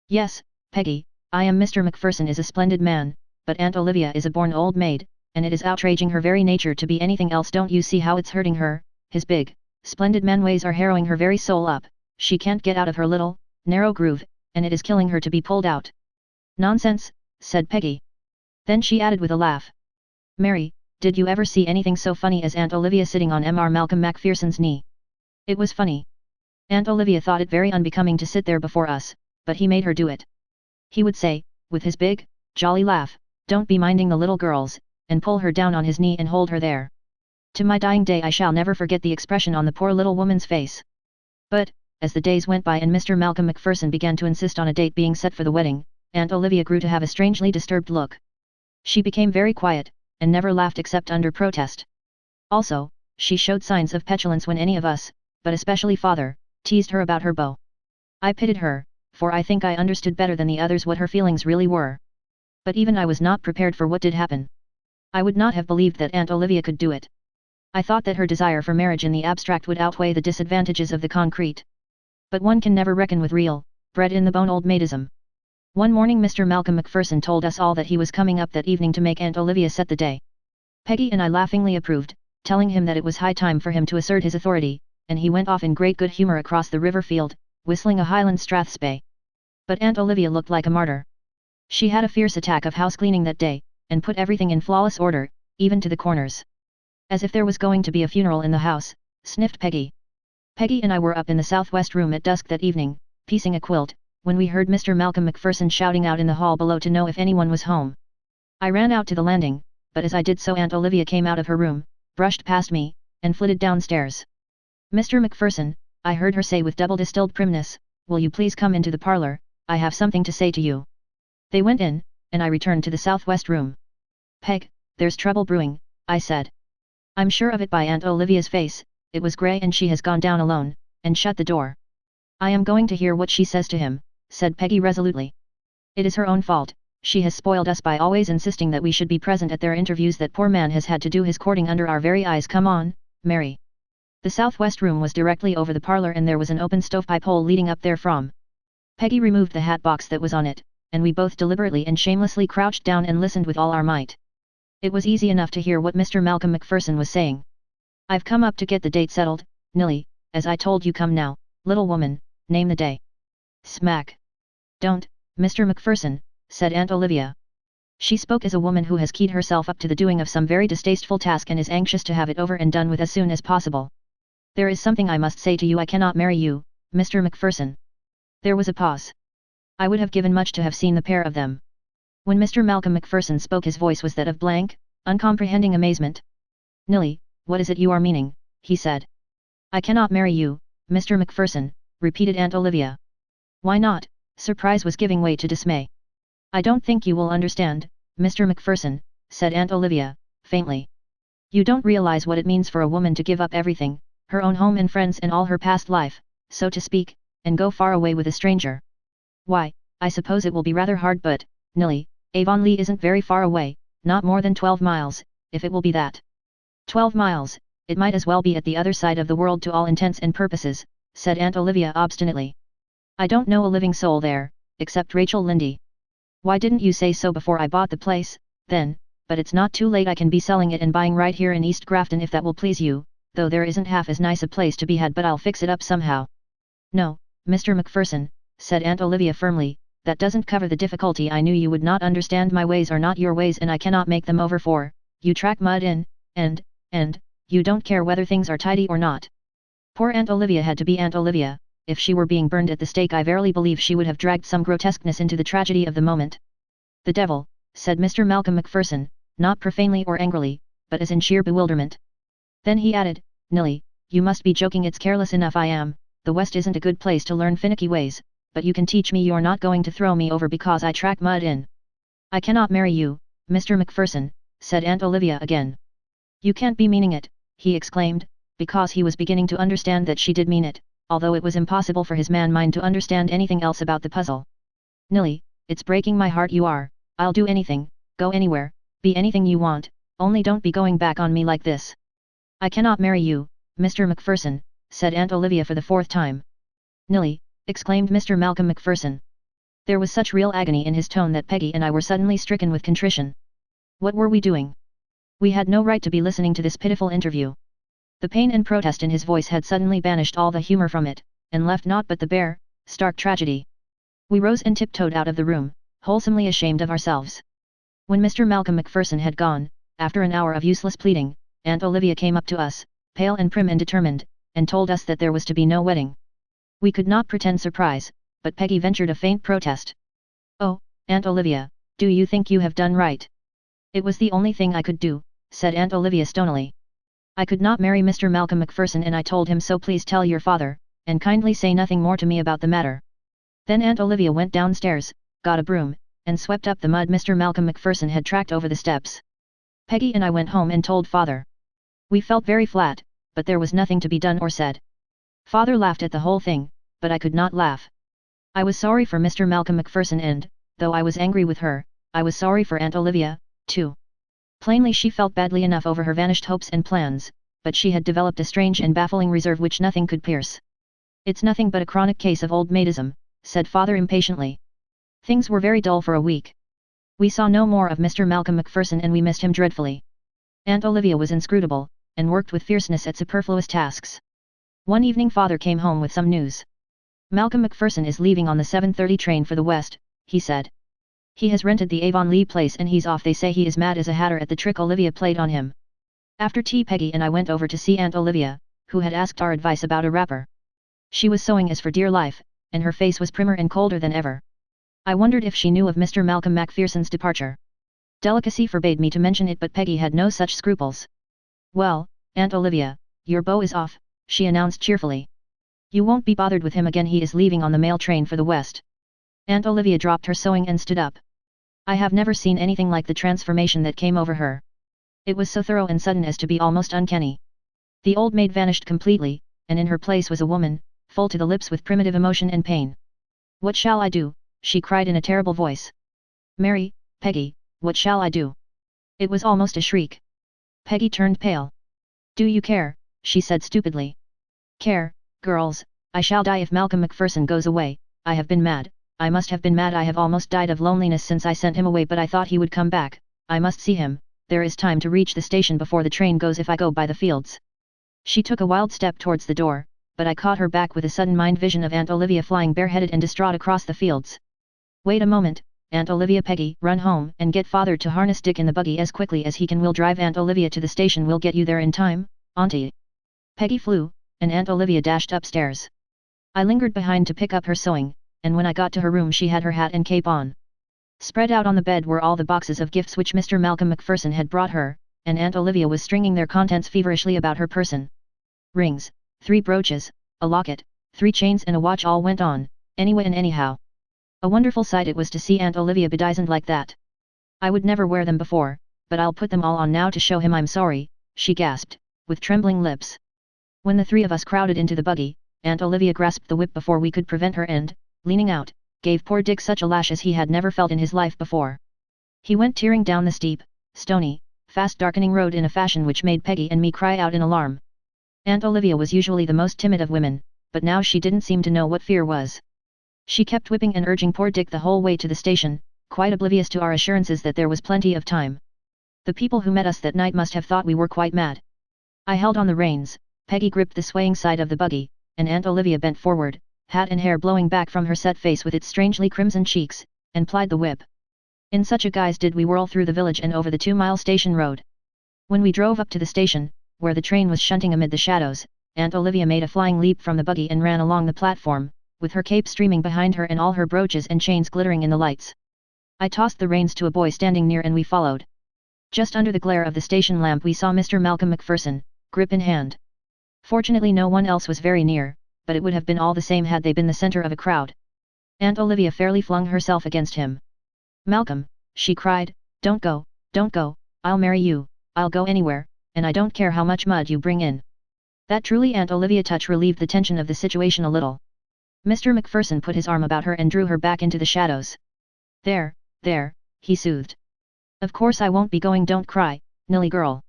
"Yes, Peggy, I am Mr. MacPherson is a splendid man, but Aunt Olivia is a born old maid, and it is outraging her very nature to be anything else. Don't you see how it's hurting her? His big, splendid man ways are harrowing her very soul up, she can't get out of her little, narrow groove, and it is killing her to be pulled out." "Nonsense," said Peggy. Then she added with a laugh. "Mary, did you ever see anything so funny as Aunt Olivia sitting on Mr. Malcolm MacPherson's knee?" It was funny. Aunt Olivia thought it very unbecoming to sit there before us, but he made her do it. He would say, with his big, jolly laugh, "Don't be minding the little girls," and pull her down on his knee and hold her there. To my dying day I shall never forget the expression on the poor little woman's face. But, as the days went by and Mr. Malcolm MacPherson began to insist on a date being set for the wedding, Aunt Olivia grew to have a strangely disturbed look. She became very quiet, and never laughed except under protest. Also, she showed signs of petulance when any of us, but especially father, teased her about her beau. I pitied her, for I think I understood better than the others what her feelings really were. But even I was not prepared for what did happen. I would not have believed that Aunt Olivia could do it. I thought that her desire for marriage in the abstract would outweigh the disadvantages of the concrete. But one can never reckon with real, bred-in-the-bone old maidism. One morning Mr. Malcolm MacPherson told us all that he was coming up that evening to make Aunt Olivia set the day. Peggy and I laughingly approved, telling him that it was high time for him to assert his authority, and he went off in great good humor across the river field, whistling a Highland strathspey. But Aunt Olivia looked like a martyr. She had a fierce attack of house cleaning that day, and put everything in flawless order, even to the corners. "As if there was going to be a funeral in the house," sniffed Peggy. Peggy and I were up in the southwest room at dusk that evening, piecing a quilt, when we heard Mr. Malcolm MacPherson shouting out in the hall below to know if anyone was home. I ran out to the landing, but as I did so Aunt Olivia came out of her room, brushed past me, and flitted downstairs. "Mr. MacPherson," I heard her say with double-distilled primness, "will you please come into the parlor, I have something to say to you." They went in, and I returned to the southwest room. "Peg, there's trouble brewing," I said. "I'm sure of it by Aunt Olivia's face, it was grey and she has gone down alone," and shut the door. "I am going to hear what she says to him," said Peggy resolutely. "It is her own fault, she has spoiled us by always insisting that we should be present at their interviews. That poor man has had to do his courting under our very eyes. Come on, Mary." The southwest room was directly over the parlor and there was an open stovepipe hole leading up therefrom. Peggy removed the hat box that was on it, and we both deliberately and shamelessly crouched down and listened with all our might. It was easy enough to hear what Mr. Malcolm MacPherson was saying. "I've come up to get the date settled, Nilly, as I told you. Come now, little woman, name the day." Smack. "Don't, Mr. MacPherson," said Aunt Olivia. She spoke as a woman who has keyed herself up to the doing of some very distasteful task and is anxious to have it over and done with as soon as possible. "There is something I must say to you. I cannot marry you, Mr. MacPherson." There was a pause. I would have given much to have seen the pair of them. When Mr. Malcolm MacPherson spoke his voice was that of blank, uncomprehending amazement. "Nilly, what is it you are meaning?" he said. "I cannot marry you, Mr. MacPherson," repeated Aunt Olivia. "Why not?" Surprise was giving way to dismay. I don't think you will understand, Mr. Macpherson, said Aunt Olivia, faintly. You don't realize what it means for a woman to give up everything, her own home and friends and all her past life, so to speak, and go far away with a stranger. Why, I suppose it will be rather hard but, Nilly, Avonlea isn't very far away, not more than 12 miles, if it will be that. 12 miles, it might as well be at the other side of the world to all intents and purposes, said Aunt Olivia obstinately. I don't know a living soul there, except Rachel Lynde. Why didn't you say so before I bought the place, then? But it's not too late, I can be selling it and buying right here in East Grafton if that will please you, though there isn't half as nice a place to be had, but I'll fix it up somehow. No, Mr. Macpherson, said Aunt Olivia firmly, that doesn't cover the difficulty. I knew you would not understand. My ways are not your ways and I cannot make them over for, you track mud in, and, you don't care whether things are tidy or not. Poor Aunt Olivia had to be Aunt Olivia. If she were being burned at the stake, I verily believe she would have dragged some grotesqueness into the tragedy of the moment. The devil, said Mr. Malcolm Macpherson, not profanely or angrily, but as in sheer bewilderment. Then he added, Nilly, you must be joking. It's careless enough I am, the West isn't a good place to learn finicky ways, but you can teach me. You're not going to throw me over because I track mud in. I cannot marry you, Mr. Macpherson, said Aunt Olivia again. You can't be meaning it, he exclaimed, because he was beginning to understand that she did mean it, although it was impossible for his man mind to understand anything else about the puzzle. Nilly, it's breaking my heart you are. I'll do anything, go anywhere, be anything you want, only don't be going back on me like this. I cannot marry you, Mr. Macpherson, said Aunt Olivia for the 4th time. Nilly, exclaimed Mr. Malcolm Macpherson. There was such real agony in his tone that Peggy and I were suddenly stricken with contrition. What were we doing? We had no right to be listening to this pitiful interview. The pain and protest in his voice had suddenly banished all the humor from it, and left naught but the bare, stark tragedy. We rose and tiptoed out of the room, wholesomely ashamed of ourselves. When Mr. Malcolm Macpherson had gone, after an hour of useless pleading, Aunt Olivia came up to us, pale and prim and determined, and told us that there was to be no wedding. We could not pretend surprise, but Peggy ventured a faint protest. Oh, Aunt Olivia, do you think you have done right? It was the only thing I could do, said Aunt Olivia stonily. I could not marry Mr. Malcolm Macpherson and I told him so. Please tell your father, and kindly say nothing more to me about the matter. Then Aunt Olivia went downstairs, got a broom, and swept up the mud Mr. Malcolm Macpherson had tracked over the steps. Peggy and I went home and told father. We felt very flat, but there was nothing to be done or said. Father laughed at the whole thing, but I could not laugh. I was sorry for Mr. Malcolm Macpherson and, though I was angry with her, I was sorry for Aunt Olivia, too. Plainly she felt badly enough over her vanished hopes and plans, but she had developed a strange and baffling reserve which nothing could pierce. It's nothing but a chronic case of old maidism, said father impatiently. Things were very dull for a week. We saw no more of Mr. Malcolm Macpherson and we missed him dreadfully. Aunt Olivia was inscrutable, and worked with fierceness at superfluous tasks. One evening father came home with some news. Malcolm Macpherson is leaving on the 7:30 train for the West, he said. He has rented the Avonlea place and he's off. They say he is mad as a hatter at the trick Olivia played on him. After tea Peggy and I went over to see Aunt Olivia, who had asked our advice about a wrapper. She was sewing as for dear life, and her face was primmer and colder than ever. I wondered if she knew of Mr. Malcolm Macpherson's departure. Delicacy forbade me to mention it, but Peggy had no such scruples. Well, Aunt Olivia, your beau is off, she announced cheerfully. You won't be bothered with him again. He is leaving on the mail train for the West. Aunt Olivia dropped her sewing and stood up. I have never seen anything like the transformation that came over her. It was so thorough and sudden as to be almost uncanny. The old maid vanished completely, and in her place was a woman, full to the lips with primitive emotion and pain. What shall I do? She cried in a terrible voice. Mary, Peggy, what shall I do? It was almost a shriek. Peggy turned pale. Do you care? She said stupidly. Care, girls, I shall die if Malcolm Macpherson goes away. I have been mad. I must have been mad. I have almost died of loneliness since I sent him away, but I thought he would come back. I must see him. There is time to reach the station before the train goes if I go by the fields. She took a wild step towards the door, but I caught her back with a sudden mind vision of Aunt Olivia flying bareheaded and distraught across the fields. Wait a moment, Aunt Olivia. Peggy, run home and get father to harness Dick in the buggy as quickly as he can. We'll drive Aunt Olivia to the station. We'll get you there in time, Auntie. Peggy flew, and Aunt Olivia dashed upstairs. I lingered behind to pick up her sewing, and when I got to her room she had her hat and cape on. Spread out on the bed were all the boxes of gifts which Mr. Malcolm Macpherson had brought her, and Aunt Olivia was stringing their contents feverishly about her person. Rings, 3 brooches, a locket, 3 chains and a watch, all went on, anyway and anyhow. A wonderful sight it was to see Aunt Olivia bedizened like that. I would never wear them before, but I'll put them all on now to show him I'm sorry, she gasped, with trembling lips. When the three of us crowded into the buggy, Aunt Olivia grasped the whip before we could prevent her and, leaning out, gave poor Dick such a lash as he had never felt in his life before. He went tearing down the steep, stony, fast darkening road in a fashion which made Peggy and me cry out in alarm. Aunt Olivia was usually the most timid of women, but now she didn't seem to know what fear was. She kept whipping and urging poor Dick the whole way to the station, quite oblivious to our assurances that there was plenty of time. The people who met us that night must have thought we were quite mad. I held on the reins, Peggy gripped the swaying side of the buggy, and Aunt Olivia bent forward, hat and hair blowing back from her set face with its strangely crimson cheeks, and plied the whip. In such a guise did we whirl through the village and over the 2-mile station road. When we drove up to the station, where the train was shunting amid the shadows, Aunt Olivia made a flying leap from the buggy and ran along the platform, with her cape streaming behind her and all her brooches and chains glittering in the lights. I tossed the reins to a boy standing near and we followed. Just under the glare of the station lamp we saw Mr. Malcolm MacPherson, grip in hand. Fortunately no one else was very near, but it would have been all the same had they been the center of a crowd. Aunt Olivia fairly flung herself against him. "Malcolm," she cried, don't go, I'll marry you, I'll go anywhere, and I don't care how much mud you bring in." That truly Aunt Olivia touch relieved the tension of the situation a little. Mr. MacPherson put his arm about her and drew her back into the shadows. There, he soothed. "Of course I won't be going, don't cry, Nilly girl.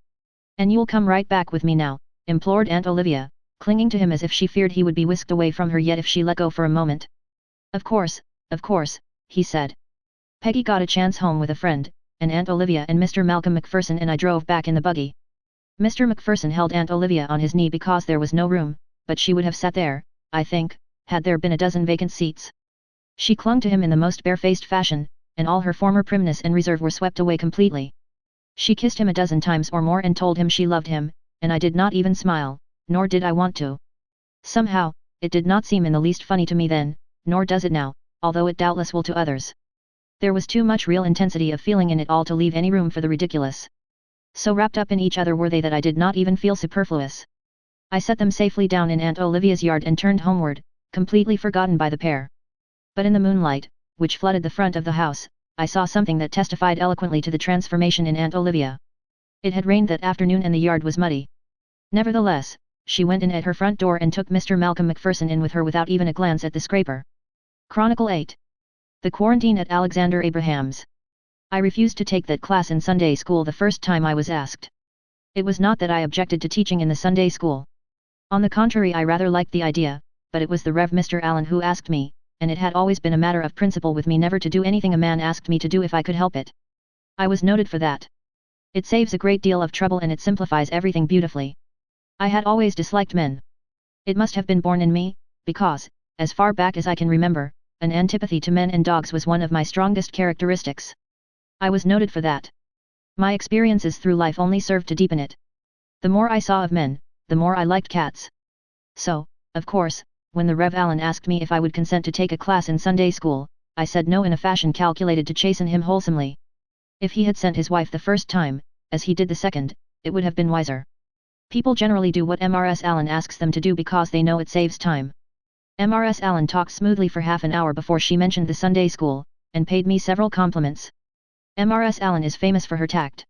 And you'll come right back with me now," implored Aunt Olivia, clinging to him as if she feared he would be whisked away from her yet if she let go for a moment. Of course, he said. Peggy got a chance home with a friend, and Aunt Olivia and Mr. Malcolm MacPherson and I drove back in the buggy. Mr. MacPherson held Aunt Olivia on his knee because there was no room, but she would have sat there, I think, had there been a dozen vacant seats. She clung to him in the most barefaced fashion, and all her former primness and reserve were swept away completely. She kissed him a dozen times or more and told him she loved him, and I did not even smile, nor did I want to. Somehow, it did not seem in the least funny to me then, nor does it now, although it doubtless will to others. There was too much real intensity of feeling in it all to leave any room for the ridiculous. So wrapped up in each other were they that I did not even feel superfluous. I set them safely down in Aunt Olivia's yard and turned homeward, completely forgotten by the pair. But in the moonlight, which flooded the front of the house, I saw something that testified eloquently to the transformation in Aunt Olivia. It had rained that afternoon and the yard was muddy. Nevertheless, she went in at her front door and took Mr. Malcolm MacPherson in with her without even a glance at the scraper. Chronicle 8. The Quarantine at Alexander Abraham's. I refused to take that class in Sunday school the first time I was asked. It was not that I objected to teaching in the Sunday school. On the contrary, I rather liked the idea, but it was the Rev. Mr. Allen who asked me, and it had always been a matter of principle with me never to do anything a man asked me to do if I could help it. I was noted for that. It saves a great deal of trouble and it simplifies everything beautifully. I had always disliked men. It must have been born in me, because, as far back as I can remember, an antipathy to men and dogs was one of my strongest characteristics. I was noted for that. My experiences through life only served to deepen it. The more I saw of men, the more I liked cats. So, of course, when the Rev. Allen asked me if I would consent to take a class in Sunday school, I said no in a fashion calculated to chasten him wholesomely. If he had sent his wife the first time, as he did the second, it would have been wiser. People generally do what Mrs. Allen asks them to do because they know it saves time. Mrs. Allen talked smoothly for half an hour before she mentioned the Sunday school, and paid me several compliments. Mrs. Allen is famous for her tact.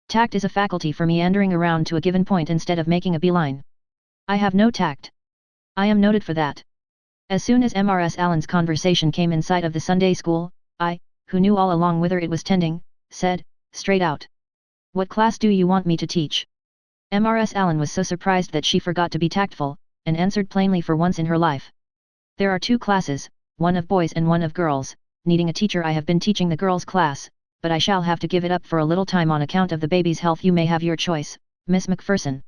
Tact is a faculty for meandering around to a given point instead of making a beeline. I have no tact. I am noted for that. As soon as Mrs. Allen's conversation came in sight of the Sunday school, I, who knew all along whither it was tending, said, straight out, "What class do you want me to teach?" Mrs. Allen was so surprised that she forgot to be tactful, and answered plainly for once in her life. "There are 2 classes, one of boys and one of girls. Needing a teacher, I have been teaching the girls' class, but I shall have to give it up for a little time on account of the baby's health. You may have your choice, Miss MacPherson."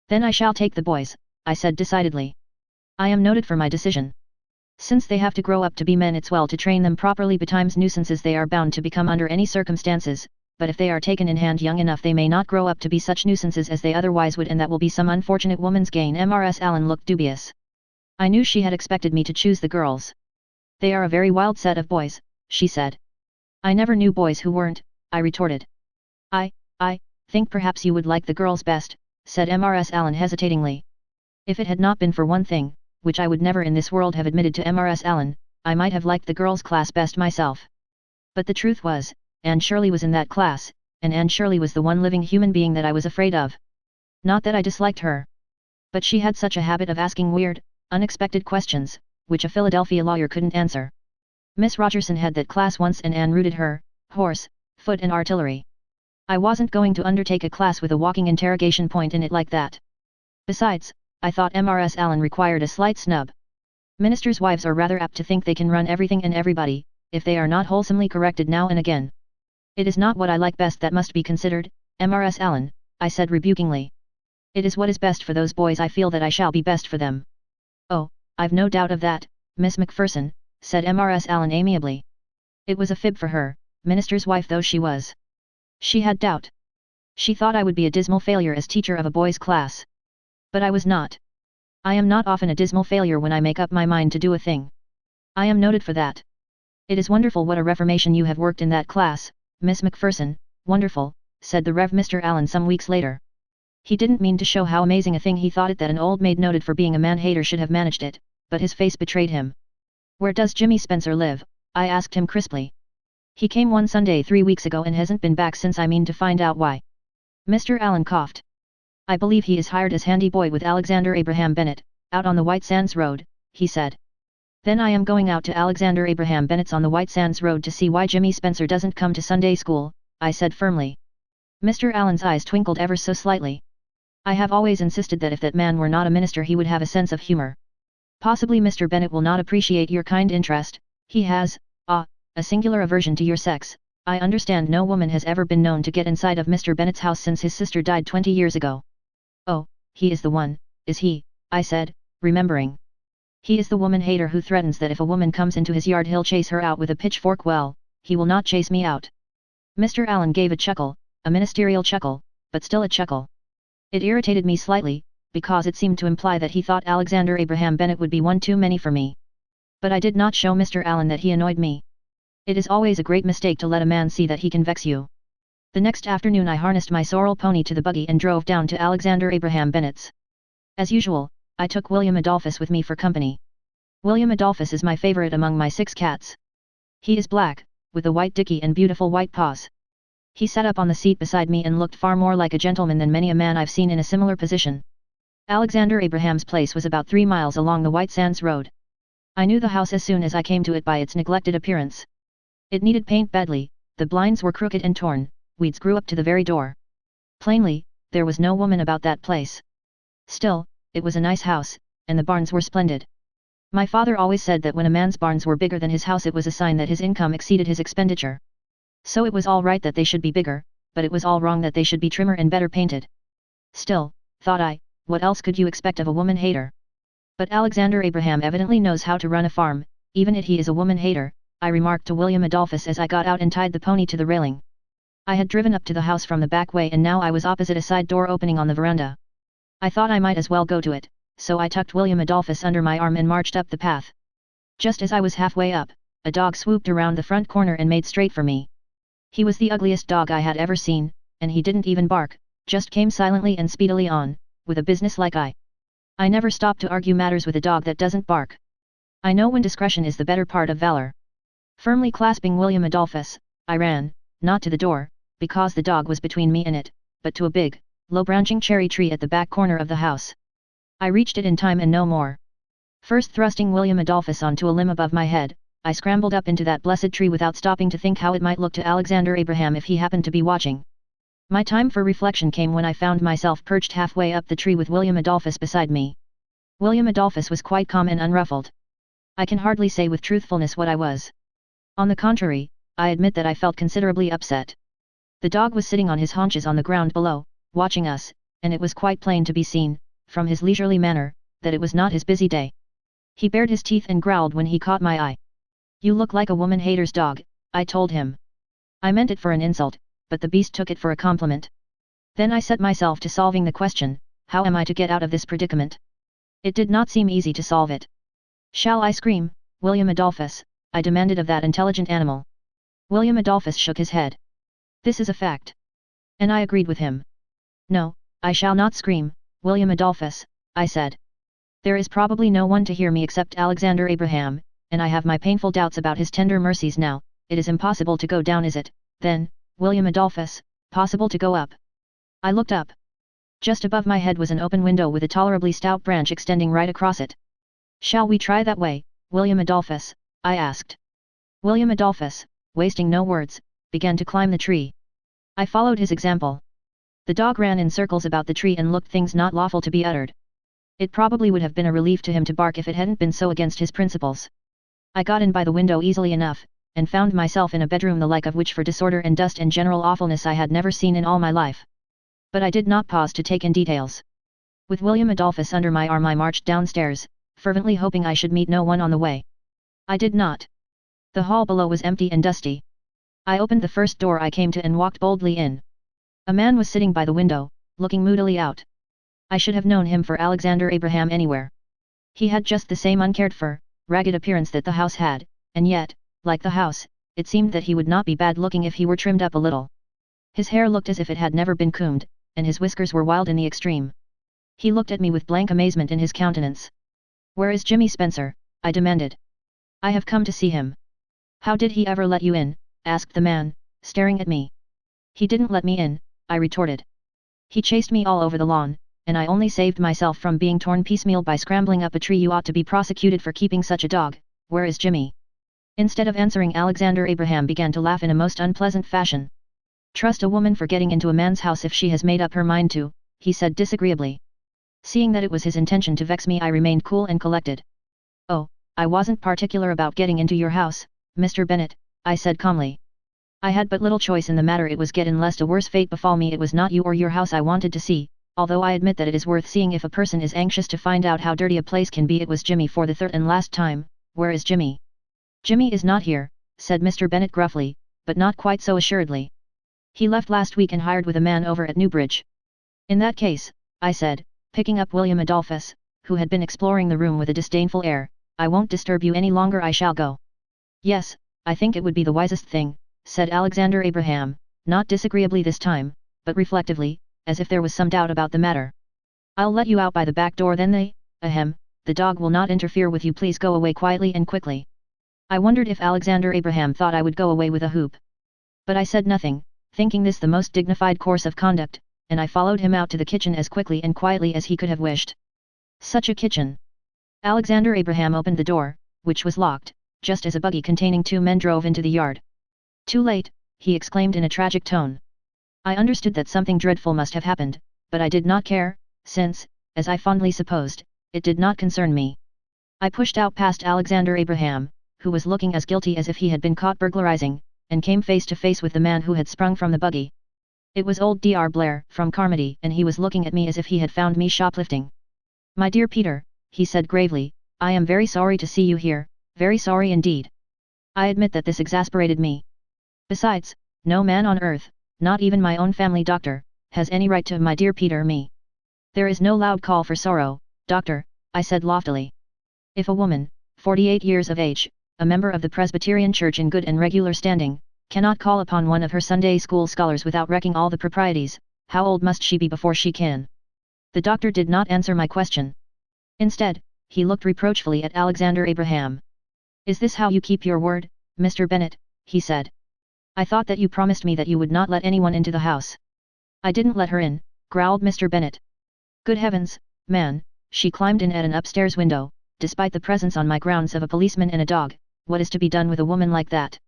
"Then I shall take the boys," I said decidedly. I am noted for my decision. Since they have to grow up to be men, it's well to train them properly. Betimes nuisances they are bound to become under any circumstances, but if they are taken in hand young enough they may not grow up to be such nuisances as they otherwise would, and that will be some unfortunate woman's gain. Mrs. Allen looked dubious. I knew she had expected me to choose the girls. "They are a very wild set of boys," she said. "I never knew boys who weren't," I retorted. I think perhaps you would like the girls best," said Mrs. Allen hesitatingly. If it had not been for one thing, which I would never in this world have admitted to Mrs. Allen, I might have liked the girls' class best myself. But the truth was, Anne Shirley was in that class, and Anne Shirley was the one living human being that I was afraid of. Not that I disliked her. But she had such a habit of asking weird, unexpected questions, which a Philadelphia lawyer couldn't answer. Miss Rogerson had that class once and Anne rooted her, horse, foot and artillery. I wasn't going to undertake a class with a walking interrogation point in it like that. Besides, I thought Mrs. Allen required a slight snub. Ministers' wives are rather apt to think they can run everything and everybody, if they are not wholesomely corrected now and again. It is not what I like best that must be considered, Mrs. Allen, I said rebukingly. It is what is best for those boys I feel that I shall be best for them. Oh, I've no doubt of that, Miss Macpherson, said Mrs. Allen amiably. It was a fib for her, minister's wife though she was. She had doubt. She thought I would be a dismal failure as teacher of a boys' class. But I was not. I am not often a dismal failure when I make up my mind to do a thing. I am noted for that. It is wonderful what a reformation you have worked in that class, Miss Macpherson, wonderful, said the Rev. Mr. Allen some weeks later. He didn't mean to show how amazing a thing he thought it that an old maid noted for being a man-hater should have managed it, but his face betrayed him. Where does Jimmy Spencer live? I asked him crisply. He came one Sunday 3 weeks ago and hasn't been back since. I mean to find out why. Mr. Allen coughed. I believe he is hired as handy boy with Alexander Abraham Bennett, out on the White Sands Road, he said. Then I am going out to Alexander Abraham Bennett's on the White Sands Road to see why Jimmy Spencer doesn't come to Sunday school, I said firmly. Mr. Allen's eyes twinkled ever so slightly. I have always insisted that if that man were not a minister he would have a sense of humor. Possibly Mr. Bennett will not appreciate your kind interest, he has, a singular aversion to your sex. I understand no woman has ever been known to get inside of Mr. Bennett's house since his sister died 20 years ago. Oh, he is the one, is he? I said, remembering. He is the woman-hater who threatens that if a woman comes into his yard he'll chase her out with a pitchfork. Well, he will not chase me out. Mr. Allen gave a chuckle, a ministerial chuckle, but still a chuckle. It irritated me slightly, because it seemed to imply that he thought Alexander Abraham Bennett would be one too many for me. But I did not show Mr. Allen that he annoyed me. It is always a great mistake to let a man see that he can vex you. The next afternoon I harnessed my sorrel pony to the buggy and drove down to Alexander Abraham Bennett's. As usual, I took William Adolphus with me for company. William Adolphus is my favorite among my 6 cats. He is black, with a white dicky and beautiful white paws. He sat up on the seat beside me and looked far more like a gentleman than many a man I've seen in a similar position. Alexander Abraham's place was about 3 miles along the White Sands Road. I knew the house as soon as I came to it by its neglected appearance. It needed paint badly, the blinds were crooked and torn, weeds grew up to the very door. Plainly, there was no woman about that place. Still, it was a nice house, and the barns were splendid. My father always said that when a man's barns were bigger than his house it was a sign that his income exceeded his expenditure. So it was all right that they should be bigger, but it was all wrong that they should be trimmer and better painted. Still, thought I, what else could you expect of a woman-hater? But Alexander Abraham evidently knows how to run a farm, even if he is a woman-hater, I remarked to William Adolphus as I got out and tied the pony to the railing. I had driven up to the house from the back way and now I was opposite a side door opening on the veranda. I thought I might as well go to it, so I tucked William Adolphus under my arm and marched up the path. Just as I was halfway up, a dog swooped around the front corner and made straight for me. He was the ugliest dog I had ever seen, and he didn't even bark, just came silently and speedily on, with a business-like eye. I never stop to argue matters with a dog that doesn't bark. I know when discretion is the better part of valor. Firmly clasping William Adolphus, I ran, not to the door, because the dog was between me and it, but to a big, low-branching cherry tree at the back corner of the house. I reached it in time and no more. First thrusting William Adolphus onto a limb above my head, I scrambled up into that blessed tree without stopping to think how it might look to Alexander Abraham if he happened to be watching. My time for reflection came when I found myself perched halfway up the tree with William Adolphus beside me. William Adolphus was quite calm and unruffled. I can hardly say with truthfulness what I was. On the contrary, I admit that I felt considerably upset. The dog was sitting on his haunches on the ground below, watching us, and it was quite plain to be seen, from his leisurely manner, that it was not his busy day. He bared his teeth and growled when he caught my eye. "You look like a woman-hater's dog," I told him. I meant it for an insult, but the beast took it for a compliment. Then I set myself to solving the question, how am I to get out of this predicament? It did not seem easy to solve it. "Shall I scream, William Adolphus?" I demanded of that intelligent animal. William Adolphus shook his head. "This is a fact." And I agreed with him. "No, I shall not scream, William Adolphus," I said. "There is probably no one to hear me except Alexander Abraham, and I have my painful doubts about his tender mercies now. It is impossible to go down, is it, then, William Adolphus? Possible to go up? I looked up. Just above my head was an open window with a tolerably stout branch extending right across it. Shall we try that way, William Adolphus? I asked. William Adolphus, wasting no words, began to climb the tree. I followed his example. The dog ran in circles about the tree and looked things not lawful to be uttered. It probably would have been a relief to him to bark if it hadn't been so against his principles. I got in by the window easily enough, and found myself in a bedroom the like of which for disorder and dust and general awfulness I had never seen in all my life. But I did not pause to take in details. With William Adolphus under my arm I marched downstairs, fervently hoping I should meet no one on the way. I did not. The hall below was empty and dusty. I opened the first door I came to and walked boldly in. A man was sitting by the window, looking moodily out. I should have known him for Alexander Abraham anywhere. He had just the same uncared for, ragged appearance that the house had, and yet, like the house, it seemed that he would not be bad looking if he were trimmed up a little. His hair looked as if it had never been combed, and his whiskers were wild in the extreme. He looked at me with blank amazement in his countenance. "Where is Jimmy Spencer?" I demanded. "I have come to see him." "How did he ever let you in?" asked the man, staring at me. "He didn't let me in," I retorted. "He chased me all over the lawn, and I only saved myself from being torn piecemeal by scrambling up a tree. You ought to be prosecuted for keeping such a dog. Where is Jimmy?" Instead of answering, Alexander Abraham began to laugh in a most unpleasant fashion. "Trust a woman for getting into a man's house if she has made up her mind to," he said disagreeably. Seeing that it was his intention to vex me, I remained cool and collected. "Oh, I wasn't particular about getting into your house, Mr. Bennet," I said calmly. "I had but little choice in the matter. It was get in lest a worse fate befall me. It was not you or your house I wanted to see, although I admit that it is worth seeing if a person is anxious to find out how dirty a place can be. It was Jimmy for the third and last time. Where is Jimmy?" "Jimmy is not here," said Mr. Bennet gruffly, but not quite so assuredly. "He left last week and hired with a man over at Newbridge." "In that case," I said, picking up William Adolphus, who had been exploring the room with a disdainful air, "I won't disturb you any longer. I shall go." "Yes, I think it would be the wisest thing," said Alexander Abraham, not disagreeably this time, but reflectively, as if there was some doubt about the matter. "I'll let you out by the back door then. The dog will not interfere with you. Please go away quietly and quickly." I wondered if Alexander Abraham thought I would go away with a whoop. But I said nothing, thinking this the most dignified course of conduct, and I followed him out to the kitchen as quickly and quietly as he could have wished. Such a kitchen! Alexander Abraham opened the door, which was locked, just as a buggy containing 2 men drove into the yard. "Too late," he exclaimed in a tragic tone. I understood that something dreadful must have happened, but I did not care, since, as I fondly supposed, it did not concern me. I pushed out past Alexander Abraham, who was looking as guilty as if he had been caught burglarizing, and came face to face with the man who had sprung from the buggy. It was old Dr. Blair, from Carmody, and he was looking at me as if he had found me shoplifting. "My dear Peter," he said gravely, "I am very sorry to see you here, very sorry indeed." I admit that this exasperated me. Besides, no man on earth, not even my own family doctor, has any right to "my dear Peter" me. "There is no loud call for sorrow, doctor," I said loftily. "If a woman, 48 years of age, a member of the Presbyterian Church in good and regular standing, cannot call upon one of her Sunday school scholars without wrecking all the proprieties, how old must she be before she can?" The doctor did not answer my question. Instead, he looked reproachfully at Alexander Abraham. "Is this how you keep your word, Mr. Bennet?" he said. "I thought that you promised me that you would not let anyone into the house." "I didn't let her in," growled Mr. Bennet. "Good heavens, man, she climbed in at an upstairs window, despite the presence on my grounds of a policeman and a dog. What is to be done with a woman like that?"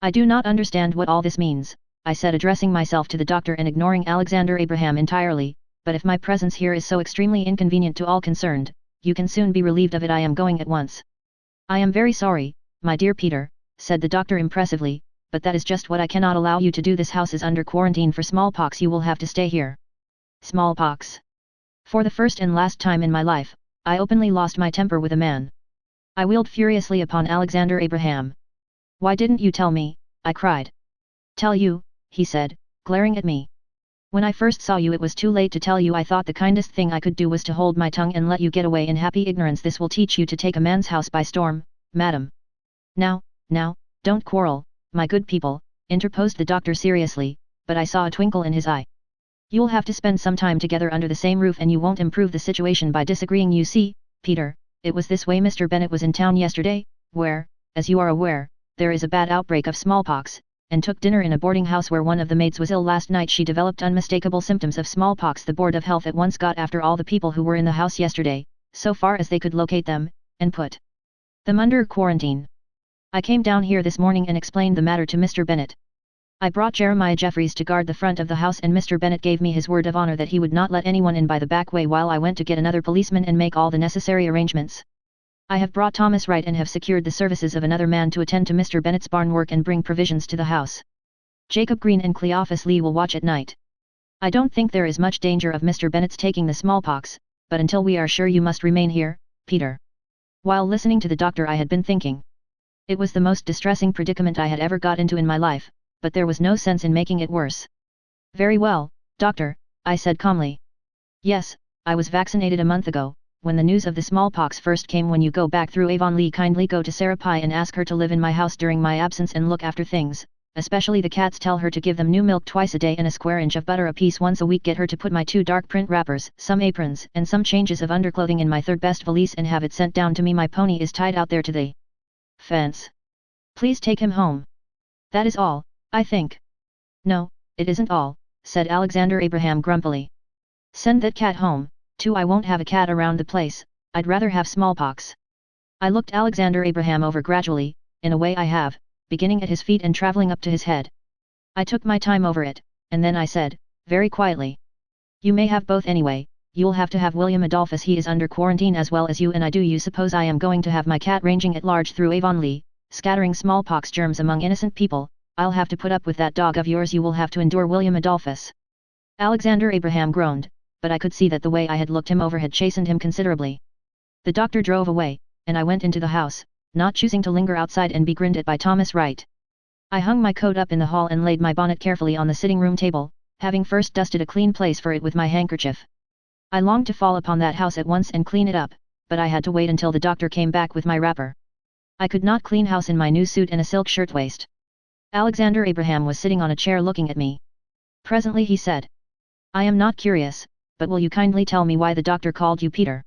"I do not understand what all this means," I said, addressing myself to the doctor and ignoring Alexander Abraham entirely, "but if my presence here is so extremely inconvenient to all concerned, you can soon be relieved of it. I am going at once." "I am very sorry, my dear Peter," said the doctor impressively, "but that is just what I cannot allow you to do. This house is under quarantine for smallpox. You will have to stay here." Smallpox! For the first and last time in my life, I openly lost my temper with a man. I wheeled furiously upon Alexander Abraham. "Why didn't you tell me?" I cried. "Tell you?" he said, glaring at me. "When I first saw you it was too late to tell you. I thought the kindest thing I could do was to hold my tongue and let you get away in happy ignorance. This will teach you to take a man's house by storm, madam." Now, don't quarrel, my good people," interposed the doctor seriously, but I saw a twinkle in his eye. "You'll have to spend some time together under the same roof and you won't improve the situation by disagreeing. You see, Peter, it was this way. Mr. Bennet was in town yesterday, where, as you are aware, there is a bad outbreak of smallpox, and took dinner in a boarding house where one of the maids was ill last night. She developed unmistakable symptoms of smallpox. The Board of Health at once got after all the people who were in the house yesterday, so far as they could locate them, and put them under quarantine. I came down here this morning and explained the matter to Mr. Bennet. I brought Jeremiah Jeffries to guard the front of the house, and Mr. Bennet gave me his word of honor that he would not let anyone in by the back way while I went to get another policeman and make all the necessary arrangements. I have brought Thomas Wright and have secured the services of another man to attend to Mr. Bennet's barn work and bring provisions to the house. Jacob Green and Cleophas Lee will watch at night. I don't think there is much danger of Mr. Bennet's taking the smallpox, but until we are sure you must remain here, Peter. While listening to the doctor I had been thinking. It was the most distressing predicament I had ever got into in my life, but there was no sense in making it worse. Very well, doctor, I said calmly. Yes, I was vaccinated a month ago. When the news of the smallpox first came, when you go back through Avonlea, kindly go to Sarah Pye and ask her to live in my house during my absence and look after things, especially the cats. Tell her to give them new milk twice a day and a square inch of butter apiece once a week. Get her to put my 2 dark print wrappers, some aprons, and some changes of underclothing in my 3rd best valise and have it sent down to me. My pony is tied out there to the fence. Please take him home. That is all, I think. No, it isn't all, said Alexander Abraham grumpily. Send that cat home, too. I won't have a cat around the place, I'd rather have smallpox. I looked Alexander Abraham over gradually, in a way I have, beginning at his feet and traveling up to his head. I took my time over it, and then I said, very quietly. You may have both anyway. You'll have to have William Adolphus. He is under quarantine as well as you and I. Do you suppose I am going to have my cat ranging at large through Avonlea, scattering smallpox germs among innocent people? I'll have to put up with that dog of yours. You will have to endure William Adolphus. Alexander Abraham groaned, but I could see that the way I had looked him over had chastened him considerably. The doctor drove away, and I went into the house, not choosing to linger outside and be grinned at by Thomas Wright. I hung my coat up in the hall and laid my bonnet carefully on the sitting room table, having first dusted a clean place for it with my handkerchief. I longed to fall upon that house at once and clean it up, but I had to wait until the doctor came back with my wrapper. I could not clean house in my new suit and a silk shirtwaist. Alexander Abraham was sitting on a chair looking at me. Presently he said, I am not curious, but will you kindly tell me why the doctor called you Peter?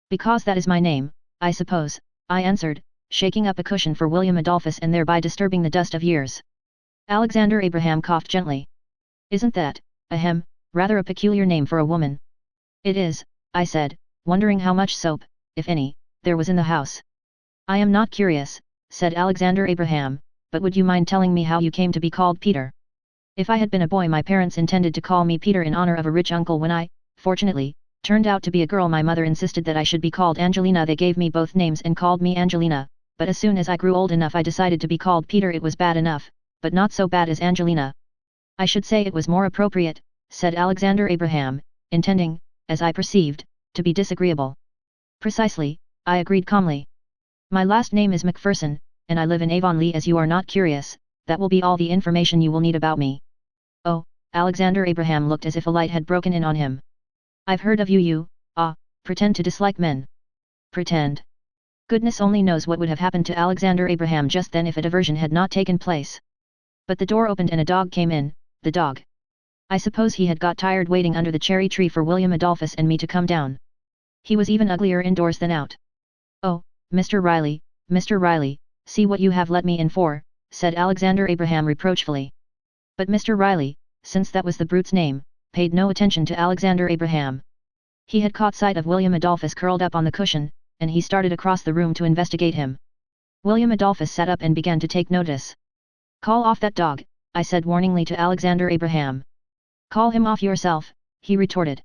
Because that is my name, I suppose, I answered, shaking up a cushion for William Adolphus and thereby disturbing the dust of years. Alexander Abraham coughed gently. Isn't that, rather a peculiar name for a woman? It is, I said, wondering how much soap, if any, there was in the house. I am not curious, said Alexander Abraham, but would you mind telling me how you came to be called Peter? If I had been a boy, my parents intended to call me Peter in honor of a rich uncle. When I, fortunately, turned out to be a girl, my mother insisted that I should be called Angelina. They gave me both names and called me Angelina, but as soon as I grew old enough I decided to be called Peter. It was bad enough, but not so bad as Angelina. I should say it was more appropriate, said Alexander Abraham, intending, as I perceived, to be disagreeable. Precisely, I agreed calmly. My last name is Macpherson, and I live in Avonlea. As you are not curious, that will be all the information you will need about me. Oh, Alexander Abraham looked as if a light had broken in on him. I've heard of you, pretend to dislike men. Pretend. Goodness only knows what would have happened to Alexander Abraham just then if a diversion had not taken place. But the door opened and a dog came in, the dog. I suppose he had got tired waiting under the cherry tree for William Adolphus and me to come down. He was even uglier indoors than out. Oh, Mr. Riley, see what you have let me in for, said Alexander Abraham reproachfully. But Mr. Riley, since that was the brute's name, paid no attention to Alexander Abraham. He had caught sight of William Adolphus curled up on the cushion, and he started across the room to investigate him. William Adolphus sat up and began to take notice. Call off that dog, I said warningly to Alexander Abraham. Call him off yourself, he retorted.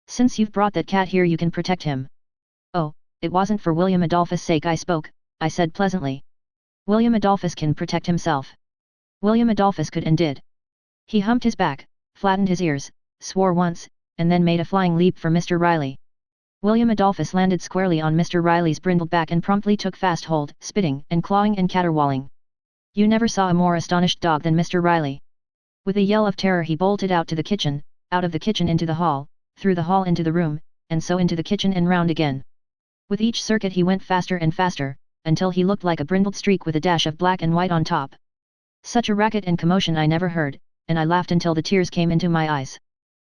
Since you've brought that cat here you can protect him. Oh, it wasn't for William Adolphus' sake I spoke, I said pleasantly. William Adolphus can protect himself. William Adolphus could and did. He humped his back, flattened his ears, swore once, and then made a flying leap for Mr. Riley. William Adolphus landed squarely on Mr. Riley's brindled back and promptly took fast hold, spitting and clawing and caterwauling. You never saw a more astonished dog than Mr. Riley. With a yell of terror he bolted out to the kitchen, out of the kitchen into the hall, through the hall into the room, and so into the kitchen and round again. With each circuit he went faster and faster, until he looked like a brindled streak with a dash of black and white on top. Such a racket and commotion I never heard, and I laughed until the tears came into my eyes.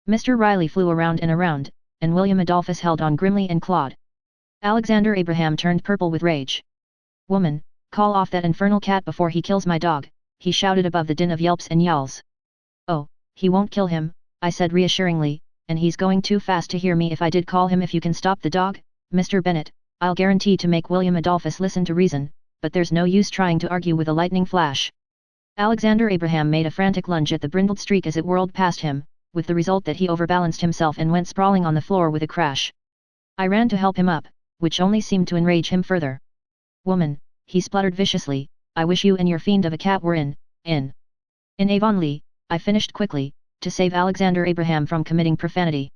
Mr. Riley flew around and around, and William Adolphus held on grimly and clawed. Alexander Abraham turned purple with rage. Woman, call off that infernal cat before he kills my dog, he shouted above the din of yelps and yowls. Oh, he won't kill him, I said reassuringly, and he's going too fast to hear me if I did call him. If you can stop the dog, Mr. Bennet, I'll guarantee to make William Adolphus listen to reason, but there's no use trying to argue with a lightning flash. Alexander Abraham made a frantic lunge at the brindled streak as it whirled past him, with the result that he overbalanced himself and went sprawling on the floor with a crash. I ran to help him up, which only seemed to enrage him further. Woman, he spluttered viciously, I wish you and your fiend of a cat were in Avonlea, I finished quickly, to save Alexander Abraham from committing profanity.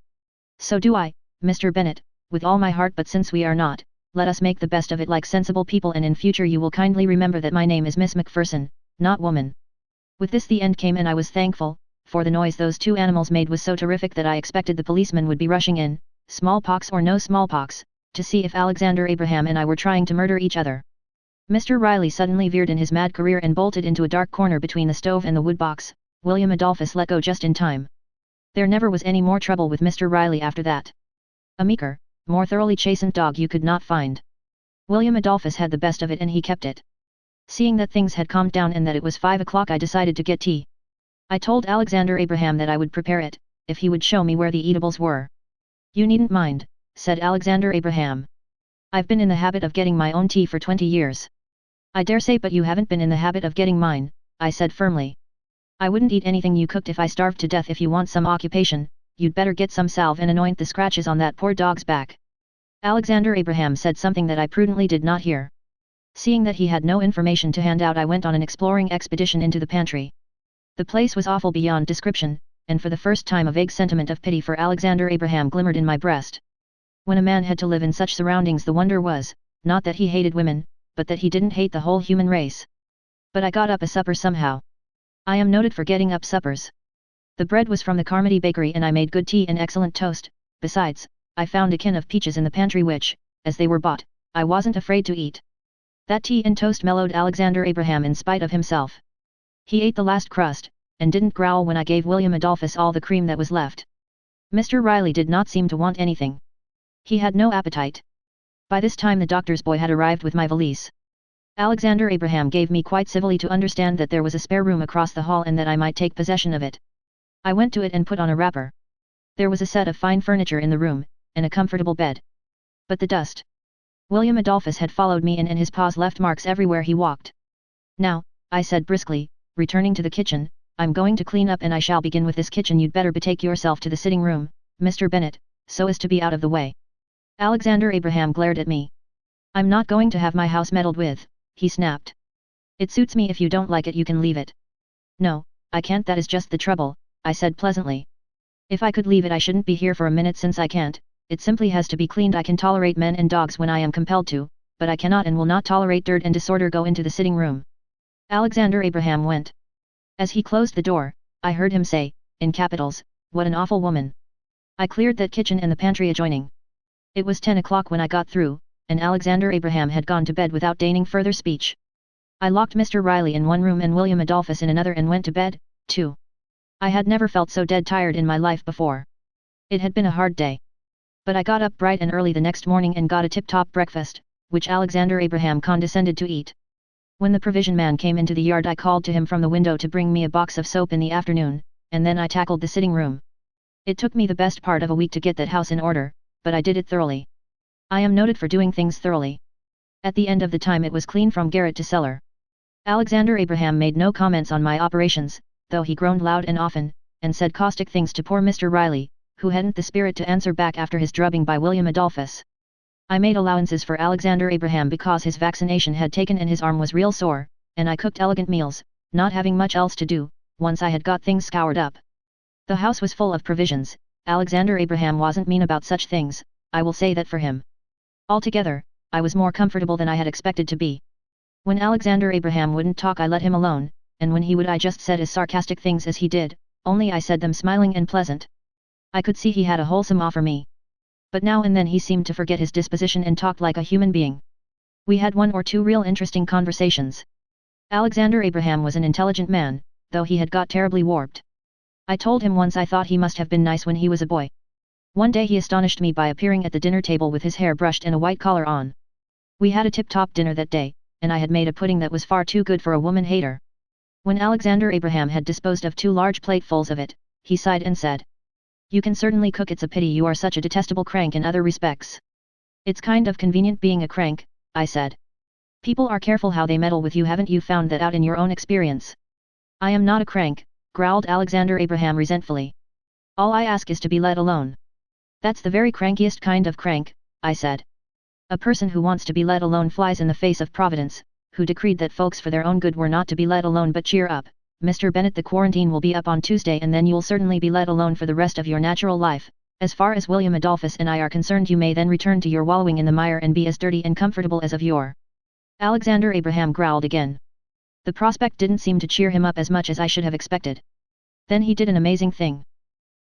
So do I, Mr. Bennet, with all my heart, but since we are not, let us make the best of it like sensible people, and in future you will kindly remember that my name is Miss Macpherson, not woman. With this the end came, and I was thankful, for the noise those two animals made was so terrific that I expected the policeman would be rushing in, smallpox or no smallpox, to see if Alexander Abraham and I were trying to murder each other. Mr. Riley suddenly veered in his mad career and bolted into a dark corner between the stove and the woodbox. William Adolphus let go just in time. There never was any more trouble with Mr. Riley after that. A meeker, more thoroughly chastened dog you could not find. William Adolphus had the best of it, and he kept it. Seeing that things had calmed down and that it was 5 o'clock, I decided to get tea. I told Alexander Abraham that I would prepare it, if he would show me where the eatables were. You needn't mind, said Alexander Abraham. I've been in the habit of getting my own tea for 20 years. I dare say, but you haven't been in the habit of getting mine, I said firmly. I wouldn't eat anything you cooked if I starved to death. If you want some occupation, you'd better get some salve and anoint the scratches on that poor dog's back. Alexander Abraham said something that I prudently did not hear. Seeing that he had no information to hand out, I went on an exploring expedition into the pantry. The place was awful beyond description, and for the first time a vague sentiment of pity for Alexander Abraham glimmered in my breast. When a man had to live in such surroundings, the wonder was, not that he hated women, but that he didn't hate the whole human race. But I got up a supper somehow. I am noted for getting up suppers. The bread was from the Carmody bakery, and I made good tea and excellent toast. Besides, I found a can of peaches in the pantry which, as they were bought, I wasn't afraid to eat. That tea and toast mellowed Alexander Abraham in spite of himself. He ate the last crust, and didn't growl when I gave William Adolphus all the cream that was left. Mr. Riley did not seem to want anything. He had no appetite. By this time the doctor's boy had arrived with my valise. Alexander Abraham gave me quite civilly to understand that there was a spare room across the hall and that I might take possession of it. I went to it and put on a wrapper. There was a set of fine furniture in the room, and a comfortable bed. But the dust. William Adolphus had followed me in, and his paws left marks everywhere he walked. Now, I said briskly, returning to the kitchen, I'm going to clean up, and I shall begin with this kitchen. You'd better betake yourself to the sitting room, Mr. Bennet, so as to be out of the way. Alexander Abraham glared at me. I'm not going to have my house meddled with, he snapped. It suits me. If you don't like it, you can leave it. No, I can't. That is just the trouble, I said pleasantly. If I could leave it, I shouldn't be here for a minute. Since I can't, it simply has to be cleaned. I can tolerate men and dogs when I am compelled to, but I cannot and will not tolerate dirt and disorder. Go into the sitting room. Alexander Abraham went. As he closed the door, I heard him say, in capitals, what an awful woman. I cleared that kitchen and the pantry adjoining. It was 10 o'clock when I got through, and Alexander Abraham had gone to bed without deigning further speech. I locked Mr. Riley in one room and William Adolphus in another and went to bed, too. I had never felt so dead tired in my life before. It had been a hard day. But I got up bright and early the next morning and got a tip-top breakfast, which Alexander Abraham condescended to eat. When the provision man came into the yard, I called to him from the window to bring me a box of soap in the afternoon, and then I tackled the sitting room. It took me the best part of a week to get that house in order, but I did it thoroughly. I am noted for doing things thoroughly. At the end of the time it was clean from garret to cellar. Alexander Abraham made no comments on my operations, though he groaned loud and often, and said caustic things to poor Mr. Riley, who hadn't the spirit to answer back after his drubbing by William Adolphus. I made allowances for Alexander Abraham because his vaccination had taken and his arm was real sore, and I cooked elegant meals, not having much else to do, once I had got things scoured up. The house was full of provisions. Alexander Abraham wasn't mean about such things, I will say that for him. Altogether, I was more comfortable than I had expected to be. When Alexander Abraham wouldn't talk, I let him alone, and when he would, I just said as sarcastic things as he did, only I said them smiling and pleasant. I could see he had a wholesome offer me. But now and then he seemed to forget his disposition and talked like a human being. We had 1 or 2 real interesting conversations. Alexander Abraham was an intelligent man, though he had got terribly warped. I told him once I thought he must have been nice when he was a boy. One day he astonished me by appearing at the dinner table with his hair brushed and a white collar on. We had a tip-top dinner that day, and I had made a pudding that was far too good for a woman-hater. When Alexander Abraham had disposed of 2 large platefuls of it, he sighed and said, "You can certainly cook. It's a pity you are such a detestable crank in other respects." "It's kind of convenient being a crank," I said. "People are careful how they meddle with you. Haven't you found that out in your own experience?" "I am not a crank," growled Alexander Abraham resentfully. "All I ask is to be let alone." "That's the very crankiest kind of crank," I said. "A person who wants to be let alone flies in the face of Providence, who decreed that folks for their own good were not to be let alone. But cheer up, Mr. Bennet, the quarantine will be up on Tuesday and then you'll certainly be let alone for the rest of your natural life. As far as William Adolphus and I are concerned, you may then return to your wallowing in the mire and be as dirty and comfortable as of yore." Alexander Abraham growled again. The prospect didn't seem to cheer him up as much as I should have expected. Then he did an amazing thing.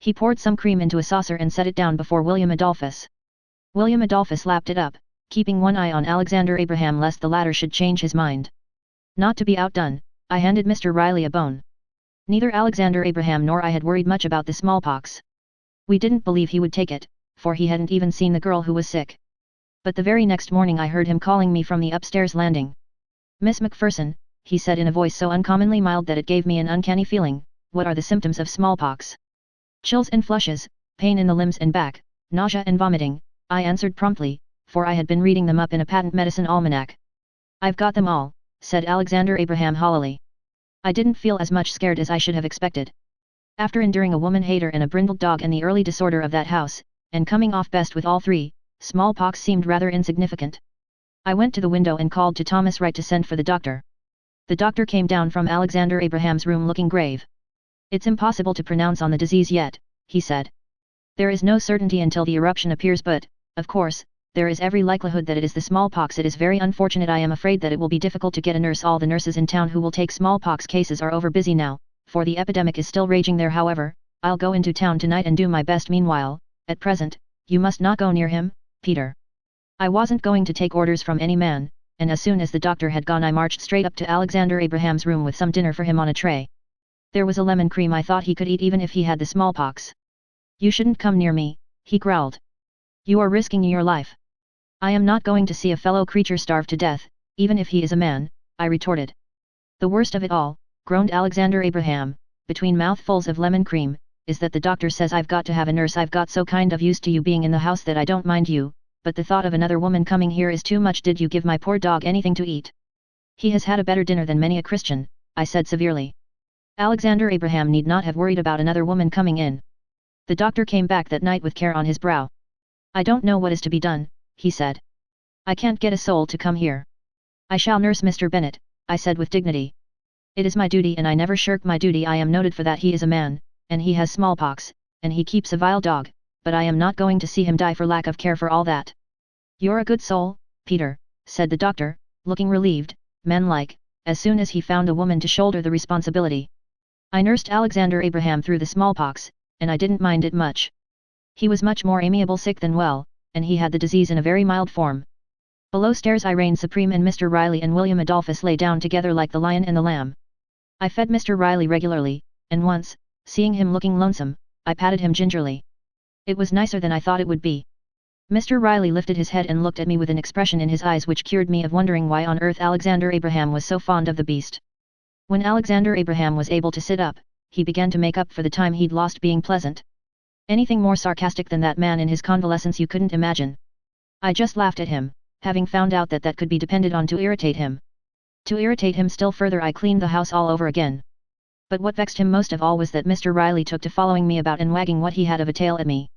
He poured some cream into a saucer and set it down before William Adolphus. William Adolphus lapped it up, keeping one eye on Alexander Abraham lest the latter should change his mind. Not to be outdone, I handed Mr. Riley a bone. Neither Alexander Abraham nor I had worried much about the smallpox. We didn't believe he would take it, for he hadn't even seen the girl who was sick. But the very next morning I heard him calling me from the upstairs landing. "Miss Macpherson," he said in a voice so uncommonly mild that it gave me an uncanny feeling, "what are the symptoms of smallpox?" "Chills and flushes, pain in the limbs and back, nausea and vomiting," I answered promptly, for I had been reading them up in a patent medicine almanac. "I've got them all," said Alexander Abraham hollowly. I didn't feel as much scared as I should have expected. After enduring a woman-hater and a brindled dog and the early disorder of that house, and coming off best with all 3, smallpox seemed rather insignificant. I went to the window and called to Thomas Wright to send for the doctor. The doctor came down from Alexander Abraham's room looking grave. "It's impossible to pronounce on the disease yet," he said. "There is no certainty until the eruption appears, but, of course, there is every likelihood that it is the smallpox. It is very unfortunate. I am afraid that it will be difficult to get a nurse. All the nurses in town who will take smallpox cases are over busy now, for the epidemic is still raging there. However, I'll go into town tonight and do my best. Meanwhile, at present, you must not go near him, Peter." I wasn't going to take orders from any man, and as soon as the doctor had gone I marched straight up to Alexander Abraham's room with some dinner for him on a tray. There was a lemon cream I thought he could eat even if he had the smallpox. "You shouldn't come near me," he growled. "You are risking your life." "I am not going to see a fellow creature starve to death, even if he is a man," I retorted. "The worst of it all," groaned Alexander Abraham, between mouthfuls of lemon cream, "is that the doctor says I've got to have a nurse. I've got so kind of used to you being in the house that I don't mind you, but the thought of another woman coming here is too much. Did you give my poor dog anything to eat?" "He has had a better dinner than many a Christian," I said severely. Alexander Abraham need not have worried about another woman coming in. The doctor came back that night with care on his brow. "I don't know what is to be done," he said. "I can't get a soul to come here." "I shall nurse Mr. Bennet," I said with dignity. "It is my duty and I never shirk my duty. I am noted for that. He is a man, and he has smallpox, and he keeps a vile dog, but I am not going to see him die for lack of care for all that." "You're a good soul, Peter," said the doctor, looking relieved, manlike, as soon as he found a woman to shoulder the responsibility. I nursed Alexander Abraham through the smallpox, and I didn't mind it much. He was much more amiable sick than well, and he had the disease in a very mild form. Below stairs I reigned supreme and Mr. Riley and William Adolphus lay down together like the lion and the lamb. I fed Mr. Riley regularly, and once, seeing him looking lonesome, I patted him gingerly. It was nicer than I thought it would be. Mr. Riley lifted his head and looked at me with an expression in his eyes which cured me of wondering why on earth Alexander Abraham was so fond of the beast. When Alexander Abraham was able to sit up, he began to make up for the time he'd lost being pleasant. Anything more sarcastic than that man in his convalescence you couldn't imagine. I just laughed at him, having found out that could be depended on to irritate him. To irritate him still further I cleaned the house all over again. But what vexed him most of all was that Mr. Riley took to following me about and wagging what he had of a tail at me.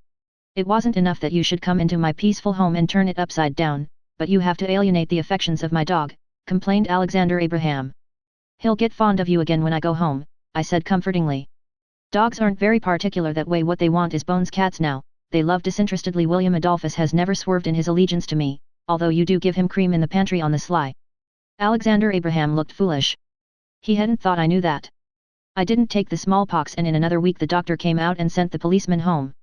"It wasn't enough that you should come into my peaceful home and turn it upside down, but you have to alienate the affections of my dog," complained Alexander Abraham. "He'll get fond of you again when I go home," I said comfortingly. "Dogs aren't very particular that way. What they want is bones. Cats now, they love disinterestedly. William Adolphus has never swerved in his allegiance to me, although you do give him cream in the pantry on the sly." Alexander Abraham looked foolish. He hadn't thought I knew that. I didn't take the smallpox, and in another week the doctor came out and sent the policeman home.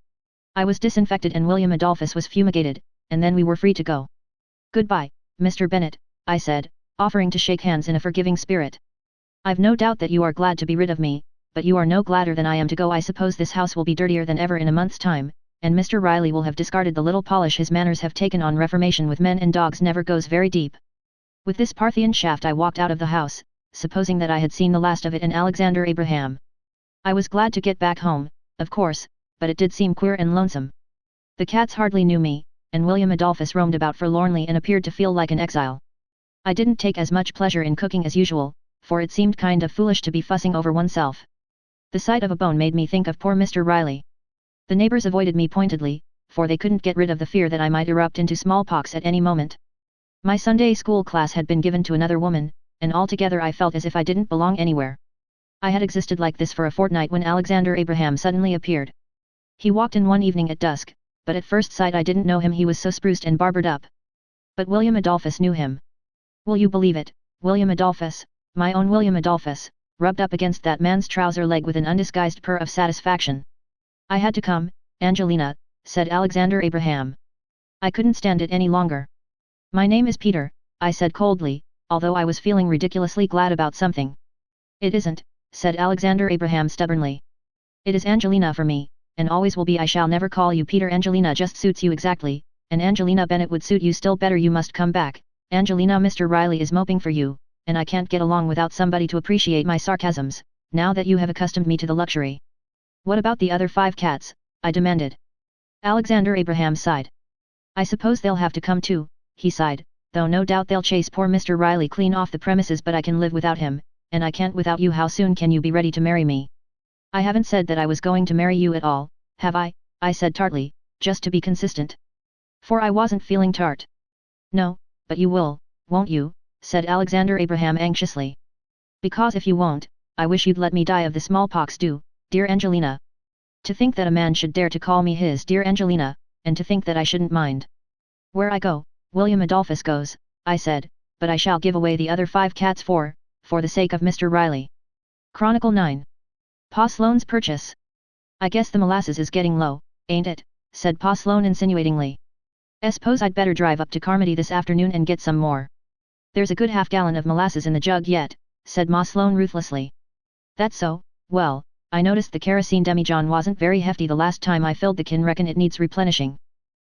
I was disinfected and William Adolphus was fumigated, and then we were free to go. "Goodbye, Mr. Bennet," I said, offering to shake hands in a forgiving spirit. "I've no doubt that you are glad to be rid of me, but you are no gladder than I am to go. I suppose this house will be dirtier than ever in a month's time, and Mr. Riley will have discarded the little polish his manners have taken on. Reformation with men and dogs never goes very deep." With this Parthian shaft I walked out of the house, supposing that I had seen the last of it and Alexander Abraham. I was glad to get back home, of course, but it did seem queer and lonesome. The cats hardly knew me, and William Adolphus roamed about forlornly and appeared to feel like an exile. I didn't take as much pleasure in cooking as usual, for it seemed kind of foolish to be fussing over oneself. The sight of a bone made me think of poor Mr. Riley. The neighbors avoided me pointedly, for they couldn't get rid of the fear that I might erupt into smallpox at any moment. My Sunday school class had been given to another woman, and altogether I felt as if I didn't belong anywhere. I had existed like this for a fortnight when Alexander Abraham suddenly appeared. He walked in one evening at dusk, but at first sight I didn't know him, he was so spruced and barbered up. But William Adolphus knew him. Will you believe it, William Adolphus, my own William Adolphus, rubbed up against that man's trouser leg with an undisguised purr of satisfaction. I had to come, Angelina, said Alexander Abraham. I couldn't stand it any longer. My name is Peter, I said coldly, although I was feeling ridiculously glad about something. It isn't, said Alexander Abraham stubbornly. It is Angelina for me, and always will be. I shall never call you Peter. Angelina just suits you exactly, and Angelina Bennet would suit you still better. You must come back, Angelina. Mr. Riley is moping for you, and I can't get along without somebody to appreciate my sarcasms, now that you have accustomed me to the luxury. What about the other 5 cats? I demanded. Alexander Abraham sighed. I suppose they'll have to come too, he sighed, though no doubt they'll chase poor Mr. Riley clean off the premises, but I can live without him, and I can't without you. How soon can you be ready to marry me? I haven't said that I was going to marry you at all, have I? I said tartly, just to be consistent. For I wasn't feeling tart. No, but you will, won't you? Said Alexander Abraham anxiously. Because if you won't, I wish you'd let me die of the smallpox, do, dear Angelina. To think that a man should dare to call me his dear Angelina, and to think that I shouldn't mind. Where I go, William Adolphus goes, I said, but I shall give away the other 5 cats for the sake of Mr. Riley. Chronicle 9. Pa Sloane's purchase. I guess the molasses is getting low, ain't it? Said Pa Sloane insinuatingly. S'pose I'd better drive up to Carmody this afternoon and get some more. There's a good half-gallon of molasses in the jug yet, said Ma Sloane ruthlessly. That's so. Well, I noticed the kerosene demijohn wasn't very hefty the last time I filled the can. Reckon it needs replenishing.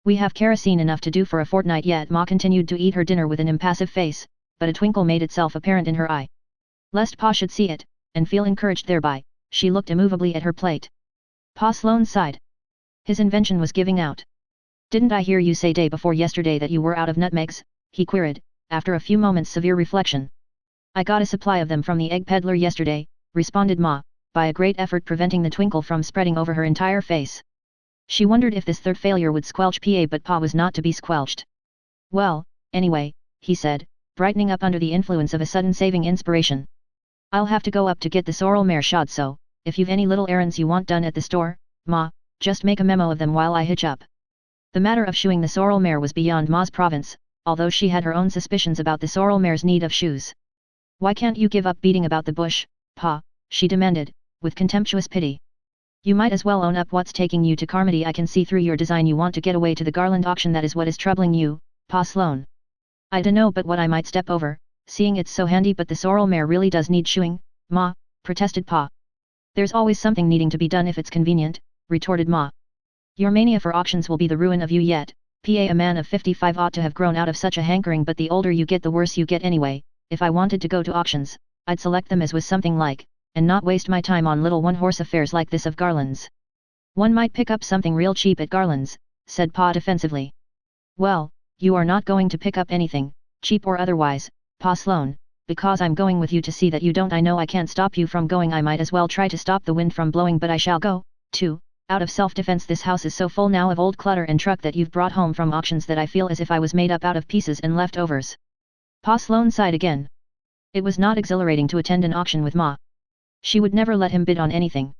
We have kerosene enough to do for a fortnight yet. Ma continued to eat her dinner with an impassive face, but a twinkle made itself apparent in her eye. Lest Pa should see it, and feel encouraged thereby, she looked immovably at her plate. Pa Sloane sighed. His invention was giving out. Didn't I hear you say day before yesterday that you were out of nutmegs? He queried, after a few moments' severe reflection. I got a supply of them from the egg peddler yesterday, responded Ma, by a great effort preventing the twinkle from spreading over her entire face. She wondered if this third failure would squelch Pa, but Pa was not to be squelched. Well, anyway, he said, brightening up under the influence of a sudden saving inspiration. I'll have to go up to get the sorrel mare shod, so, if you've any little errands you want done at the store, Ma, just make a memo of them while I hitch up. The matter of shoeing the sorrel mare was beyond Ma's province, although she had her own suspicions about the sorrel mare's need of shoes. Why can't you give up beating about the bush, Pa? She demanded, with contemptuous pity. You might as well own up what's taking you to Carmody. I can see through your design. You want to get away to the Garland auction. That is what is troubling you, Pa Sloane. I dunno but what I might step over, seeing it's so handy. But the sorrel mare really does need shoeing, Ma, protested Pa. There's always something needing to be done if it's convenient, retorted Ma. Your mania for auctions will be the ruin of you yet. Pa, a man of 55 ought to have grown out of such a hankering, but the older you get the worse you get anyway. If I wanted to go to auctions, I'd select them as was something like, and not waste my time on little one-horse affairs like this of Garland's. One might pick up something real cheap at Garland's, said Pa defensively. Well, you are not going to pick up anything, cheap or otherwise, Pa Sloane, because I'm going with you to see that you don't. I know I can't stop you from going. I might as well try to stop the wind from blowing, but I shall go, too, out of self-defense. This house is so full now of old clutter and truck that you've brought home from auctions that I feel as if I was made up out of pieces and leftovers. Pa Sloane sighed again. It was not exhilarating to attend an auction with Ma. She would never let him bid on anything.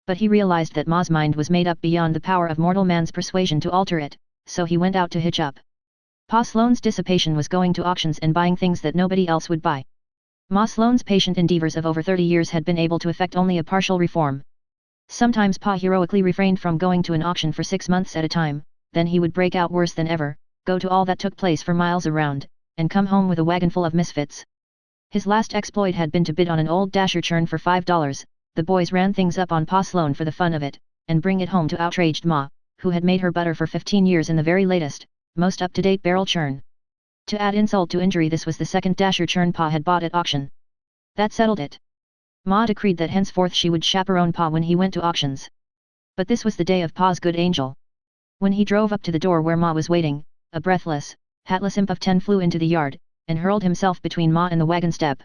But he realized that Ma's mind was made up beyond the power of mortal man's persuasion to alter it, so he went out to hitch up. Pa Sloane's dissipation was going to auctions and buying things that nobody else would buy. Ma Sloane's patient endeavors of over 30 years had been able to effect only a partial reform. Sometimes Pa heroically refrained from going to an auction for 6 months at a time, then he would break out worse than ever, go to all that took place for miles around, and come home with a wagon full of misfits. His last exploit had been to bid on an old dasher churn for $5. The boys ran things up on Pa Sloane for the fun of it, and bring it home to outraged Ma, who had made her butter for 15 years in the very latest, most up-to-date barrel churn. To add insult to injury, this was the second dasher churn Pa had bought at auction. That settled it. Ma decreed that henceforth she would chaperone Pa when he went to auctions. But this was the day of Pa's good angel. When he drove up to the door where Ma was waiting, a breathless, hatless imp of 10 flew into the yard, and hurled himself between Ma and the wagon step.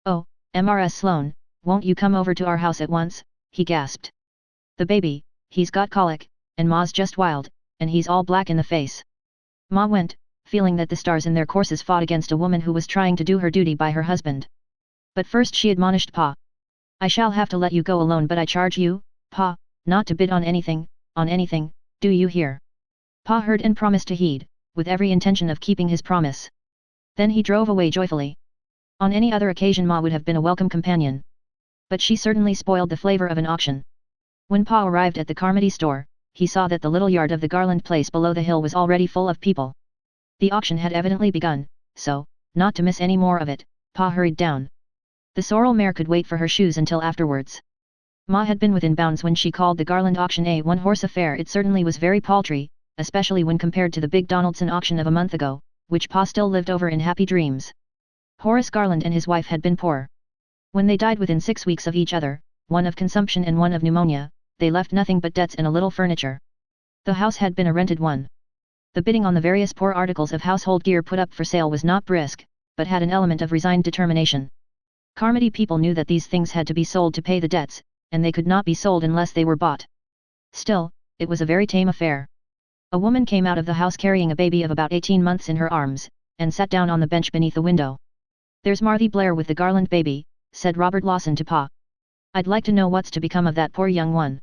"Oh, Mrs. Sloane, won't you come over to our house at once?" he gasped. "The baby, he's got colic, and Ma's just wild, and he's all black in the face." Ma went, feeling that the stars in their courses fought against a woman who was trying to do her duty by her husband. But first she admonished Pa. "I shall have to let you go alone, but I charge you, Pa, not to bid on anything, do you hear?" Pa heard and promised to heed, with every intention of keeping his promise. Then he drove away joyfully. On any other occasion Ma would have been a welcome companion. But she certainly spoiled the flavor of an auction. When Pa arrived at the Carmody store, he saw that the little yard of the Garland place below the hill was already full of people. The auction had evidently begun, so, not to miss any more of it, Pa hurried down. The sorrel mare could wait for her shoes until afterwards. Ma had been within bounds when she called the Garland auction a one-horse affair. It certainly was very paltry, especially when compared to the big Donaldson auction of a month ago, which Pa still lived over in happy dreams. Horace Garland and his wife had been poor. When they died within 6 weeks of each other, one of consumption and one of pneumonia, they left nothing but debts and a little furniture. The house had been a rented one. The bidding on the various poor articles of household gear put up for sale was not brisk, but had an element of resigned determination. Carmody people knew that these things had to be sold to pay the debts, and they could not be sold unless they were bought. Still, it was a very tame affair. A woman came out of the house carrying a baby of about 18 months in her arms, and sat down on the bench beneath the window. "There's Marthy Blair with the Garland baby," said Robert Lawson to Pa. "I'd like to know what's to become of that poor young one."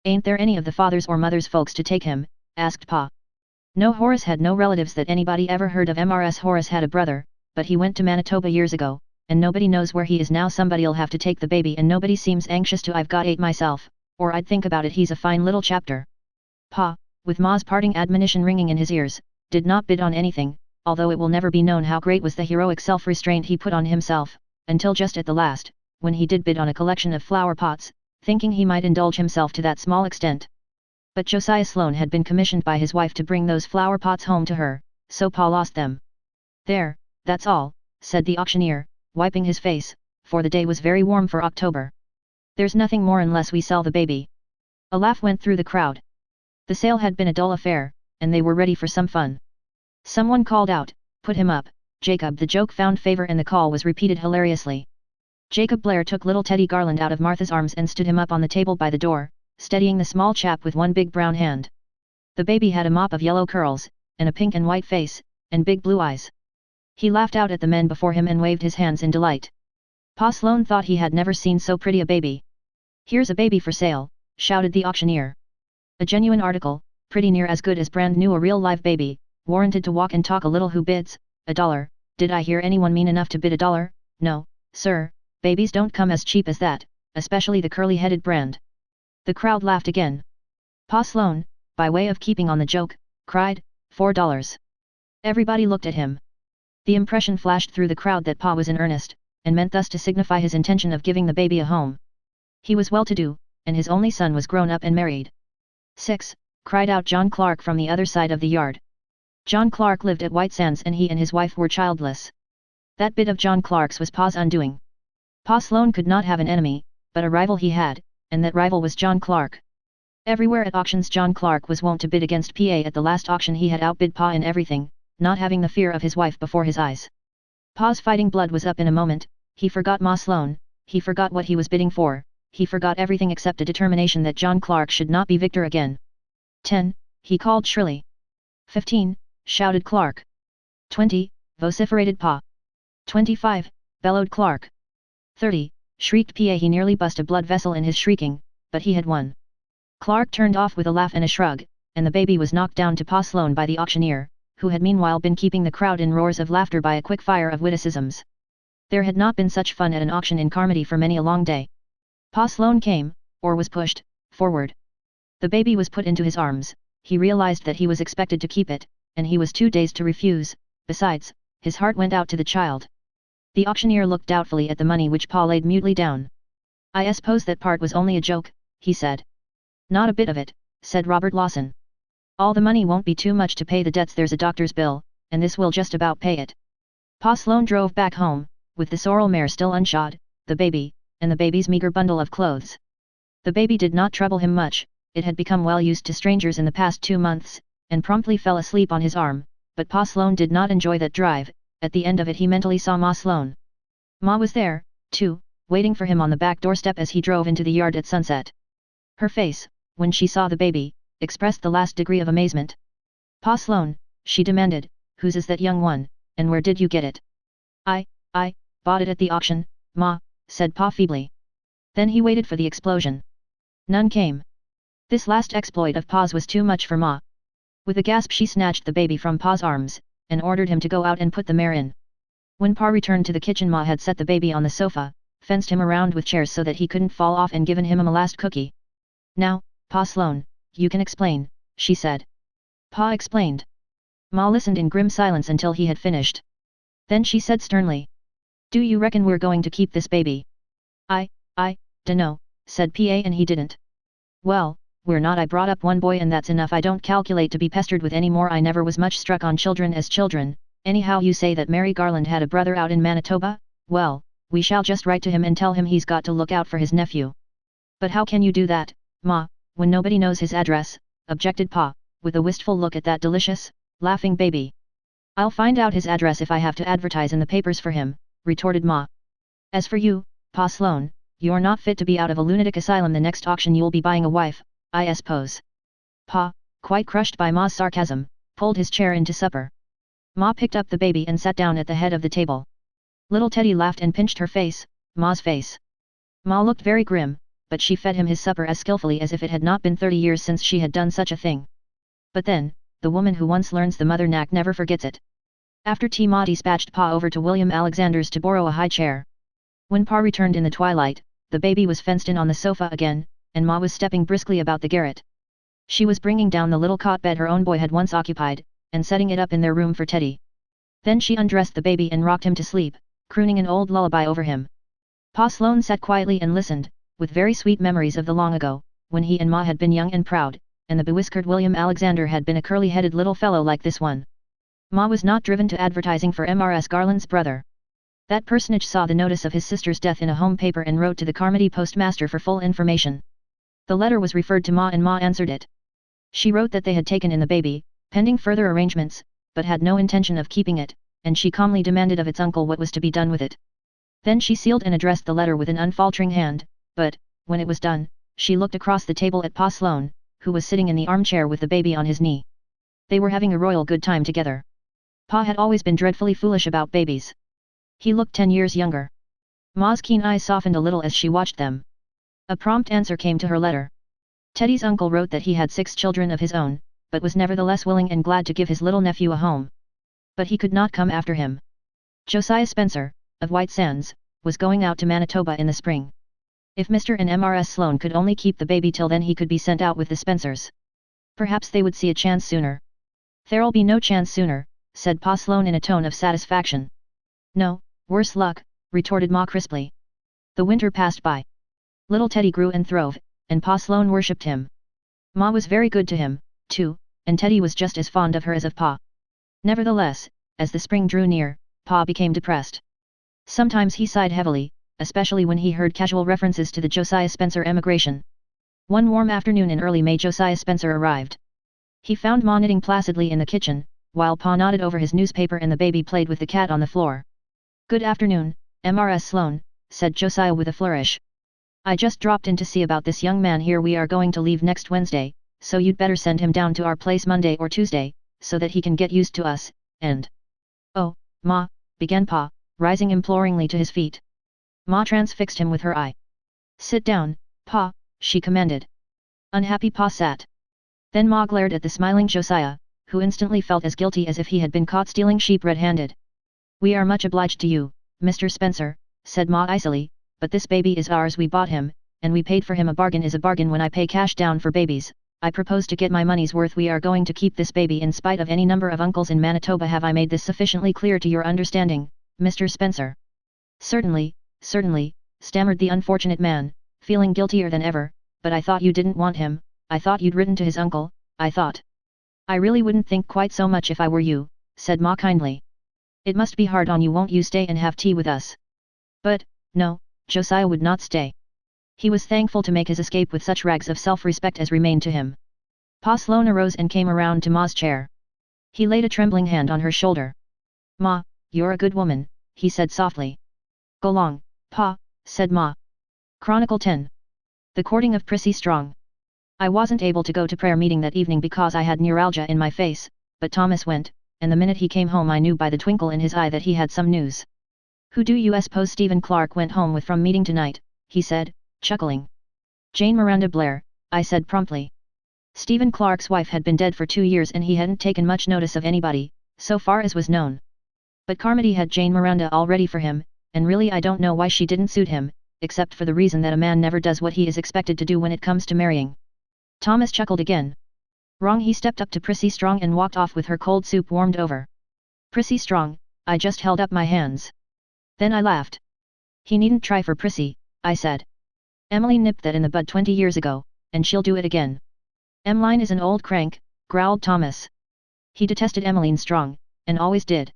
"Ain't there any of the father's or mother's folks to take him?" asked Pa. No, Horace had no relatives that anybody ever heard of. Mrs. Horace had a brother, but he went to Manitoba years ago, and nobody knows where he is now. Somebody'll have to take the baby, and nobody seems anxious to. I've got 8 myself, or I'd think about it. He's a fine little chapter." Pa, with Ma's parting admonition ringing in his ears, did not bid on anything, although it will never be known how great was the heroic self-restraint he put on himself, until just at the last, when he did bid on a collection of flower pots, thinking he might indulge himself to that small extent. But Josiah Sloane had been commissioned by his wife to bring those flower pots home to her, so Pa lost them. "There, that's all," said the auctioneer, wiping his face, for the day was very warm for October. "There's nothing more unless we sell the baby." A laugh went through the crowd. The sale had been a dull affair, and they were ready for some fun. Someone called out, "Put him up, Jacob." The joke found favor and the call was repeated hilariously. Jacob Blair took little Teddy Garland out of Martha's arms and stood him up on the table by the door, steadying the small chap with one big brown hand. The baby had a mop of yellow curls, and a pink and white face, and big blue eyes. He laughed out at the men before him and waved his hands in delight. Pa Sloane thought he had never seen so pretty a baby. "Here's a baby for sale," shouted the auctioneer. "A genuine article, pretty near as good as brand new, a real live baby, warranted to walk and talk a little. Who bids? $1. Did I hear anyone mean enough to bid $1? No, sir, babies don't come as cheap as that, especially the curly-headed brand." The crowd laughed again. Pa Sloane, by way of keeping on the joke, cried, $4. Everybody looked at him. The impression flashed through the crowd that Pa was in earnest, and meant thus to signify his intention of giving the baby a home. He was well-to-do, and his only son was grown up and married. "6, cried out John Clark from the other side of the yard. John Clark lived at White Sands and he and his wife were childless. That bit of John Clark's was Pa's undoing. Pa Sloane could not have an enemy, but a rival he had, and that rival was John Clark. Everywhere at auctions John Clark was wont to bid against Pa. At the last auction he had outbid Pa in everything, not having the fear of his wife before his eyes. Pa's fighting blood was up in a moment. He forgot Ma Sloane, he forgot what he was bidding for, he forgot everything except a determination that John Clark should not be victor again. 10, he called shrilly. 15, shouted Clark. 20, vociferated Pa. 25, bellowed Clark. 30, shrieked Pa. He nearly bust a blood vessel in his shrieking, but he had won. Clark turned off with a laugh and a shrug, and the baby was knocked down to Pa Sloane by the auctioneer, who had meanwhile been keeping the crowd in roars of laughter by a quick fire of witticisms. There had not been such fun at an auction in Carmody for many a long day. Pa Sloane came, or was pushed, forward. The baby was put into his arms. He realized that he was expected to keep it, and he was too dazed to refuse. Besides, his heart went out to the child. The auctioneer looked doubtfully at the money which Pa laid mutely down. "I suppose that part was only a joke," he said. "Not a bit of it," said Robert Lawson. "All the money won't be too much to pay the debts. There's a doctor's bill, and this will just about pay it. Pa Sloane drove back home, with the sorrel mare still unshod, the baby, and the baby's meager bundle of clothes. The baby did not trouble him much, it had become well used to strangers in the past 2 months, and promptly fell asleep on his arm, but Pa Sloane did not enjoy that drive. At the end of it he mentally saw Ma Sloane. Ma was there, too, waiting for him on the back doorstep as he drove into the yard at sunset. Her face, when she saw the baby, expressed the last degree of amazement. Pa Sloane, she demanded, whose is that young one, and where did you get it? I bought it at the auction, Ma, said Pa feebly. Then he waited for the explosion. None came. This last exploit of Pa's was too much for Ma. With a gasp she snatched the baby from Pa's arms, and ordered him to go out and put the mare in. When Pa returned to the kitchen, Ma had set the baby on the sofa, fenced him around with chairs so that he couldn't fall off, and given him a last cookie. Now, Pa Sloane, you can explain, she said. Pa explained. Ma listened in grim silence until he had finished. Then she said sternly. Do you reckon we're going to keep this baby? I dunno, said Pa, and he didn't. Well, we're not. I brought up one boy and that's enough. I don't calculate to be pestered with any more. I never was much struck on children as children. Anyhow, you say that Mary Garland had a brother out in Manitoba? Well, we shall just write to him and tell him he's got to look out for his nephew. But how can you do that, Ma, when nobody knows his address? Objected Pa, with a wistful look at that delicious, laughing baby. I'll find out his address if I have to advertise in the papers for him, retorted Ma. As for you, Pa Sloane, you're not fit to be out of a lunatic asylum. The next auction you'll be buying a wife, I suppose. Pa, quite crushed by Ma's sarcasm, pulled his chair into supper. Ma picked up the baby and sat down at the head of the table. Little Teddy laughed and pinched her face, Ma's face. Ma looked very grim, but she fed him his supper as skillfully as if it had not been 30 years since she had done such a thing. But then, the woman who once learns the mother knack never forgets it. After tea, Ma dispatched Pa over to William Alexander's to borrow a high chair. When Pa returned in the twilight, the baby was fenced in on the sofa again, and Ma was stepping briskly about the garret. She was bringing down the little cot bed her own boy had once occupied, and setting it up in their room for Teddy. Then she undressed the baby and rocked him to sleep, crooning an old lullaby over him. Pa Sloane sat quietly and listened, with very sweet memories of the long ago, when he and Ma had been young and proud, and the bewhiskered William Alexander had been a curly-headed little fellow like this one. Ma was not driven to advertising for Mrs. Garland's brother. That personage saw the notice of his sister's death in a home paper and wrote to the Carmody postmaster for full information. The letter was referred to Ma and Ma answered it. She wrote that they had taken in the baby, pending further arrangements, but had no intention of keeping it, and she calmly demanded of its uncle what was to be done with it. Then she sealed and addressed the letter with an unfaltering hand, but, when it was done, she looked across the table at Pa Sloane, who was sitting in the armchair with the baby on his knee. They were having a royal good time together. Pa had always been dreadfully foolish about babies. He looked 10 years younger. Ma's keen eyes softened a little as she watched them. A prompt answer came to her letter. Teddy's uncle wrote that he had 6 children of his own, but was nevertheless willing and glad to give his little nephew a home. But he could not come after him. Josiah Spencer, of White Sands, was going out to Manitoba in the spring. If Mr. and Mrs. Sloane could only keep the baby till then, he could be sent out with the Spencers. Perhaps they would see a chance sooner. There'll be no chance sooner, said Pa Sloane in a tone of satisfaction. No, worse luck, retorted Ma crisply. The winter passed by. Little Teddy grew and throve, and Pa Sloane worshipped him. Ma was very good to him, too, and Teddy was just as fond of her as of Pa. Nevertheless, as the spring drew near, Pa became depressed. Sometimes he sighed heavily, especially when he heard casual references to the Josiah Spencer emigration. One warm afternoon in early May, Josiah Spencer arrived. He found Ma knitting placidly in the kitchen, while Pa nodded over his newspaper and the baby played with the cat on the floor. Good afternoon, Mrs. Sloane, said Josiah with a flourish. I just dropped in to see about this young man here. We are going to leave next Wednesday, so you'd better send him down to our place Monday or Tuesday, so that he can get used to us, and... Oh, Ma, began Pa, rising imploringly to his feet. Ma transfixed him with her eye. Sit down, Pa, she commanded. Unhappy Pa sat. Then Ma glared at the smiling Josiah, who instantly felt as guilty as if he had been caught stealing sheep red-handed. We are much obliged to you, Mr. Spencer, said Ma icily, but this baby is ours. We bought him, and we paid for him. A bargain is a bargain when I pay cash down for babies. I propose to get my money's worth. We are going to keep this baby in spite of any number of uncles in Manitoba. Have I made this sufficiently clear to your understanding, Mr. Spencer? Certainly, certainly, stammered the unfortunate man, feeling guiltier than ever, but I thought you didn't want him. I thought you'd written to his uncle. I really wouldn't think quite so much if I were you, said Ma kindly. It must be hard on you, won't you stay and have tea with us? But, no, Josiah would not stay. He was thankful to make his escape with such rags of self-respect as remained to him. Pa Sloane arose and came around to Ma's chair. He laid a trembling hand on her shoulder. Ma, you're a good woman, he said softly. Go long, Pa, said Ma. Chronicle 10. The Courting of Prissy Strong. I wasn't able to go to prayer meeting that evening because I had neuralgia in my face, but Thomas went, and the minute he came home I knew by the twinkle in his eye that he had some news. Who do you suppose Stephen Clark went home with from meeting tonight, he said, chuckling. Jane Miranda Blair, I said promptly. Stephen Clark's wife had been dead for 2 years and he hadn't taken much notice of anybody, so far as was known. But Carmody had Jane Miranda all ready for him, and really I don't know why she didn't suit him, except for the reason that a man never does what he is expected to do when it comes to marrying. Thomas chuckled again. Wrong. He stepped up to Prissy Strong and walked off with her cold soup warmed over. Prissy Strong, I just held up my hands. Then I laughed. He needn't try for Prissy, I said. Emmeline nipped that in the bud 20 years ago, and she'll do it again. Emmeline is an old crank, growled Thomas. He detested Emmeline Strong, and always did.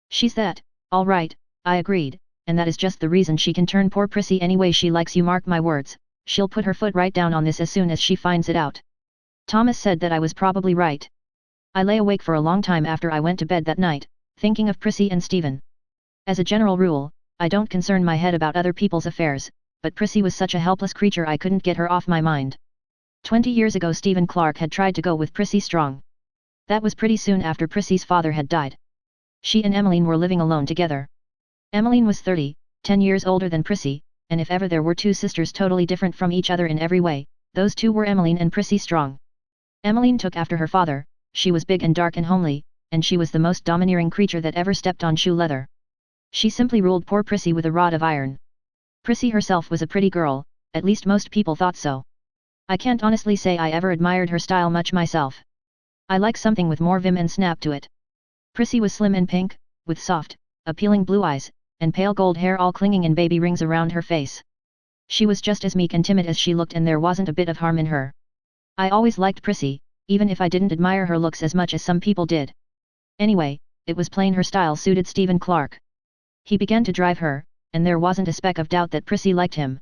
She's that, all right, I agreed, and that is just the reason she can turn poor Prissy any way she likes, you mark my words, she'll put her foot right down on this as soon as she finds it out. Thomas said that I was probably right. I lay awake for a long time after I went to bed that night, thinking of Prissy and Stephen. As a general rule, I don't concern my head about other people's affairs, but Prissy was such a helpless creature I couldn't get her off my mind. 20 years ago Stephen Clark had tried to go with Prissy Strong. That was pretty soon after Prissy's father had died. She and Emmeline were living alone together. Emmeline was 30, 10 years older than Prissy, and if ever there were two sisters totally different from each other in every way, those two were Emmeline and Prissy Strong. Emmeline took after her father, she was big and dark and homely, and she was the most domineering creature that ever stepped on shoe leather. She simply ruled poor Prissy with a rod of iron. Prissy herself was a pretty girl, at least most people thought so. I can't honestly say I ever admired her style much myself. I like something with more vim and snap to it. Prissy was slim and pink, with soft, appealing blue eyes, and pale gold hair all clinging in baby rings around her face. She was just as meek and timid as she looked, and there wasn't a bit of harm in her. I always liked Prissy, even if I didn't admire her looks as much as some people did. Anyway, it was plain her style suited Stephen Clark. He began to drive her, and there wasn't a speck of doubt that Prissy liked him.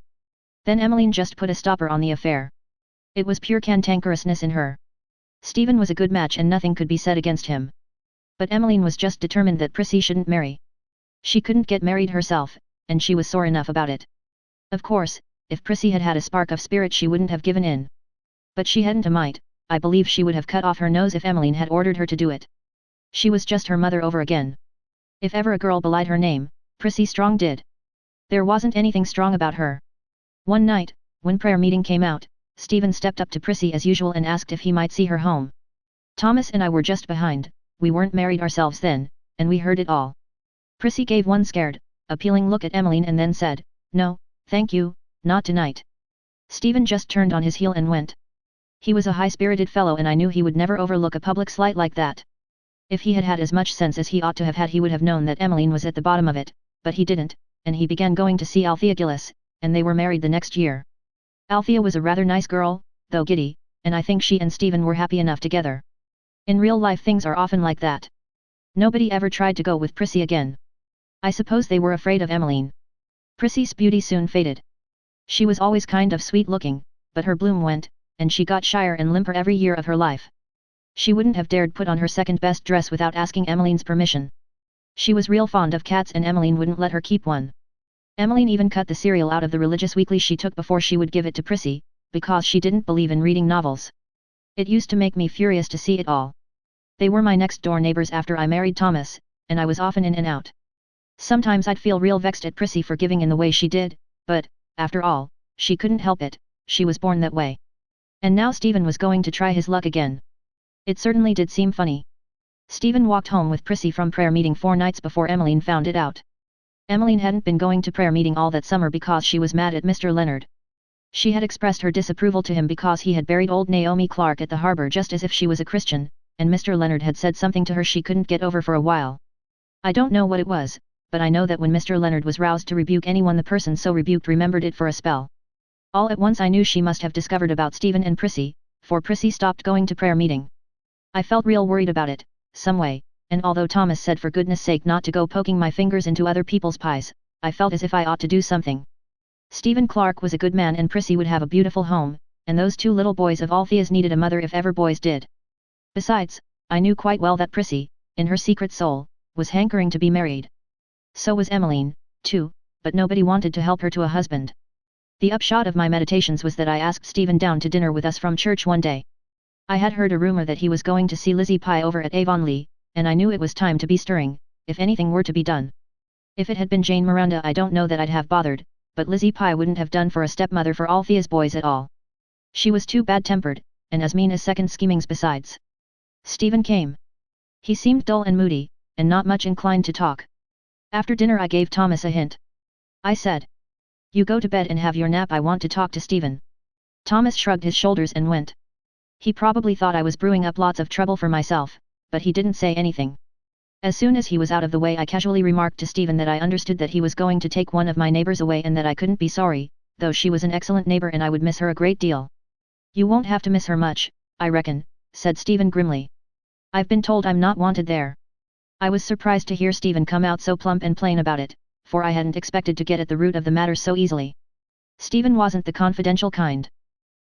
Then Emmeline just put a stopper on the affair. It was pure cantankerousness in her. Stephen was a good match and nothing could be said against him. But Emmeline was just determined that Prissy shouldn't marry. She couldn't get married herself, and she was sore enough about it. Of course, if Prissy had had a spark of spirit she wouldn't have given in. But she hadn't a mite. I believe she would have cut off her nose if Emmeline had ordered her to do it. She was just her mother over again. If ever a girl belied her name, Prissy Strong did. There wasn't anything strong about her. One night, when prayer meeting came out, Stephen stepped up to Prissy as usual and asked if he might see her home. Thomas and I were just behind, we weren't married ourselves then, and we heard it all. Prissy gave one scared, appealing look at Emmeline and then said, "No, thank you, not tonight." Stephen just turned on his heel and went. He was a high-spirited fellow and I knew he would never overlook a public slight like that. If he had had as much sense as he ought to have had he would have known that Emmeline was at the bottom of it, but he didn't, and he began going to see Althea Gillis, and they were married the next year. Althea was a rather nice girl, though giddy, and I think she and Stephen were happy enough together. In real life things are often like that. Nobody ever tried to go with Prissy again. I suppose they were afraid of Emmeline. Prissy's beauty soon faded. She was always kind of sweet looking, but her bloom went, and she got shyer and limper every year of her life. She wouldn't have dared put on her second best dress without asking Emmeline's permission. She was real fond of cats and Emmeline wouldn't let her keep one. Emmeline even cut the cereal out of the religious weekly she took before she would give it to Prissy, because she didn't believe in reading novels. It used to make me furious to see it all. They were my next door neighbors after I married Thomas, and I was often in and out. Sometimes I'd feel real vexed at Prissy for giving in the way she did, but, after all, she couldn't help it, she was born that way. And now Stephen was going to try his luck again. It certainly did seem funny. Stephen walked home with Prissy from prayer meeting 4 nights before Emmeline found it out. Emmeline hadn't been going to prayer meeting all that summer because she was mad at Mr. Leonard. She had expressed her disapproval to him because he had buried old Naomi Clark at the harbor just as if she was a Christian, and Mr. Leonard had said something to her she couldn't get over for a while. I don't know what it was, but I know that when Mr. Leonard was roused to rebuke anyone the person so rebuked remembered it for a spell. All at once I knew she must have discovered about Stephen and Prissy, for Prissy stopped going to prayer meeting. I felt real worried about it, some way, and although Thomas said for goodness sake not to go poking my fingers into other people's pies, I felt as if I ought to do something. Stephen Clark was a good man and Prissy would have a beautiful home, and those two little boys of Althea's needed a mother if ever boys did. Besides, I knew quite well that Prissy, in her secret soul, was hankering to be married. So was Emmeline, too, but nobody wanted to help her to a husband. The upshot of my meditations was that I asked Stephen down to dinner with us from church one day. I had heard a rumor that he was going to see Lizzie Pye over at Avonlea, and I knew it was time to be stirring, if anything were to be done. If it had been Jane Miranda I don't know that I'd have bothered, but Lizzie Pye wouldn't have done for a stepmother for Althea's boys at all. She was too bad-tempered, and as mean as second schemings besides. Stephen came. He seemed dull and moody, and not much inclined to talk. After dinner I gave Thomas a hint. I said, "You go to bed and have your nap, I want to talk to Stephen." Thomas shrugged his shoulders and went. He probably thought I was brewing up lots of trouble for myself, but he didn't say anything. As soon as he was out of the way I casually remarked to Stephen that I understood that he was going to take one of my neighbors away and that I couldn't be sorry, though she was an excellent neighbor and I would miss her a great deal. "You won't have to miss her much, I reckon," said Stephen grimly. "I've been told I'm not wanted there." I was surprised to hear Stephen come out so plump and plain about it, for I hadn't expected to get at the root of the matter so easily. Stephen wasn't the confidential kind.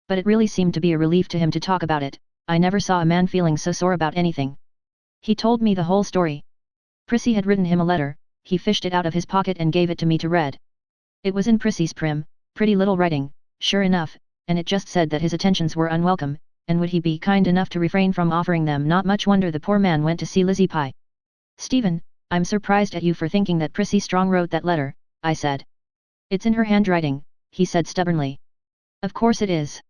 But it really seemed to be a relief to him to talk about it. I never saw a man feeling so sore about anything. He told me the whole story. Prissy had written him a letter, he fished it out of his pocket and gave it to me to read. It was in Prissy's prim, pretty little writing, sure enough, and it just said that his attentions were unwelcome, and would he be kind enough to refrain from offering them. Not much wonder the poor man went to see Lizzie Pye. "Stephen, I'm surprised at you for thinking that Prissy Strong wrote that letter," I said. "It's in her handwriting," he said stubbornly. "Of course it is.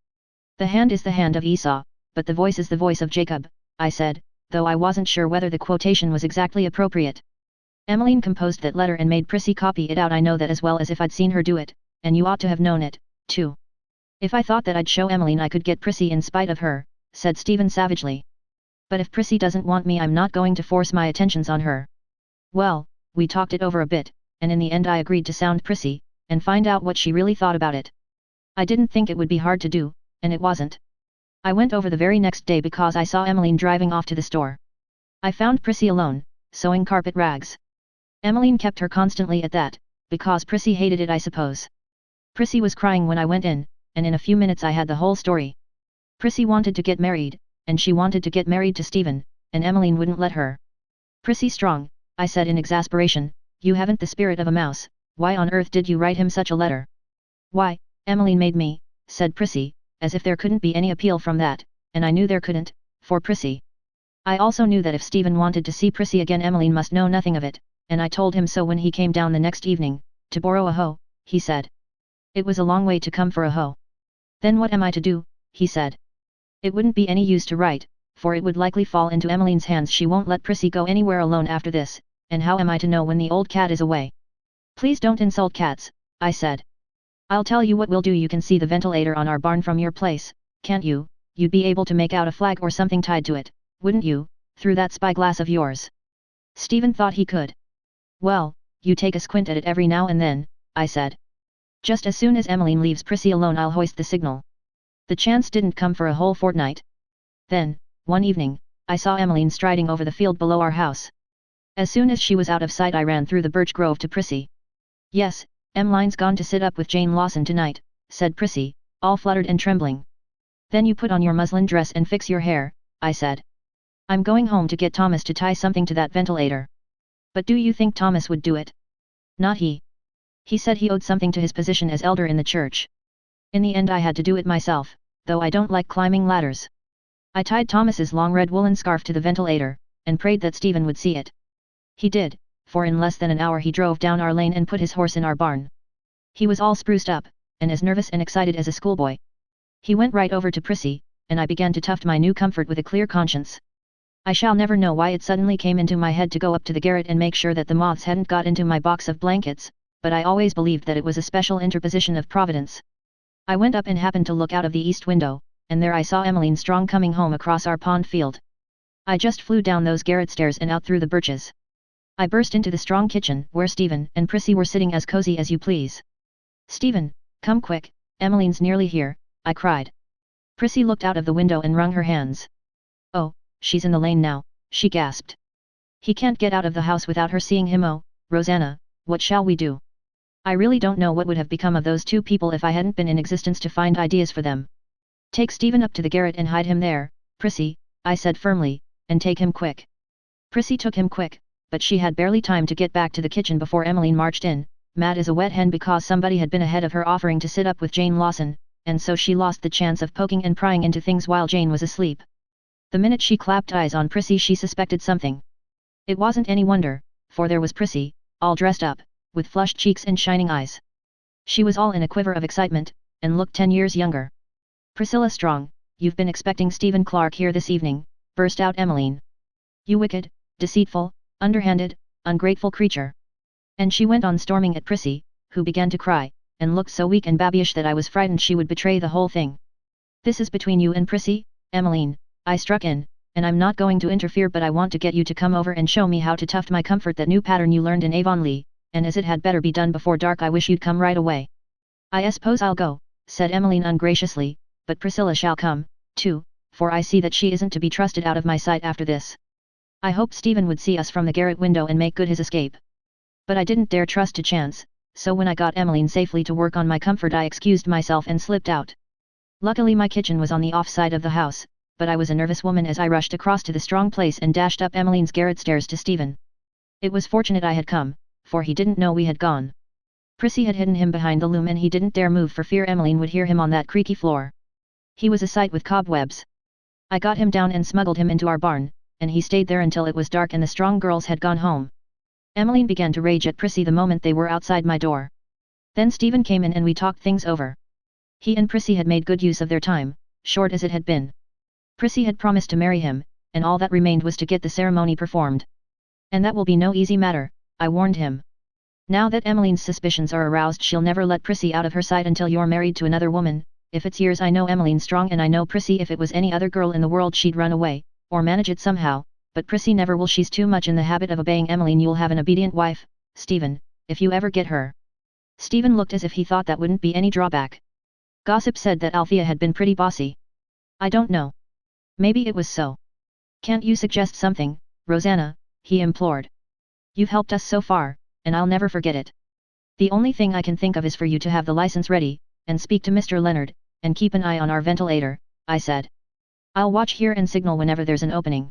The hand is the hand of Esau, but the voice is the voice of Jacob," I said, though I wasn't sure whether the quotation was exactly appropriate. "Emmeline composed that letter and made Prissy copy it out. I know that as well as if I'd seen her do it, and you ought to have known it, too. If I thought that I'd show Emmeline I could get Prissy in spite of her," said Stephen savagely. "But if Prissy doesn't want me I'm not going to force my attentions on her." Well, we talked it over a bit, and in the end I agreed to sound Prissy, and find out what she really thought about it. I didn't think it would be hard to do, and it wasn't. I went over the very next day because I saw Emmeline driving off to the store. I found Prissy alone, sewing carpet rags. Emmeline kept her constantly at that, because Prissy hated it I suppose. Prissy was crying when I went in, and in a few minutes I had the whole story. Prissy wanted to get married, and she wanted to get married to Stephen, and Emmeline wouldn't let her. "Prissy Strong," I said in exasperation, "you haven't the spirit of a mouse. Why on earth did you write him such a letter?" "Why, Emmeline made me," said Prissy, as if there couldn't be any appeal from that, and I knew there couldn't, for Prissy. I also knew that if Stephen wanted to see Prissy again Emmeline must know nothing of it, and I told him so when he came down the next evening, "To borrow a hoe," he said. It was a long way to come for a hoe. "Then what am I to do?" he said. "It wouldn't be any use to write, for it would likely fall into Emmeline's hands. She won't let Prissy go anywhere alone after this, and how am I to know when the old cat is away?" "Please don't insult cats," I said. "I'll tell you what we'll do, you can see the ventilator on our barn from your place, can't you? You'd be able to make out a flag or something tied to it, wouldn't you, through that spyglass of yours?" Stephen thought he could. "Well, you take a squint at it every now and then," I said. "Just as soon as Emmeline leaves Prissy alone I'll hoist the signal." The chance didn't come for a whole fortnight. Then, one evening, I saw Emmeline striding over the field below our house. As soon as she was out of sight I ran through the birch grove to Prissy. "Yes, Emmeline's gone to sit up with Jane Lawson tonight," said Prissy, all fluttered and trembling. "Then you put on your muslin dress and fix your hair," I said. "I'm going home to get Thomas to tie something to that ventilator." "But do you think Thomas would do it?" "Not he. He said he owed something to his position as elder in the church. In the end I had to do it myself, though I don't like climbing ladders. I tied Thomas's long red woolen scarf to the ventilator, and prayed that Stephen would see it. He did, for in less than an hour he drove down our lane and put his horse in our barn. He was all spruced up, and as nervous and excited as a schoolboy. He went right over to Prissy, and I began to tuft my new comfort with a clear conscience. I shall never know why it suddenly came into my head to go up to the garret and make sure that the moths hadn't got into my box of blankets, but I always believed that it was a special interposition of Providence. I went up and happened to look out of the east window, and there I saw Emmeline Strong coming home across our pond field. I just flew down those garret stairs and out through the birches. I burst into the Strong kitchen, where Stephen and Prissy were sitting as cozy as you please. "Stephen, come quick, Emmeline's nearly here," I cried. Prissy looked out of the window and wrung her hands. "Oh, she's in the lane now," she gasped. He can't get out of the house without her seeing him. Oh, Rosanna, what shall we do? I really don't know what would have become of those two people if I hadn't been in existence to find ideas for them. Take Stephen up to the garret and hide him there, Prissy, I said firmly, and take him quick. Prissy took him quick, but she had barely time to get back to the kitchen before Emmeline marched in, mad as a wet hen because somebody had been ahead of her offering to sit up with Jane Lawson, and so she lost the chance of poking and prying into things while Jane was asleep. The minute she clapped eyes on Prissy she suspected something. It wasn't any wonder, for there was Prissy, all dressed up, with flushed cheeks and shining eyes. She was all in a quiver of excitement, and looked 10 years younger. Priscilla Strong, you've been expecting Stephen Clark here this evening, burst out Emmeline. You wicked, deceitful, underhanded, ungrateful creature. And she went on storming at Prissy, who began to cry, and looked so weak and babyish that I was frightened she would betray the whole thing. This is between you and Prissy, Emmeline, I struck in, and I'm not going to interfere, but I want to get you to come over and show me how to tuft my comfort, that new pattern you learned in Avonlea, and as it had better be done before dark I wish you'd come right away. I suppose I'll go, said Emmeline ungraciously, but Priscilla shall come, too, for I see that she isn't to be trusted out of my sight after this. I hoped Stephen would see us from the garret window and make good his escape. But I didn't dare trust to chance, so when I got Emmeline safely to work on my comfort I excused myself and slipped out. Luckily my kitchen was on the off side of the house, but I was a nervous woman as I rushed across to the strong place and dashed up Emmeline's garret stairs to Stephen. It was fortunate I had come, for he didn't know we had gone. Prissy had hidden him behind the loom and he didn't dare move for fear Emmeline would hear him on that creaky floor. He was a sight with cobwebs. I got him down and smuggled him into our barn, and he stayed there until it was dark and the strong girls had gone home. Emmeline began to rage at Prissy the moment they were outside my door. Then Stephen came in and we talked things over. He and Prissy had made good use of their time, short as it had been. Prissy had promised to marry him, and all that remained was to get the ceremony performed. And that will be no easy matter, I warned him. Now that Emmeline's suspicions are aroused she'll never let Prissy out of her sight until you're married to another woman. If it's years I know Emmeline Strong and I know Prissy, if it was any other girl in the world she'd run away, or manage it somehow, but Prissy never will. She's too much in the habit of obeying Emmeline. You'll have an obedient wife, Stephen, if you ever get her. Stephen looked as if he thought that wouldn't be any drawback. Gossip said that Althea had been pretty bossy. I don't know. Maybe it was so. Can't you suggest something, Rosanna, he implored. You've helped us so far, and I'll never forget it. The only thing I can think of is for you to have the license ready, and speak to Mr. Leonard, and keep an eye on our ventilator, I said. I'll watch here and signal whenever there's an opening.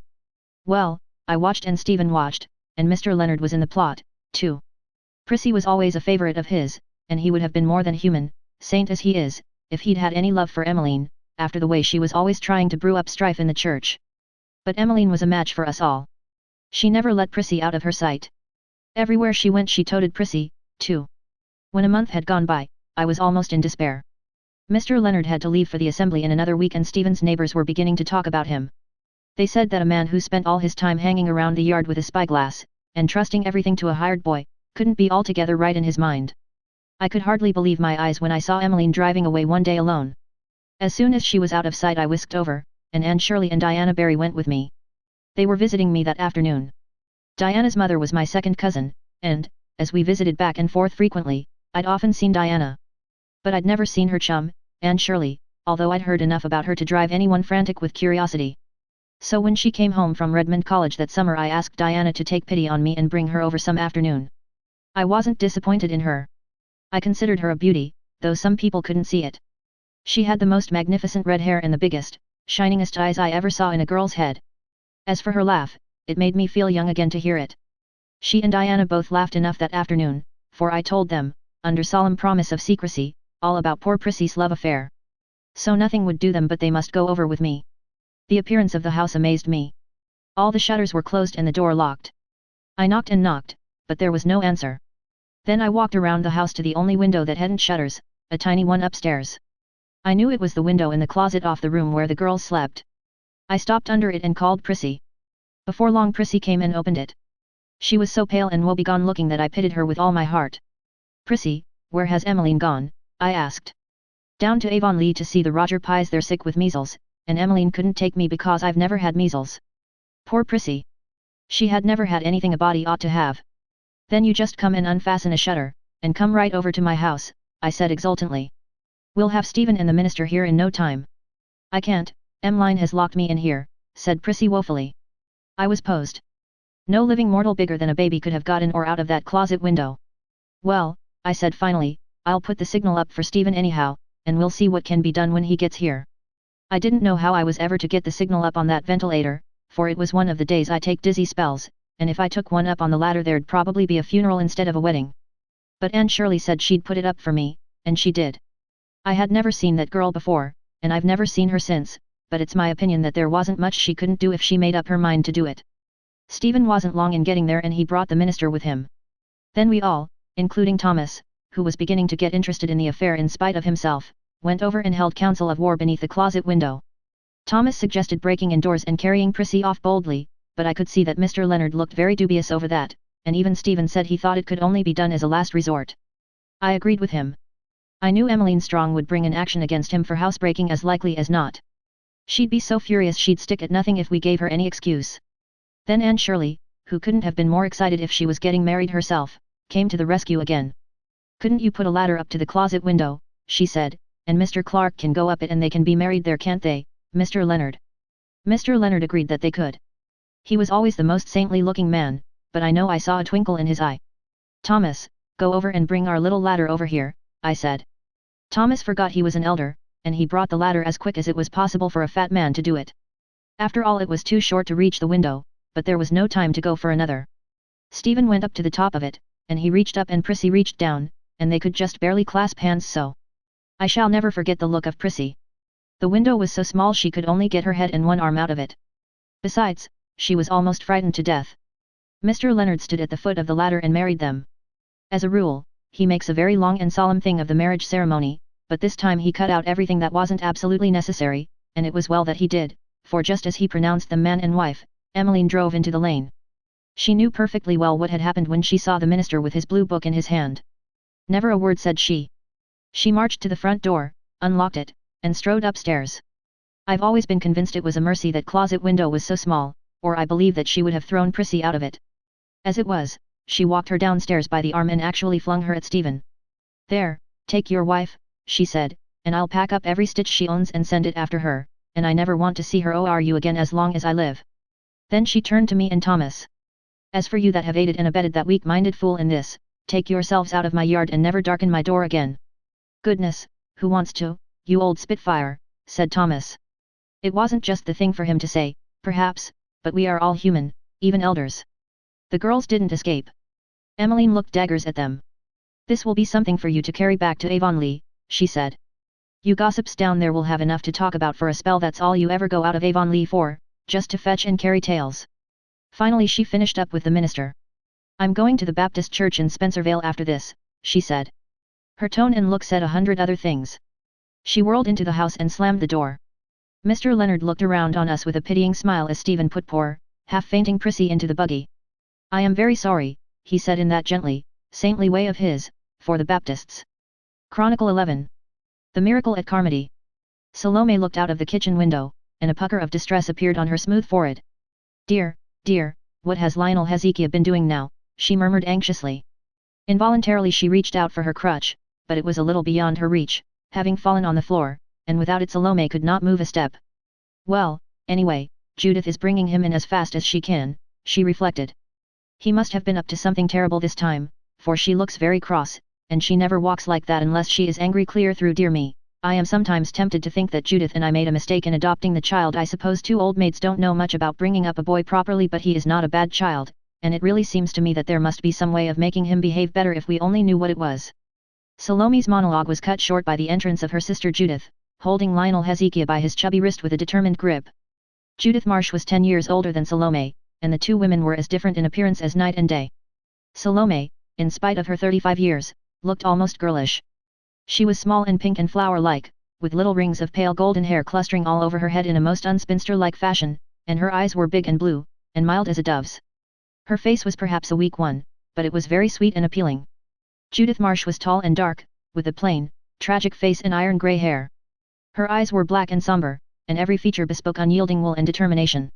Well, I watched and Stephen watched, and Mr. Leonard was in the plot, too. Prissy was always a favorite of his, and he would have been more than human, saint as he is, if he'd had any love for Emmeline, after the way she was always trying to brew up strife in the church. But Emmeline was a match for us all. She never let Prissy out of her sight. Everywhere she went she toted Prissy, too. When a month had gone by, I was almost in despair. Mr. Leonard had to leave for the assembly in another week and Stephen's neighbors were beginning to talk about him. They said that a man who spent all his time hanging around the yard with a spyglass, and trusting everything to a hired boy, couldn't be altogether right in his mind. I could hardly believe my eyes when I saw Emmeline driving away one day alone. As soon as she was out of sight I whisked over, and Anne Shirley and Diana Barry went with me. They were visiting me that afternoon. Diana's mother was my second cousin, and, as we visited back and forth frequently, I'd often seen Diana. But I'd never seen her chum, Anne Shirley, although I'd heard enough about her to drive anyone frantic with curiosity. So when she came home from Redmond College that summer I asked Diana to take pity on me and bring her over some afternoon. I wasn't disappointed in her. I considered her a beauty, though some people couldn't see it. She had the most magnificent red hair and the biggest, shiningest eyes I ever saw in a girl's head. As for her laugh, it made me feel young again to hear it. She and Diana both laughed enough that afternoon, for I told them, under solemn promise of secrecy, all about poor Prissy's love affair. So nothing would do them but they must go over with me. The appearance of the house amazed me. All the shutters were closed and the door locked. I knocked and knocked, but there was no answer. Then I walked around the house to the only window that hadn't shutters, a tiny one upstairs. I knew it was the window in the closet off the room where the girls slept. I stopped under it and called Prissy. Before long Prissy came and opened it. She was so pale and woebegone looking that I pitied her with all my heart. Prissy, where has Emmeline gone? I asked. Down to Avonlea to see the Roger Pyes, they're sick with measles, and Emmeline couldn't take me because I've never had measles. Poor Prissy. She had never had anything a body ought to have. Then you just come and unfasten a shutter, and come right over to my house, I said exultantly. We'll have Stephen and the minister here in no time. I can't, Emmeline has locked me in here, said Prissy woefully. I was posed. No living mortal bigger than a baby could have gotten or out of that closet window. Well, I said finally, I'll put the signal up for Stephen anyhow, and we'll see what can be done when he gets here. I didn't know how I was ever to get the signal up on that ventilator, for it was one of the days I take dizzy spells, and if I took one up on the ladder there'd probably be a funeral instead of a wedding. But Anne Shirley said she'd put it up for me, and she did. I had never seen that girl before, and I've never seen her since, but it's my opinion that there wasn't much she couldn't do if she made up her mind to do it. Stephen wasn't long in getting there and he brought the minister with him. Then we all, including Thomas, who was beginning to get interested in the affair in spite of himself, went over and held council of war beneath the closet window. Thomas suggested breaking indoors and carrying Prissy off boldly, but I could see that Mr. Leonard looked very dubious over that, and even Stephen said he thought it could only be done as a last resort. I agreed with him. I knew Emmeline Strong would bring an action against him for housebreaking as likely as not. She'd be so furious she'd stick at nothing if we gave her any excuse. Then Anne Shirley, who couldn't have been more excited if she was getting married herself, came to the rescue again. Couldn't you put a ladder up to the closet window, she said, and Mr. Clark can go up it and they can be married there, can't they, Mr. Leonard? Mr. Leonard agreed that they could. He was always the most saintly-looking man, but I know I saw a twinkle in his eye. Thomas, go over and bring our little ladder over here, I said. Thomas forgot he was an elder, and he brought the ladder as quick as it was possible for a fat man to do it. After all, it was too short to reach the window, but there was no time to go for another. Stephen went up to the top of it, and he reached up and Prissy reached down, and they could just barely clasp hands so. I shall never forget the look of Prissy. The window was so small she could only get her head and one arm out of it. Besides, she was almost frightened to death. Mr. Leonard stood at the foot of the ladder and married them. As a rule, he makes a very long and solemn thing of the marriage ceremony, but this time he cut out everything that wasn't absolutely necessary, and it was well that he did, for just as he pronounced them man and wife, Emmeline drove into the lane. She knew perfectly well what had happened when she saw the minister with his blue book in his hand. Never a word said she. She marched to the front door, unlocked it, and strode upstairs. I've always been convinced it was a mercy that closet window was so small, or I believe that she would have thrown Prissy out of it. As it was, she walked her downstairs by the arm and actually flung her at Stephen. There, take your wife, she said, and I'll pack up every stitch she owns and send it after her, and I never want to see her or you again as long as I live. Then she turned to me and Thomas. As for you that have aided and abetted that weak-minded fool in this, take yourselves out of my yard and never darken my door again. Goodness, who wants to, you old spitfire, said Thomas. It wasn't just the thing for him to say, perhaps, but we are all human, even elders. The girls didn't escape. Emmeline looked daggers at them. This will be something for you to carry back to Avonlea, she said. You gossips down there will have enough to talk about for a spell. That's all you ever go out of Avonlea for, just to fetch and carry tales. Finally she finished up with the minister. I'm going to the Baptist church in Spencervale after this, she said. Her tone and look said 100 other things. She whirled into the house and slammed the door. Mr. Leonard looked around on us with a pitying smile as Stephen put poor, half-fainting Prissy into the buggy. I am very sorry, he said in that gently, saintly way of his, for the Baptists. Chronicle 11. The Miracle at Carmody. Salome looked out of the kitchen window, and a pucker of distress appeared on her smooth forehead. Dear, dear, what has Lionel Hezekiah been doing now, she murmured anxiously. Involuntarily she reached out for her crutch, but it was a little beyond her reach, having fallen on the floor, and without it Salome could not move a step. Well, anyway, Judith is bringing him in as fast as she can, she reflected. He must have been up to something terrible this time, for she looks very cross, and she never walks like that unless she is angry clear through. Dear me, I am sometimes tempted to think that Judith and I made a mistake in adopting the child. I suppose two old maids don't know much about bringing up a boy properly, but he is not a bad child, and it really seems to me that there must be some way of making him behave better if we only knew what it was. Salome's monologue was cut short by the entrance of her sister Judith, holding Lionel Hezekiah by his chubby wrist with a determined grip. Judith Marsh was 10 years older than Salome, and the two women were as different in appearance as night and day. Salome, in spite of her 35 years, looked almost girlish. She was small and pink and flower-like, with little rings of pale golden hair clustering all over her head in a most unspinster-like fashion, and her eyes were big and blue, and mild as a dove's. Her face was perhaps a weak one, but it was very sweet and appealing. Judith Marsh was tall and dark, with a plain, tragic face and iron-grey hair. Her eyes were black and somber, and every feature bespoke unyielding will and determination.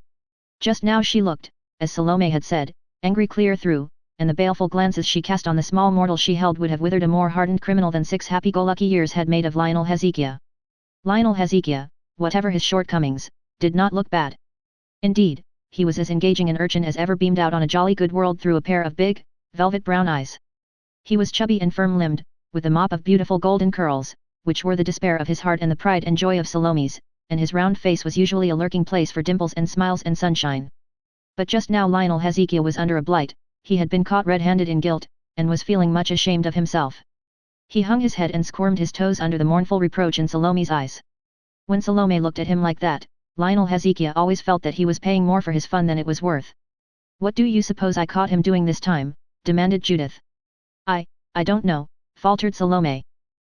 Just now she looked, as Salome had said, angry clear through, and the baleful glances she cast on the small mortal she held would have withered a more hardened criminal than 6 happy-go-lucky years had made of Lionel Hezekiah. Lionel Hezekiah, whatever his shortcomings, did not look bad. Indeed, he was as engaging an urchin as ever beamed out on a jolly good world through a pair of big, velvet brown eyes. He was chubby and firm-limbed, with a mop of beautiful golden curls, which were the despair of his heart and the pride and joy of Salome's, and his round face was usually a lurking place for dimples and smiles and sunshine. But just now Lionel Hezekiah was under a blight, he had been caught red-handed in guilt, and was feeling much ashamed of himself. He hung his head and squirmed his toes under the mournful reproach in Salome's eyes. When Salome looked at him like that, Lionel Hezekiah always felt that he was paying more for his fun than it was worth. "What do you suppose I caught him doing this time?" demanded Judith. I don't know," faltered Salome.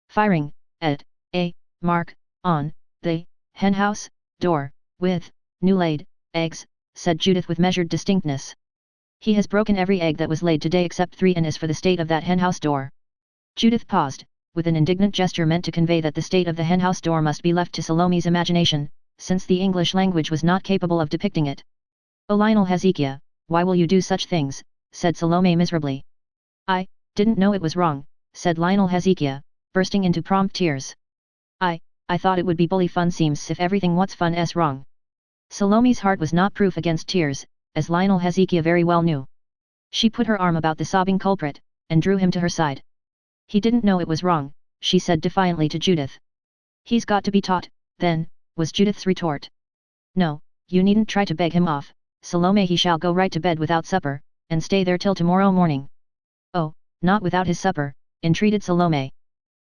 "Firing, at, a, mark, on, the, henhouse, door, with, new-laid, eggs," said Judith with measured distinctness. "He has broken every egg that was laid today except 3, and as for the state of that henhouse door." Judith paused, with an indignant gesture meant to convey that the state of the henhouse door must be left to Salome's imagination, since the English language was not capable of depicting it. "Oh Lionel Hezekiah, why will you do such things?" said Salome miserably. "I didn't know it was wrong," said Lionel Hezekiah, bursting into prompt tears. I thought it would be bully fun seems if everything what's fun's wrong." Salome's heart was not proof against tears, as Lionel Hezekiah very well knew. She put her arm about the sobbing culprit, and drew him to her side. "He didn't know it was wrong," she said defiantly to Judith. "He's got to be taught, then," was Judith's retort. "No, you needn't try to beg him off, Salome. He shall go right to bed without supper, and stay there till tomorrow morning." "Oh, not without his supper," entreated Salome.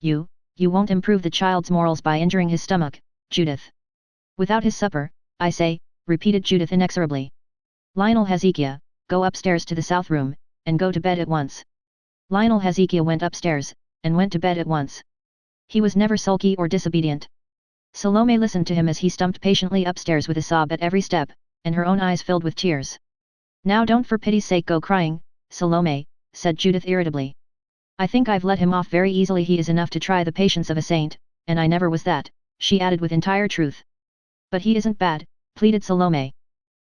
You won't improve the child's morals by injuring his stomach, Judith." "Without his supper, I say," repeated Judith inexorably. "Lionel Hezekiah, go upstairs to the south room, and go to bed at once." Lionel Hezekiah went upstairs, and went to bed at once. He was never sulky or disobedient. Salome listened to him as he stumped patiently upstairs with a sob at every step, and her own eyes filled with tears. "Now don't for pity's sake go crying, Salome," said Judith irritably. "I think I've let him off very easily. He is enough to try the patience of a saint, and I never was that," she added with entire truth. "But he isn't bad," pleaded Salome.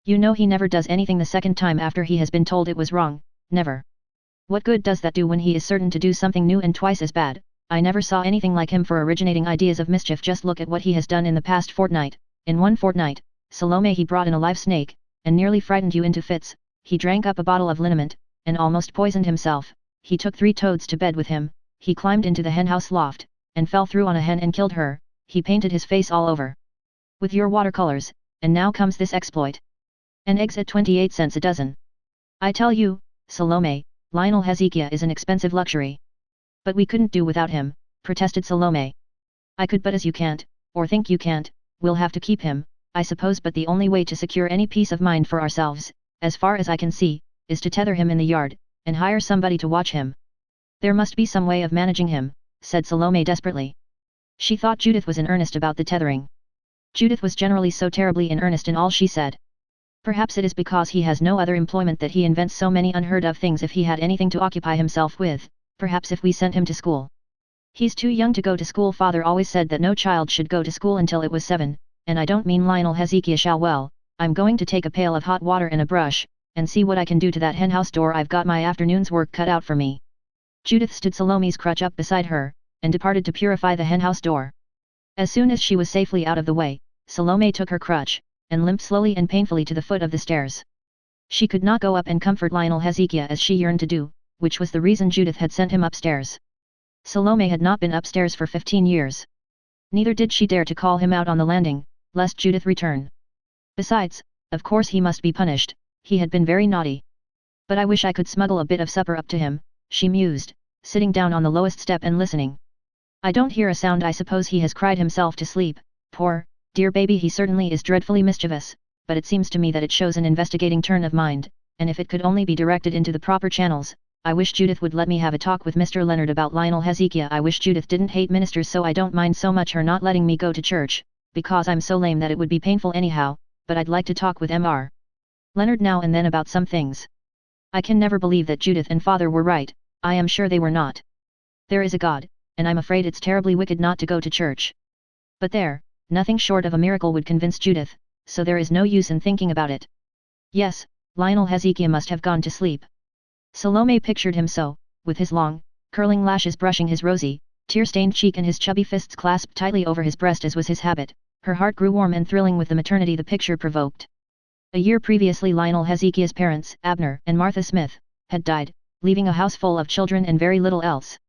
"You know he never does anything the second time after he has been told it was wrong, never. What good does that do when he is certain to do something new and twice as bad? I never saw anything like him for originating ideas of mischief. Just look at what he has done in the past fortnight. In one fortnight, Salome, he brought in a live snake, and nearly frightened you into fits. He drank up a bottle of liniment, and almost poisoned himself. He took 3 toads to bed with him, he climbed into the henhouse loft, and fell through on a hen and killed her, he painted his face all over with your watercolors, and now comes this exploit. And eggs at 28 cents a dozen. I tell you, Salome, Lionel Hezekiah is an expensive luxury." "But we couldn't do without him," protested Salome. "I could, but as you can't, or think you can't, we'll have to keep him, I suppose. But the only way to secure any peace of mind for ourselves, as far as I can see, is to tether him in the yard, and hire somebody to watch him." "There must be some way of managing him," said Salome desperately. She thought Judith was in earnest about the tethering. Judith was generally so terribly in earnest in all she said. "Perhaps it is because he has no other employment that he invents so many unheard of things. If he had anything to occupy himself with, perhaps if we sent him to school." "He's too young to go to school. Father always said that no child should go to school until it was 7, and I don't mean Lionel Hezekiah shall. Well, I'm going to take a pail of hot water and a brush, and see what I can do to that henhouse door. I've got my afternoon's work cut out for me." Judith stood Salome's crutch up beside her, and departed to purify the henhouse door. As soon as she was safely out of the way, Salome took her crutch, and limped slowly and painfully to the foot of the stairs. She could not go up and comfort Lionel Hezekiah as she yearned to do, which was the reason Judith had sent him upstairs. Salome had not been upstairs for 15 years. Neither did she dare to call him out on the landing, lest Judith return. Besides, of course he must be punished, he had been very naughty. "But I wish I could smuggle a bit of supper up to him," she mused, sitting down on the lowest step and listening. "I don't hear a sound. I suppose he has cried himself to sleep, poor, dear baby. He certainly is dreadfully mischievous, but it seems to me that it shows an investigating turn of mind, and if it could only be directed into the proper channels. I wish Judith would let me have a talk with Mr. Leonard about Lionel Hezekiah. I wish Judith didn't hate ministers so. I don't mind so much her not letting me go to church, because I'm so lame that it would be painful anyhow, but I'd like to talk with Mr. Leonard now and then about some things. I can never believe that Judith and Father were right. I am sure they were not. There is a God, and I'm afraid it's terribly wicked not to go to church. But there, nothing short of a miracle would convince Judith, so there is no use in thinking about it. Yes, Lionel Hezekiah must have gone to sleep." Salome pictured him so, with his long, curling lashes brushing his rosy, tear-stained cheek and his chubby fists clasped tightly over his breast as was his habit. Her heart grew warm and thrilling with the maternity the picture provoked. A year previously Lionel Hezekiah's parents, Abner and Martha Smith, had died, leaving a house full of children and very little else.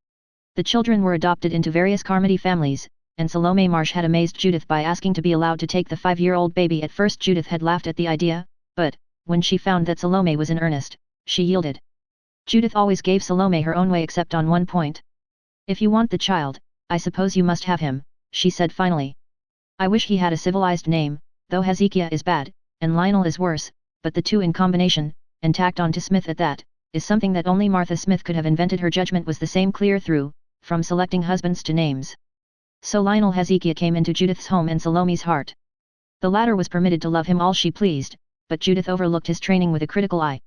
The children were adopted into various Carmody families, and Salome Marsh had amazed Judith by asking to be allowed to take the 5-year-old baby. At first Judith had laughed at the idea, but, when she found that Salome was in earnest, she yielded. Judith always gave Salome her own way except on one point. "If you want the child, I suppose you must have him," she said finally. "I wish he had a civilized name, though Hezekiah is bad, and Lionel is worse, but the two in combination, and tacked on to Smith at that, is something that only Martha Smith could have invented." Her judgment was the same clear through, from selecting husbands to names. So Lionel Hezekiah came into Judith's home and Salome's heart. The latter was permitted to love him all she pleased, but Judith overlooked his training with a critical eye.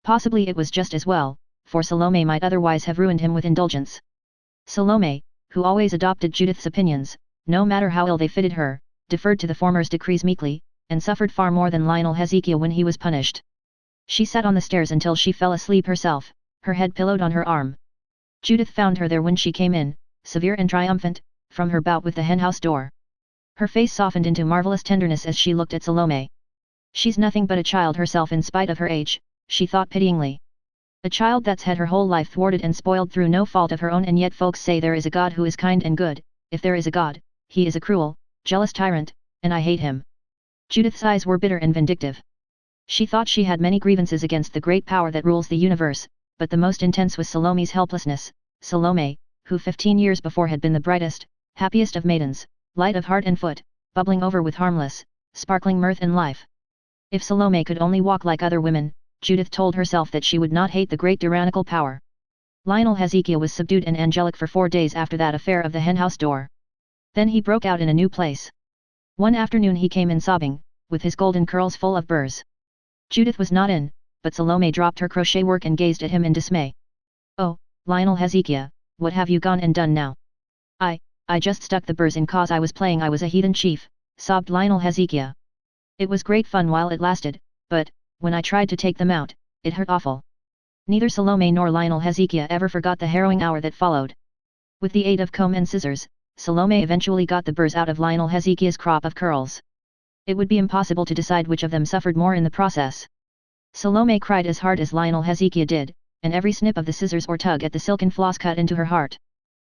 Possibly it was just as well, for Salome might otherwise have ruined him with indulgence. Salome, who always adopted Judith's opinions, no matter how ill they fitted her, deferred to the former's decrees meekly, and suffered far more than Lionel Hezekiah when he was punished. She sat on the stairs until she fell asleep herself, her head pillowed on her arm. Judith found her there when she came in, severe and triumphant, from her bout with the henhouse door. Her face softened into marvelous tenderness as she looked at Salome. "She's nothing but a child herself in spite of her age," she thought pityingly. "A child that's had her whole life thwarted and spoiled through no fault of her own, and yet folks say there is a God who is kind and good. If there is a God, he is a cruel, jealous tyrant, and I hate him." Judith's eyes were bitter and vindictive. She thought she had many grievances against the great power that rules the universe, but the most intense was Salome's helplessness. Salome, who 15 years before had been the brightest, happiest of maidens, light of heart and foot, bubbling over with harmless, sparkling mirth and life. If Salome could only walk like other women, Judith told herself that she would not hate the great tyrannical power. Lionel Hezekiah was subdued and angelic for 4 days after that affair of the henhouse door. Then he broke out in a new place. One afternoon he came in sobbing, with his golden curls full of burrs. Judith was not in, but Salome dropped her crochet work and gazed at him in dismay. "Oh, Lionel Hezekiah, what have you gone and done now?" I just stuck the burrs in 'cause I was playing I was a heathen chief," sobbed Lionel Hezekiah. "It was great fun while it lasted, but, when I tried to take them out, it hurt awful." Neither Salome nor Lionel Hezekiah ever forgot the harrowing hour that followed. With the aid of comb and scissors, Salome eventually got the burrs out of Lionel Hezekiah's crop of curls. It would be impossible to decide which of them suffered more in the process. Salome cried as hard as Lionel Hezekiah did, and every snip of the scissors or tug at the silken floss cut into her heart.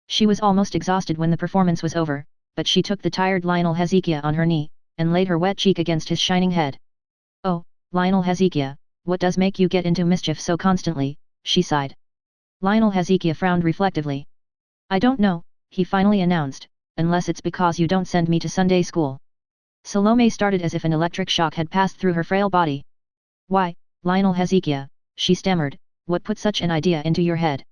She was almost exhausted when the performance was over, but she took the tired Lionel Hezekiah on her knee, and laid her wet cheek against his shining head. "Oh, Lionel Hezekiah, what does make you get into mischief so constantly?" she sighed. Lionel Hezekiah frowned reflectively. "I don't know," he finally announced, "unless it's because you don't send me to Sunday school." Salome started as if an electric shock had passed through her frail body. "Why, Lionel Hezekiah," she stammered, "what put such an idea into your head?"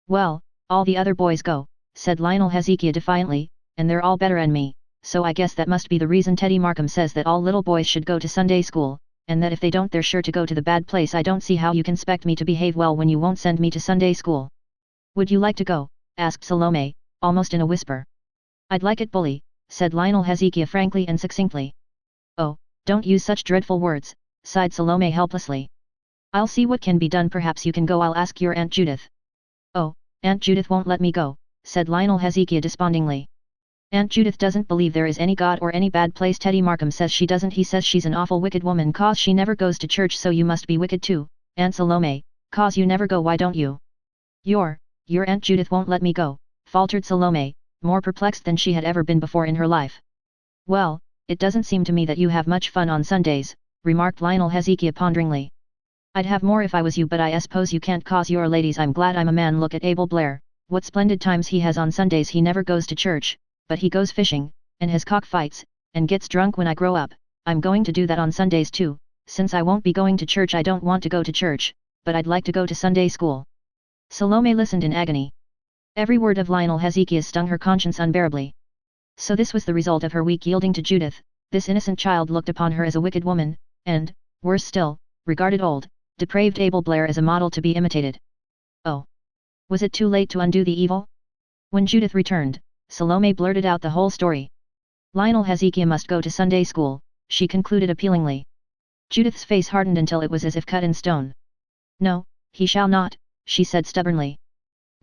"Well, all the other boys go," said Lionel Hezekiah defiantly, "and they're all better than me, so I guess that must be the reason Teddy Markham says that all little boys should go to Sunday school, and that if they don't they're sure to go to the bad place. I don't see how you can expect me to behave well when you won't send me to Sunday school." "Would you like to go?" asked Salome, almost in a whisper. "I'd like it, bully," said Lionel Hezekiah frankly and succinctly. "Oh, don't use such dreadful words," sighed Salome helplessly. "I'll see what can be done. Perhaps you can go. I'll ask your Aunt Judith." "Oh, Aunt Judith won't let me go," said Lionel Hezekiah despondingly. "Aunt Judith doesn't believe there is any God or any bad place. Teddy Markham says she doesn't. He says she's an awful wicked woman 'cause she never goes to church, so you must be wicked too, Aunt Salome, 'cause you never go. Why don't you?" Your Aunt Judith won't let me go," faltered Salome, more perplexed than she had ever been before in her life. "Well, it doesn't seem to me that you have much fun on Sundays," remarked Lionel Hezekiah ponderingly. "I'd have more if I was you, but I suppose you can't 'cause you're ladies. I'm glad I'm a man. Look at Abel Blair, what splendid times he has on Sundays. He never goes to church, but he goes fishing, and has cockfights, and gets drunk. When I grow up, I'm going to do that on Sundays too. Since I won't be going to church, I don't want to go to church, but I'd like to go to Sunday school." Salome listened in agony. Every word of Lionel Hezekiah stung her conscience unbearably. So this was the result of her weak yielding to Judith. This innocent child looked upon her as a wicked woman, and, worse still, regarded old, depraved Abel Blair as a model to be imitated. Oh! Was it too late to undo the evil? When Judith returned, Salome blurted out the whole story. "Lionel Hezekiah must go to Sunday school," she concluded appealingly. Judith's face hardened until it was as if cut in stone. "No, he shall not," she said stubbornly.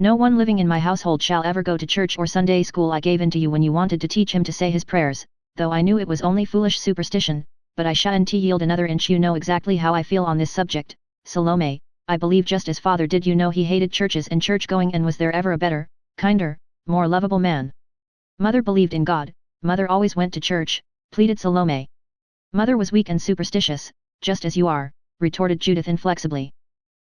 "No one living in my household shall ever go to church or Sunday school. I gave in to you when you wanted to teach him to say his prayers, though I knew it was only foolish superstition, but I shan't yield another inch. You know exactly how I feel on this subject, Salome. I believe just as father did. You know he hated churches and church-going, and was there ever a better, kinder, more lovable man? Mother believed in God, mother always went to church, pleaded Salome. Mother was weak and superstitious, just as you are, retorted Judith inflexibly.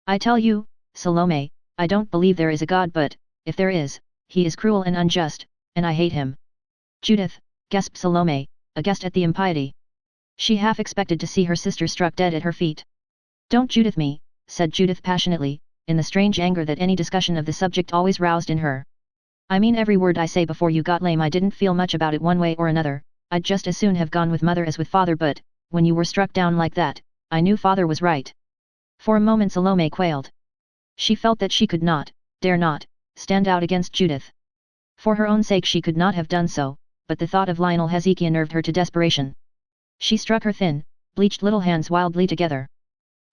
I tell you, Salome, I don't believe there is a God, but, if there is, he is cruel and unjust, and I hate him. Judith, gasped Salome, aghast at the impiety. She half expected to see her sister struck dead at her feet. Don't Judith me, said Judith passionately, in the strange anger that any discussion of the subject always roused in her. I mean every word I say. Before you got lame I didn't feel much about it one way or another. I'd just as soon have gone with mother as with father, but, when you were struck down like that, I knew father was right. For a moment Salome quailed. She felt that she could not, dare not, stand out against Judith. For her own sake she could not have done so, but the thought of Lionel Hezekiah nerved her to desperation. She struck her thin, bleached little hands wildly together.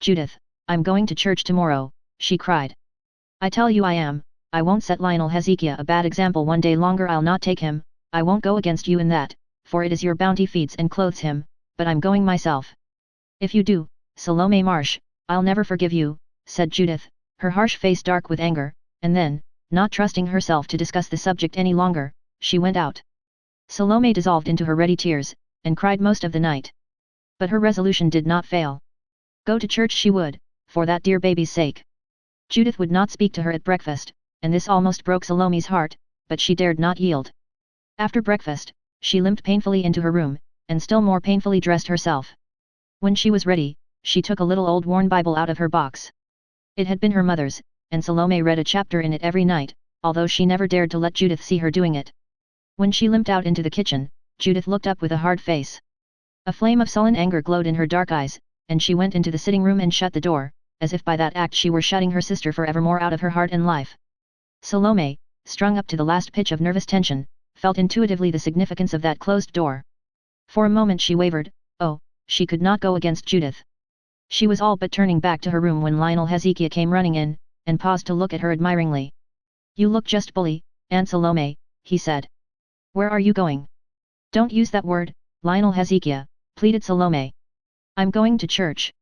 Judith, I'm going to church tomorrow, she cried. I tell you I am. I won't set Lionel Hezekiah a bad example one day longer. I'll not take him. I won't go against you in that, for it is your bounty feeds and clothes him, but I'm going myself. If you do, Salome Marsh, I'll never forgive you, said Judith, her harsh face dark with anger, and then, not trusting herself to discuss the subject any longer, she went out. Salome dissolved into her ready tears, and cried most of the night. But her resolution did not fail. Go to church she would, for that dear baby's sake. Judith would not speak to her at breakfast, and this almost broke Salome's heart, but she dared not yield. After breakfast, she limped painfully into her room, and still more painfully dressed herself. When she was ready, she took a little old worn Bible out of her box. It had been her mother's, and Salome read a chapter in it every night, although she never dared to let Judith see her doing it. When she limped out into the kitchen, Judith looked up with a hard face. A flame of sullen anger glowed in her dark eyes, and she went into the sitting room and shut the door, as if by that act she were shutting her sister forevermore out of her heart and life. Salome, strung up to the last pitch of nervous tension, felt intuitively the significance of that closed door. For a moment she wavered. Oh, she could not go against Judith. She was all but turning back to her room when Lionel Hezekiah came running in, and paused to look at her admiringly. You look just bully, Aunt Salome, he said. Where are you going? Don't use that word, Lionel Hezekiah, pleaded Salome. I'm going to church.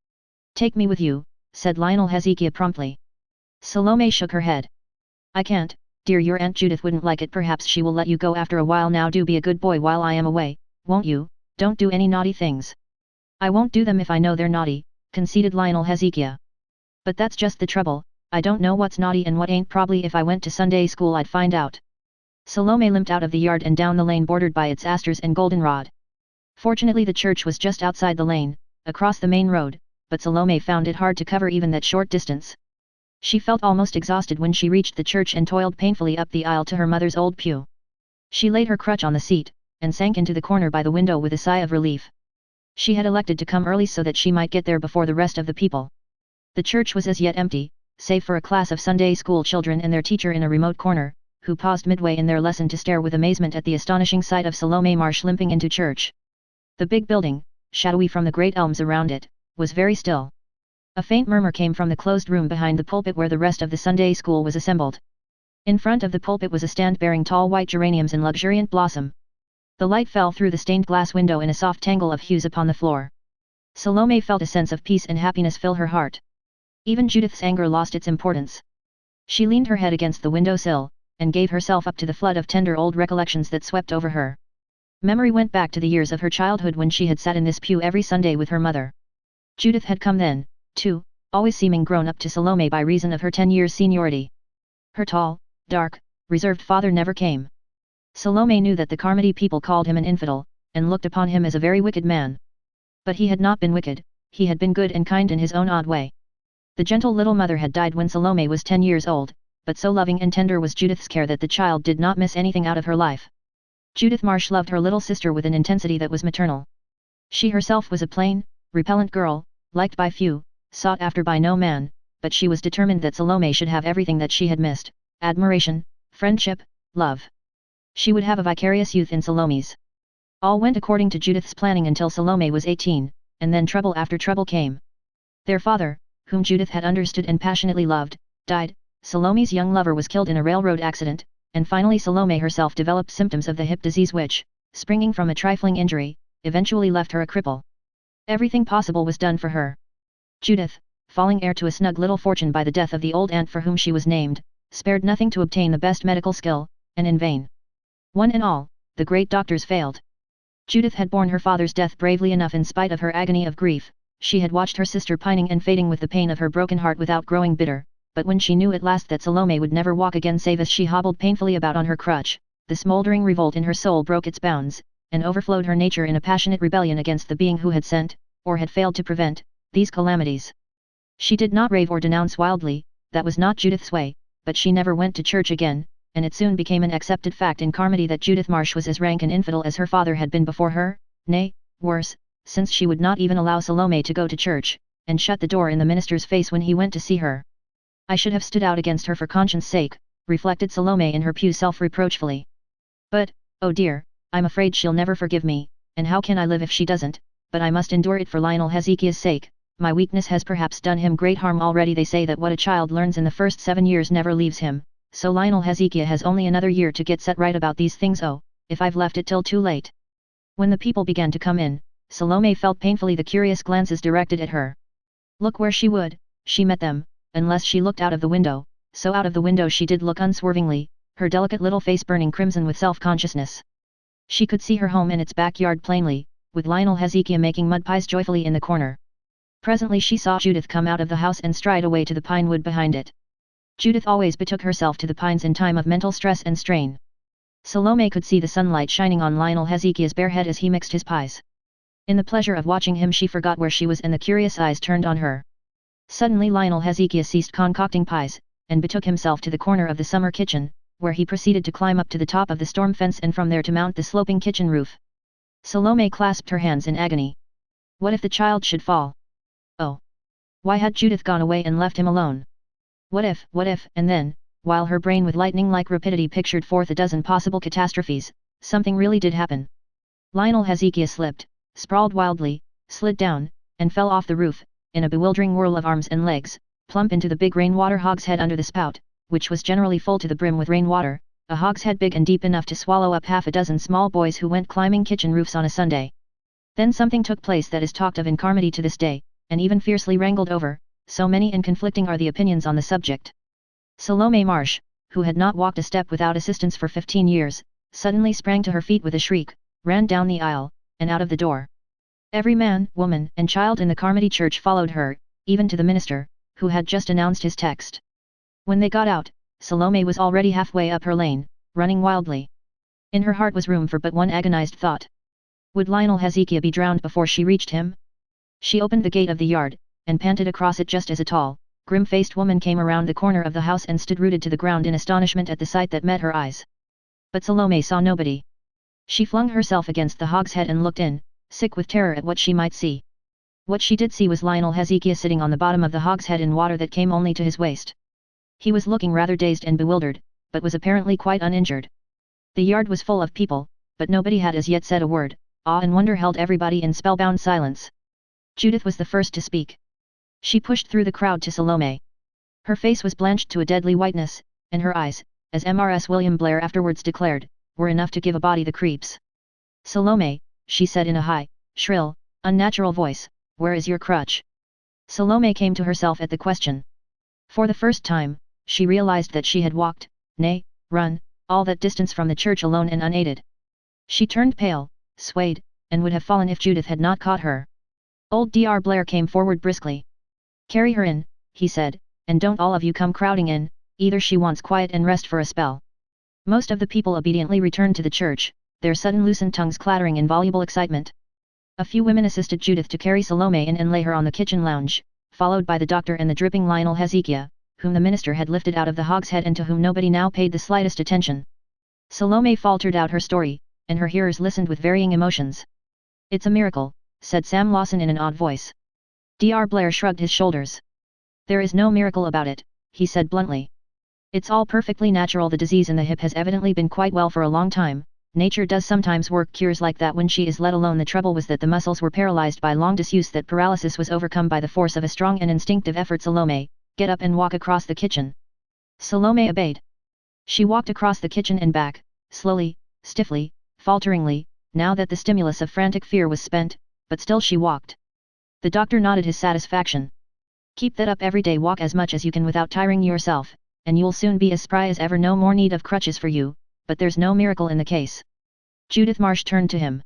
Take me with you, said Lionel Hezekiah promptly. Salome shook her head. I can't, dear, your Aunt Judith wouldn't like it. Perhaps she will let you go after a while. Now do be a good boy while I am away, won't you? Don't do any naughty things. I won't do them if I know they're naughty, conceded Lionel Hezekiah. But that's just the trouble, I don't know what's naughty and what ain't. Probably if I went to Sunday school I'd find out. Salome limped out of the yard and down the lane bordered by its asters and goldenrod. Fortunately the church was just outside the lane, across the main road, but Salome found it hard to cover even that short distance. She felt almost exhausted when she reached the church and toiled painfully up the aisle to her mother's old pew. She laid her crutch on the seat, and sank into the corner by the window with a sigh of relief. She had elected to come early so that she might get there before the rest of the people. The church was as yet empty, save for a class of Sunday school children and their teacher in a remote corner, who paused midway in their lesson to stare with amazement at the astonishing sight of Salome Marsh limping into church. The big building, shadowy from the great elms around it, was very still. A faint murmur came from the closed room behind the pulpit where the rest of the Sunday school was assembled. In front of the pulpit was a stand bearing tall white geraniums in luxuriant blossom. The light fell through the stained glass window in a soft tangle of hues upon the floor. Salome felt a sense of peace and happiness fill her heart. Even Judith's anger lost its importance. She leaned her head against the window sill, and gave herself up to the flood of tender old recollections that swept over her. Memory went back to the years of her childhood when she had sat in this pew every Sunday with her mother. Judith had come then, too, always seeming grown up to Salome by reason of her 10 years' seniority. Her tall, dark, reserved father never came. Salome knew that the Carmody people called him an infidel, and looked upon him as a very wicked man. But he had not been wicked, he had been good and kind in his own odd way. The gentle little mother had died when Salome was 10 years old, but so loving and tender was Judith's care that the child did not miss anything out of her life. Judith Marsh loved her little sister with an intensity that was maternal. She herself was a plain, repellent girl, liked by few, sought after by no man, but she was determined that Salome should have everything that she had missed: admiration, friendship, love. She would have a vicarious youth in Salome's. All went according to Judith's planning until Salome was 18, and then trouble after trouble came. Their father, whom Judith had understood and passionately loved, died, Salome's young lover was killed in a railroad accident, and finally Salome herself developed symptoms of the hip disease which, springing from a trifling injury, eventually left her a cripple. Everything possible was done for her. Judith, falling heir to a snug little fortune by the death of the old aunt for whom she was named, spared nothing to obtain the best medical skill, and in vain. One and all, the great doctors failed. Judith had borne her father's death bravely enough in spite of her agony of grief. She had watched her sister pining and fading with the pain of her broken heart without growing bitter, but when she knew at last that Salome would never walk again save as she hobbled painfully about on her crutch, the smoldering revolt in her soul broke its bounds, and overflowed her nature in a passionate rebellion against the being who had sent, or had failed to prevent, these calamities. She did not rave or denounce wildly, that was not Judith's way, but she never went to church again, and it soon became an accepted fact in Carmody that Judith Marsh was as rank an infidel as her father had been before her, nay, worse, since she would not even allow Salome to go to church, and shut the door in the minister's face when he went to see her. I should have stood out against her for conscience sake, reflected Salome in her pew self-reproachfully. But, oh dear, I'm afraid she'll never forgive me, and how can I live if she doesn't, but I must endure it for Lionel Hezekiah's sake. My weakness has perhaps done him great harm already. They say that what a child learns in the first 7 years never leaves him, so Lionel Hezekiah has only another year to get set right about these things. Oh, if I've left it till too late. When the people began to come in, Salome felt painfully the curious glances directed at her. Look where she would, she met them, unless she looked out of the window, so out of the window she did look unswervingly, her delicate little face burning crimson with self-consciousness. She could see her home and its backyard plainly, with Lionel Hezekiah making mud pies joyfully in the corner. Presently she saw Judith come out of the house and stride away to the pine wood behind it. Judith always betook herself to the pines in time of mental stress and strain. Salome could see the sunlight shining on Lionel Hezekiah's bare head as he mixed his pies. In the pleasure of watching him she forgot where she was and the curious eyes turned on her. Suddenly Lionel Hezekiah ceased concocting pies, and betook himself to the corner of the summer kitchen, where he proceeded to climb up to the top of the storm fence and from there to mount the sloping kitchen roof. Salome clasped her hands in agony. What if the child should fall? Oh! Why had Judith gone away and left him alone? What if, and then, while her brain with lightning-like rapidity pictured forth a dozen possible catastrophes, something really did happen. Lionel Hezekiah slipped, sprawled wildly, slid down, and fell off the roof, in a bewildering whirl of arms and legs, plump into the big rainwater hogshead under the spout, which was generally full to the brim with rainwater, a hogshead big and deep enough to swallow up half a dozen small boys who went climbing kitchen roofs on a Sunday. Then something took place that is talked of in Carmody to this day, and even fiercely wrangled over, so many and conflicting are the opinions on the subject. Salome Marsh, who had not walked a step without assistance for 15 years, suddenly sprang to her feet with a shriek, ran down the aisle, and out of the door. Every man, woman, and child in the Carmody church followed her, even to the minister, who had just announced his text. When they got out, Salome was already halfway up her lane, running wildly. In her heart was room for but one agonized thought. Would Lionel Hezekiah be drowned before she reached him? She opened the gate of the yard, and panted across it just as a tall, grim-faced woman came around the corner of the house and stood rooted to the ground in astonishment at the sight that met her eyes. But Salome saw nobody. She flung herself against the hogshead and looked in, sick with terror at what she might see. What she did see was Lionel Hezekiah sitting on the bottom of the hogshead in water that came only to his waist. He was looking rather dazed and bewildered, but was apparently quite uninjured. The yard was full of people, but nobody had as yet said a word. Awe and wonder held everybody in spellbound silence. Judith was the first to speak. She pushed through the crowd to Salome. Her face was blanched to a deadly whiteness, and her eyes, as MRS William Blair afterwards declared, were enough to give a body the creeps. Salome, she said in a high, shrill, unnatural voice, where is your crutch? Salome came to herself at the question. For the first time, she realized that she had walked, nay, run, all that distance from the church alone and unaided. She turned pale, swayed, and would have fallen if Judith had not caught her. Old Dr. Blair came forward briskly. Carry her in, he said, and don't all of you come crowding in, either she wants quiet and rest for a spell. Most of the people obediently returned to the church, their sudden loosened tongues clattering in voluble excitement. A few women assisted Judith to carry Salome in and lay her on the kitchen lounge, followed by the doctor and the dripping Lionel Hezekiah, whom the minister had lifted out of the hogshead and to whom nobody now paid the slightest attention. Salome faltered out her story, and her hearers listened with varying emotions. It's a miracle, said Sam Lawson in an odd voice. Dr. Blair shrugged his shoulders. There is no miracle about it, he said bluntly. It's all perfectly natural. The disease in the hip has evidently been quite well for a long time. Nature does sometimes work cures like that when she is let alone. The trouble was that the muscles were paralyzed by long disuse. That paralysis was overcome by the force of a strong and instinctive effort. Salome, get up and walk across the kitchen. Salome obeyed. She walked across the kitchen and back, slowly, stiffly, falteringly, now that the stimulus of frantic fear was spent, but still she walked. The doctor nodded his satisfaction. Keep that up every day, walk as much as you can without tiring yourself, and you'll soon be as spry as ever. No more need of crutches for you, but there's no miracle in the case. Judith Marsh turned to him.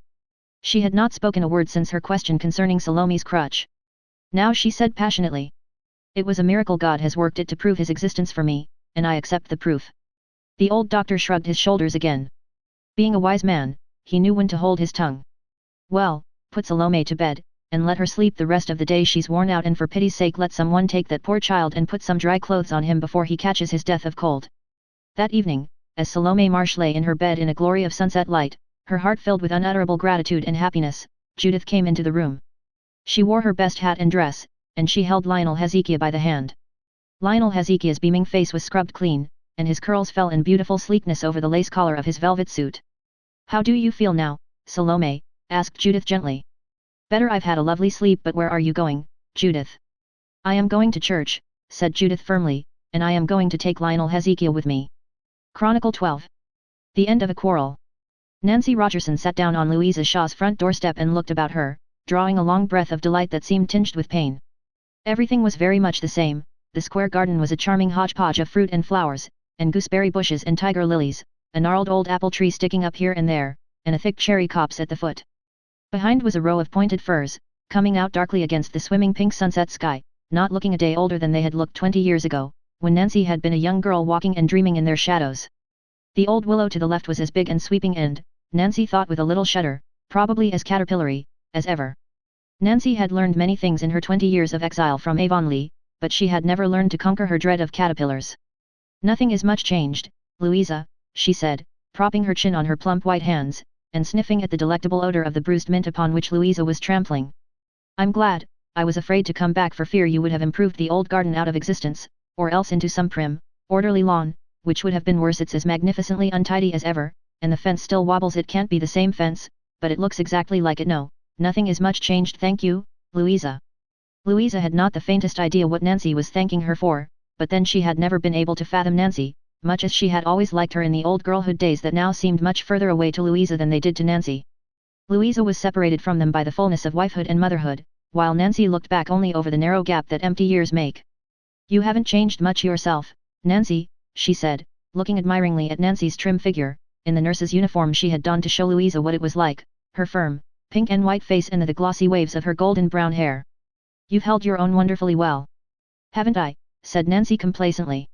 She had not spoken a word since her question concerning Salome's crutch. Now she said passionately. It was a miracle. God has worked it to prove his existence for me, and I accept the proof. The old doctor shrugged his shoulders again. Being a wise man, he knew when to hold his tongue. Well, put Salome to bed, and let her sleep the rest of the day. She's worn out, and for pity's sake let someone take that poor child and put some dry clothes on him before he catches his death of cold. That evening, as Salome Marsh lay in her bed in a glory of sunset light, her heart filled with unutterable gratitude and happiness, Judith came into the room. She wore her best hat and dress, and she held Lionel Hezekiah by the hand. Lionel Hezekiah's beaming face was scrubbed clean, and his curls fell in beautiful sleekness over the lace collar of his velvet suit. How do you feel now, Salome? Asked Judith gently. Better. I've had a lovely sleep. But where are you going, Judith? I am going to church, said Judith firmly, and I am going to take Lionel Hezekiah with me. Chronicle 12. The end of a quarrel. Nancy Rogerson sat down on Louisa Shaw's front doorstep and looked about her, drawing a long breath of delight that seemed tinged with pain. Everything was very much the same. The square garden was a charming hodgepodge of fruit and flowers, and gooseberry bushes and tiger lilies, a gnarled old apple tree sticking up here and there, and a thick cherry copse at the foot. Behind was a row of pointed firs, coming out darkly against the swimming pink sunset sky, not looking a day older than they had looked 20 years ago, when Nancy had been a young girl walking and dreaming in their shadows. The old willow to the left was as big and sweeping and, Nancy thought with a little shudder, probably as caterpillary, as ever. Nancy had learned many things in her 20 years of exile from Avonlea, but she had never learned to conquer her dread of caterpillars. Nothing is much changed, Louisa, she said, propping her chin on her plump white hands, and sniffing at the delectable odor of the bruised mint upon which Louisa was trampling. I'm glad. I was afraid to come back for fear you would have improved the old garden out of existence, or else into some prim, orderly lawn, which would have been worse. It's as magnificently untidy as ever, and the fence still wobbles. It can't be the same fence, but it looks exactly like it. No, nothing is much changed, thank you, Louisa. Louisa had not the faintest idea what Nancy was thanking her for, but then she had never been able to fathom Nancy, much as she had always liked her in the old girlhood days that now seemed much further away to Louisa than they did to Nancy. Louisa was separated from them by the fullness of wifehood and motherhood, while Nancy looked back only over the narrow gap that empty years make. You haven't changed much yourself, Nancy, she said, looking admiringly at Nancy's trim figure, in the nurse's uniform she had donned to show Louisa what it was like, her firm, pink and white face and the glossy waves of her golden brown hair. You've held your own wonderfully well. Haven't I? Said Nancy complacently.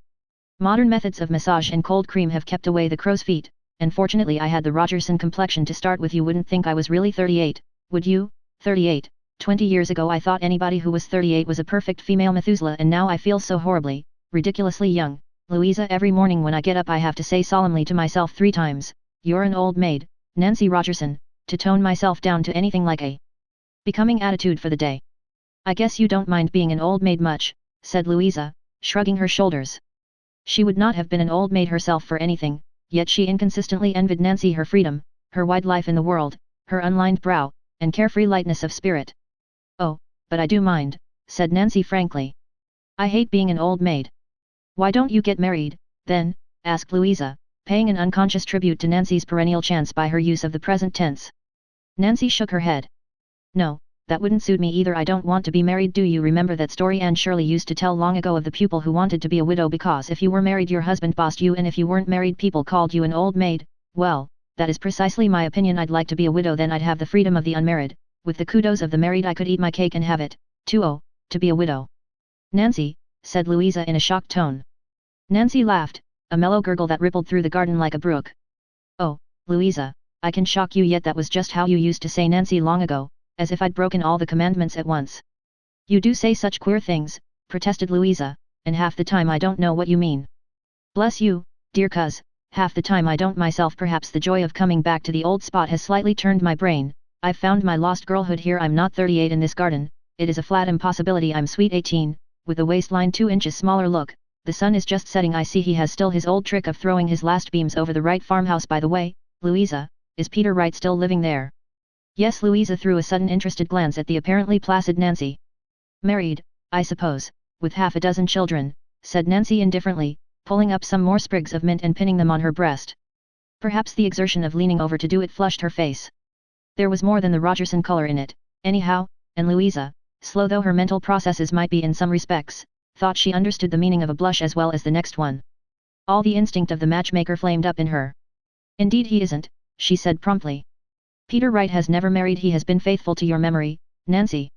Modern methods of massage and cold cream have kept away the crow's feet, and fortunately I had the Rogerson complexion to start with. You wouldn't think I was really 38, would you? 38. 20 years ago I thought anybody who was 38 was a perfect female Methuselah, and now I feel so horribly, ridiculously young. Louisa, every morning when I get up I have to say solemnly to myself 3 times, "You're an old maid, Nancy Rogerson," to tone myself down to anything like a becoming attitude for the day. I guess you don't mind being an old maid much, said Louisa, shrugging her shoulders. She would not have been an old maid herself for anything, yet she inconsistently envied Nancy her freedom, her wide life in the world, her unlined brow, and carefree lightness of spirit. Oh, but I do mind, said Nancy frankly. I hate being an old maid. Why don't you get married, then? Asked Louisa, paying an unconscious tribute to Nancy's perennial chance by her use of the present tense. Nancy shook her head. No, that wouldn't suit me either. I don't want to be married. Do you remember that story Anne Shirley used to tell long ago of the pupil who wanted to be a widow because if you were married your husband bossed you, and if you weren't married people called you an old maid? Well, that is precisely my opinion. I'd like to be a widow, then I'd have the freedom of the unmarried. With the kudos of the married I could eat my cake and have it, too. Oh, to be a widow. Nancy, said Louisa in a shocked tone. Nancy laughed, a mellow gurgle that rippled through the garden like a brook. Oh, Louisa, I can shock you yet. That was just how you used to say Nancy long ago, as if I'd broken all the commandments at once. You do say such queer things, protested Louisa, and half the time I don't know what you mean. Bless you, dear cuz, half the time I don't myself. Perhaps the joy of coming back to the old spot has slightly turned my brain. I've found my lost girlhood here. I'm not 38 in this garden, it is a flat impossibility. I'm sweet 18, with the waistline 2 inches smaller. Look, the sun is just setting. I see he has still his old trick of throwing his last beams over the Wright farmhouse. By the way, Louisa, is Peter Wright still living there? Yes. Louisa threw a sudden interested glance at the apparently placid Nancy. Married, I suppose, with half a dozen children, said Nancy indifferently, pulling up some more sprigs of mint and pinning them on her breast. Perhaps the exertion of leaning over to do it flushed her face. There was more than the Rogerson color in it, anyhow, and Louisa, slow though her mental processes might be in some respects, thought she understood the meaning of a blush as well as the next one. All the instinct of the matchmaker flamed up in her. Indeed he isn't, she said promptly. Peter Wright has never married. He has been faithful to your memory, Nancy.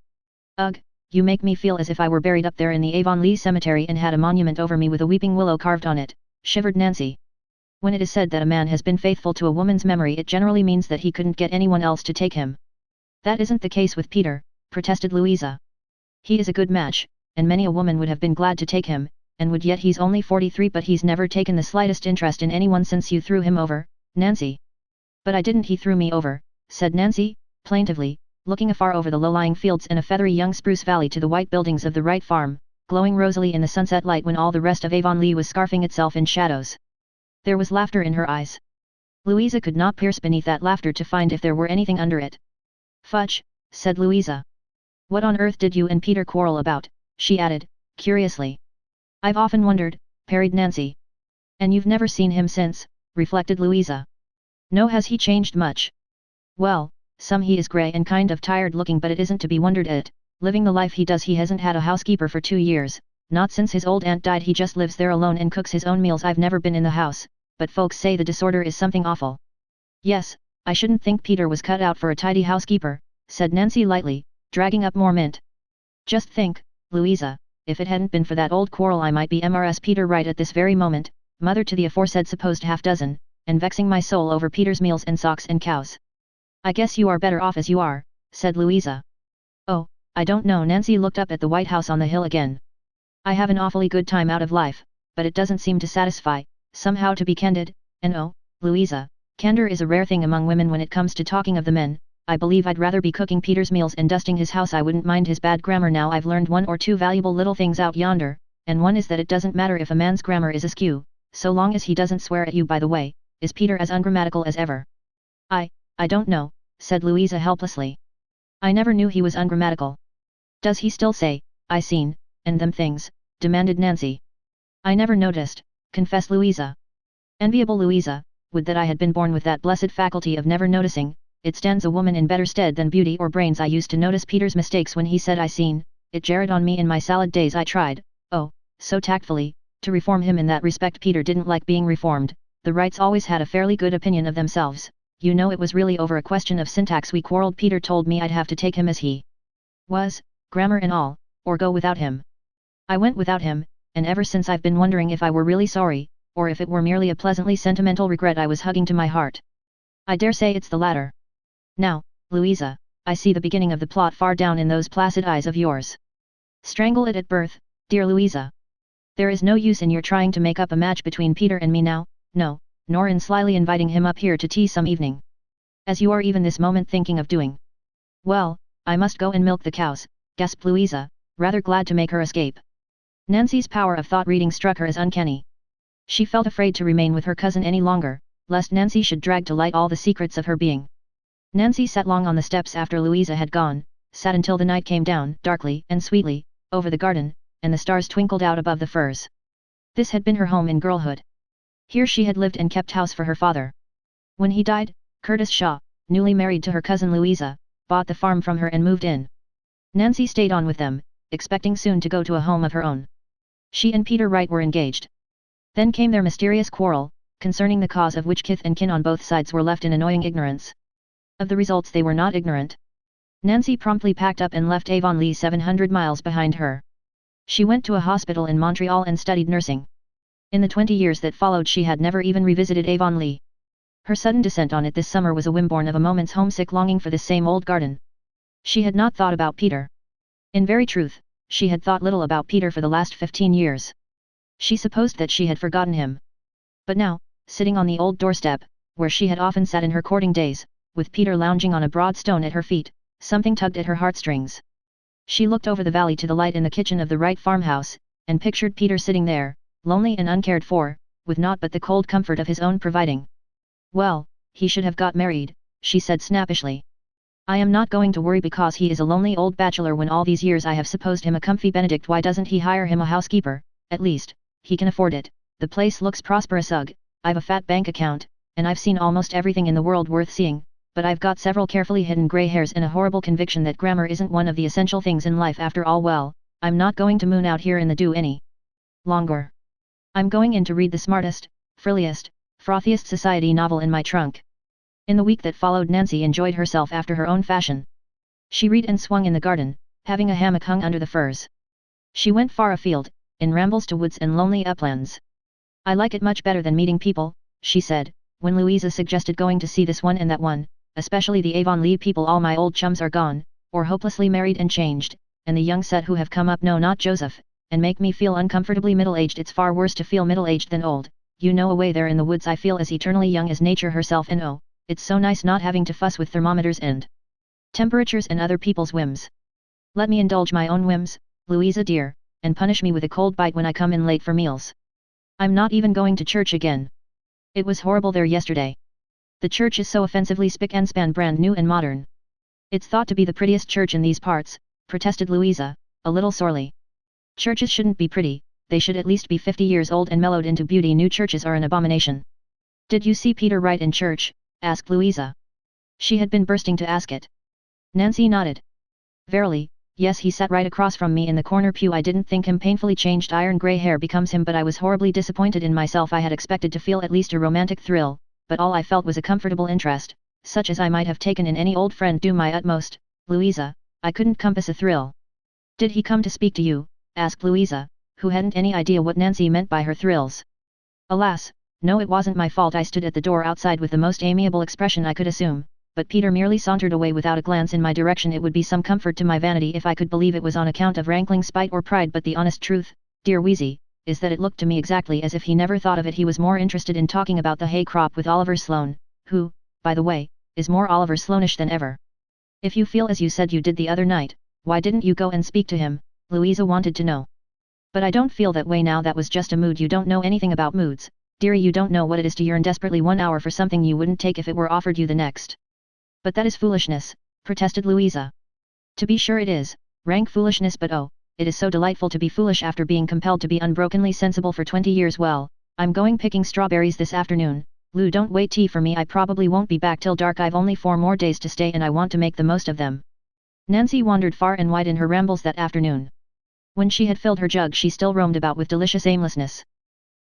Ugh, you make me feel as if I were buried up there in the Avonlea cemetery and had a monument over me with a weeping willow carved on it, shivered Nancy. When it is said that a man has been faithful to a woman's memory, it generally means that he couldn't get anyone else to take him. That isn't the case with Peter, protested Louisa. He is a good match, and many a woman would have been glad to take him, and would, yet he's only 43, but he's never taken the slightest interest in anyone since you threw him over, Nancy. But I didn't. He threw me over, said Nancy, plaintively, looking afar over the low-lying fields and a feathery young spruce valley to the white buildings of the Wright farm, glowing rosily in the sunset light when all the rest of Avonlea was scarfing itself in shadows. There was laughter in her eyes. Louisa could not pierce beneath that laughter to find if there were anything under it. Fudge, said Louisa. What on earth did you and Peter quarrel about? She added, curiously. I've often wondered, parried Nancy. And you've never seen him since, reflected Louisa. No, has he changed much? Well, he is grey and kind of tired looking, but it isn't to be wondered at, living the life he does. He hasn't had a housekeeper for 2 years, not since his old aunt died. He just lives there alone and cooks his own meals. I've never been in the house, but folks say the disorder is something awful. Yes, I shouldn't think Peter was cut out for a tidy housekeeper, said Nancy lightly, dragging up more mint. Just think, Louisa, if it hadn't been for that old quarrel I might be Mrs. Peter Wright at this very moment, mother to the aforesaid supposed half-dozen, and vexing my soul over Peter's meals and socks and cows. I guess you are better off as you are, said Louisa. Oh, I don't know. Nancy looked up at the White House on the hill again. I have an awfully good time out of life, but it doesn't seem to satisfy, somehow, to be candid, and oh, Louisa, candor is a rare thing among women when it comes to talking of the men. I believe I'd rather be cooking Peter's meals and dusting his house. I wouldn't mind his bad grammar now. I've learned 1 or 2 valuable little things out yonder, and one is that it doesn't matter if a man's grammar is askew, so long as he doesn't swear at you. By the way, is Peter as ungrammatical as ever? I don't know, said Louisa helplessly. I never knew he was ungrammatical. Does he still say, I seen, and them things? Demanded Nancy. I never noticed, confessed Louisa. Enviable Louisa, would that I had been born with that blessed faculty of never noticing. It stands a woman in better stead than beauty or brains. I used to notice Peter's mistakes when he said I seen, it jarred on me in my salad days. I tried, oh, so tactfully, to reform him in that respect. Peter didn't like being reformed. The Wrights always had a fairly good opinion of themselves. You know, it was really over a question of syntax we quarreled. Peter told me I'd have to take him as he was, grammar and all, or go without him. I went without him, and ever since I've been wondering if I were really sorry, or if it were merely a pleasantly sentimental regret I was hugging to my heart. I dare say it's the latter. Now, Louisa, I see the beginning of the plot far down in those placid eyes of yours. Strangle it at birth, dear Louisa. There is no use in your trying to make up a match between Peter and me now, no, nor in slyly inviting him up here to tea some evening, as you are even this moment thinking of doing. Well, I must go and milk the cows, gasped Louisa, rather glad to make her escape. Nancy's power of thought reading struck her as uncanny. She felt afraid to remain with her cousin any longer, lest Nancy should drag to light all the secrets of her being. Nancy sat long on the steps after Louisa had gone, sat until the night came down darkly and sweetly over the garden, and the stars twinkled out above the firs. This had been her home in girlhood. Here she had lived and kept house for her father. When he died, Curtis Shaw, newly married to her cousin Louisa, bought the farm from her and moved in. Nancy stayed on with them, expecting soon to go to a home of her own. She and Peter Wright were engaged. Then came their mysterious quarrel, concerning the cause of which kith and kin on both sides were left in annoying ignorance. Of the results they were not ignorant. Nancy promptly packed up and left Avonlea 700 miles behind her. She went to a hospital in Montreal and studied nursing. In the 20 years that followed she had never even revisited Avonlea. Her sudden descent on it this summer was a whim born of a moment's homesick longing for this same old garden. She had not thought about Peter. In very truth, she had thought little about Peter for the last 15 years. She supposed that she had forgotten him. But now, sitting on the old doorstep, where she had often sat in her courting days, with Peter lounging on a broad stone at her feet, something tugged at her heartstrings. She looked over the valley to the light in the kitchen of the Wright farmhouse, and pictured Peter sitting there, lonely and uncared for, with naught but the cold comfort of his own providing. Well, he should have got married, she said snappishly. I am not going to worry because he is a lonely old bachelor when all these years I have supposed him a comfy Benedict. Why doesn't he hire him a housekeeper? At least, he can afford it. The place looks prosperous. Ugh, I've a fat bank account, and I've seen almost everything in the world worth seeing. but I've got several carefully hidden grey hairs and a horrible conviction that grammar isn't one of the essential things in life after all. Well, I'm not going to moon out here in the dew any longer. I'm going in to read the smartest, frilliest, frothiest society novel in my trunk. In the week that followed, Nancy enjoyed herself after her own fashion. She read and swung in the garden, having a hammock hung under the firs. She went far afield, in rambles to woods and lonely uplands. I like it much better than meeting people, she said, when Louisa suggested going to see this one and that one, especially the Avonlea people. All my old chums are gone, or hopelessly married and changed, and the young set who have come up, no, not Joseph, and make me feel uncomfortably middle-aged. It's far worse to feel middle-aged than old, you know. Away there in the woods I feel as eternally young as nature herself, and oh, it's so nice not having to fuss with thermometers and temperatures and other people's whims. Let me indulge my own whims, Louisa dear, and punish me with a cold bite when I come in late for meals. I'm not even going to church again. It was horrible there yesterday. The church is so offensively spick and span, brand new and modern. It's thought to be the prettiest church in these parts, protested Louisa, a little sorely. Churches shouldn't be pretty, they should at least be 50 years old and mellowed into beauty. New churches are an abomination. Did you see Peter Wright in church? Asked Louisa. She had been bursting to ask it. Nancy nodded. Verily, yes, he sat right across from me in the corner pew. I didn't think him painfully changed. Iron grey hair becomes him, but I was horribly disappointed in myself. I had expected to feel at least a romantic thrill, but all I felt was a comfortable interest, such as I might have taken in any old friend. Do my utmost, Louisa, I couldn't compass a thrill. Did he come to speak to you? Asked Louisa, who hadn't any idea what Nancy meant by her thrills. Alas, no, it wasn't my fault. I stood at the door outside with the most amiable expression I could assume, but Peter merely sauntered away without a glance in my direction. It would be some comfort to my vanity if I could believe it was on account of rankling spite or pride, but the honest truth, dear Wheezy, is that it looked to me exactly as if he never thought of it. He was more interested in talking about the hay crop with Oliver Sloane, who, by the way, is more Oliver Sloanish than ever. If you feel as you said you did the other night, why didn't you go and speak to him? Louisa wanted to know. But I don't feel that way now. That was just a mood. You don't know anything about moods, dearie. You don't know what it is to yearn desperately 1 hour for something you wouldn't take if it were offered you the next. But that is foolishness, protested Louisa. To be sure it is, rank foolishness, but oh, it is so delightful to be foolish after being compelled to be unbrokenly sensible for 20 years. Well, I'm going picking strawberries this afternoon. Lou, don't wait tea for me. I probably won't be back till dark. I've only 4 more days to stay and I want to make the most of them. Nancy wandered far and wide in her rambles that afternoon. When she had filled her jug, she still roamed about with delicious aimlessness.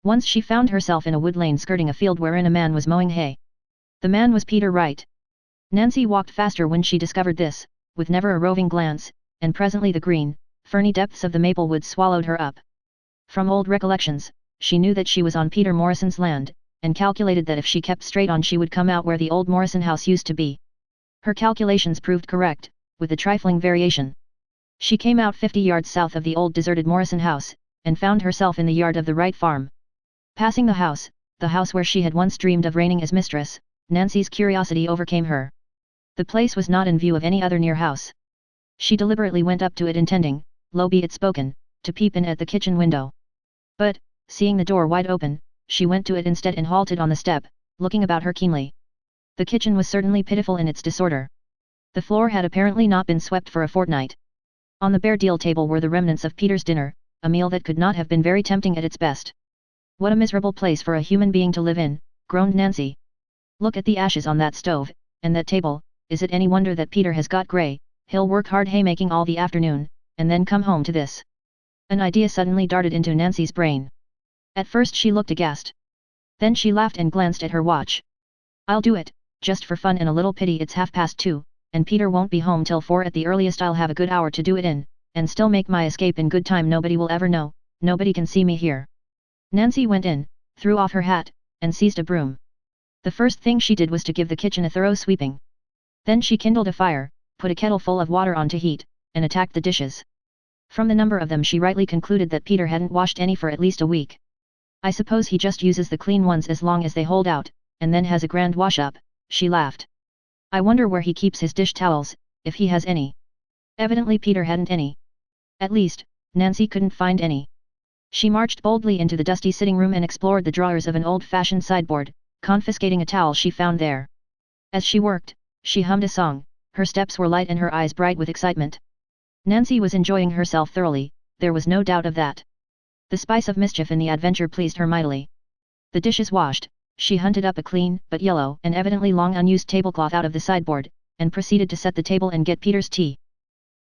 Once she found herself in a wood lane skirting a field wherein a man was mowing hay. The man was Peter Wright. Nancy walked faster when she discovered this, with never a roving glance, and presently the green, ferny depths of the maple woods swallowed her up. From old recollections, she knew that she was on Peter Morrison's land, and calculated that if she kept straight on she would come out where the old Morrison house used to be. Her calculations proved correct, with a trifling variation. She came out 50 yards south of the old deserted Morrison house, and found herself in the yard of the Wright farm. Passing the house where she had once dreamed of reigning as mistress, Nancy's curiosity overcame her. The place was not in view of any other near house. She deliberately went up to it, intending, low be it spoken, to peep in at the kitchen window. But, seeing the door wide open, she went to it instead and halted on the step, looking about her keenly. The kitchen was certainly pitiful in its disorder. The floor had apparently not been swept for a fortnight. On the bare deal table were the remnants of Peter's dinner, a meal that could not have been very tempting at its best. What a miserable place for a human being to live in, groaned Nancy. Look at the ashes on that stove, and that table. Is it any wonder that Peter has got grey? He'll work hard haymaking all the afternoon, and then come home to this. An idea suddenly darted into Nancy's brain. At first she looked aghast. Then she laughed and glanced at her watch. I'll do it, just for fun and a little pity. It's 2:30, and Peter won't be home till 4 at the earliest. I'll have a good hour to do it in, and still make my escape in good time. Nobody will ever know, nobody can see me here. Nancy went in, threw off her hat, and seized a broom. The first thing she did was to give the kitchen a thorough sweeping. Then she kindled a fire, put a kettle full of water on to heat, and attacked the dishes. From the number of them she rightly concluded that Peter hadn't washed any for at least a week. I suppose he just uses the clean ones as long as they hold out, and then has a grand wash-up, she laughed. I wonder where he keeps his dish towels, if he has any. Evidently Peter hadn't any. At least, Nancy couldn't find any. She marched boldly into the dusty sitting room and explored the drawers of an old-fashioned sideboard, confiscating a towel she found there. As she worked, she hummed a song, her steps were light and her eyes bright with excitement. Nancy was enjoying herself thoroughly, there was no doubt of that. The spice of mischief in the adventure pleased her mightily. The dishes washed, She hunted up a clean, but yellow and evidently long unused tablecloth out of the sideboard, and proceeded to set the table and get Peter's tea.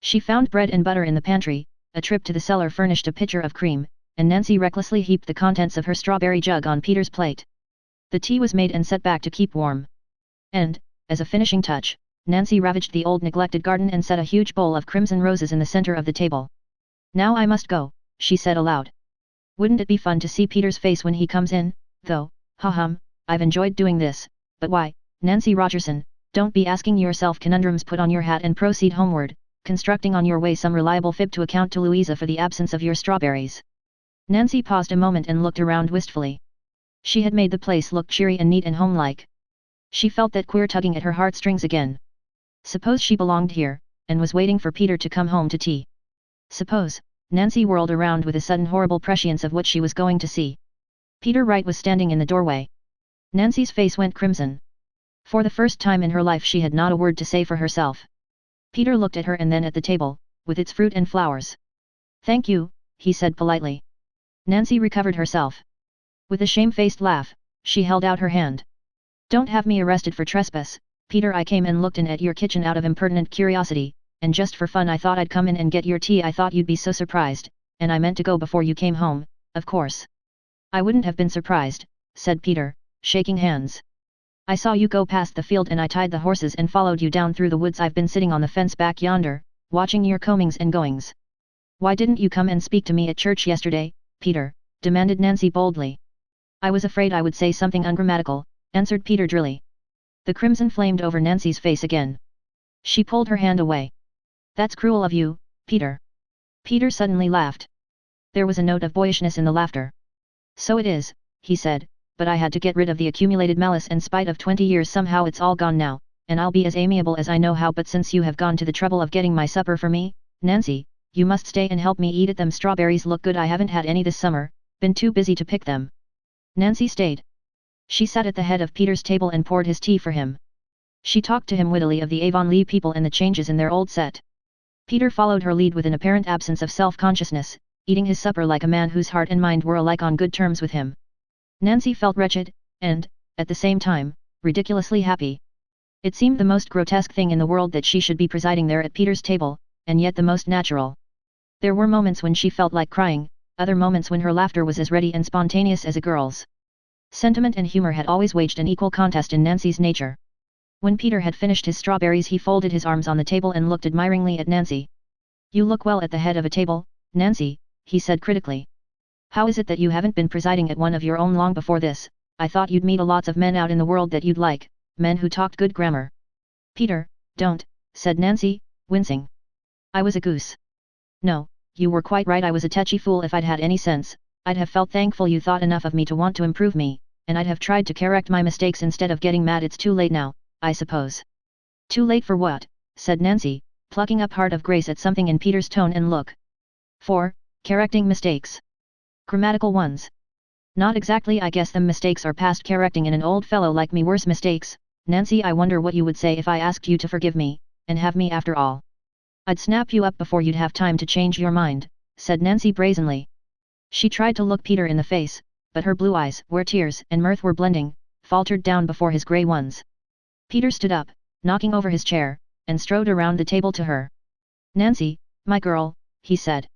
She found bread and butter in the pantry, a trip to the cellar furnished a pitcher of cream, and Nancy recklessly heaped the contents of her strawberry jug on Peter's plate. The tea was made and set back to keep warm. And, as a finishing touch, Nancy ravaged the old neglected garden and set a huge bowl of crimson roses in the center of the table. "Now I must go," she said aloud. "Wouldn't it be fun to see Peter's face when he comes in, though? I've enjoyed doing this, but why, Nancy Rogerson, don't be asking yourself conundrums. Put on your hat and proceed homeward, constructing on your way some reliable fib to account to Louisa for the absence of your strawberries." Nancy paused a moment and looked around wistfully. She had made the place look cheery and neat and homelike. She felt that queer tugging at her heartstrings again. Suppose she belonged here, and was waiting for Peter to come home to tea. Suppose, Nancy whirled around with a sudden horrible prescience of what she was going to see. Peter Wright was standing in the doorway. Nancy's face went crimson. For the first time in her life she had not a word to say for herself. Peter looked at her and then at the table, with its fruit and flowers. "Thank you," he said politely. Nancy recovered herself. With a shamefaced laugh, she held out her hand. "Don't have me arrested for trespass, Peter. I came and looked in at your kitchen out of impertinent curiosity, and just for fun I thought I'd come in and get your tea. I thought you'd be so surprised, and I meant to go before you came home, of course." "I wouldn't have been surprised," said Peter, shaking hands. "I saw you go past the field and I tied the horses and followed you down through the woods. I've been sitting on the fence back yonder, watching your comings and goings." "Why didn't you come and speak to me at church yesterday, Peter?" demanded Nancy boldly. "I was afraid I would say something ungrammatical," answered Peter drily. The crimson flamed over Nancy's face again. She pulled her hand away. "That's cruel of you, Peter." Peter suddenly laughed. There was a note of boyishness in the laughter. "So it is," he said, "but I had to get rid of the accumulated malice and spite of 20 years. Somehow it's all gone now, and I'll be as amiable as I know how. But since you have gone to the trouble of getting my supper for me, Nancy, you must stay and help me eat it. Them strawberries look good. I haven't had any this summer, been too busy to pick them." Nancy stayed. She sat at the head of Peter's table and poured his tea for him. She talked to him wittily of the Avonlea people and the changes in their old set. Peter followed her lead with an apparent absence of self-consciousness, eating his supper like a man whose heart and mind were alike on good terms with him. Nancy felt wretched, and, at the same time, ridiculously happy. It seemed the most grotesque thing in the world that she should be presiding there at Peter's table, and yet the most natural. There were moments when she felt like crying, other moments when her laughter was as ready and spontaneous as a girl's. Sentiment and humor had always waged an equal contest in Nancy's nature. When Peter had finished his strawberries he folded his arms on the table and looked admiringly at Nancy. "You look well at the head of a table, Nancy," he said critically. "How is it that you haven't been presiding at one of your own long before this? I thought you'd meet a lots of men out in the world that you'd like, men who talked good grammar." "Peter, don't," said Nancy, wincing. "I was a goose." "No, you were quite right. I was a tetchy fool. If I'd had any sense, I'd have felt thankful you thought enough of me to want to improve me, and I'd have tried to correct my mistakes instead of getting mad. It's too late now, I suppose." "Too late for what?" said Nancy, plucking up heart of grace at something in Peter's tone and look. "For correcting mistakes. Grammatical ones." "Not exactly. I guess them mistakes are past correcting in an old fellow like me. Worse mistakes, Nancy. I wonder what you would say if I asked you to forgive me, and have me after all." "I'd snap you up before you'd have time to change your mind," said Nancy brazenly. She tried to look Peter in the face, but her blue eyes, where tears and mirth were blending, faltered down before his grey ones. Peter stood up, knocking over his chair, and strode around the table to her. "Nancy, my girl," he said.